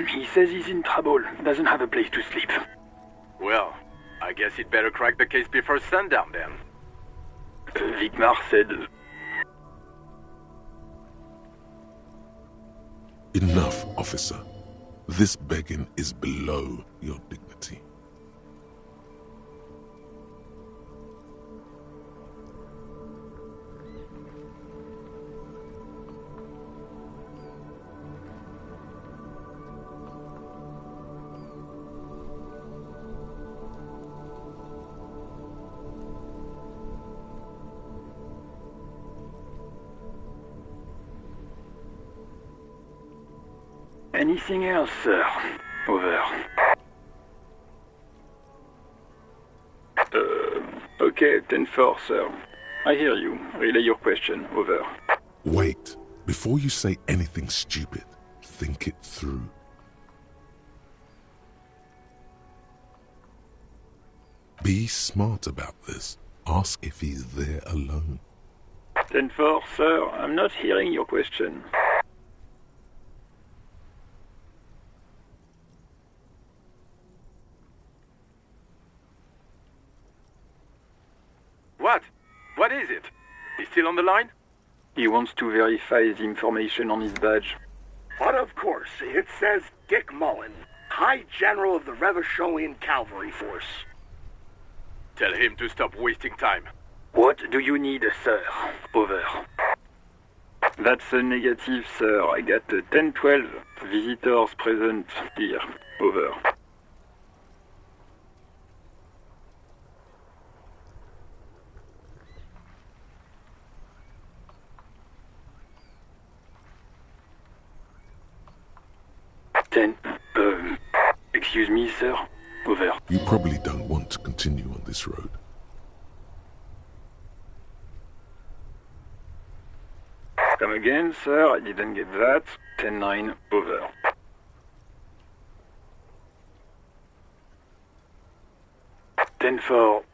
He says he's in trouble. Doesn't have a place to sleep. Well, I guess he'd better crack the case before sundown then. Vigmar said... Enough, officer. This begging is below your dignity. Anything else, sir? Over. Okay, 10-4, sir. I hear you. Relay your question. Over. Wait. Before you say anything stupid, think it through. Be smart about this. Ask if he's there alone. 10-4, sir. I'm not hearing your question. What? What is it? He's still on the line? He wants to verify the information on his badge. But of course, it says Dick Mullen, High General of the Revacholian Cavalry Force. Tell him to stop wasting time. What do you need, sir? Over. That's a negative, sir. I got 10-12 visitors present here. Over. Excuse me, sir. Over. You probably don't want to continue on this road. Come again, sir. I didn't get that. 10-9. Over.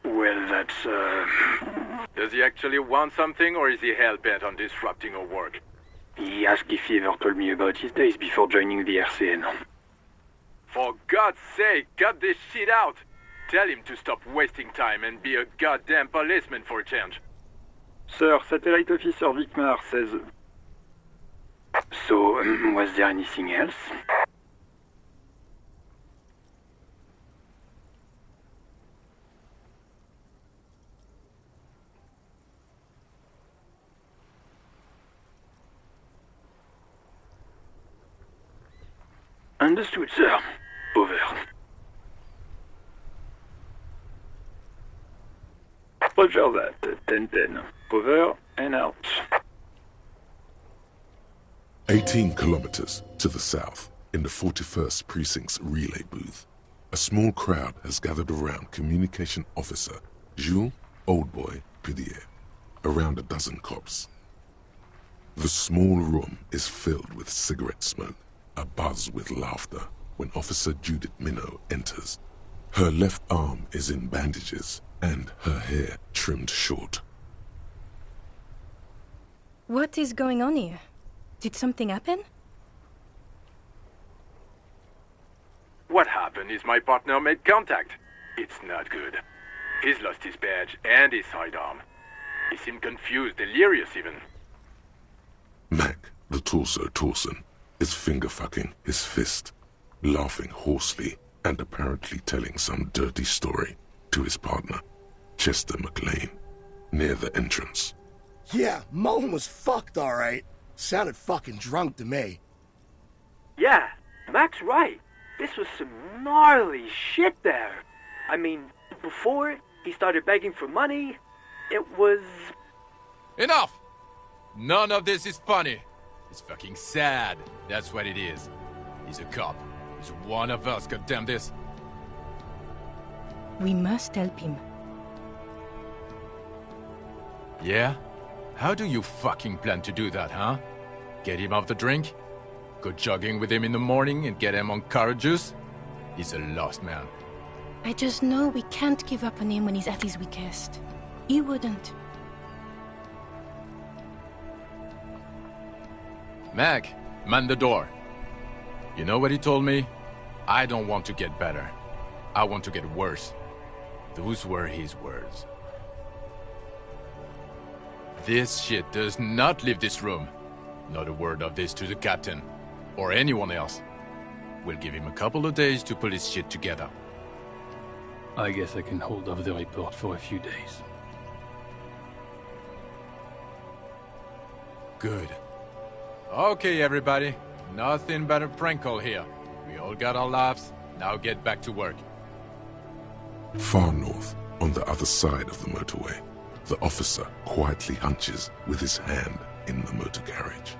Well, that's, Does he actually want something, or is he hell-bent on disrupting our work? He asked if he ever told me about his days before joining the RCN. For God's sake, cut this shit out! Tell him to stop wasting time and be a goddamn policeman for a change. Sir, Satellite Officer Vicmar says... So, was there anything else? Understood, sir. Over. Roger that. 10-10. Over and out. 18 kilometers to the south, in the 41st Precinct's relay booth, a small crowd has gathered around Communication Officer Jules Oldboy Pidier, around a dozen cops. The small room is filled with cigarette smoke, abuzz with laughter, when Officer Judith Minot enters. Her left arm is in bandages, and her hair trimmed short. What is going on here? Did something happen? What happened is my partner made contact. It's not good. He's lost his badge and his sidearm. He seemed confused, delirious even. Mac, the torso Torson, is finger-fucking his fist, laughing hoarsely and apparently telling some dirty story to his partner, Chester McLean, near the entrance. Yeah, Mullen was fucked, alright. Sounded fucking drunk to me. Yeah, Mac's right. This was some gnarly shit there. I mean, before he started begging for money, it was... Enough! None of this is funny. It's fucking sad. That's what it is. He's a cop. He's one of us, goddamn this. We must help him. Yeah? How do you fucking plan to do that, huh? Get him off the drink? Go jogging with him in the morning and get him on carrot juice? He's a lost man. I just know we can't give up on him when he's at his weakest. He wouldn't. Mac, man the door. You know what he told me? I don't want to get better. I want to get worse. Those were his words. This shit does not leave this room. Not a word of this to the captain, or anyone else. We'll give him a couple of days to pull his shit together. I guess I can hold off the report for a few days. Good. Okay, everybody. Nothing but a prank call here. We all got our laughs. Now get back to work. Far north, on the other side of the motorway, the officer quietly hunches with his hand in the motor carriage.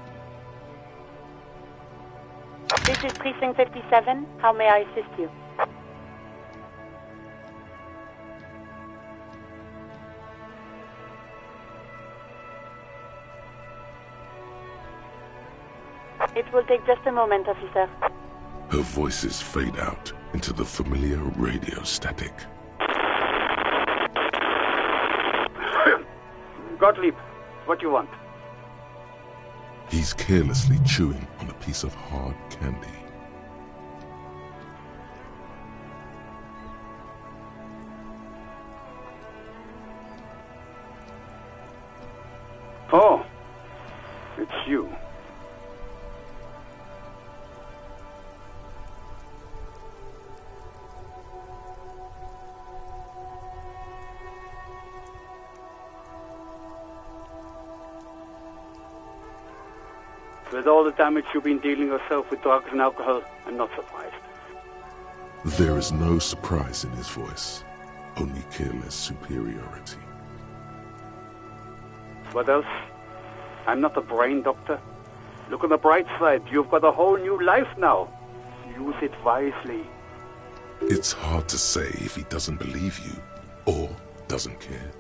This is Precinct 57. How may I assist you? It will take just a moment, officer. Her voices fade out into the familiar radio static. Gottlieb, what you want? He's carelessly chewing on a piece of hard candy. Oh, it's you. With all the damage you've been dealing yourself with drugs and alcohol, I'm not surprised. There is no surprise in his voice, only careless superiority. What else? I'm not a brain doctor. Look on the bright side, you've got a whole new life now. Use it wisely. It's hard to say if he doesn't believe you, or doesn't care.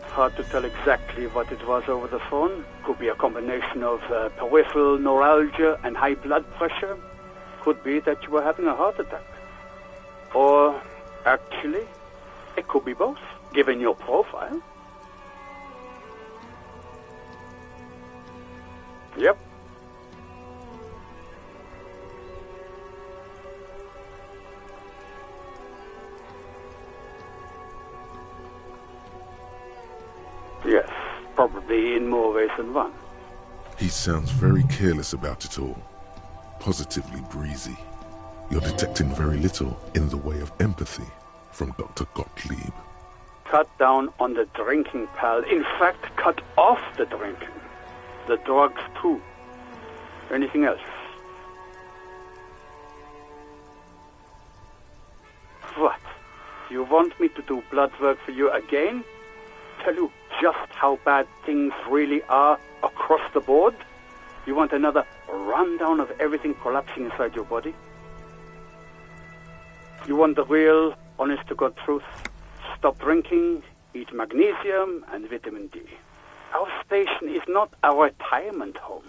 Hard to tell exactly what it was over the phone. Could be a combination of peripheral neuralgia and high blood pressure. could be that you were having a heart attack. Or, actually, it could be both, given your profile. Yep. Yes, probably in more ways than one. He sounds very careless about it all. Positively breezy. You're detecting very little in the way of empathy from Dr. Gottlieb. Cut down on the drinking, pal. In fact, cut off the drinking. The drugs, too. Anything else? What? You want me to do blood work for you again? Tell you just how bad things really are across the board? You want another rundown of everything collapsing inside your body? You want the real, honest-to-God truth? Stop drinking, eat magnesium and vitamin D. Our station is not a retirement home.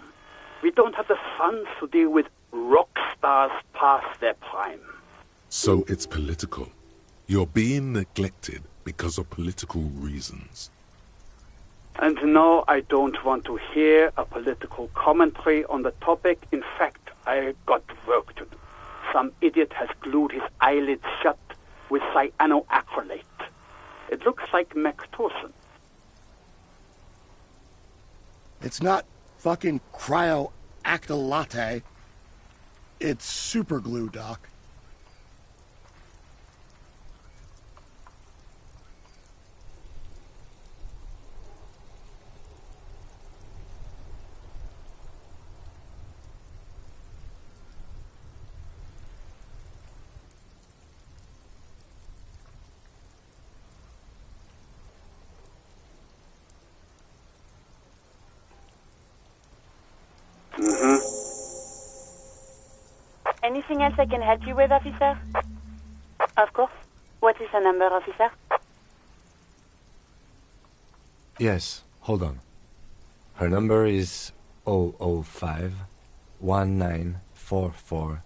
We don't have the funds to deal with rock stars past their prime. So it's political. You're being neglected because of political reasons. And no, I don't want to hear a political commentary on the topic. In fact, I got work to do. Some idiot has glued his eyelids shut with cyanoacrylate. It looks like Mactorson. It's not fucking cryoactylate. It's super glue, Doc. Anything else I can help you with, officer? Of course. What is the number, officer? Yes, hold on. Her number is 005 1944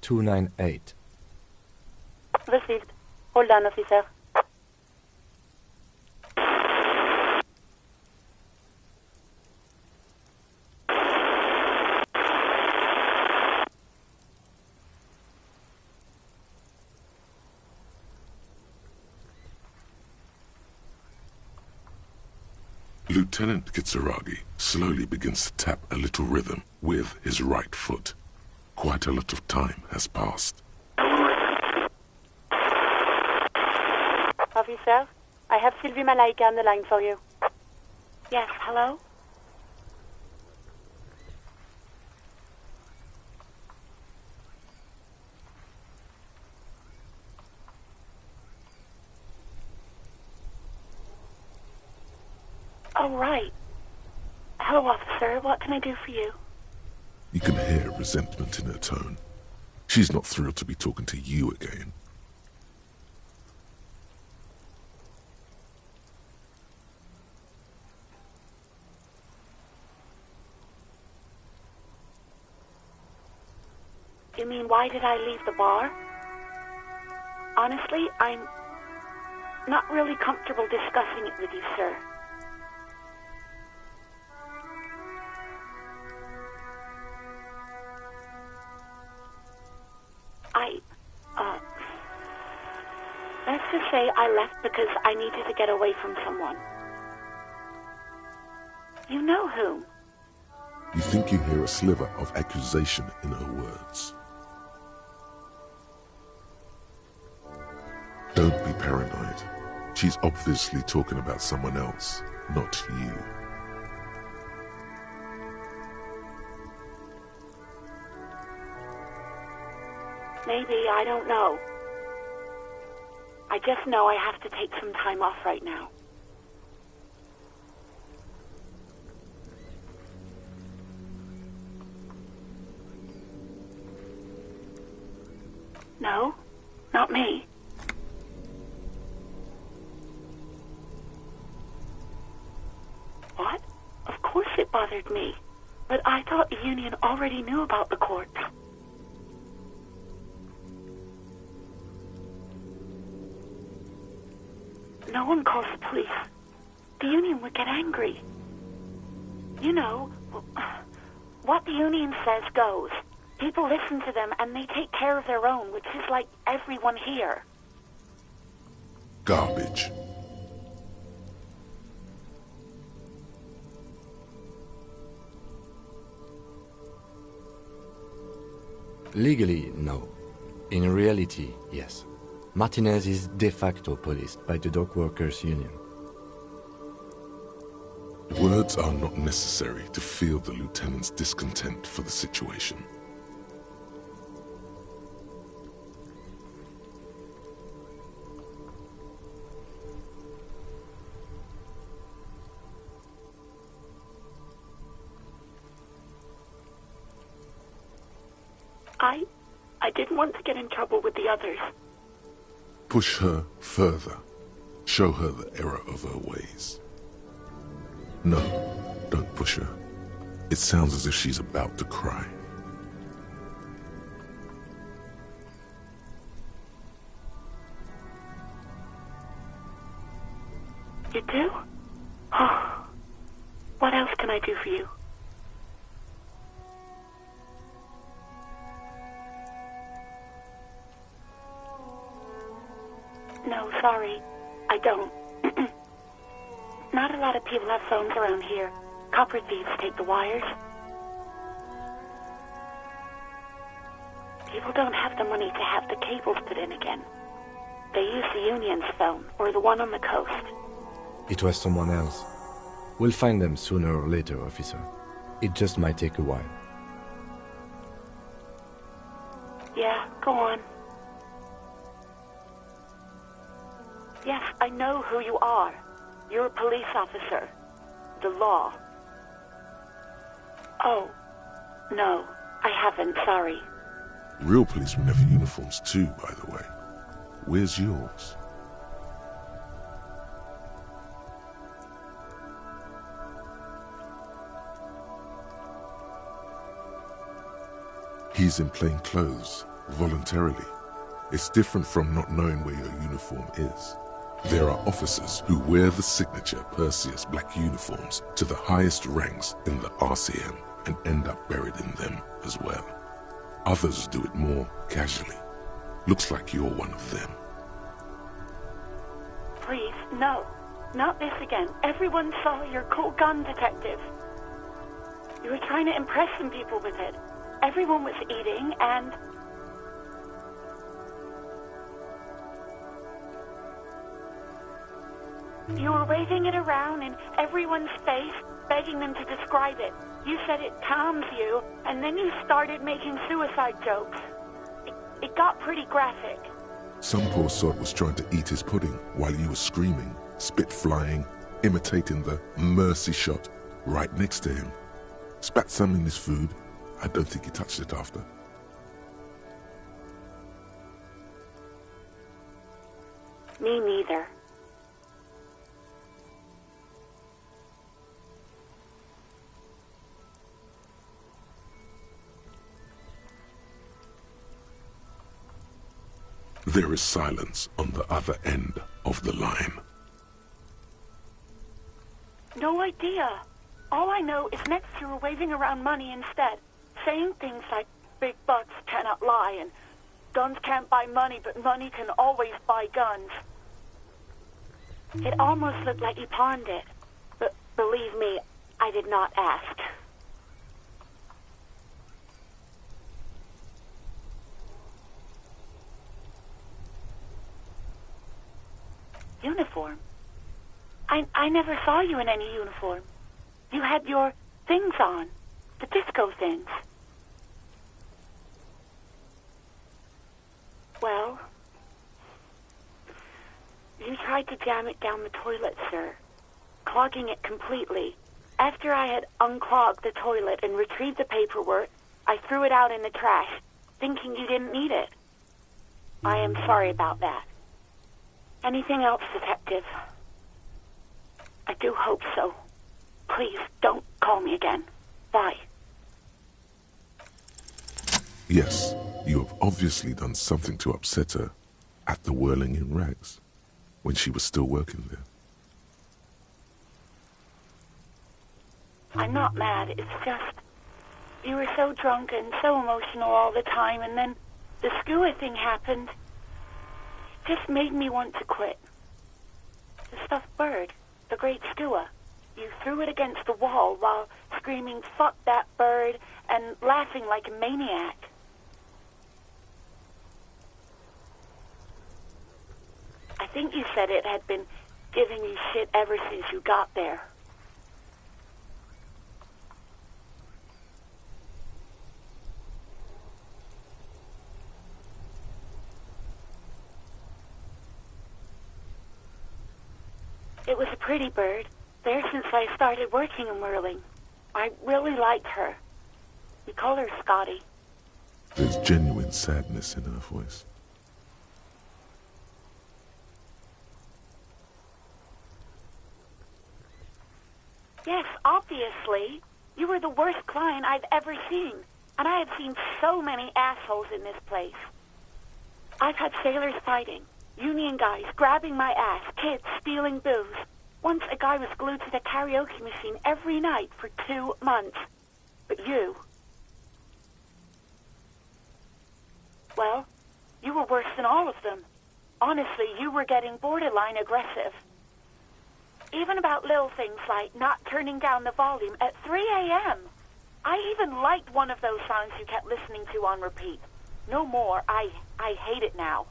298. Received. Hold on, officer. Lieutenant Kitsuragi slowly begins to tap a little rhythm with his right foot. Quite a lot of time has passed. Officer, I have Sylvie Malaika on the line for you. Yes, hello? Oh, right. Hello, officer. What can I do for you? You can hear resentment in her tone. She's not thrilled to be talking to you again. You mean, why did I leave the bar? Honestly, I'm not really comfortable discussing it with you, sir. Let's just say I left because I needed to get away from someone. You know whom? You think you hear a sliver of accusation in her words. Don't be paranoid. She's obviously talking about someone else, not you. Maybe, I don't know. I just know I have to take some time off right now. No, not me. What? Of course it bothered me. But I thought the union already knew about the court. no one calls the police, the Union would get angry. You know, what the Union says goes. People listen to them and they take care of their own, which is like everyone here. Garbage. Legally, no. In reality, yes. Martinez is de facto policed by the Dock Workers Union. Words are not necessary to feel the lieutenant's discontent for the situation. I didn't want to get in trouble with the others. Push her further. Show her the error of her ways. No, don't push her. It sounds as if she's about to cry. You do? Oh. What else can I do for you? No, sorry. I don't. Not a lot of people have phones around here. Copper thieves take the wires. People don't have the money to have the cables put in again. They use the Union's phone, or the one on the coast. It was someone else. We'll find them sooner or later, officer. It just might take a while. Yeah, go on. Yes, I know who you are. You're a police officer. The law. Oh, no, I haven't, sorry. Real policemen have uniforms too, by the way. Where's yours? He's in plain clothes, voluntarily. It's different from not knowing where your uniform is. There are officers who wear the signature Perseus black uniforms to the highest ranks in the RCM and end up buried in them as well. Others do it more casually. Looks like you're one of them. Please, no. Not this again. Everyone saw your cool gun detective. You were trying to impress some people with it. Everyone was eating and... You were waving it around in everyone's face, begging them to describe it. You said it calms you, and then you started making suicide jokes. It got pretty graphic. Some poor sod was trying to eat his pudding while you were screaming, spit flying, imitating the mercy shot right next to him. Spat some in his food. I don't think he touched it after. Me neither. There is silence on the other end of the line. No idea. All I know is next you were waving around money instead, saying things like big bucks cannot lie and guns can't buy money, but money can always buy guns. It almost looked like you pawned it, but believe me, I did not ask. Uniform? I never saw you in any uniform. You had your things on, the disco things. Well, you tried to jam it down the toilet, sir, clogging it completely. After I had unclogged the toilet and retrieved the paperwork, I threw it out in the trash, thinking you didn't need it. I am sorry about that. Anything else, Detective? I do hope so. Please, don't call me again. Bye. Yes, you have obviously done something to upset her at the Whirling in Rags. when she was still working there. I'm not mad, it's just... You were so drunk and so emotional all the time, and then the skua thing happened. It just made me want to quit. The stuffed bird, the great skua. You threw it against the wall while screaming, "Fuck that bird," and laughing like a maniac. I think you said it had been giving you shit ever since you got there. It was a pretty bird, there since I started working in whirling. I really liked her. We call her Scotty. There's genuine sadness in her voice. Yes, obviously. You were the worst client I've ever seen. And I have seen so many assholes in this place. I've had sailors fighting, union guys grabbing my ass, kids stealing booze. Once a guy was glued to the karaoke machine every night for 2 months. But you... Well, you were worse than all of them. Honestly, you were getting borderline aggressive. Even about little things like not turning down the volume at 3 a.m. I even liked one of those songs you kept listening to on repeat. No more. I hate it now.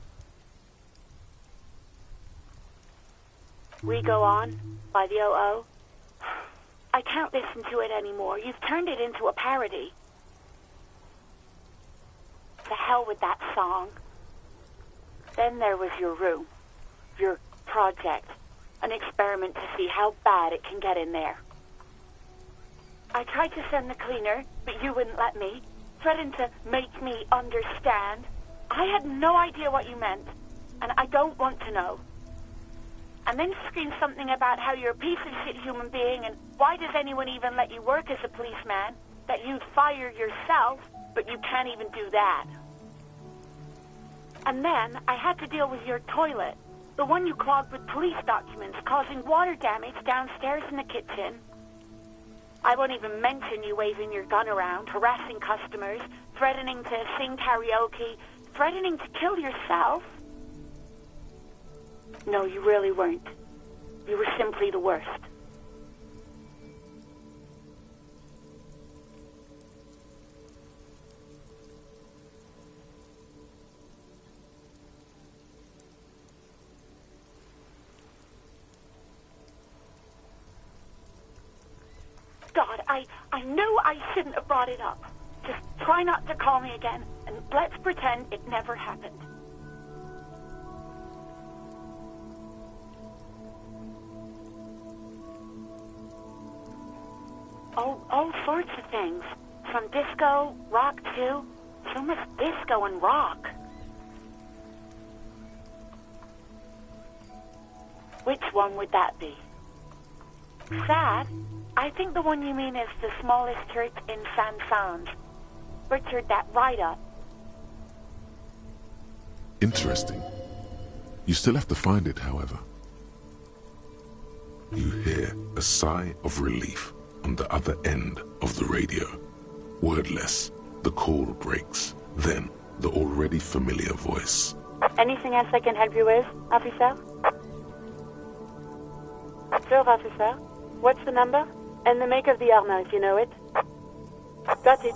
We Go On by the O.O. I can't listen to it anymore. You've turned it into a parody. To hell with that song. Then there was your room. Your project. An experiment to see how bad it can get in there. I tried to send the cleaner, but you wouldn't let me. Threatened to make me understand. I had no idea what you meant, and I don't want to know. And then screamed something about how you're a piece of shit human being, and why does anyone even let you work as a policeman? That you'd fire yourself, but you can't even do that. And then I had to deal with your toilet. The one you clogged with police documents, causing water damage downstairs in the kitchen. I won't even mention you waving your gun around, harassing customers, threatening to sing karaoke, threatening to kill yourself. No, you really weren't. You were simply the worst. God, I knew I shouldn't have brought it up. Just try not to call me again, and let's pretend it never happened. All sorts of things. From disco, rock too. So much disco and rock. Which one would that be? Sad? I think the one you mean is the smallest church in Saint-Saëns. Butchered that right up. Interesting. You still have to find it, however. You hear a sigh of relief on the other end of the radio. Wordless, the call breaks. Then, the already familiar voice. Anything else I can help you with, officer? Sure, officer. What's the number? And the make of the armor, if you know it. Got it.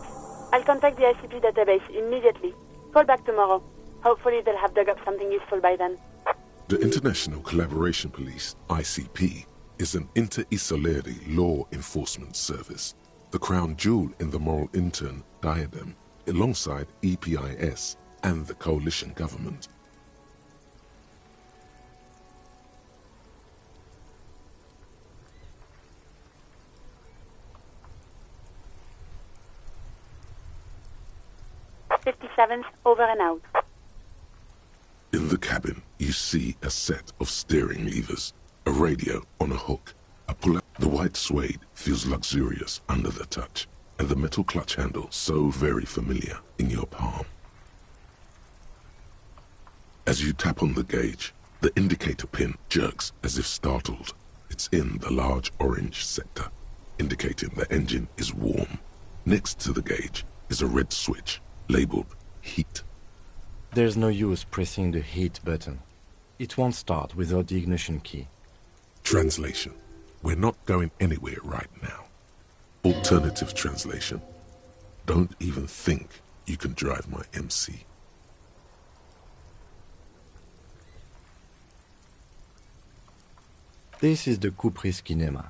I'll contact the ICP database immediately. Call back tomorrow. Hopefully they'll have dug up something useful by then. The International Collaboration Police, ICP, is an inter-Isoleri law enforcement service, the crown jewel in the moral intern diadem, alongside EPIS and the coalition government. Over and out. In the cabin, you see a set of steering levers, a radio on a hook, a pull-out. The white suede feels luxurious under the touch, and the metal clutch handle so very familiar in your palm. As you tap on the gauge, The indicator pin jerks as if startled. It's in the large orange sector, indicating the engine is warm. Next to the gauge is a red switch labeled heat. There's no use pressing the heat button. It won't start without the ignition key. Translation. We're not going anywhere right now. Alternative translation. Don't even think you can drive my MC. This is the Kupris Kinema,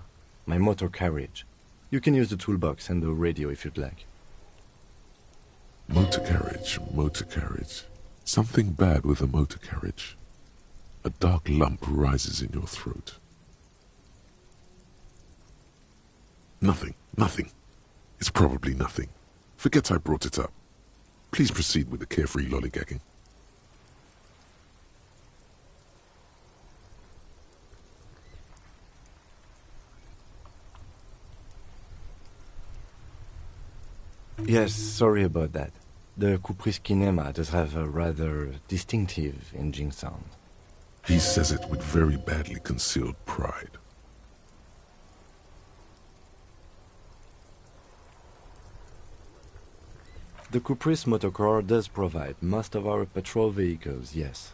my motor carriage. You can use the toolbox and the radio if you'd like. Motor carriage, motor carriage. Something bad with a motor carriage. A dark lump rises in your throat. Nothing, nothing. It's probably nothing. Forget I brought it up. Please proceed with the carefree lollygagging. Yes, sorry about that. The Kupris Kinema does have a rather distinctive engine sound. He says it with very badly concealed pride. The Kupris motorcar does provide most of our patrol vehicles, yes.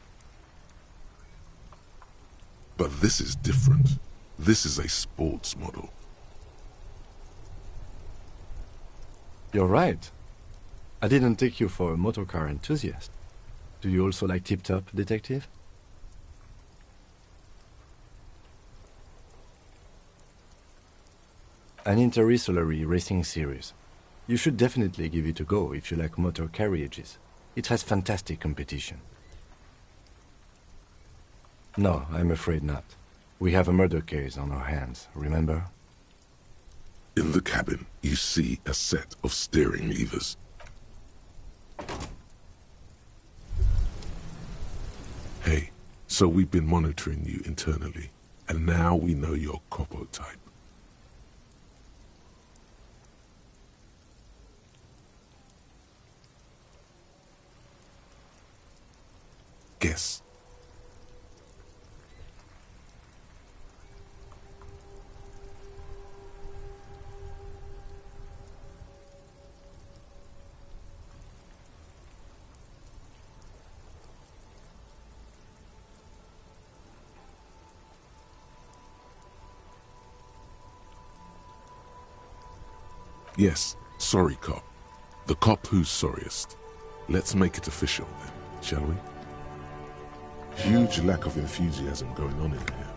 But this is different. This is a sports model. You're right. I didn't take you for a motorcar enthusiast. Do you also like Tip Top, Detective? An interstellary racing series. You should definitely give it a go if you like motor carriages. It has fantastic competition. No, I'm afraid not. We have a murder case on our hands, remember? In the cabin, you see a set of steering levers. Hey, so we've been monitoring you internally, and now we know your Copo type. Guess. Yes, sorry cop. The cop who's sorriest. Let's make it official then, shall we? Huge lack of enthusiasm going on in here.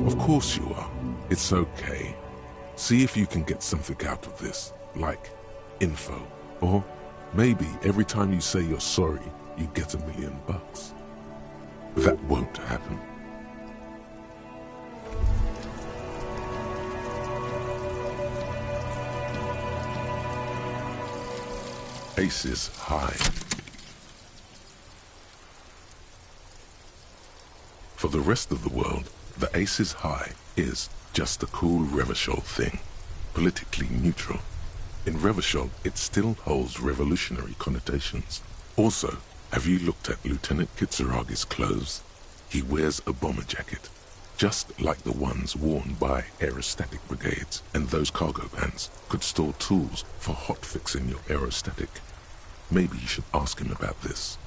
Of course you are. It's okay. See if you can get something out of this, like info. Or maybe every time you say you're sorry, you get $1 million. That won't happen. Aces high. For the rest of the world, the Aces High is just a cool Revachol thing, politically neutral. In Revachol, it still holds revolutionary connotations. Also, have you looked at Lieutenant Kitsuragi's clothes? He wears a bomber jacket, just like the ones worn by aerostatic brigades, and those cargo pants could store tools for hotfixing your aerostatic. Maybe you should ask him about this.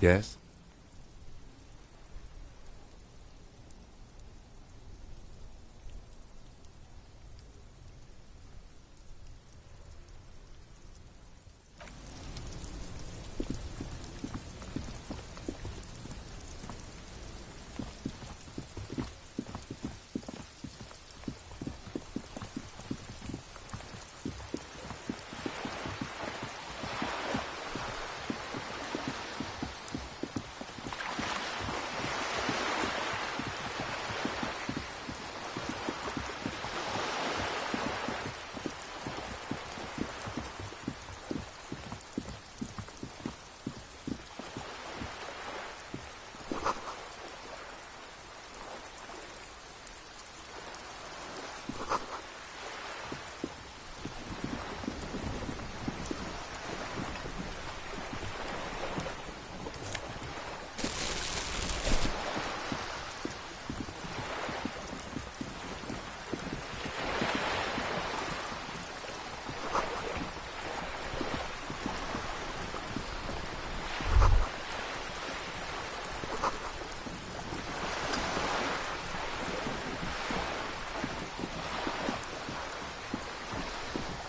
Yes?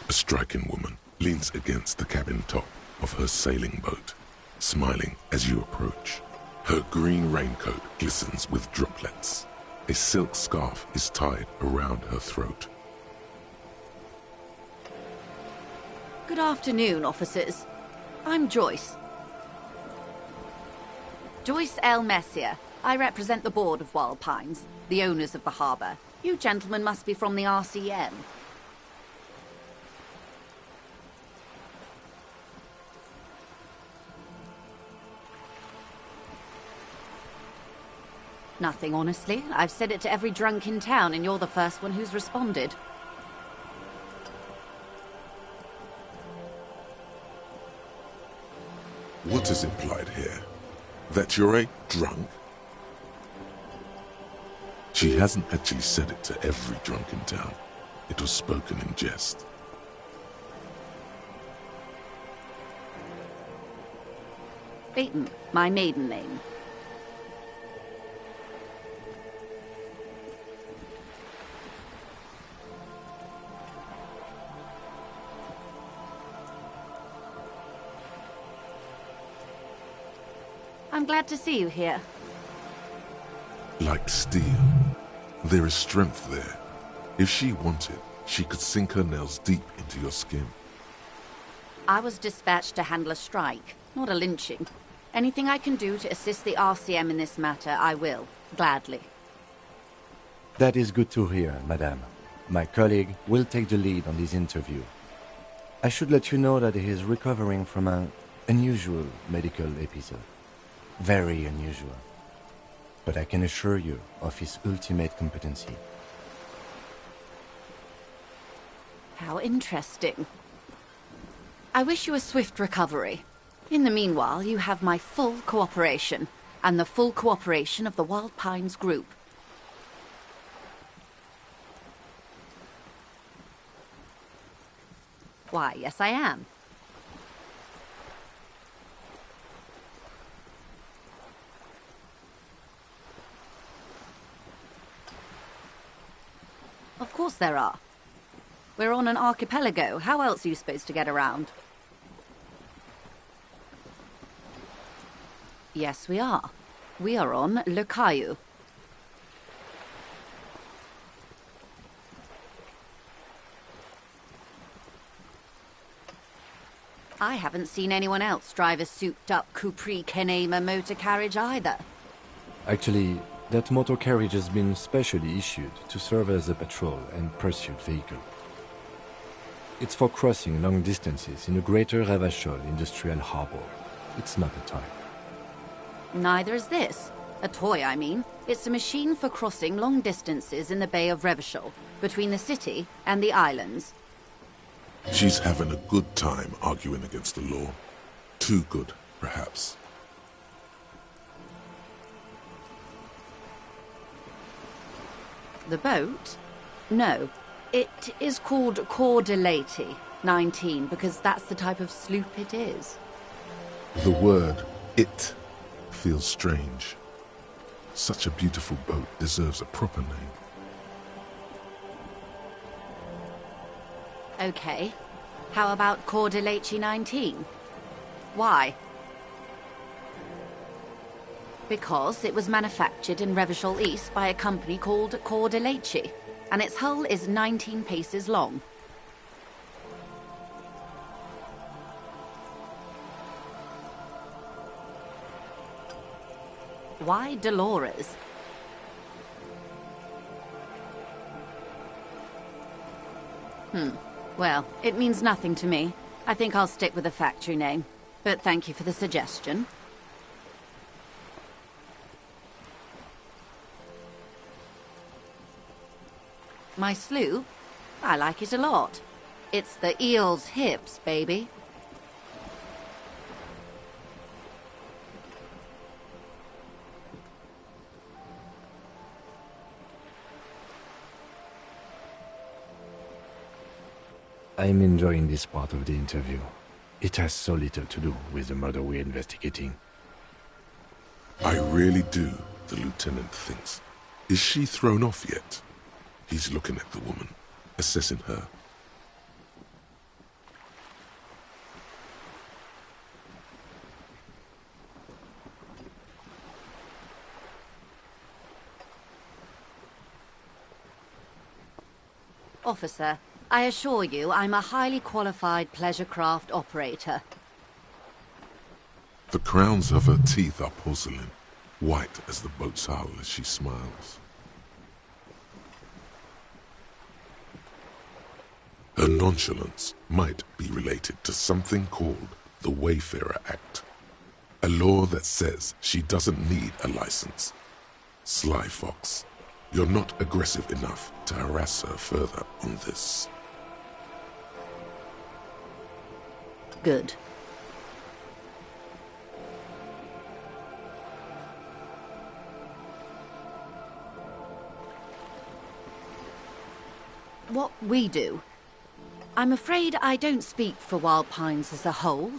A striking woman leans against the cabin top of her sailing boat, smiling as you approach. Her green raincoat glistens with droplets. A silk scarf is tied around her throat. Good afternoon, officers. I'm Joyce. Joyce L. Messier. I represent the board of Wild Pines, the owners of the harbour. You gentlemen must be from the RCM. Nothing, honestly. I've said it to every drunk in town, and you're the first one who's responded. What is implied here? That you're a drunk? She hasn't actually said it to every drunk in town. It was spoken in jest. Baton, my maiden name. I'm glad to see you here. Like steel. There is strength there. If she wanted, she could sink her nails deep into your skin. I was dispatched to handle a strike, not a lynching. Anything I can do to assist the RCM in this matter, I will, gladly. That is good to hear, madame. My colleague will take the lead on this interview. I should let you know that he is recovering from an unusual medical episode. Very unusual. But I can assure you of his ultimate competency. How interesting. I wish you a swift recovery. In the meanwhile, you have my full cooperation, and the full cooperation of the Wild Pines Group. Why, yes I am. Of course there are. We're on an archipelago. How else are you supposed to get around? Yes, we are. We are on Le Caillou. I haven't seen anyone else drive a souped-up Capri Kenema motor carriage either. Actually, that motor carriage has been specially issued to serve as a patrol and pursuit vehicle. It's for crossing long distances in the greater Revachol industrial harbor. It's not a toy. Neither is this. A toy, I mean. It's a machine for crossing long distances in the Bay of Revachol, between the city and the islands. She's having a good time arguing against the law. Too good, perhaps. The boat? No. It is called Coeur de Leyte 19 because that's the type of sloop it is. The word "it" feels strange. Such a beautiful boat deserves a proper name. Okay. How about Cor de Leche 19? Why? Because it was manufactured in Revachol East by a company called Cor de Leche, and its hull is 19 paces long. Why Dolores? Well, it means nothing to me. I think I'll stick with the factory name. But thank you for the suggestion. My sloop? I like it a lot. It's the eel's hips, baby. I'm enjoying this part of the interview. It has so little to do with the murder we're investigating. I really do, the lieutenant thinks. Is she thrown off yet? He's looking at the woman, assessing her. Officer, I assure you I'm a highly qualified pleasure craft operator. The crowns of her teeth are porcelain, white as the boat's hull as she smiles. Her nonchalance might be related to something called the Wayfarer Act, a law that says she doesn't need a license. Sly Fox, you're not aggressive enough to harass her further on this. Good. What we do? I'm afraid I don't speak for Wild Pines as a whole.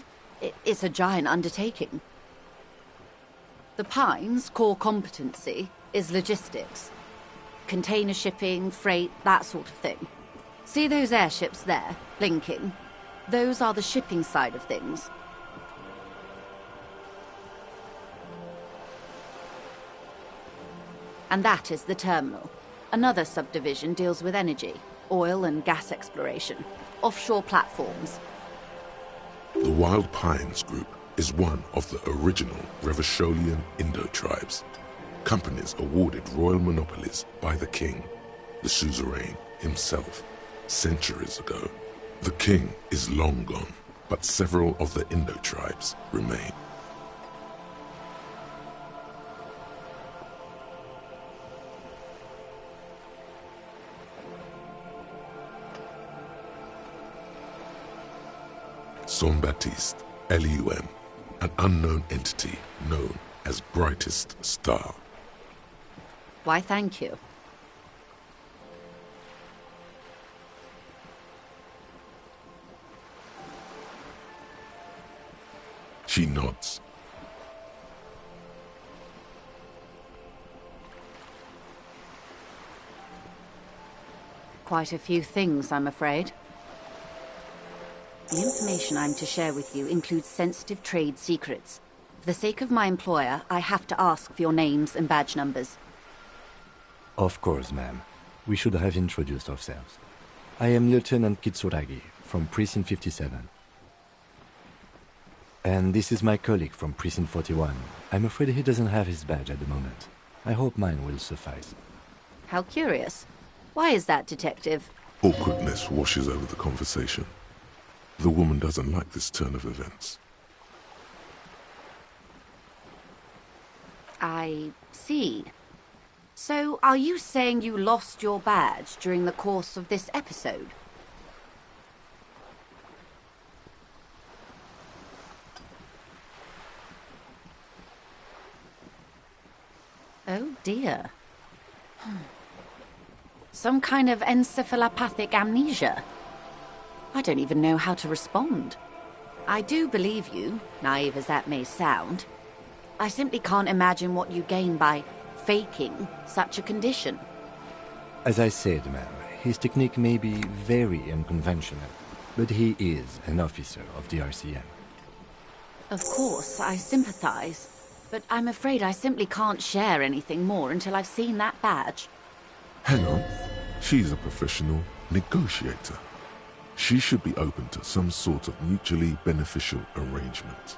It's a giant undertaking. The Pines' core competency is logistics. Container shipping, freight, that sort of thing. See those airships there, blinking? Those are the shipping side of things. And that is the terminal. Another subdivision deals with energy, oil and gas exploration, offshore platforms. The Wild Pines Group is one of the original Revacholian Indo-tribes. Companies awarded royal monopolies by the king, the suzerain himself, centuries ago. The king is long gone, but several of the Indo-tribes remain. Saint-Baptiste, LUM, an unknown entity known as Brightest Star. Why, thank you. She nods. Quite a few things, I'm afraid. The information I'm to share with you includes sensitive trade secrets. For the sake of my employer, I have to ask for your names and badge numbers. Of course, ma'am. We should have introduced ourselves. I am Lieutenant Kitsuragi, from Precinct 57. And this is my colleague from Precinct 41. I'm afraid he doesn't have his badge at the moment. I hope mine will suffice. How curious. Why is that, Detective? Awkwardness washes over the conversation. The woman doesn't like this turn of events. I see. So, are you saying you lost your badge during the course of this episode? Oh dear. Some kind of encephalopathic amnesia. I don't even know how to respond. I do believe you, naive as that may sound. I simply can't imagine what you gain by faking such a condition. As I said, ma'am, his technique may be very unconventional, but he is an officer of the RCM. Of course, I sympathize, but I'm afraid I simply can't share anything more until I've seen that badge. Hang on. She's a professional negotiator. She should be open to some sort of mutually beneficial arrangement.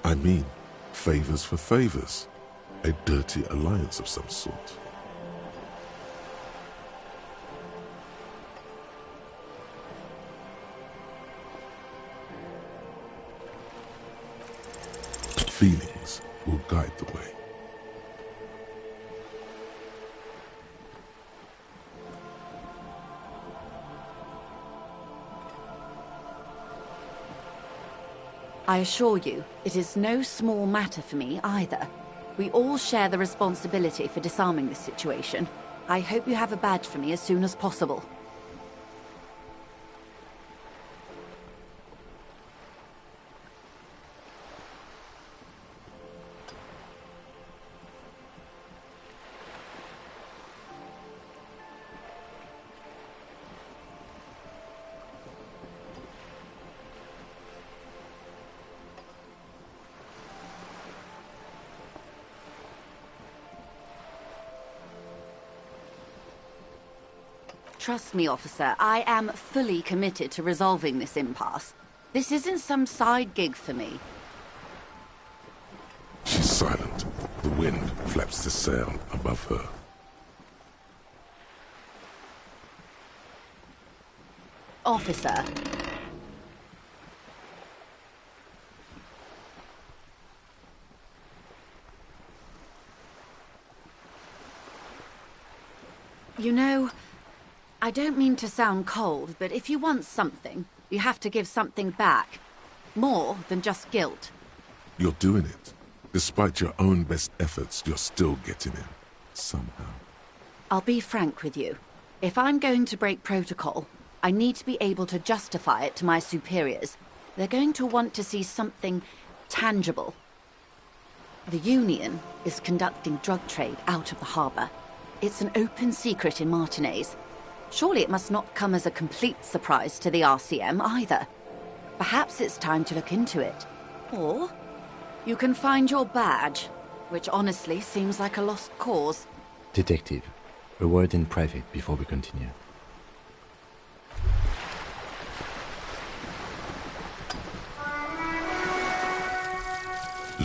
I mean, favors for favors. A dirty alliance of some sort. Feelings will guide the way. I assure you, it is no small matter for me either. We all share the responsibility for disarming this situation. I hope you have a badge for me as soon as possible. Trust me, officer, I am fully committed to resolving this impasse. This isn't some side gig for me. She's silent. The wind flaps the sail above her. Officer. You know, I don't mean to sound cold, but if you want something, you have to give something back. More than just guilt. You're doing it. Despite your own best efforts, you're still getting in. Somehow. I'll be frank with you. If I'm going to break protocol, I need to be able to justify it to my superiors. They're going to want to see something tangible. The Union is conducting drug trade out of the harbor. It's an open secret in Martinez. Surely it must not come as a complete surprise to the RCM either. Perhaps it's time to look into it. Or you can find your badge, which honestly seems like a lost cause. Detective, a word in private before we continue.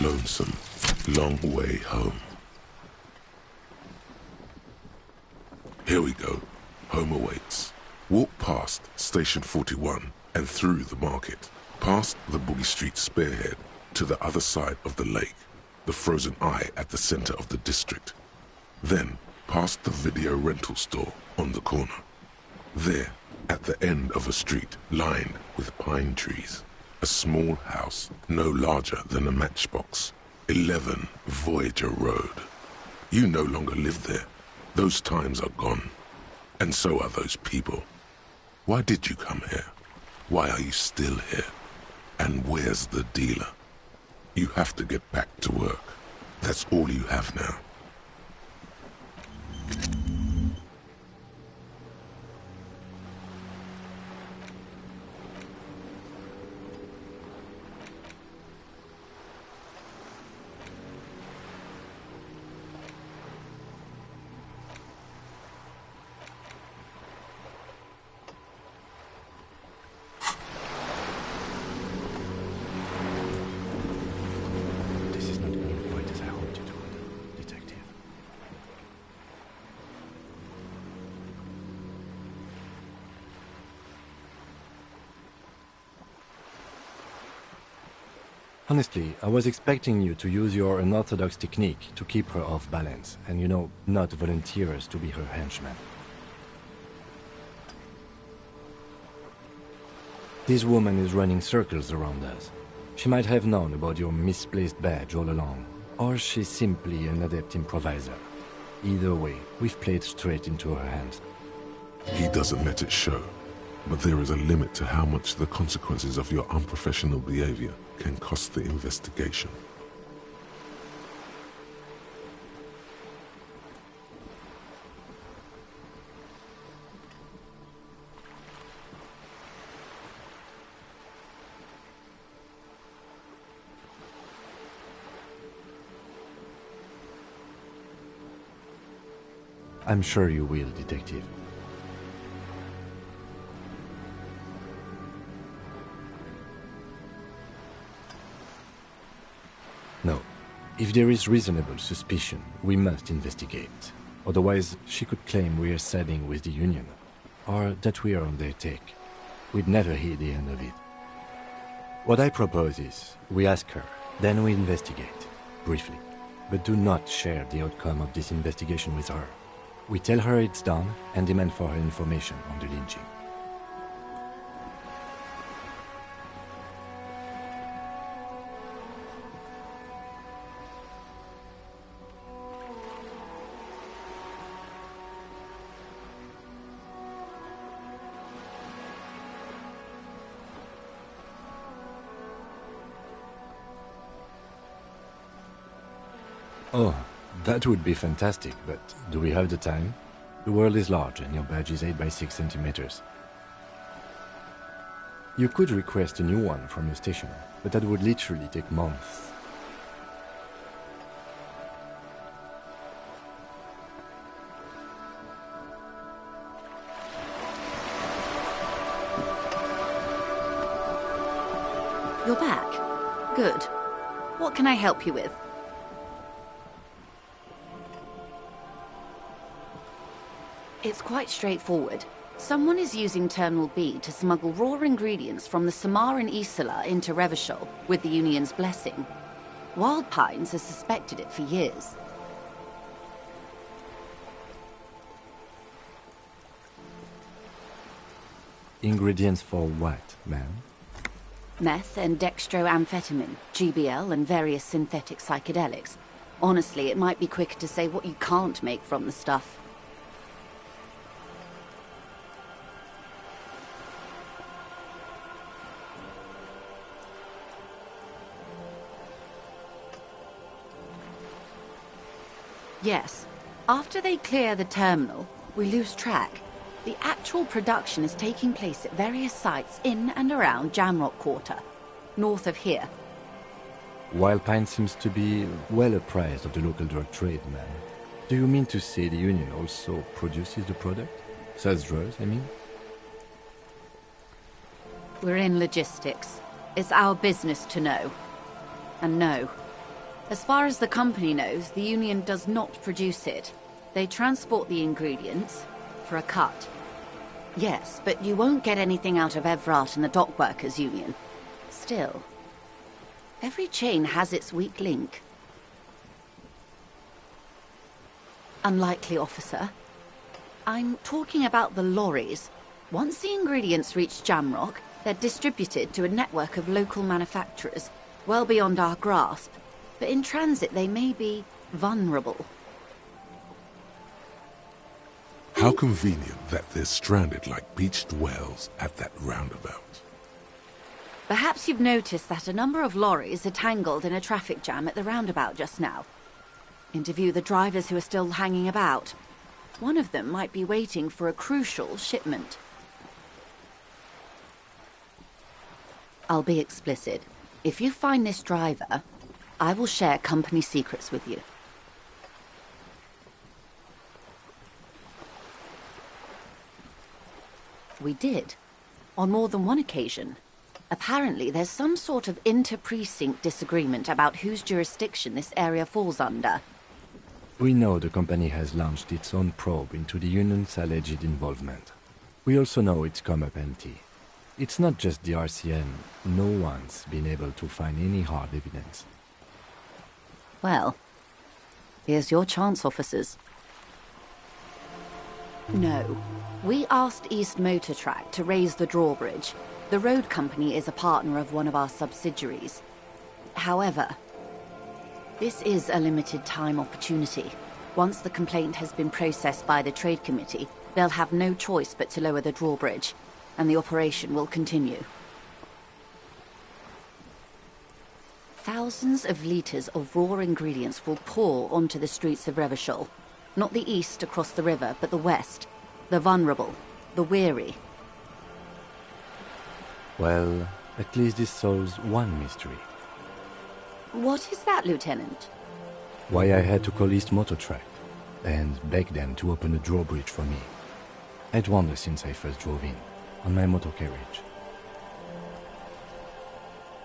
Lonesome, long way home. Here we go. Home awaits. Walk past Station 41 and through the market, past the Boogie Street spearhead to the other side of the lake, the frozen eye at the center of the district. Then past the video rental store on the corner. There, at the end of a street lined with pine trees, a small house no larger than a matchbox. 11 Voyager Road. You no longer live there. Those times are gone. And so are those people. Why did you come here? Why are you still here? And where's the dealer? You have to get back to work. That's all you have now. Honestly, I was expecting you to use your unorthodox technique to keep her off balance, and not volunteer us to be her henchmen. This woman is running circles around us. She might have known about your misplaced badge all along, or she's simply an adept improviser. Either way, we've played straight into her hands. He doesn't let it show, but there is a limit to how much the consequences of your unprofessional behavior can cost the investigation. I'm sure you will, Detective. No. If there is reasonable suspicion, we must investigate. Otherwise, she could claim we are siding with the Union, or that we are on their take. We'd never hear the end of it. What I propose is, we ask her, then we investigate, briefly. But do not share the outcome of this investigation with her. We tell her it's done and demand for her information on the lynching. Oh, that would be fantastic, but do we have the time? The world is large and your badge is 8 by 6 centimeters. You could request a new one from your station, but that would literally take months. You're back. Good. What can I help you with? It's quite straightforward. Someone is using Terminal B to smuggle raw ingredients from the Samar and Isola into Revachol with the Union's blessing. Wild Pines has suspected it for years. Ingredients for what, ma'am? Meth and dextroamphetamine, GBL and various synthetic psychedelics. Honestly, it might be quicker to say what you can't make from the stuff. Yes. After they clear the terminal, we lose track. The actual production is taking place at various sites in and around Jamrock Quarter, north of here. Wild Pine seems to be well apprised of the local drug trade, ma'am. Do you mean to say the Union also produces the product? Sells drugs, I mean? We're in logistics. It's our business to know. And no. As far as the company knows, the Union does not produce it. They transport the ingredients for a cut. Yes, but you won't get anything out of Evrat and the Dockworkers Union. Still, every chain has its weak link. Unlikely, officer. I'm talking about the lorries. Once the ingredients reach Jamrock, they're distributed to a network of local manufacturers, well beyond our grasp. But in transit, they may be vulnerable. How convenient that they're stranded like beached whales at that roundabout. Perhaps you've noticed that a number of lorries are tangled in a traffic jam at the roundabout just now. Interview the drivers who are still hanging about. One of them might be waiting for a crucial shipment. I'll be explicit. If you find this driver, I will share company secrets with you. We did. On more than one occasion. Apparently, there's some sort of inter-precinct disagreement about whose jurisdiction this area falls under. We know the company has launched its own probe into the Union's alleged involvement. We also know it's come up empty. It's not just the RCN. No one's been able to find any hard evidence. Well, here's your chance, officers. No. We asked East Motor Track to raise the drawbridge. The road company is a partner of one of our subsidiaries. However, this is a limited time opportunity. Once the complaint has been processed by the Trade Committee, They'll have no choice but to lower the drawbridge, and the operation will continue. Thousands of litres of raw ingredients will pour onto the streets of Revachol. Not the east across the river, but the west. The vulnerable, the weary. Well, at least this solves one mystery. What is that, Lieutenant? Why I had to call East Motor Track and beg them to open a drawbridge for me. I'd wondered since I first drove in, on my motor carriage.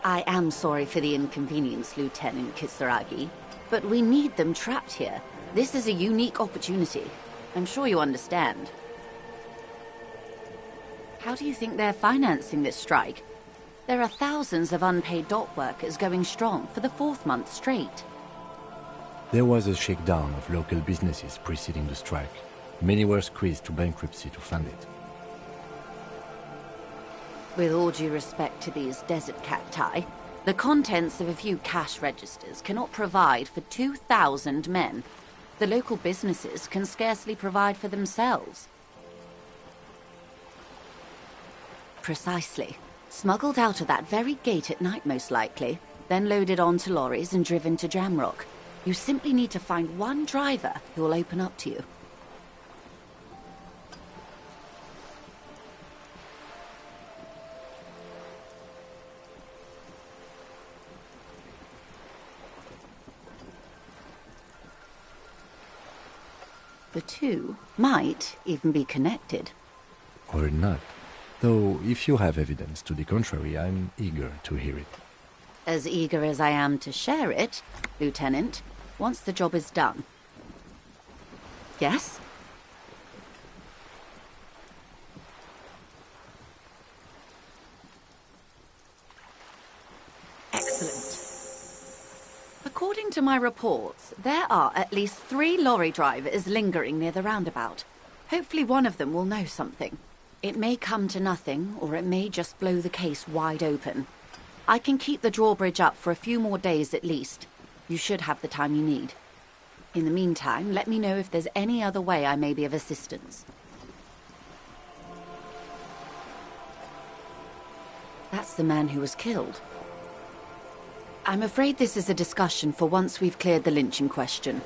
I am sorry for the inconvenience, Lieutenant Kisaragi, but we need them trapped here. This is a unique opportunity. I'm sure you understand. How do you think they're financing this strike? There are thousands of unpaid dock workers going strong for the 4th month straight. There was a shakedown of local businesses preceding the strike. Many were squeezed to bankruptcy to fund it. With all due respect to these desert cacti, the contents of a few cash registers cannot provide for 2,000 men. The local businesses can scarcely provide for themselves. Precisely. Smuggled out of that very gate at night, most likely, then loaded onto lorries and driven to Jamrock. You simply need to find one driver who will open up to you. The two might even be connected. Or not. Though, if you have evidence to the contrary, I'm eager to hear it. As eager as I am to share it, Lieutenant, once the job is done. Yes? Excellent. According to my reports, there are at least 3 lorry drivers lingering near the roundabout. Hopefully one of them will know something. It may come to nothing, or it may just blow the case wide open. I can keep the drawbridge up for a few more days at least. You should have the time you need. In the meantime, let me know if there's any other way I may be of assistance. That's the man who was killed. I'm afraid this is a discussion for once we've cleared the lynching question.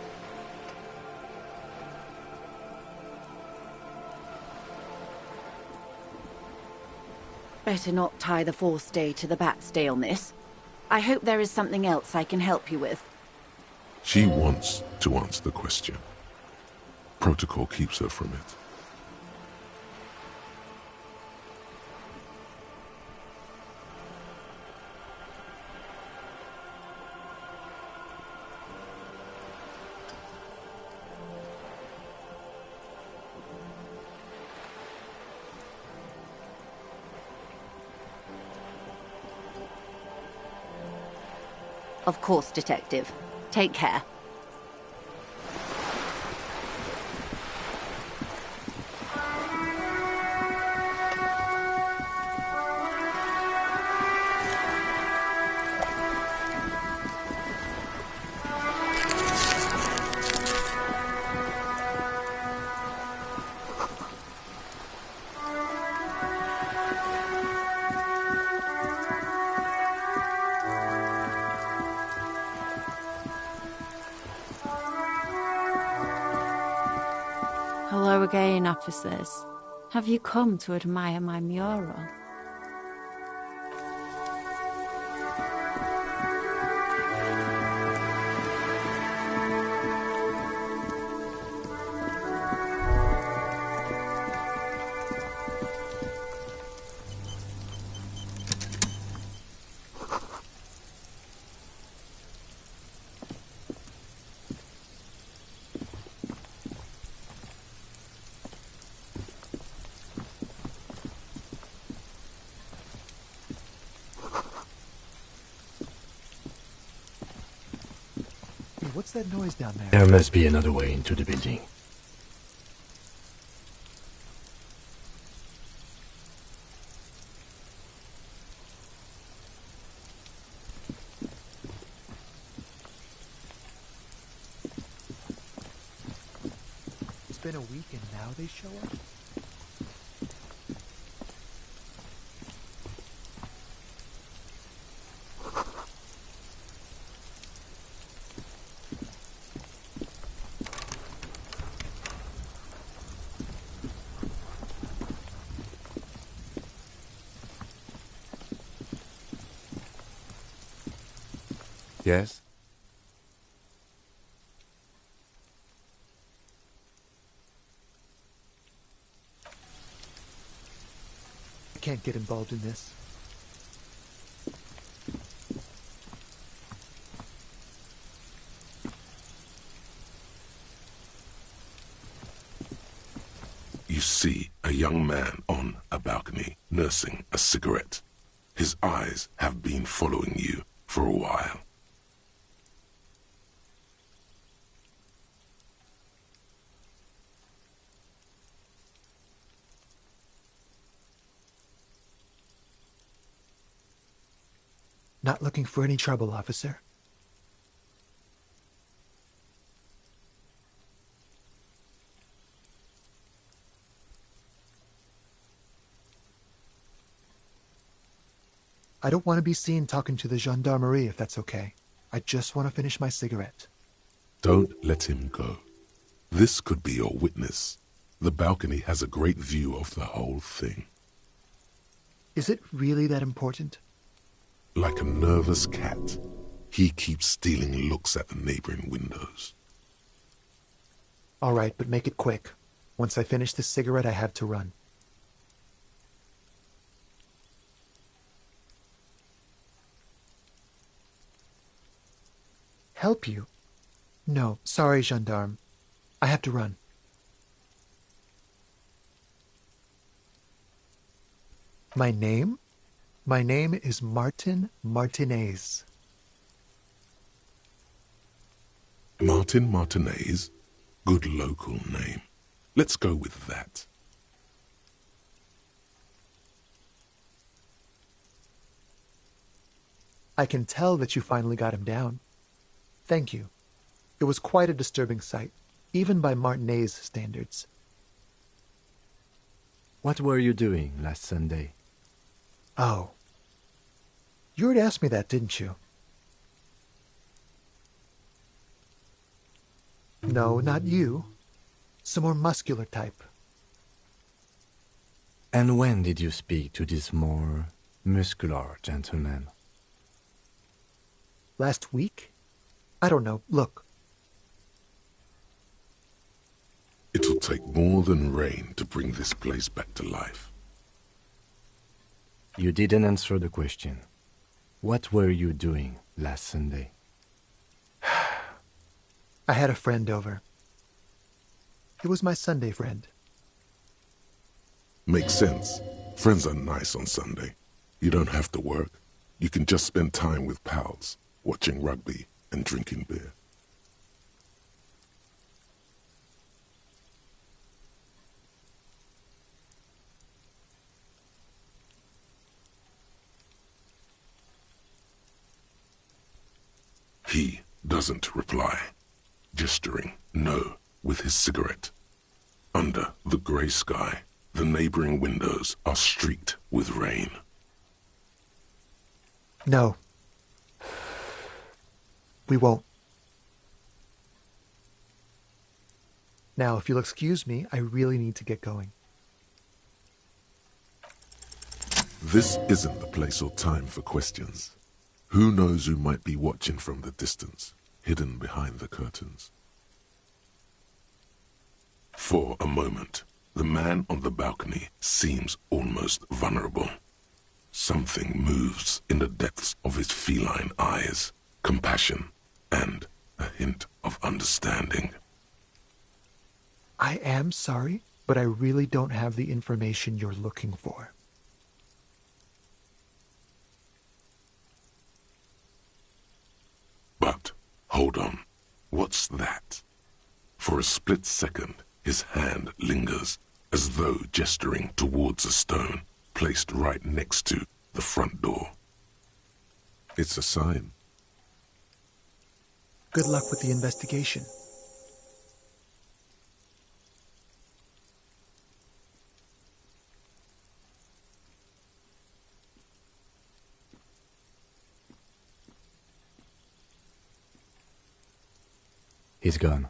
Better not tie the forestay to the backstay on this. I hope there is something else I can help you with. She wants to answer the question. Protocol keeps her from it. Of course, Detective. Take care. Hello again, officers. Have you come to admire my mural? What's that noise down there? There must be another way into the building. It's been a week and now they show up? Yes? I can't get involved in this. You see a young man on a balcony nursing a cigarette. His eyes have been following you for a while. Not looking for any trouble, officer. I don't want to be seen talking to the gendarmerie, if that's okay. I just want to finish my cigarette. Don't let him go. This could be your witness. The balcony has a great view of the whole thing. Is it really that important? Like a nervous cat, he keeps stealing looks at the neighboring windows. All right, but make it quick. Once I finish this cigarette, I have to run. Help you? No, sorry, gendarme. I have to run. My name? My name is Martin Martinez. Martin Martinez? Good local name. Let's go with that. I can tell that you finally got him down. Thank you. It was quite a disturbing sight, even by Martinez standards. What were you doing last Sunday? Oh. You already asked me that, didn't you? No, not you. Some more muscular type. And when did you speak to this more muscular gentleman? Last week? I don't know. Look. It'll take more than rain to bring this place back to life. You didn't answer the question. What were you doing last Sunday? I had a friend over. It was my Sunday friend. Makes sense. Friends are nice on Sunday. You don't have to work. You can just spend time with pals, watching rugby and drinking beer. He doesn't reply, gesturing no with his cigarette. Under the grey sky, the neighboring windows are streaked with rain. No. We won't. Now, if you'll excuse me, I really need to get going. This isn't the place or time for questions. Who knows who might be watching from the distance, hidden behind the curtains? For a moment, the man on the balcony seems almost vulnerable. Something moves in the depths of his feline eyes, compassion and a hint of understanding. I am sorry, but I really don't have the information you're looking for. But, hold on, what's that? For a split second, his hand lingers, as though gesturing towards a stone placed right next to the front door. It's a sign. Good luck with the investigation. He's gone.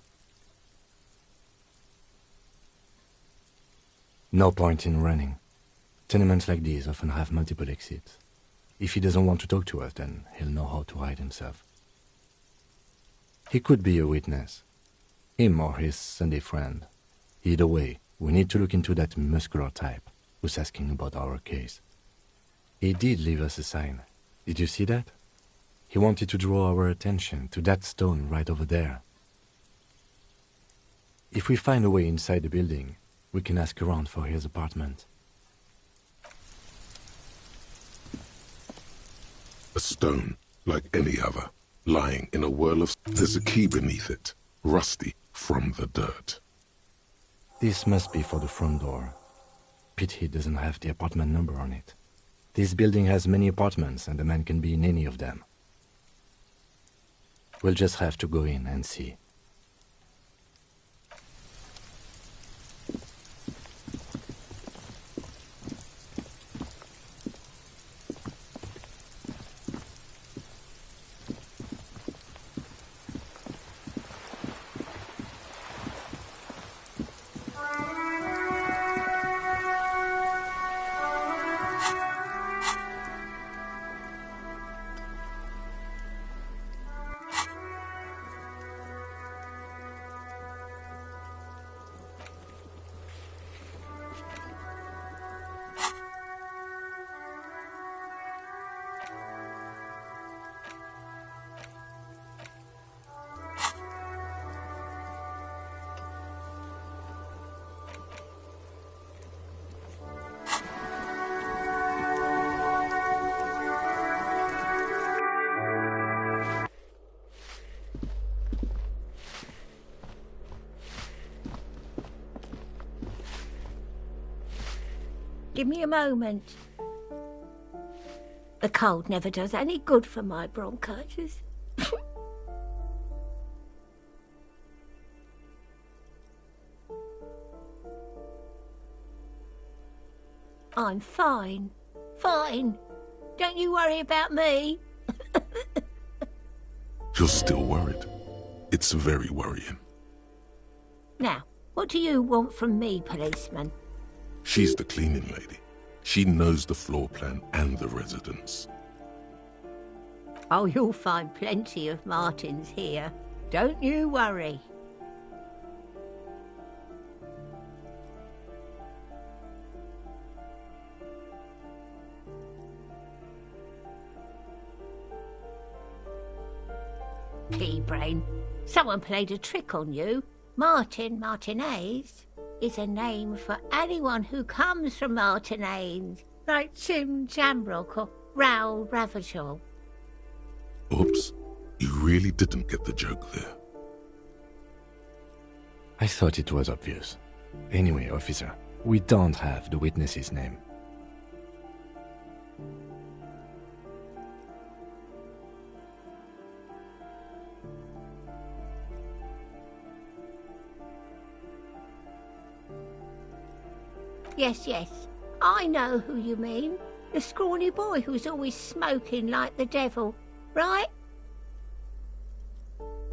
No point in running. Tenements like these often have multiple exits. If he doesn't want to talk to us, then he'll know how to hide himself. He could be a witness. Him or his Sunday friend. Either way, we need to look into that muscular type who's asking about our case. He did leave us a sign. Did you see that? He wanted to draw our attention to that stone right over there. If we find a way inside the building, we can ask around for his apartment. A stone, like any other, lying in a whirl of... There's a key beneath it, rusty from the dirt. This must be for the front door. Pity doesn't have the apartment number on it. This building has many apartments and the man can be in any of them. We'll just have to go in and see. Give me a moment. The cold never does any good for my bronchitis. I'm fine. Fine. Don't you worry about me. You're still worried. It's very worrying. Now, what do you want from me, policeman? She's the cleaning lady. She knows the floor plan and the residence. Oh, you'll find plenty of Martins here. Don't you worry. Pea-brain. Someone played a trick on you. Martinez is a name for anyone who comes from Martinez, like Tim Jambrock or Raoul Ravachol. Oops, you really didn't get the joke there. I thought it was obvious. Anyway, officer, we don't have the witness's name. Yes, I know who you mean. The scrawny boy who's always smoking like the devil, right?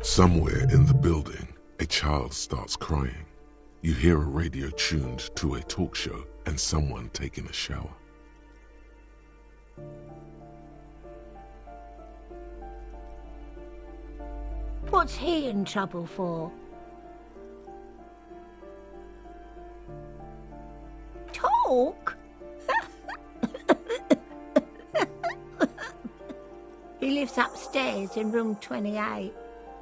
Somewhere in the building, a child starts crying. You hear a radio tuned to a talk show and someone taking a shower. What's he in trouble for? Talk? He lives upstairs in room 28.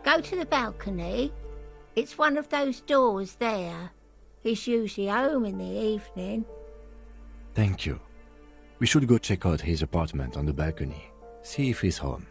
Go to the balcony. It's one of those doors there. He's usually home in the evening. Thank you. We should go check out his apartment on the balcony. See if he's home.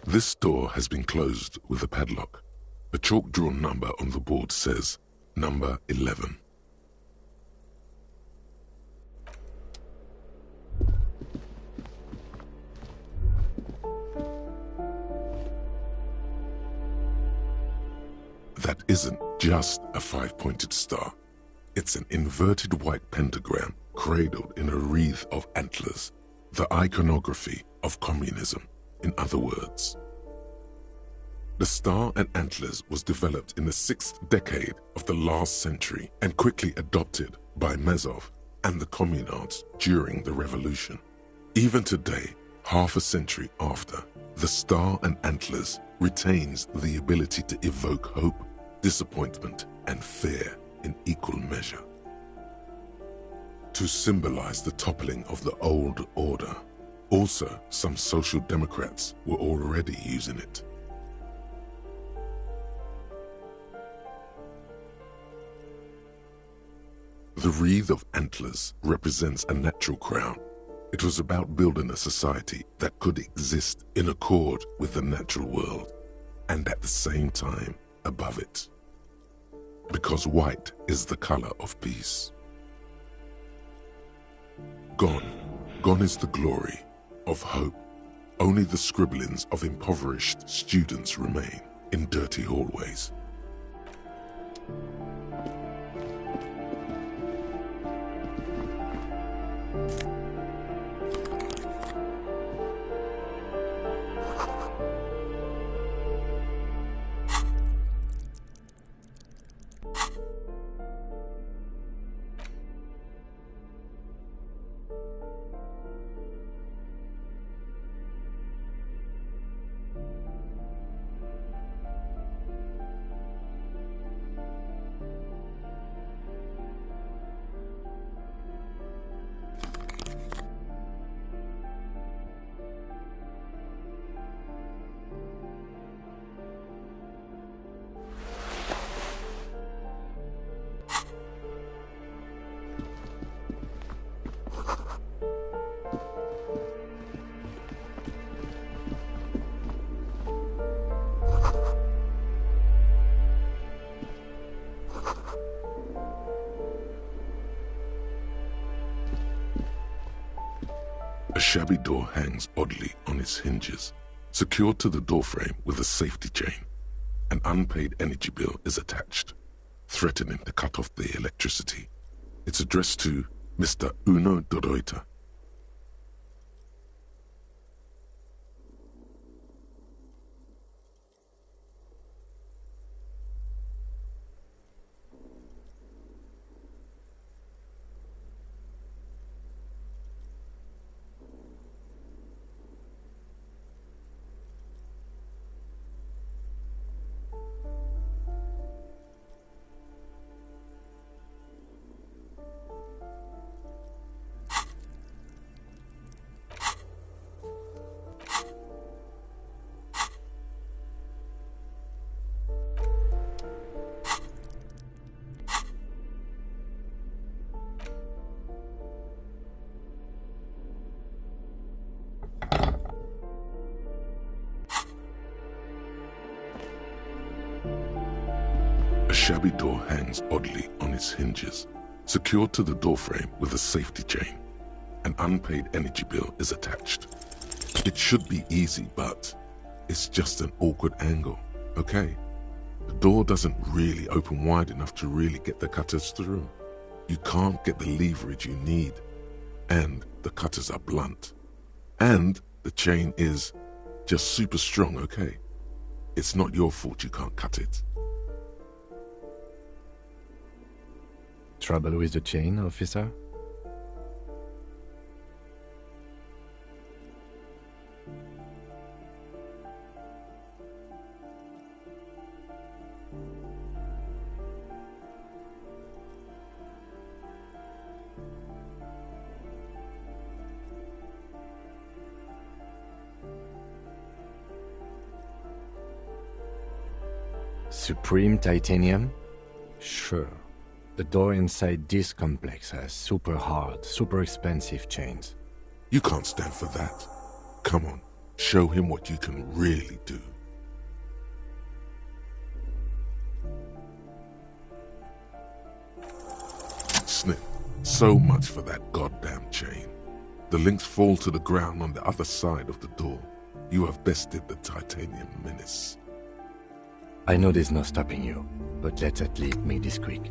This door has been closed with a padlock. A chalk-drawn number on the board says, number 11. that isn't just a five-pointed star. It's an inverted white pentagram cradled in a wreath of antlers, the iconography of communism, in other words. The star and antlers was developed in the 6th decade of the last century and quickly adopted by Mazov and the communards during the revolution. Even today, half a century after, the star and antlers retains the ability to evoke hope, disappointment, and fear in equal measure. To symbolize the toppling of the old order, also some social democrats were already using it. The wreath of antlers represents a natural crown. It was about building a society that could exist in accord with the natural world, and at the same time above it. Because white is the color of peace. Gone is the glory of hope. Only the scribblings of impoverished students remain in dirty hallways. A shabby door hangs oddly on its hinges, secured to the doorframe with a safety chain. An unpaid energy bill is attached, threatening to cut off the electricity. It's addressed to Mr. Uno Doroita. A shabby door hangs oddly on its hinges, secured to the doorframe with a safety chain. An unpaid energy bill is attached. It should be easy, but it's just an awkward angle, okay? The door doesn't really open wide enough to really get the cutters through. You can't get the leverage you need, and the cutters are blunt. And the chain is just super strong, okay? It's not your fault you can't cut it. Trouble with the chain, officer? Supreme titanium? Sure. The door inside this complex has super hard, super expensive chains. You can't stand for that. Come on, show him what you can really do. Snip, so much for that goddamn chain. The links fall to the ground on the other side of the door. You have bested the titanium menace. I know there's no stopping you, but let's at least make this quick.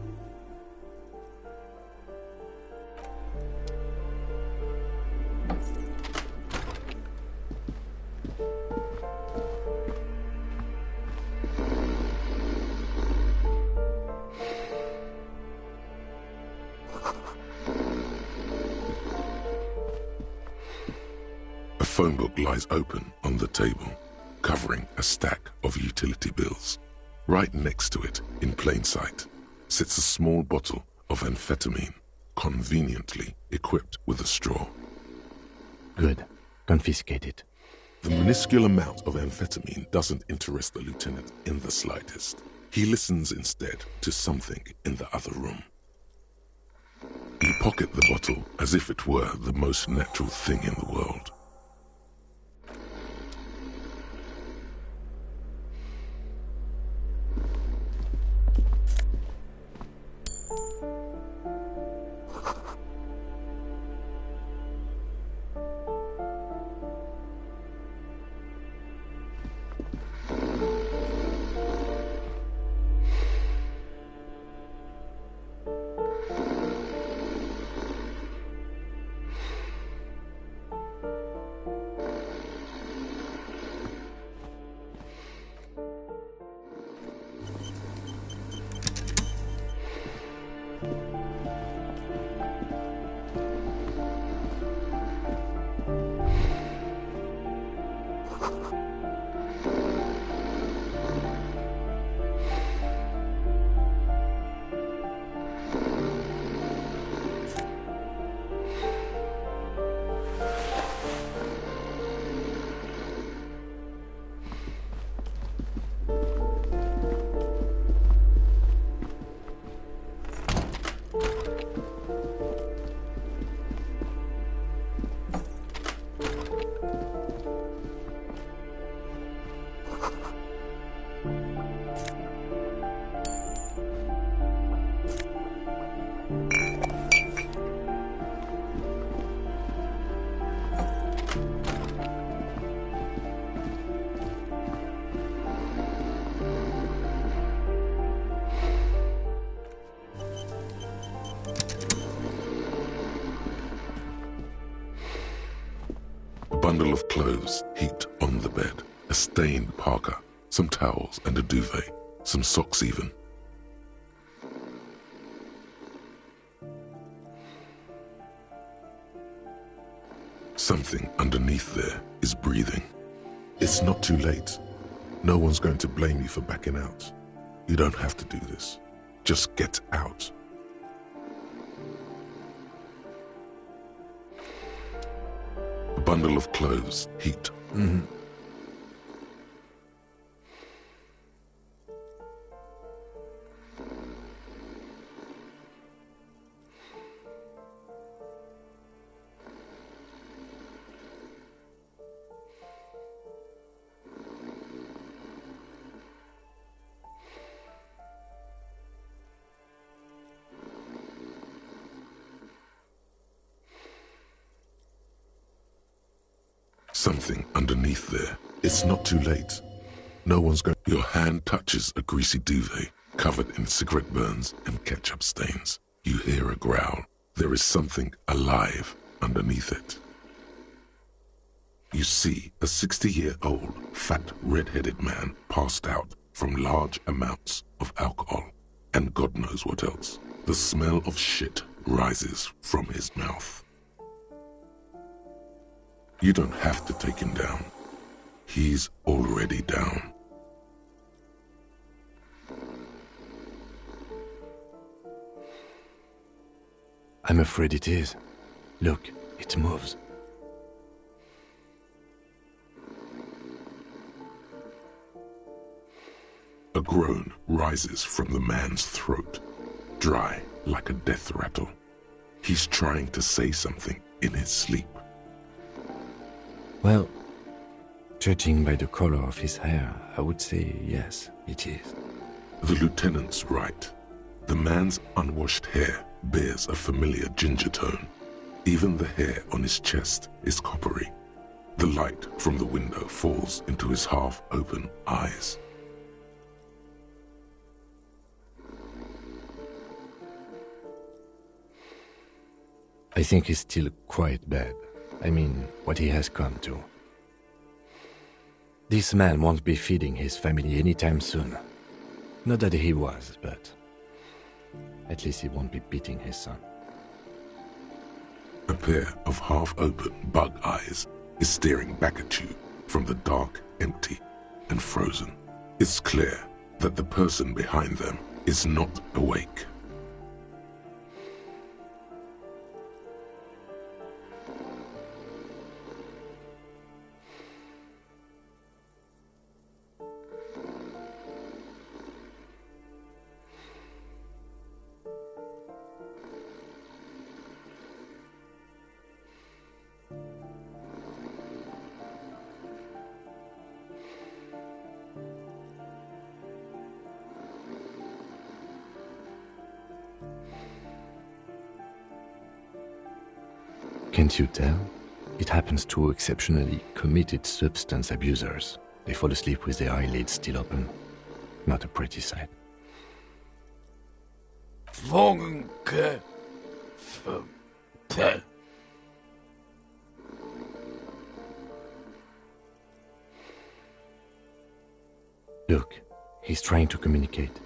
A phone book lies open on the table, covering a stack of utility bills. Right next to it, in plain sight, sits a small bottle of amphetamine, conveniently equipped with a straw. Good. Confiscate it. The minuscule amount of amphetamine doesn't interest the lieutenant in the slightest. He listens instead to something in the other room. You pocket the bottle as if it were the most natural thing in the world. Bundle of clothes heaped on the bed, a stained parka, some towels and a duvet, some socks even. Something underneath there is breathing. It's not too late. No one's going to blame you for backing out. You don't have to do this. Just get out. A bundle of clothes heaped. Something underneath there. It's not too late. No one's going. Your hand touches a greasy duvet covered in cigarette burns and ketchup stains. You hear a growl. There is something alive underneath it. You see a 60-year-old, fat, red-headed man passed out from large amounts of alcohol and God knows what else. The smell of shit rises from his mouth. You don't have to take him down. He's already down. I'm afraid it is. Look, it moves. A groan rises from the man's throat, dry like a death rattle. He's trying to say something in his sleep. Well, judging by the color of his hair, I would say yes, it is. The lieutenant's right. The man's unwashed hair bears a familiar ginger tone. Even the hair on his chest is coppery. The light from the window falls into his half-open eyes. I think he's still quite bad. I mean, what he has come to. This man won't be feeding his family anytime soon. Not that he was, but at least he won't be beating his son. A pair of half-open bug eyes is staring back at you from the dark, empty, and frozen. It's clear that the person behind them is not awake. Can't you tell? It happens to exceptionally committed substance abusers. They fall asleep with their eyelids still open. Not a pretty sight. Look, he's trying to communicate.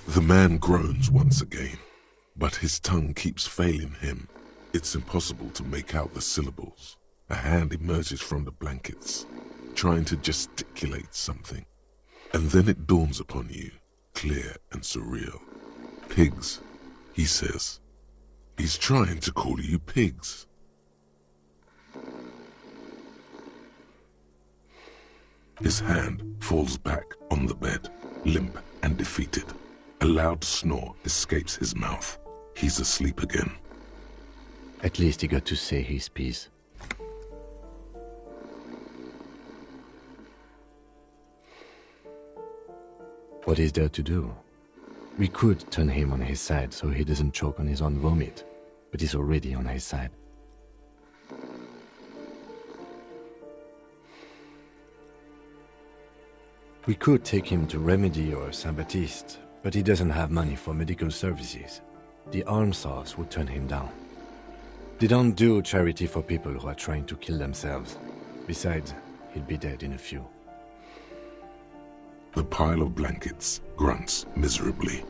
The man groans once again, but his tongue keeps failing him. It's impossible to make out the syllables. A hand emerges from the blankets, trying to gesticulate something. And then it dawns upon you, clear and surreal. Pigs, he says. He's trying to call you pigs. His hand falls back on the bed, limp and defeated. A loud snore escapes his mouth. He's asleep again. At least he got to say his piece. What is there to do? We could turn him on his side so he doesn't choke on his own vomit, but he's already on his side. We could take him to Remedy or Saint-Baptiste, but he doesn't have money for medical services. The almshouse would turn him down. They don't do charity for people who are trying to kill themselves. Besides, he'll be dead in a few. The pile of blankets grunts miserably.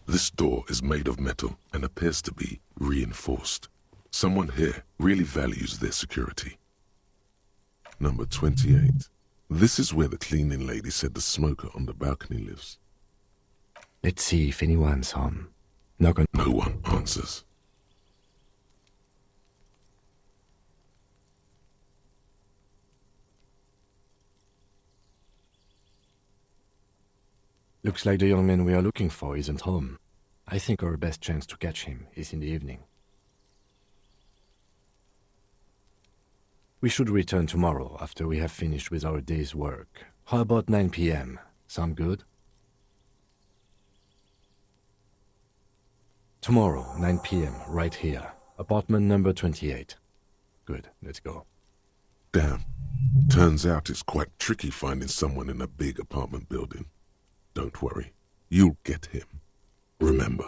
This door is made of metal and appears to be reinforced. Someone here really values their security. Number 28. This is where the cleaning lady said the smoker on the balcony lives. Let's see if anyone's home. No one answers. Looks like the young man we are looking for isn't home. I think our best chance to catch him is in the evening. We should return tomorrow after we have finished with our day's work. How about 9 p.m.? Sound good? Tomorrow, 9 p.m., right here. Apartment number 28. Good, let's go. Damn. Turns out it's quite tricky finding someone in a big apartment building. Don't worry, you'll get him. Remember,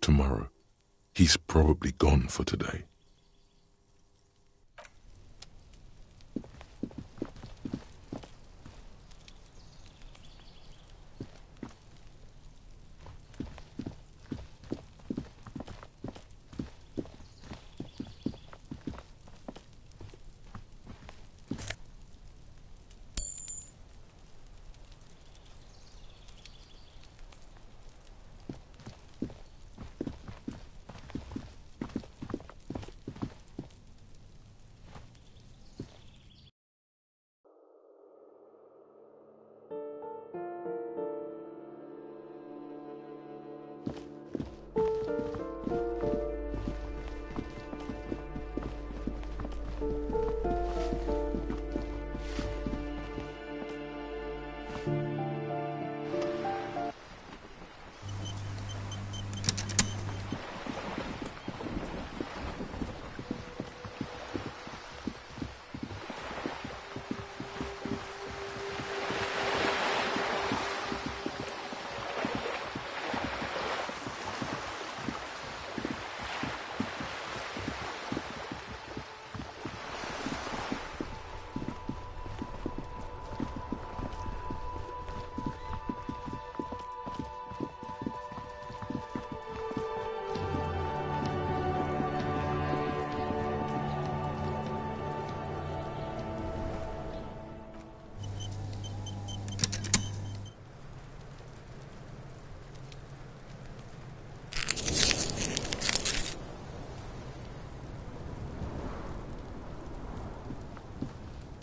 tomorrow, he's probably gone for today.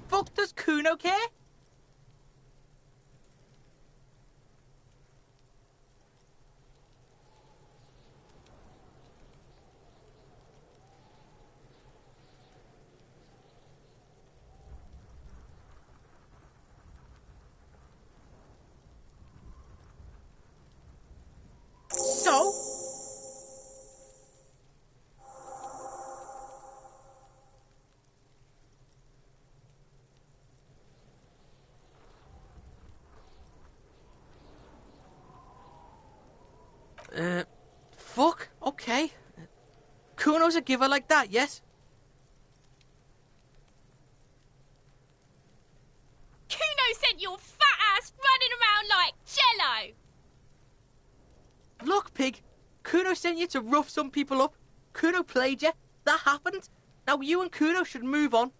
Fuck, does Kuno care? So? Okay. Kuno's a giver like that, yes? Kuno sent your fat ass running around like jello. Look, Pig. Kuno sent you to rough some people up. Kuno played you. That happened. Now you and Kuno should move on.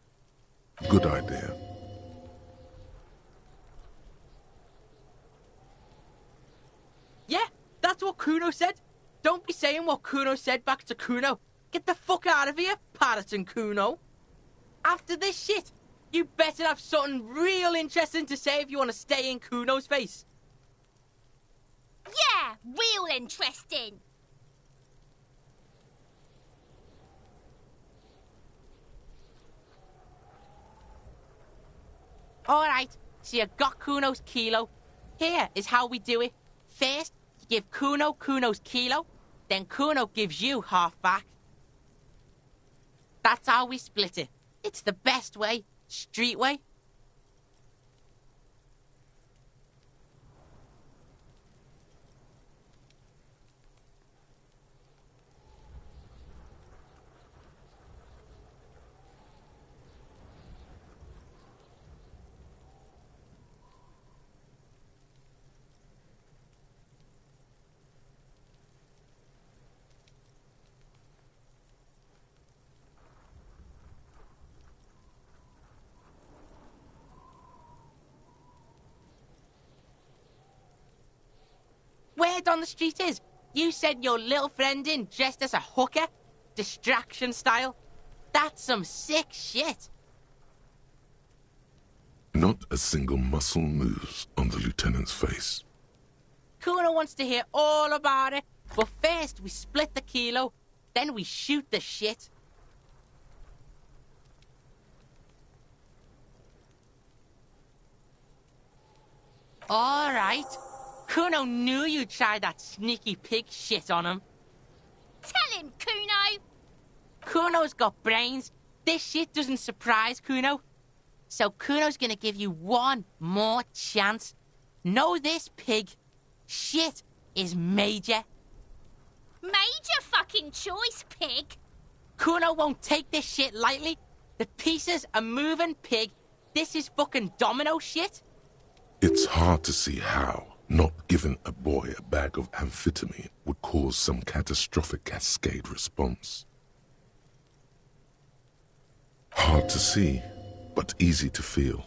Good idea. Yeah, that's what Kuno said. Don't be saying what Kuno said back to Kuno. Get the fuck out of here, Patterson Kuno. After this shit, you better have something real interesting to say if you want to stay in Kuno's face. Yeah, real interesting. Alright, so you got Kuno's kilo. Here is how we do it. First, you give Kuno Kuno's kilo, then Kuno gives you half back. That's how we split it. It's the best way, street way. Word on the street is, you sent your little friend in dressed as a hooker, distraction style. That's some sick shit. Not a single muscle moves on the lieutenant's face. Kuno wants to hear all about it, but first we split the kilo, then we shoot the shit. All right. Kuno knew you'd try that sneaky pig shit on him. Tell him, Kuno. Kuno's got brains. This shit doesn't surprise Kuno. So Kuno's gonna give you one more chance. Know this, pig. Shit is major. Major fucking choice, pig. Kuno won't take this shit lightly. The pieces are moving, pig. This is fucking domino shit. It's hard to see how not giving a boy a bag of amphetamine would cause some catastrophic cascade response. Hard to see, but easy to feel.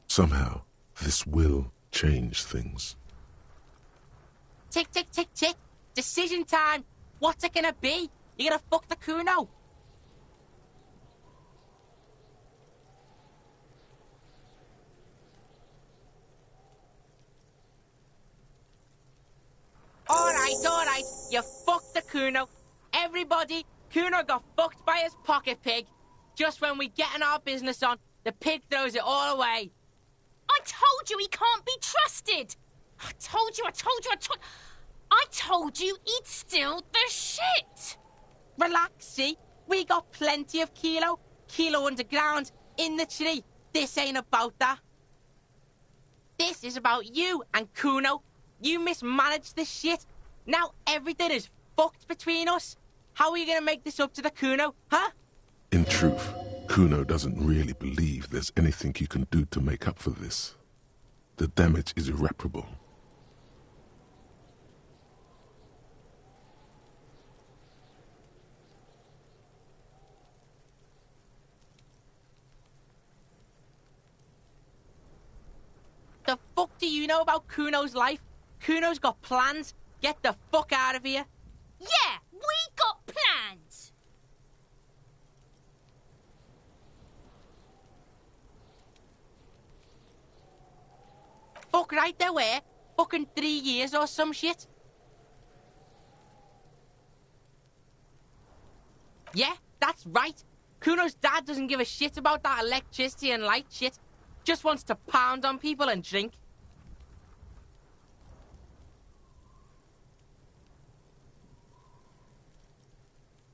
Somehow, this will change things. Tick, tick, tick, tick. Decision time. What's it gonna be? You gonna fuck the Kuno? Alright. You fucked the Kuno. Everybody, Kuno got fucked by his pocket pig. Just when we getting our business on, the pig throws it all away. I told you he can't be trusted. I told you he'd steal the shit. Relax, see? We got plenty of kilo. Kilo underground, in the tree. This ain't about that. This is about you and Kuno. You mismanaged this shit. Now everything is fucked between us. How are you gonna make this up to the Kuno, huh? In truth, Kuno doesn't really believe there's anything you can do to make up for this. The damage is irreparable. The fuck do you know about Kuno's life? Kuno's got plans. Get the fuck out of here. Yeah, we got plans. Fuck right there were. Fucking 3 years or some shit. Yeah, that's right. Kuno's dad doesn't give a shit about that electricity and light shit. Just wants to pound on people and drink.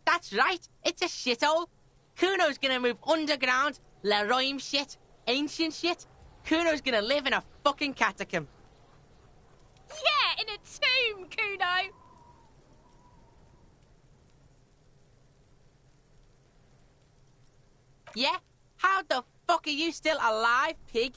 That's right, it's a shithole. Kuno's gonna move underground, Leroy shit, ancient shit. Kuno's gonna live in a fucking catacomb. Yeah, in a tomb, Kuno. Yeah? How the fuck are you still alive, pig?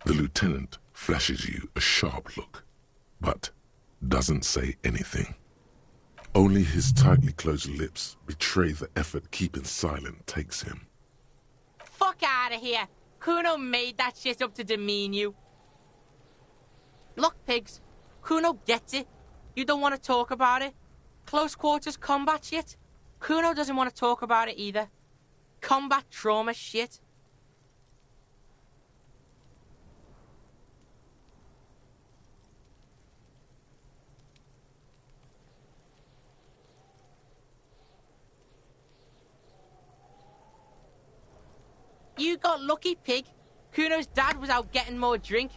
The lieutenant flashes you a sharp look, but doesn't say anything. Only his tightly closed lips betray the effort keeping silent takes him. Fuck out of here. Kuno made that shit up to demean you. Look, pigs. Kuno gets it. You don't want to talk about it. Close quarters combat shit. Kuno doesn't want to talk about it either. Combat trauma shit. You got lucky, pig. Kuno's dad was out getting more drink.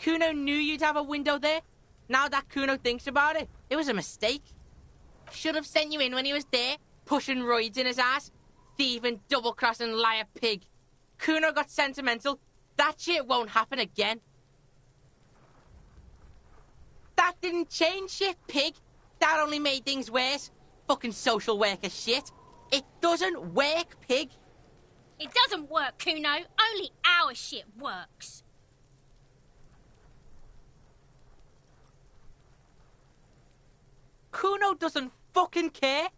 Kuno knew you'd have a window there. Now that Kuno thinks about it, it was a mistake. Should have sent you in when he was there, pushing roids in his ass. Thieving, double-crossing liar pig. Kuno got sentimental. That shit won't happen again. That didn't change shit, pig. That only made things worse. Fucking social worker shit. It doesn't work, pig. It doesn't work, Kuno. Only our shit works. Kuno doesn't fucking care.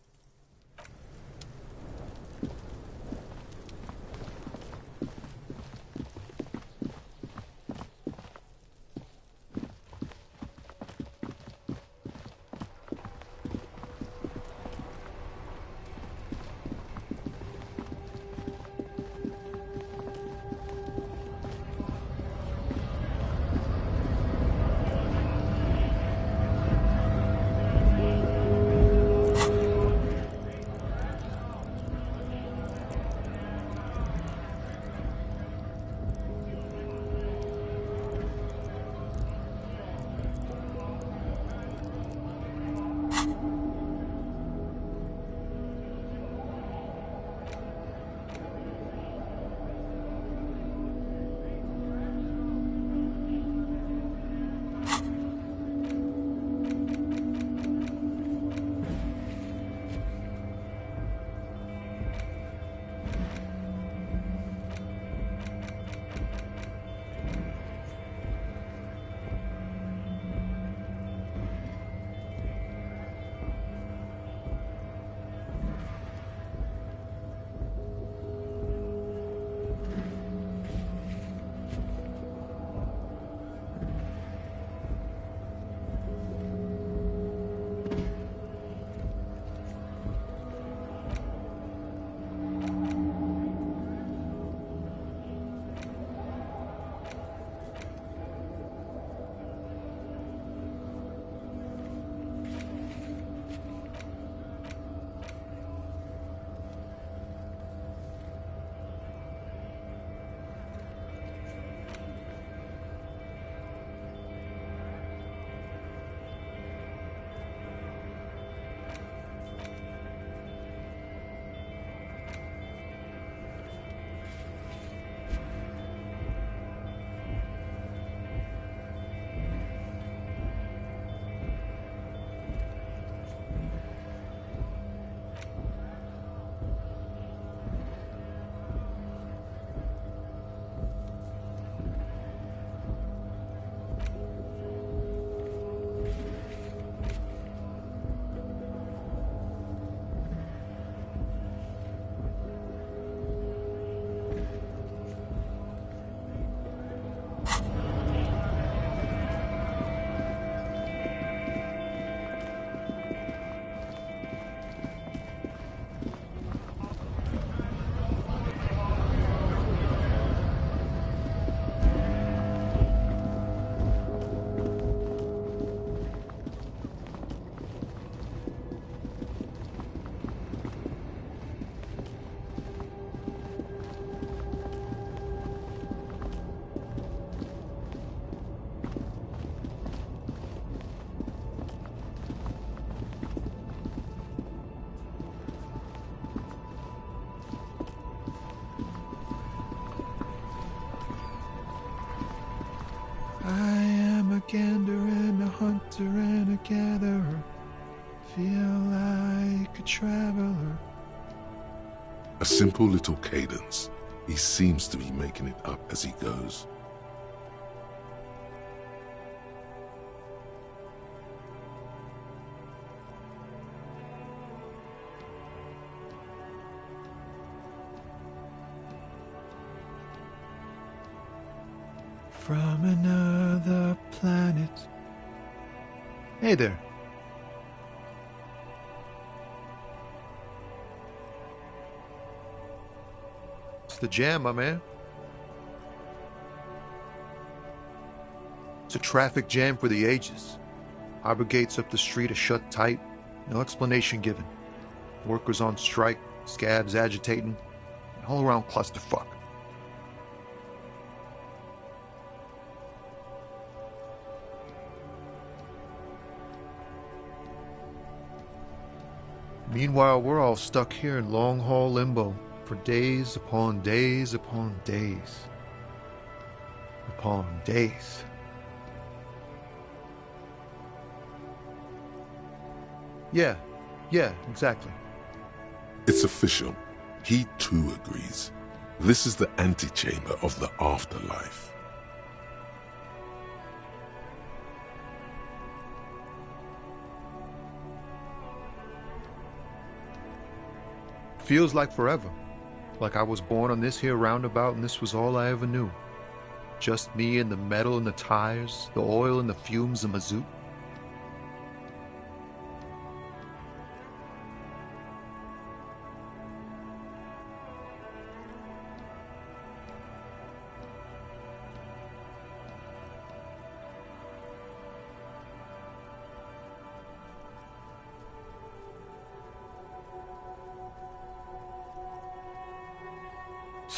gander and a hunter and a gatherer. Feel like a traveler. A simple little cadence. He seems to be making it up as he goes. From another planet. Hey there. It's the jam, my man. It's a traffic jam for the ages. Harbor gates up the street are shut tight. No explanation given. Workers on strike, scabs agitating, an all-around clusterfuck. Meanwhile, we're all stuck here in long-haul limbo for days upon days upon days upon days. Yeah, exactly. It's official. He too agrees. This is the antechamber of the afterlife. Feels like forever. Like I was born on this here roundabout and this was all I ever knew. Just me and the metal and the tires, the oil and the fumes of mazout.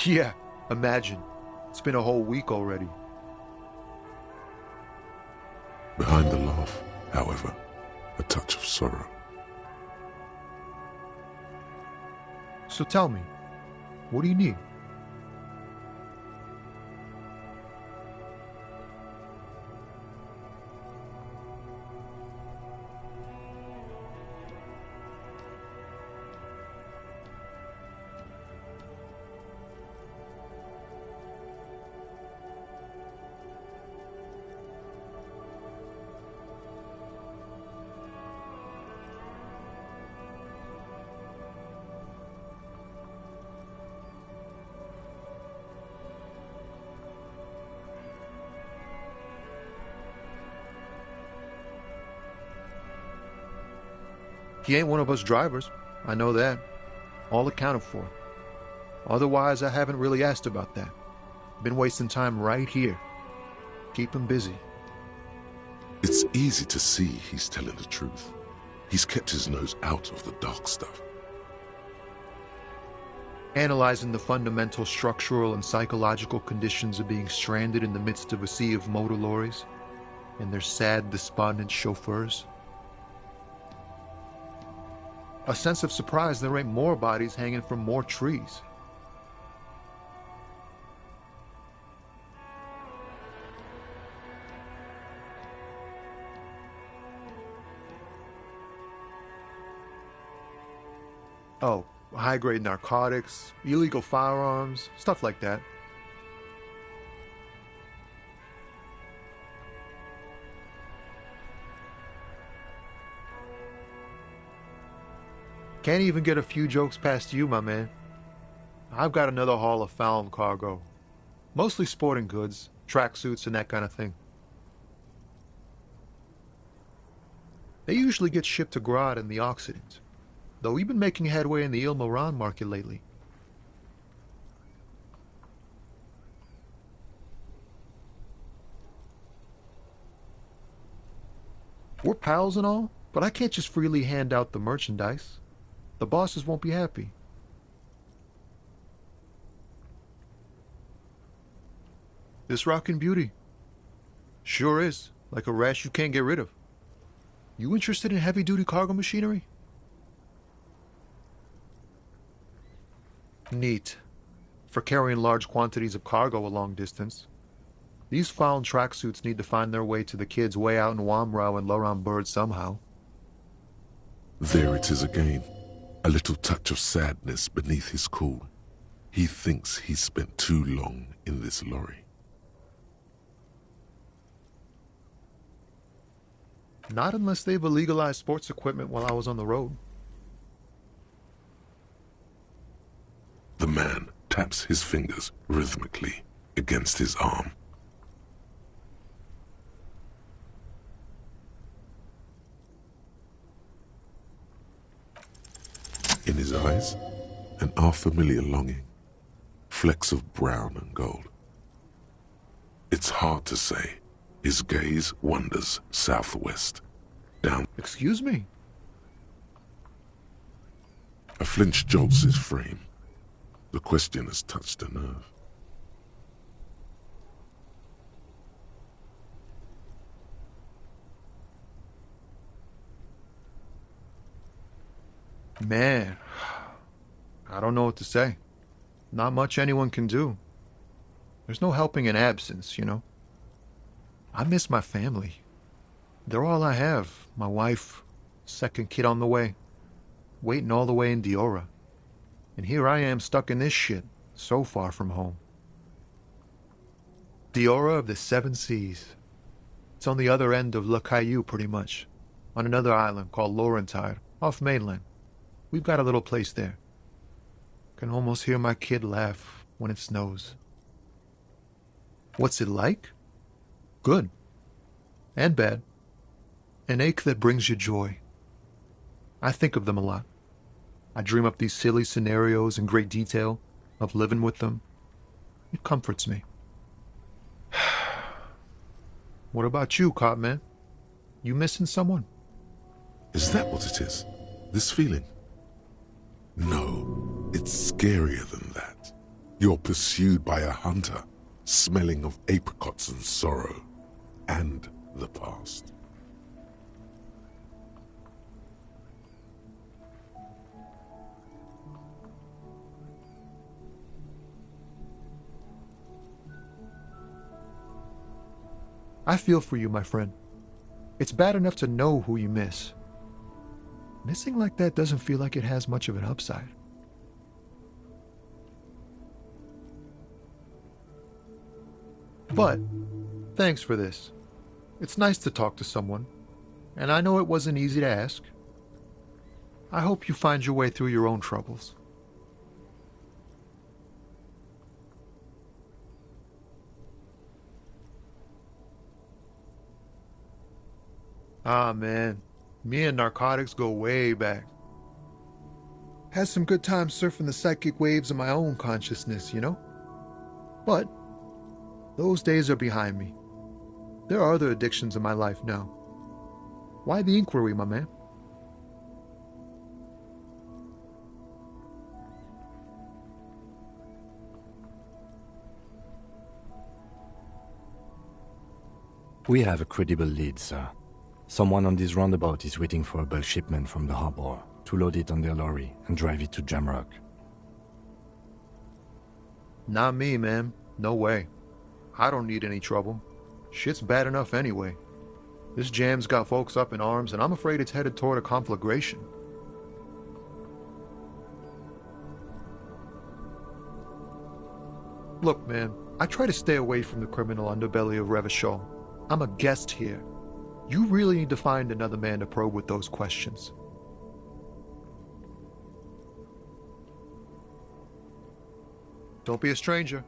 Yeah, imagine. It's been a whole week already. Behind the laugh, however, a touch of sorrow. So tell me, what do you need? He ain't one of us drivers. I know that. All accounted for. Otherwise, I haven't really asked about that. Been wasting time right here. Keep him busy. It's easy to see he's telling the truth. He's kept his nose out of the dark stuff. Analyzing the fundamental structural and psychological conditions of being stranded in the midst of a sea of motor lorries and their sad, despondent chauffeurs. A sense of surprise there ain't more bodies hanging from more trees. Oh, high-grade narcotics, illegal firearms, stuff like that. Can't even get a few jokes past you, my man. I've got another haul of found cargo. Mostly sporting goods, tracksuits, and that kind of thing. They usually get shipped to Grodd in the Occident, though we've been making headway in the Il-Moran market lately. We're pals and all, but I can't just freely hand out the merchandise. The bosses won't be happy. This rockin' beauty. Sure is, like a rash you can't get rid of. You interested in heavy-duty cargo machinery? Neat. For carrying large quantities of cargo a long distance. These found tracksuits need to find their way to the kids way out in Wamrau and Loran Bird somehow. There it is again. A little touch of sadness beneath his cool. He thinks he's spent too long in this lorry. Not unless they've illegalized sports equipment while I was on the road. The man taps his fingers rhythmically against his arm. In his eyes, an unfamiliar longing, flecks of brown and gold. It's hard to say. His gaze wanders southwest, down... Excuse me? A flinch jolts his frame. The question has touched a nerve. Man, I don't know what to say. Not much anyone can do. There's no helping in absence, you know. I miss my family. They're all I have. My wife, second kid on the way, waiting all the way in Diora. And here I am stuck in this shit, so far from home. Diora of the Seven Seas. It's on the other end of Le Caillou, pretty much, on another island called Laurentide, off mainland. We've got a little place there. Can almost hear my kid laugh when it snows. What's it like? Good. And bad. An ache that brings you joy. I think of them a lot. I dream up these silly scenarios in great detail of living with them. It comforts me. What about you, Cop Man? You missing someone? Is that what it is? This feeling? No, it's scarier than that. You're pursued by a hunter, smelling of apricots and sorrow, and the past. I feel for you, my friend. It's bad enough to know who you miss. Missing like that doesn't feel like it has much of an upside. But, thanks for this. It's nice to talk to someone, and I know it wasn't easy to ask. I hope you find your way through your own troubles. Ah, man. Me and narcotics go way back. Had some good times surfing the psychic waves of my own consciousness, you know? But those days are behind me. There are other addictions in my life now. Why the inquiry, my man? We have a credible lead, sir. Someone on this roundabout is waiting for a bulk shipment from the harbor to load it on their lorry and drive it to Jamrock. Not me, man. No way. I don't need any trouble. Shit's bad enough anyway. This jam's got folks up in arms, and I'm afraid it's headed toward a conflagration. Look, man, I try to stay away from the criminal underbelly of Revachol. I'm a guest here. You really need to find another man to probe with those questions. Don't be a stranger.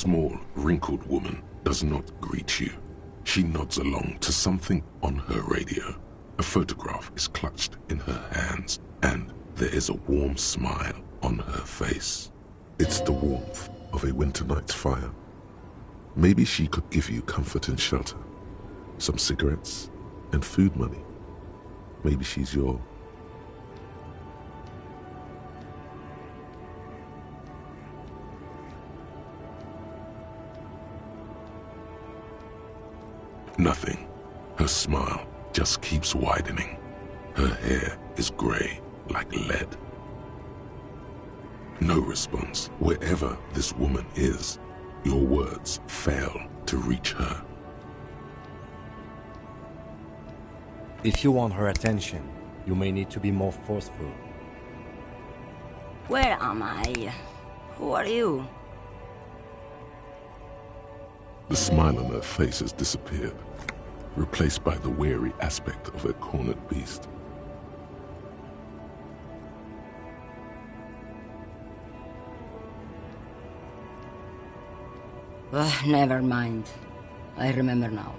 small, wrinkled woman does not greet you. She nods along to something on her radio. A photograph is clutched in her hands, and there is a warm smile on her face. It's the warmth of a winter night's fire. Maybe she could give you comfort and shelter, some cigarettes and food money. Maybe she's your... Nothing. Her smile just keeps widening. Her hair is grey like lead. No response. Wherever this woman is, your words fail to reach her. If you want her attention, you may need to be more forceful. Where am I? Who are you? The smile on her face has disappeared, replaced by the weary aspect of a cornered beast. Never mind. I remember now.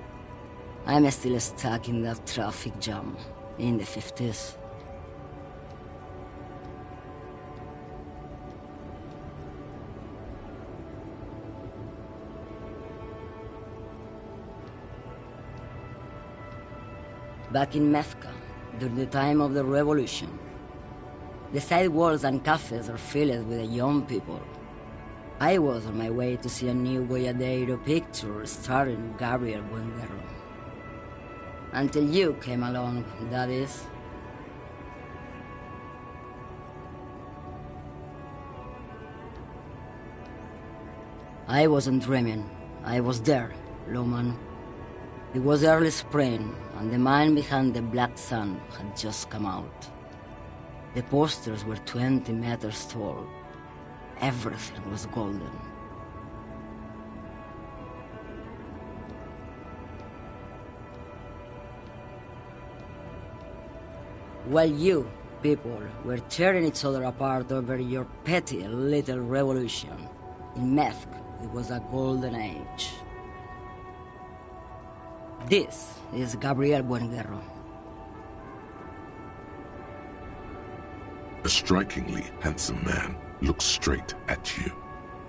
I'm still stuck in that traffic jam in the 50s. Back in Methka, during the time of the revolution, the sidewalks and cafes are filled with young people. I was on my way to see a new Boyadero picture starring Gabriel Buenguerro. Until you came along, that is. I wasn't dreaming. I was there, Loman. It was early spring, and the man behind the Black Sun had just come out. The posters were 20 meters tall. Everything was golden. While you, people, were tearing each other apart over your petty little revolution, in Methk, it was a golden age. This is Gabriel Buenguerro. A strikingly handsome man looks straight at you,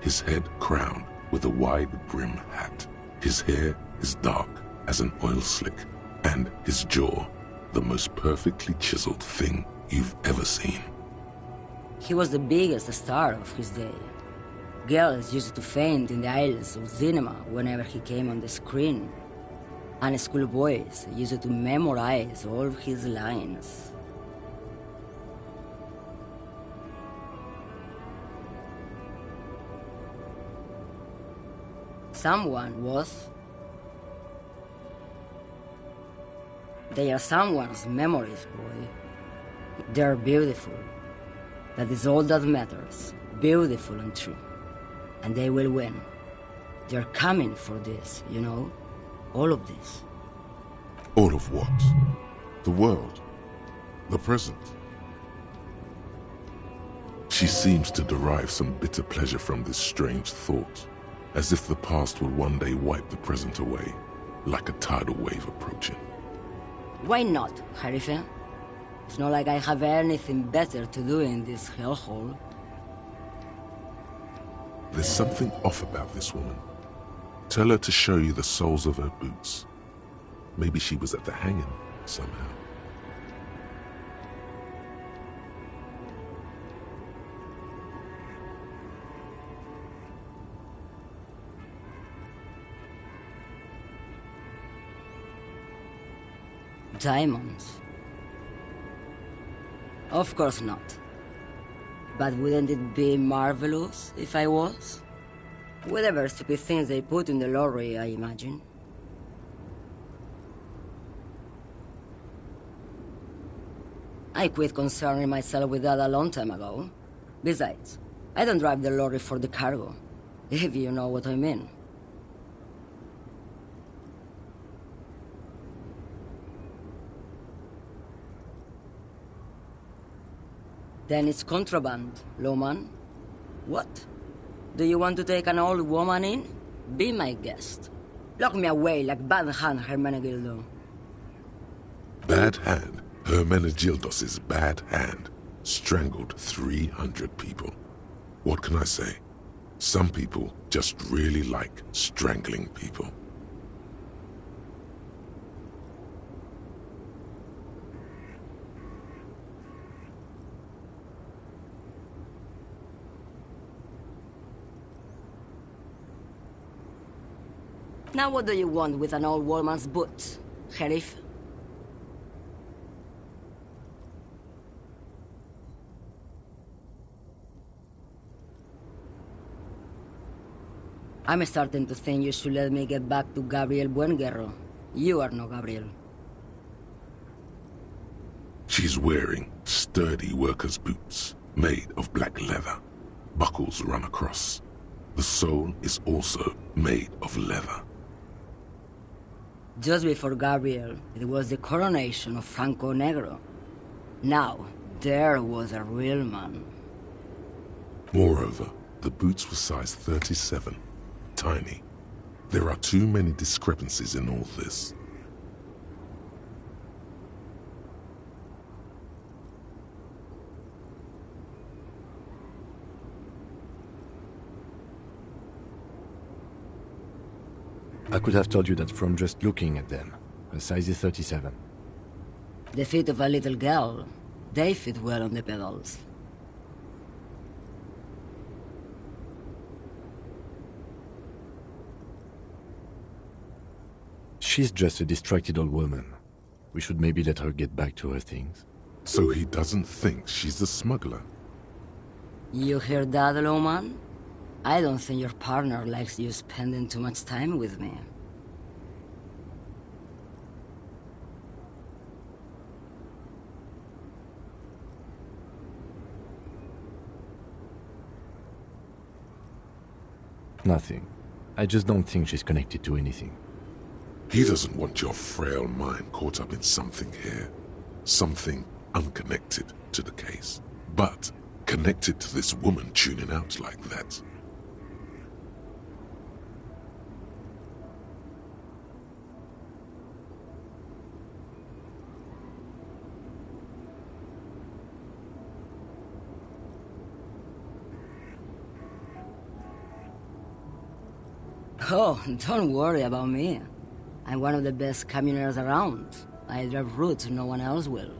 his head crowned with a wide brim hat. His hair is dark as an oil slick, and his jaw the most perfectly chiseled thing you've ever seen. He was the biggest star of his day. Girls used to faint in the aisles of cinema whenever he came on the screen, and schoolboys used to memorize all of his lines. Someone was. They are someone's memories, boy. They're beautiful. That is all that matters. Beautiful and true. And they will win. They're coming for this, you know? All of this. All of what? The world? The present? She seems to derive some bitter pleasure from this strange thought, as if the past will one day wipe the present away, like a tidal wave approaching. Why not, Harife? It's not like I have anything better to do in this hellhole. There's something off about this woman. Tell her to show you the soles of her boots. Maybe she was at the hanging somehow. Diamonds? Of course not. But wouldn't it be marvelous if I was? Whatever stupid things they put in the lorry, I imagine. I quit concerning myself with that a long time ago. Besides, I don't drive the lorry for the cargo, if you know what I mean. Then it's contraband, Loman. What? Do you want to take an old woman in? Be my guest. Lock me away like Bad Hand Hermenegildo. Bad Hand? Hermenegildos' bad hand strangled 300 people. What can I say? Some people just really like strangling people. Now what do you want with an old woman's boots, Sheriff? I'm starting to think you should let me get back to Gabriel Buenguerro. You are no Gabriel. She's wearing sturdy worker's boots, made of black leather. Buckles run across. The sole is also made of leather. Just before Gabriel, it was the coronation of Franco Negro. Now, there was a real man. Moreover, the boots were size 37. Tiny. There are too many discrepancies in all this. I could have told you that from just looking at them. A size is 37. The feet of a little girl. They fit well on the pedals. She's just a distracted old woman. We should maybe let her get back to her things. So he doesn't think she's a smuggler? You hear that, Lowman? I don't think your partner likes you spending too much time with me. Nothing. I just don't think she's connected to anything. He doesn't want your frail mind caught up in something here. Something unconnected to the case. But connected to this woman tuning out like that. Oh, don't worry about me. I'm one of the best camioneers around. I drive routes no one else will.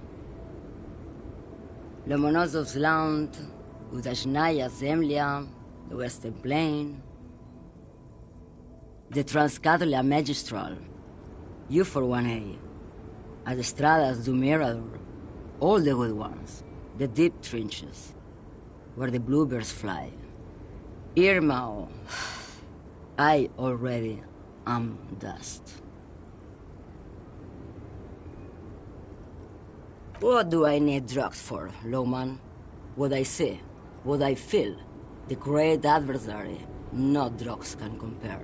Lomonosov's Land, Udashnaya Zemlya, the Western Plain, the Transcatolia Magistral, you for 1A, Adestradas du Mirador, all the good ones, the deep trenches, where the bluebirds fly. Irmao, I already am dust. What do I need drugs for, Lowman? What I see, what I feel, the great adversary, no drugs can compare.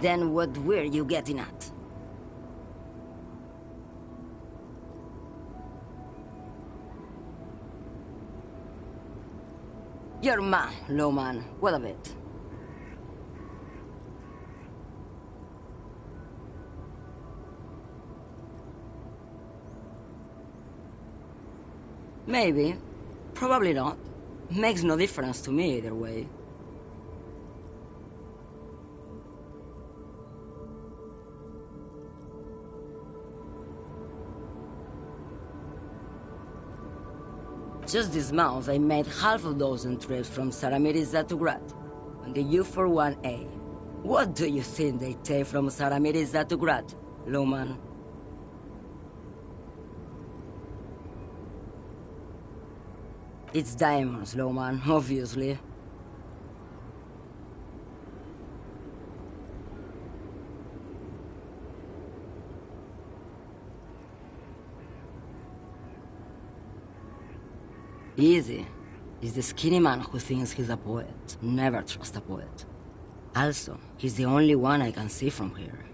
Then what were you getting at? You're man, Lowman. What of it? Maybe. Probably not. Makes no difference to me either way. Just this month, I made half a dozen trips from Saramirizza to Grad, on the U41A. What do you think they take from Saramirizza to Grad, Lowman? It's diamonds, Lowman, obviously. Easy. He's the skinny man who thinks he's a poet. Never trust a poet. Also, he's the only one I can see from here.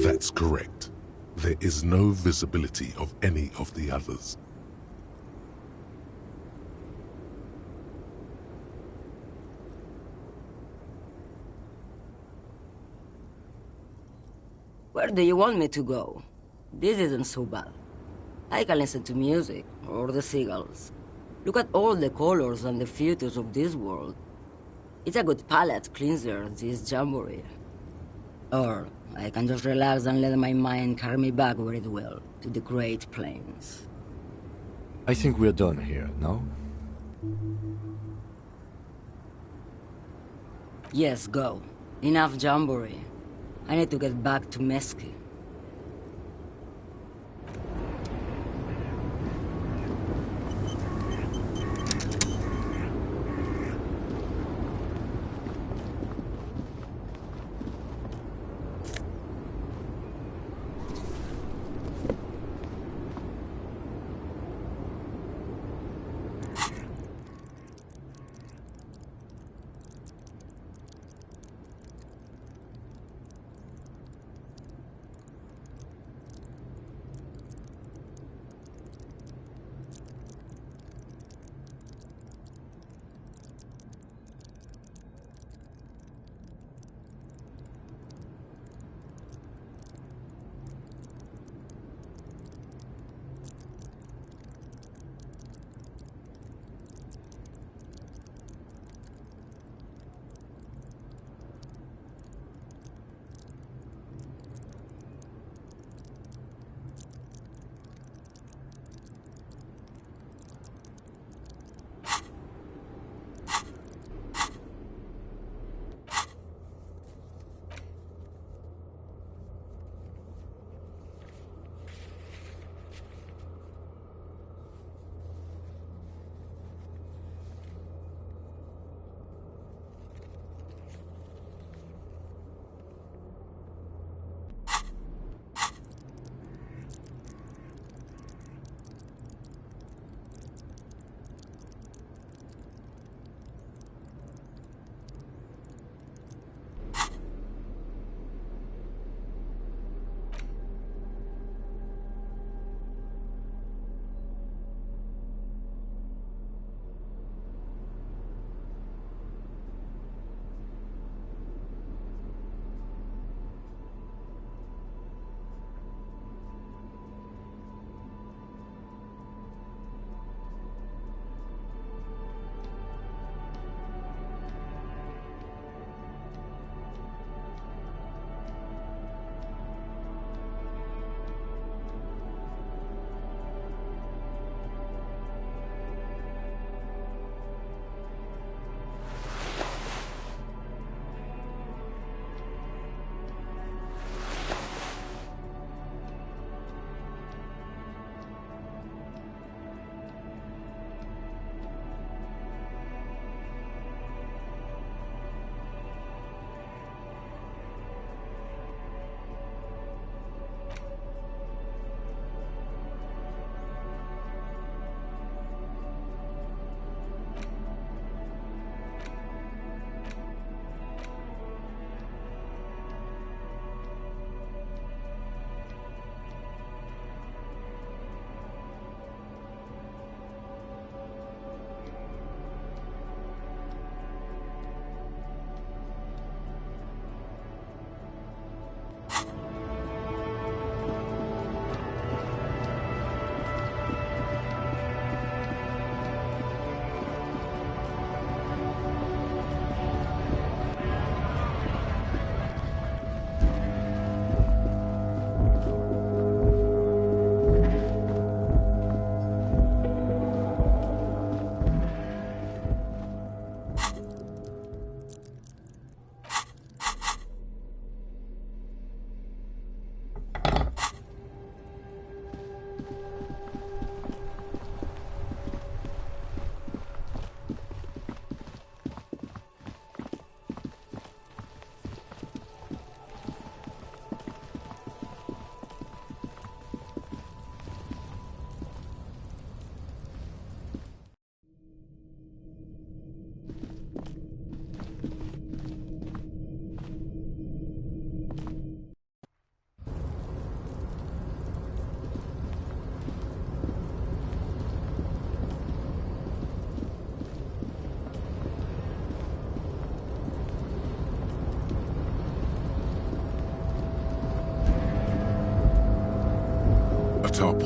That's correct. There is no visibility of any of the others. Where do you want me to go? This isn't so bad. I can listen to music, or the seagulls. Look at all the colors and the features of this world. It's a good palate cleanser, this jamboree. Or I can just relax and let my mind carry me back where it will, to the Great Plains. I think we're done here, no? Yes, go. Enough jamboree. I need to get back to Mesky.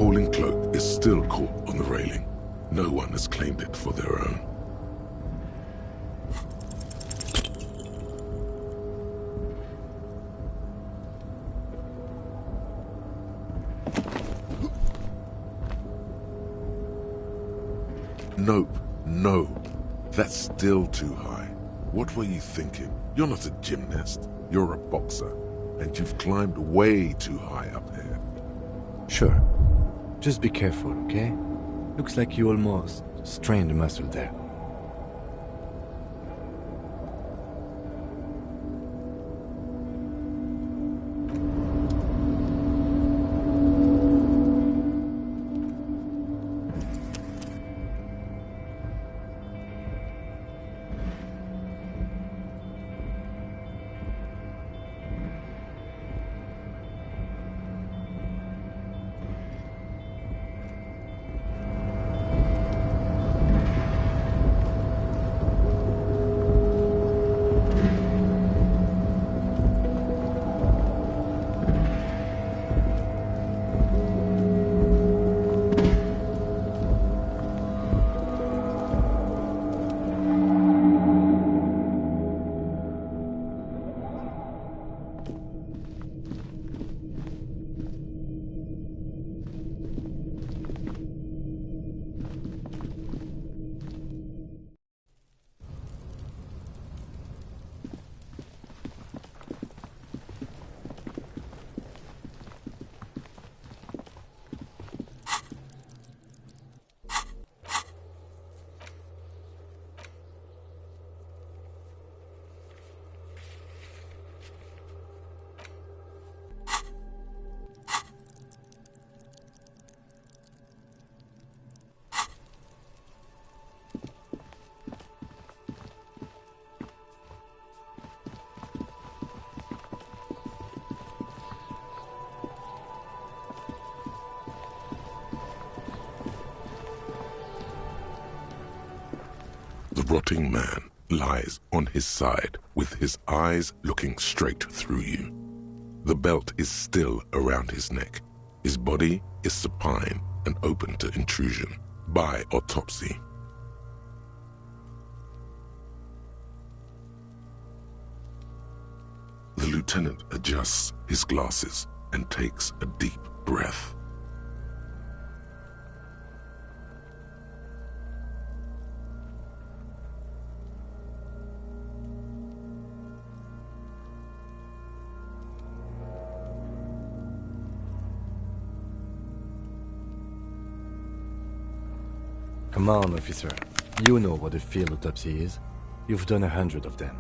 falling cloak is still caught on the railing. No one has claimed it for their own. Nope, no. That's still too high. What were you thinking? You're not a gymnast. You're a boxer. And you've climbed way too high up there. Sure. Just be careful, okay? Looks like you almost strained a muscle there. The rotting man lies on his side with his eyes looking straight through you. The belt is still around his neck. His body is supine and open to intrusion by autopsy. The lieutenant adjusts his glasses and takes a deep breath. Come on, officer. You know what a field autopsy is. You've done 100 of them.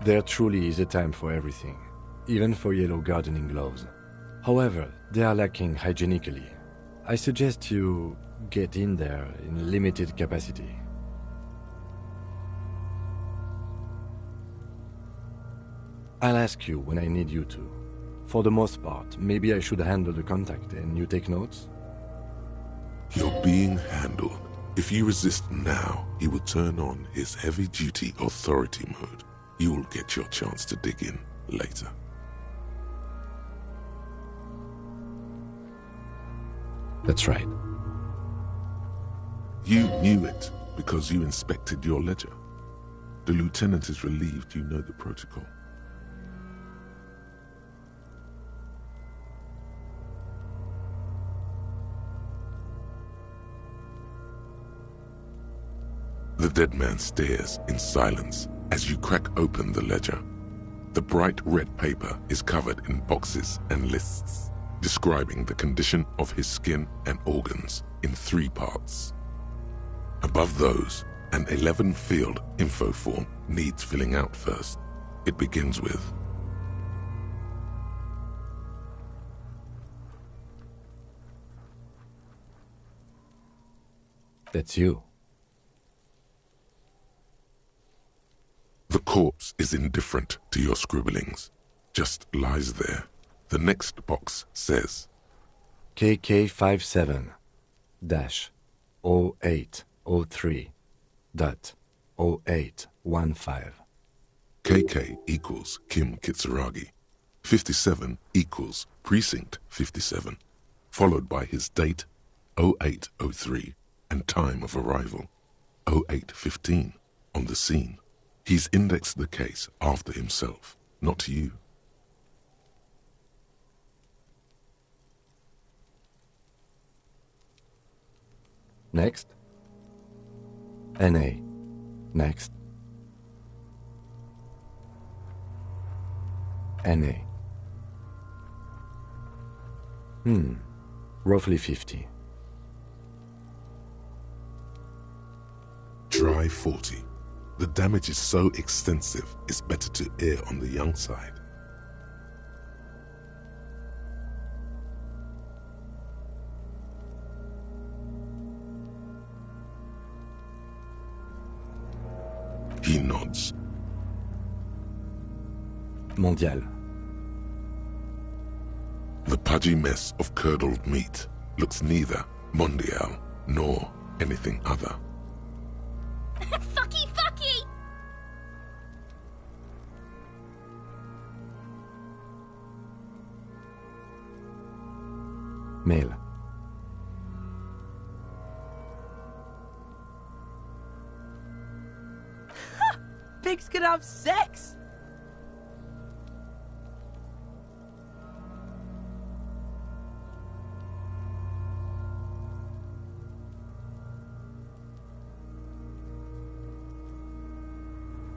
There truly is a time for everything, even for yellow gardening gloves. However, they are lacking hygienically. I suggest you get in there in limited capacity. I'll ask you when I need you to. For the most part, maybe I should handle the contact and you take notes? You're being handled. If you resist now, he will turn on his heavy-duty authority mode. You'll get your chance to dig in later. That's right. You knew it because you inspected your ledger. The lieutenant is relieved you know the protocol. The dead man stares in silence as you crack open the ledger. The bright red paper is covered in boxes and lists, describing the condition of his skin and organs in 3 parts. Above those, an 11-field info form needs filling out first. It begins with, That's you. The corpse is indifferent to your scribblings, just lies there. The next box says, KK57, K-K-0803.0815. KK equals Kim Kitsuragi. 57 equals Precinct 57, followed by his date, 0803, and time of arrival, 0815, on the scene. He's indexed the case after himself, not you. Next. NA. Next. NA. Roughly 50. Dry 40. The damage is so extensive, it's better to err on the young side. He nods. Mondial. The pudgy mess of curdled meat looks neither mondial nor anything other. Fucky, fucky! Male. Pigs can have sex!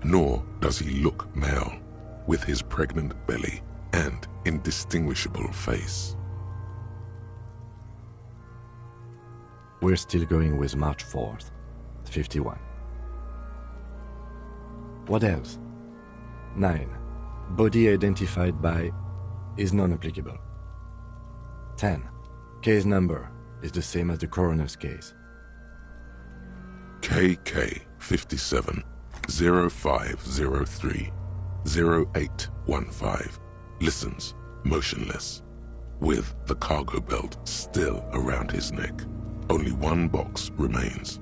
Nor does he look male, with his pregnant belly and indistinguishable face. We're still going with March 4th, 51. What else? 9. Body identified by is non-applicable. 10. Case number is the same as the coroner's case. KK 57 0503 0815 listens motionless, with the cargo belt still around his neck. Only one box remains.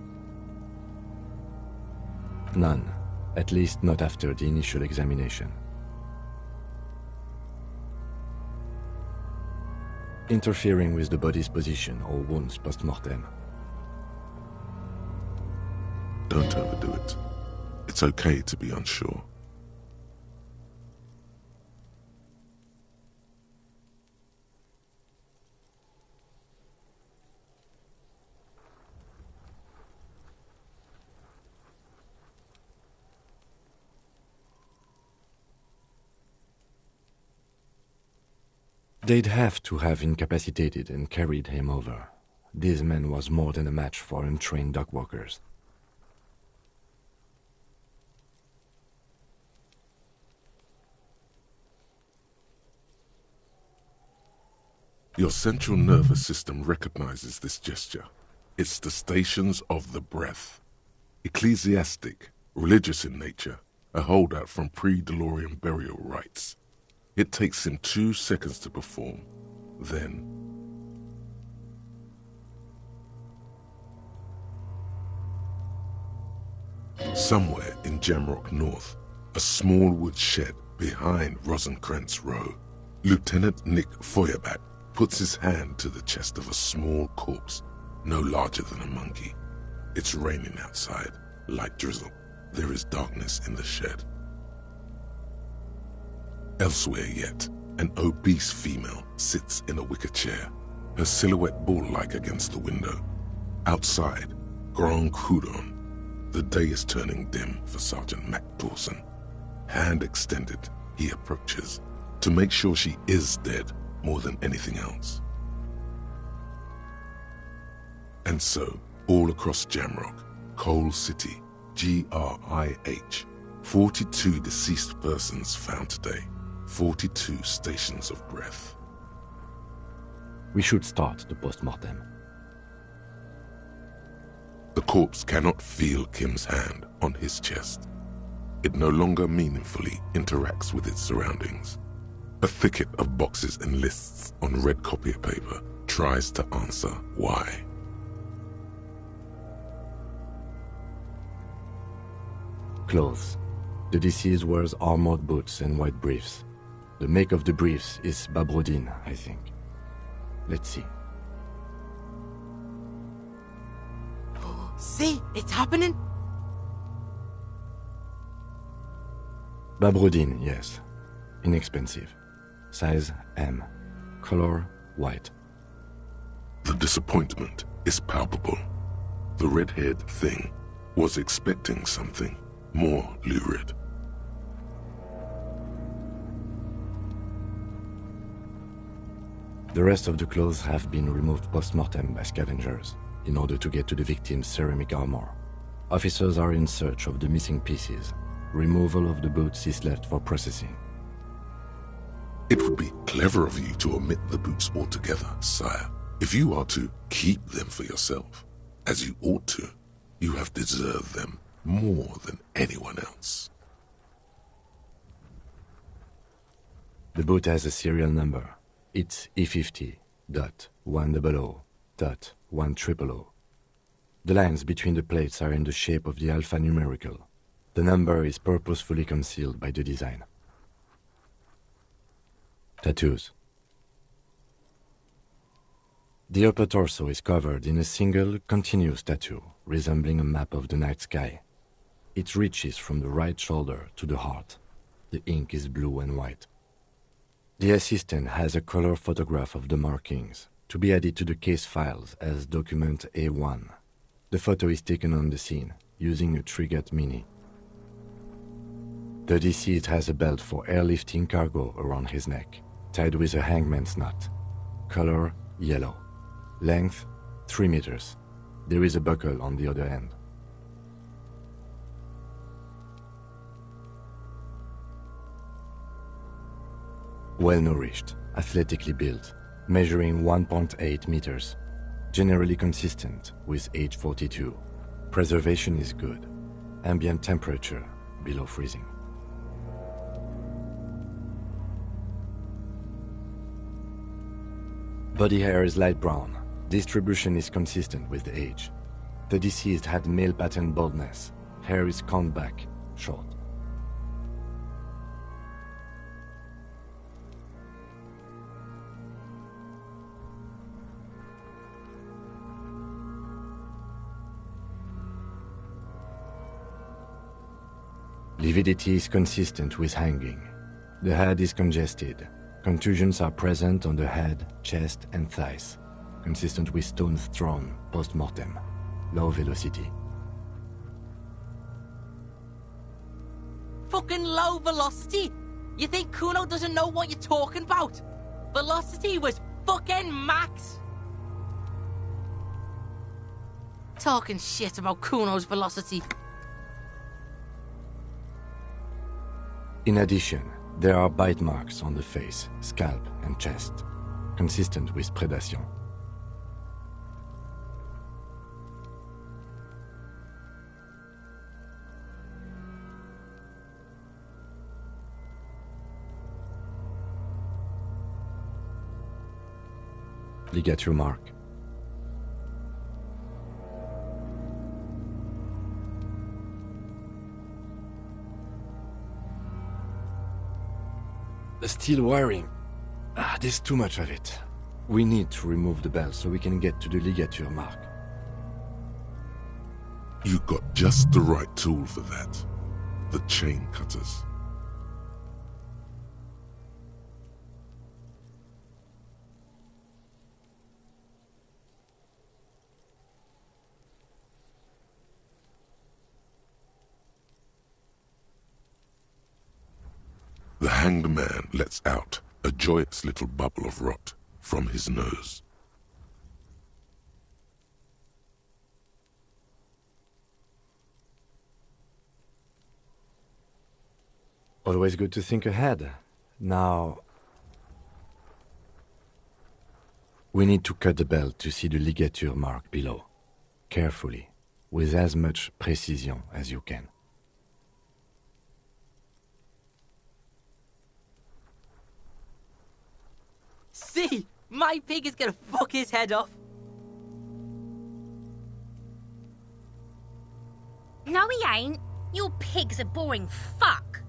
None. At least not after the initial examination. Interfering with the body's position or wounds post-mortem. Don't overdo it. It's okay to be unsure. They'd have to have incapacitated and carried him over. This man was more than a match for untrained dogwalkers. Your central nervous system recognizes this gesture. It's the stations of the breath. Ecclesiastic, religious in nature, a holdout from pre-DeLorean burial rites. It takes him 2 seconds to perform. Then, somewhere in Jamrock North, a small wood shed behind Rosencrantz Row, Lieutenant Nick Feuerbach puts his hand to the chest of a small corpse, no larger than a monkey. It's raining outside, light drizzle. There is darkness in the shed. Elsewhere yet, an obese female sits in a wicker chair, her silhouette bull-like against the window. Outside, Grand Coudon. The day is turning dim for Sergeant Mac Dawson. Hand extended, he approaches, to make sure she is dead more than anything else. And so, all across Jamrock, Coal City, GRIH, 42 deceased persons found today. 42 stations of breath. We should start the post-mortem. The corpse cannot feel Kim's hand on his chest. It no longer meaningfully interacts with its surroundings. A thicket of boxes and lists on red copier paper tries to answer why. clothes. The deceased wears armored boots and white briefs. The make of the briefs is Babrodin, I think. Let's see. See, it's happening. Babrodin, yes. Inexpensive. Size M. Color white. The disappointment is palpable. The red-haired thing was expecting something more lurid. The rest of the clothes have been removed post-mortem by scavengers in order to get to the victim's ceramic armor. Officers are in search of the missing pieces. Removal of the boots is left for processing. It would be clever of you to omit the boots altogether, sire. If you are to keep them for yourself, as you ought to, you have deserved them more than anyone else. The boot has a serial number. It's E50.100.100. The lines between the plates are in the shape of the alphanumerical. The number is purposefully concealed by the design. Tattoos. The upper torso is covered in a single, continuous tattoo, resembling a map of the night sky. It reaches from the right shoulder to the heart. The ink is blue and white. The assistant has a color photograph of the markings, to be added to the case files as document A1. The photo is taken on the scene, using a Trigat Mini. The deceased has a belt for airlifting cargo around his neck, tied with a hangman's knot. Color yellow. Length 3 meters. There is a buckle on the other end. Well-nourished, athletically built, measuring 1.8 meters. Generally consistent with age 42. Preservation is good. Ambient temperature below freezing. Body hair is light brown. Distribution is consistent with the age. The deceased had male pattern baldness. Hair is combed back, short. Lividity is consistent with hanging. The head is congested. Contusions are present on the head, chest, and thighs, consistent with stones thrown post-mortem. Low velocity. Fucking low velocity? You think Kuno doesn't know what you're talking about? Velocity was fucking max. Talking shit about Kuno's velocity. In addition, there are bite marks on the face, scalp, and chest, consistent with predation. Ligature mark. The steel wiring. There's too much of it. We need to remove the bell so we can get to the ligature mark. You got just the right tool for that. The chain cutters. The hanged man lets out a joyous little bubble of rot from his nose. Always good to think ahead. Now, we need to cut the belt to see the ligature mark below. Carefully, with as much precision as you can. See, my pig is gonna fuck his head off. No, he ain't. Your pig's a boring fuck.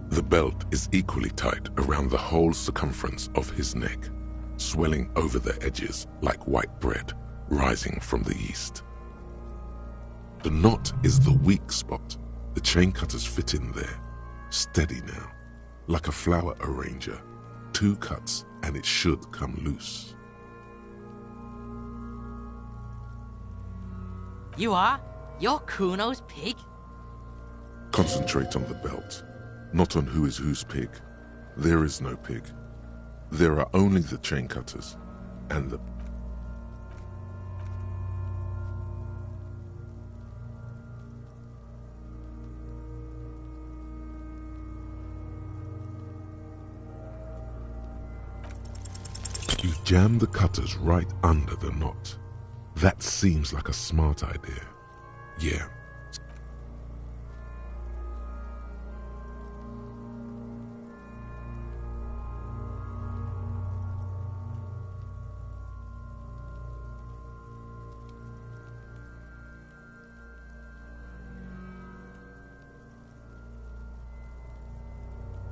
The belt is equally tight around the whole circumference of his neck, swelling over the edges like white bread rising from the east. The knot is the weak spot. The chain cutters fit in there, steady now, like a flower arranger. 2 cuts and it should come loose. You are? You're Kuno's pig? Concentrate on the belt, not on who is whose pig. There is no pig. There are only the chain cutters and the... You jam the cutters right under the knot. That seems like a smart idea. Yeah.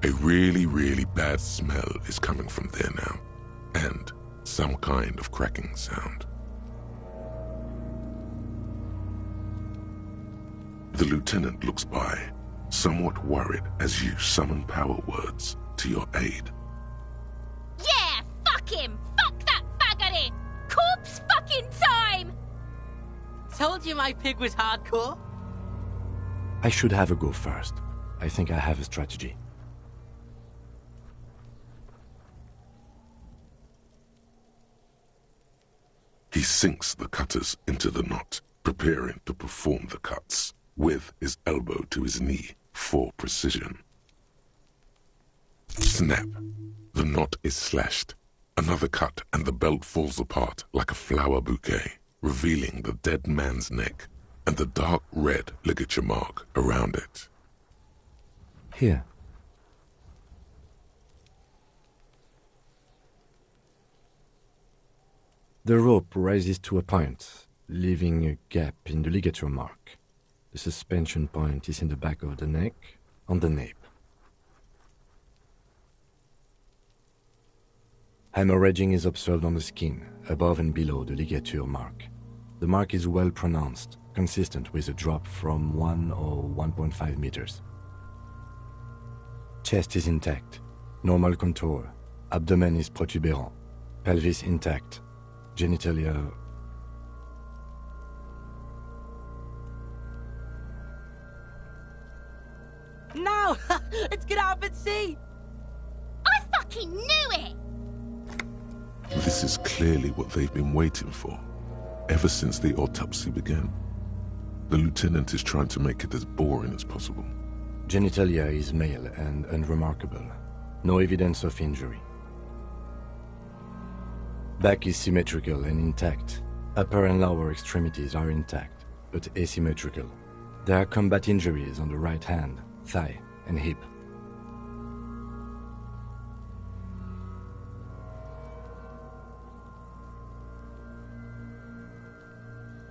A really, really bad smell is coming from there now, and some kind of cracking sound. The lieutenant looks by, somewhat worried as you summon power words to your aid. Yeah, fuck him! Fuck that faggot in! Corpse fucking time! Told you my pig was hardcore. I should have a go first. I think I have a strategy. He sinks the cutters into the knot, preparing to perform the cuts, with his elbow to his knee for precision. Snap! The knot is slashed. Another cut and the belt falls apart like a flower bouquet, revealing the dead man's neck and the dark red ligature mark around it. Here. The rope rises to a point, leaving a gap in the ligature mark. The suspension point is in the back of the neck, on the nape. Hemorrhaging is observed on the skin, above and below the ligature mark. The mark is well pronounced, consistent with a drop from 1 or 1.5 meters. Chest is intact, normal contour. Abdomen is protuberant, pelvis intact. Genitalia... No! Let's get up and see! I fucking knew it! This is clearly what they've been waiting for, ever since the autopsy began. The lieutenant is trying to make it as boring as possible. Genitalia is male and unremarkable. No evidence of injury. Back is symmetrical and intact. Upper and lower extremities are intact, but asymmetrical. There are combat injuries on the right hand, thigh, and hip.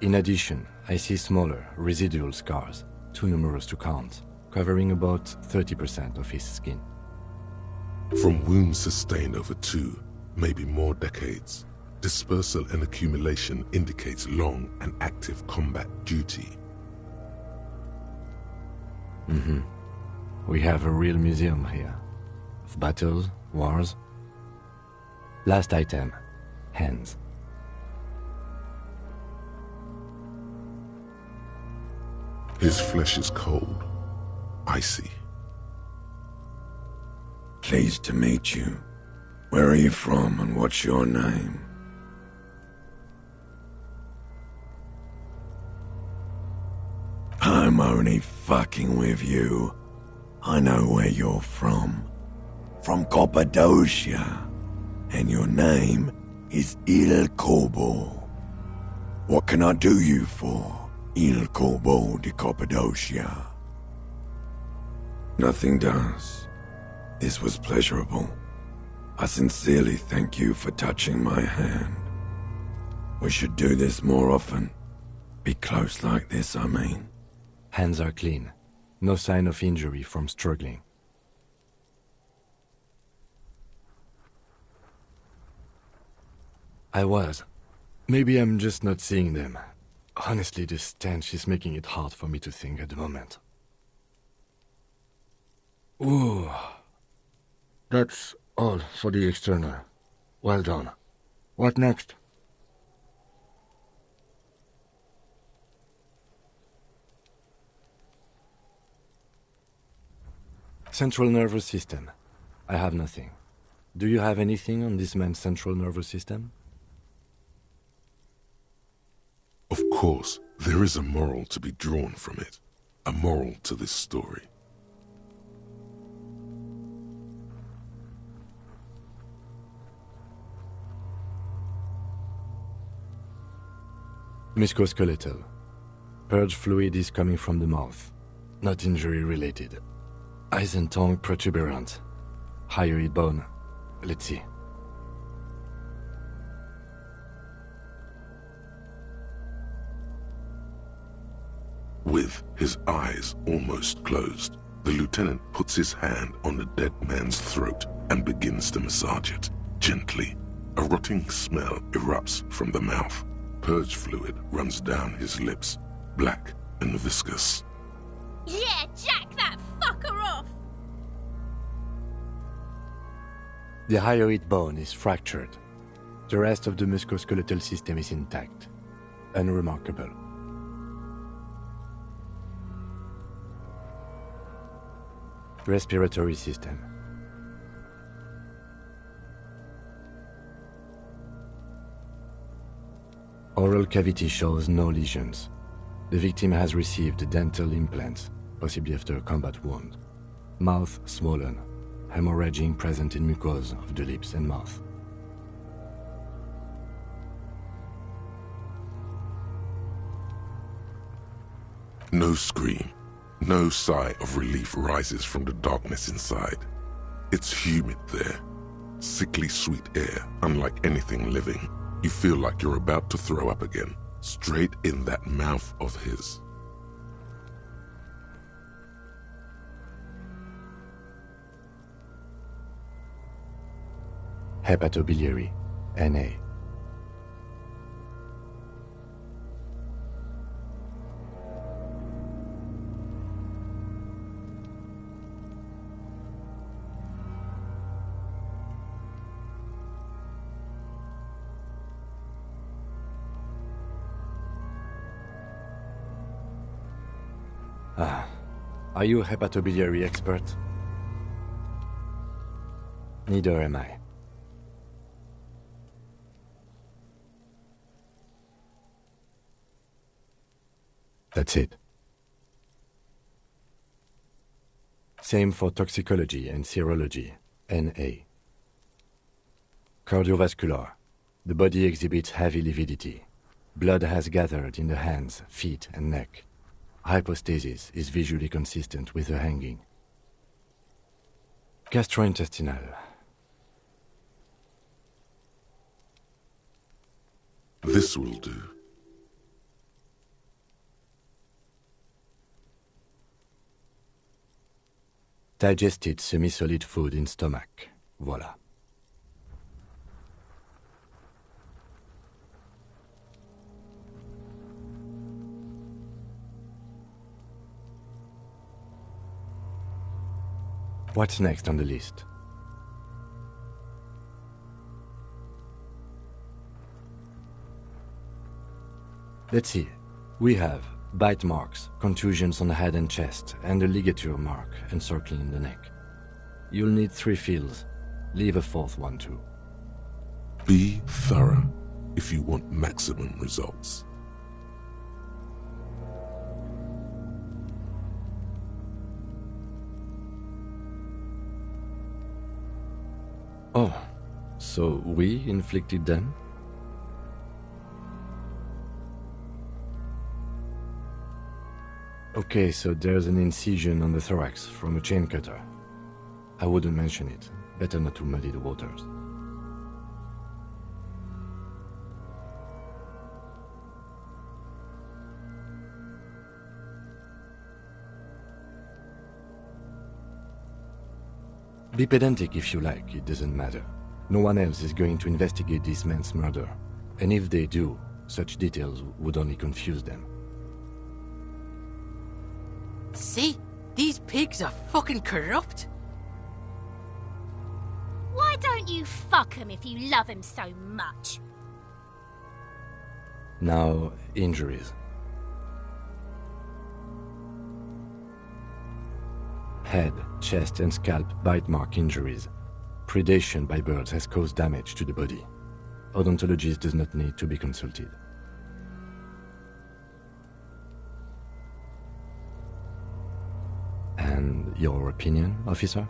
In addition, I see smaller, residual scars, too numerous to count, covering about 30% of his skin. From wounds sustained over 2, maybe more decades, dispersal and accumulation indicates long and active combat duty. We have a real museum here. Of battles, wars. Last item, hands. His flesh is cold, icy. Pleased to meet you. Where are you from and what's your name? I'm only fucking with you. I know where you're from. from Cappadocia, and your name is Il Corbo. What can I do you for, Il Corbo de Cappadocia? Nothing does. This was pleasurable. I sincerely thank you for touching my hand. We should do this more often. Be close like this, I mean. Hands are clean. No sign of injury from struggling. I was. Maybe I'm just not seeing them. Honestly, this stench is making it hard for me to think at the moment. Ooh. That's all for the external. Well done. What next? Central nervous system. I have nothing. Do you have anything on this man's central nervous system? Of course, there is a moral to be drawn from it. A moral to this story. Musculoskeletal. Purge fluid is coming from the mouth. Not injury related. Eyes and tongue protuberant. Hyoid bone. Let's see. With his eyes almost closed, the lieutenant puts his hand on the dead man's throat and begins to massage it, gently. A rotting smell erupts from the mouth. Purge fluid runs down his lips, black and viscous. Yeah, jack that fucker off! The hyoid bone is fractured. The rest of the musculoskeletal system is intact. Unremarkable. Respiratory system. Oral cavity shows no lesions. The victim has received dental implants, possibly after a combat wound. Mouth swollen, hemorrhaging present in mucosa of the lips and mouth. No scream, no sigh of relief rises from the darkness inside. It's humid there. Sickly sweet air, unlike anything living. You feel like you're about to throw up again, straight in that mouth of his. Hepatobiliary, NA. Are you a hepatobiliary expert? Neither am I. That's it. Same for toxicology and serology, NA. Cardiovascular. The body exhibits heavy lividity. Blood has gathered in the hands, feet, and neck. Hypostasis is visually consistent with the hanging. Gastrointestinal. This will do. Digested semi-solid food in stomach. Voila. What's next on the list? Let's see. We have bite marks, contusions on the head and chest, and a ligature mark encircling the neck. You'll need 3 feels. Leave a 4th one too. Be thorough if you want maximum results. Oh, so we inflicted them? Okay, so there's an incision on the thorax from a chain cutter. I wouldn't mention it. Better not to muddy the waters. Be pedantic if you like, it doesn't matter. No one else is going to investigate this man's murder. And if they do, such details would only confuse them. See? These pigs are fucking corrupt. Why don't you fuck him if you love him so much? Now, injuries. Head, chest and scalp bite mark injuries. Predation by birds has caused damage to the body. Odontologist does not need to be consulted. And your opinion, officer?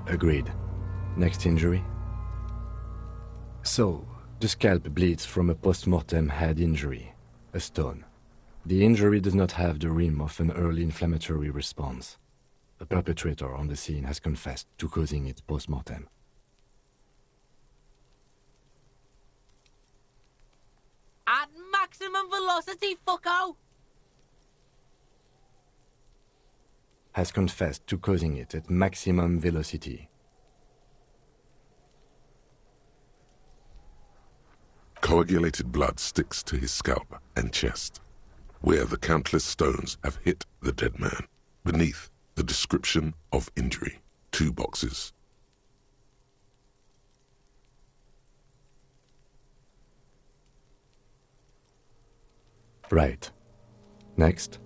Agreed. Next injury? So, the scalp bleeds from a post-mortem head injury, a stone. The injury does not have the rim of an early inflammatory response. The perpetrator on the scene has confessed to causing it post-mortem. At maximum velocity, fucko! Has confessed to causing it at maximum velocity. Coagulated blood sticks to his scalp and chest, where the countless stones have hit the dead man. Beneath, the description of injury. 2 boxes. Right. Next.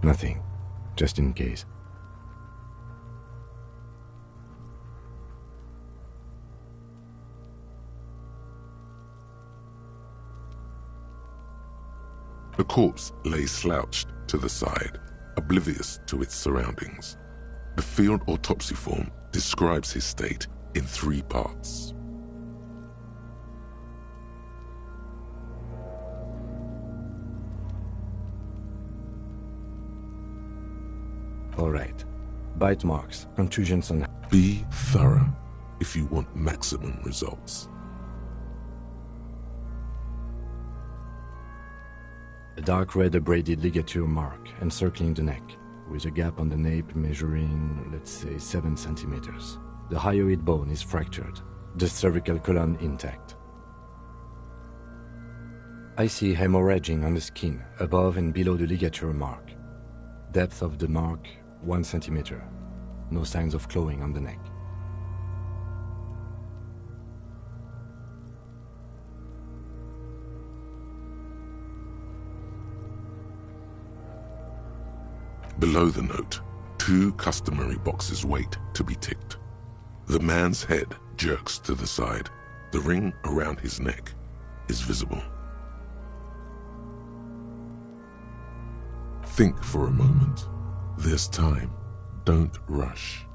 Nothing. Just in case. The corpse lay slouched to the side, oblivious to its surroundings. The field autopsy form describes his state in 3 parts. All right. Bite marks, contusions on... Be thorough if you want maximum results. A dark red abraded ligature mark encircling the neck, with a gap on the nape measuring, let's say, 7 centimeters. The hyoid bone is fractured, the cervical column intact. I see hemorrhaging on the skin, above and below the ligature mark. Depth of the mark, 1 centimeter. No signs of clawing on the neck. Below the note, 2 customary boxes wait to be ticked. The man's head jerks to the side. The ring around his neck is visible. Think for a moment. There's time. Don't rush.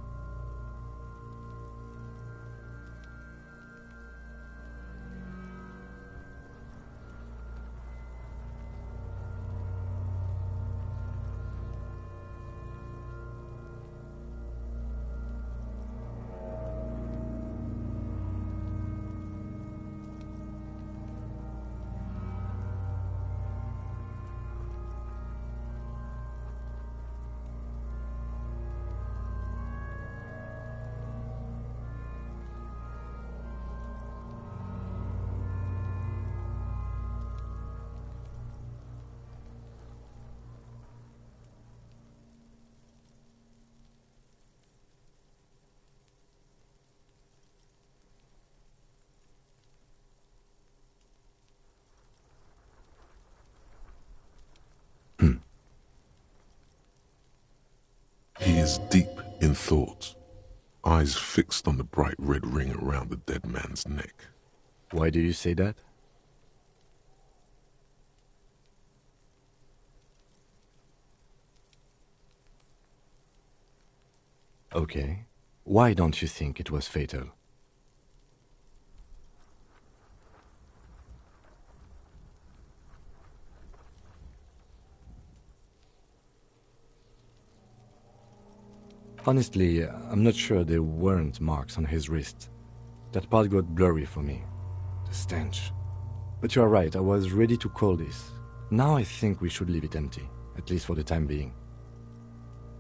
lies deep in thought, eyes fixed on the bright red ring around the dead man's neck. Why do you say that? Okay. Why don't you think it was fatal? Honestly, I'm not sure there weren't marks on his wrist. That part got blurry for me. The stench. But you are right, I was ready to call this. Now I think we should leave it empty, at least for the time being.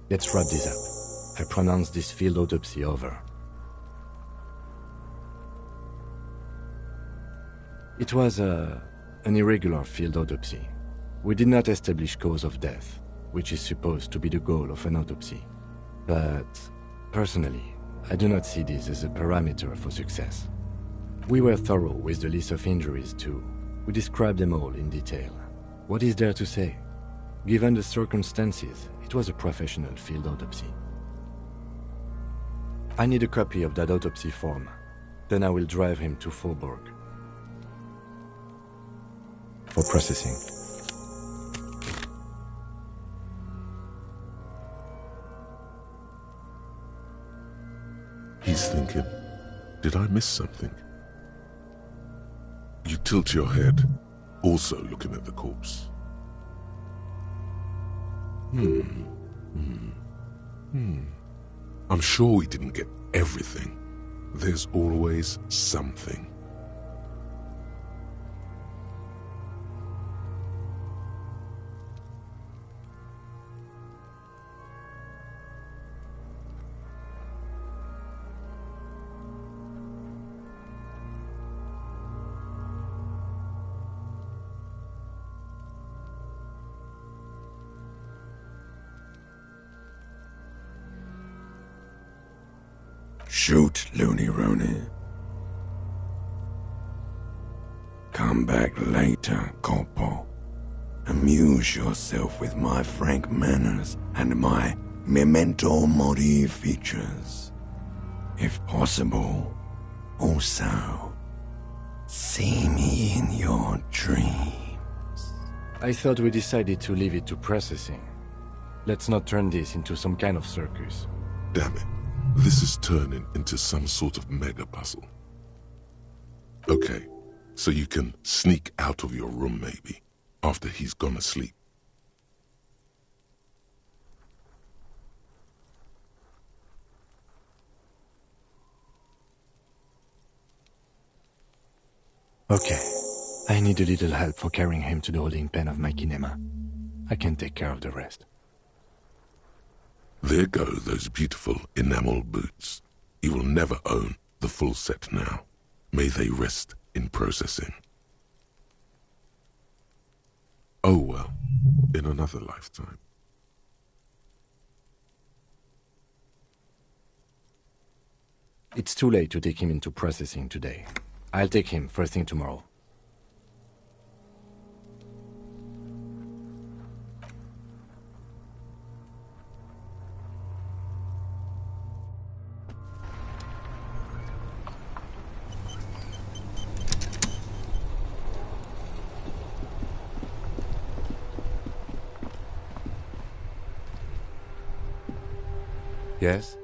Let's wrap this up. I pronounce this field autopsy over. It was an irregular field autopsy. We did not establish cause of death, which is supposed to be the goal of an autopsy. But, personally, I do not see this as a parameter for success. We were thorough with the list of injuries too. We described them all in detail. What is there to say? Given the circumstances, it was a professional field autopsy. I need a copy of that autopsy form. Then I will drive him to Faubourg for processing. He's thinking, did I miss something? You tilt your head, also looking at the corpse. I'm sure we didn't get everything. There's always something. Shoot, Looney Rooney. Come back later, Corpo. Amuse yourself with my frank manners and my memento mori features. If possible, also, see me in your dreams. I thought we decided to leave it to processing. Let's not turn this into some kind of circus. Damn it. This is turning into some sort of mega puzzle. Okay, so you can sneak out of your room maybe, after he's gone asleep. Okay, I need a little help for carrying him to the holding pen of my kinema. I can take care of the rest. There go those beautiful enamel boots. You will never own the full set now. May they rest in processing. Oh well, in another lifetime. It's too late to take him into processing today. I'll take him first thing tomorrow. Yes?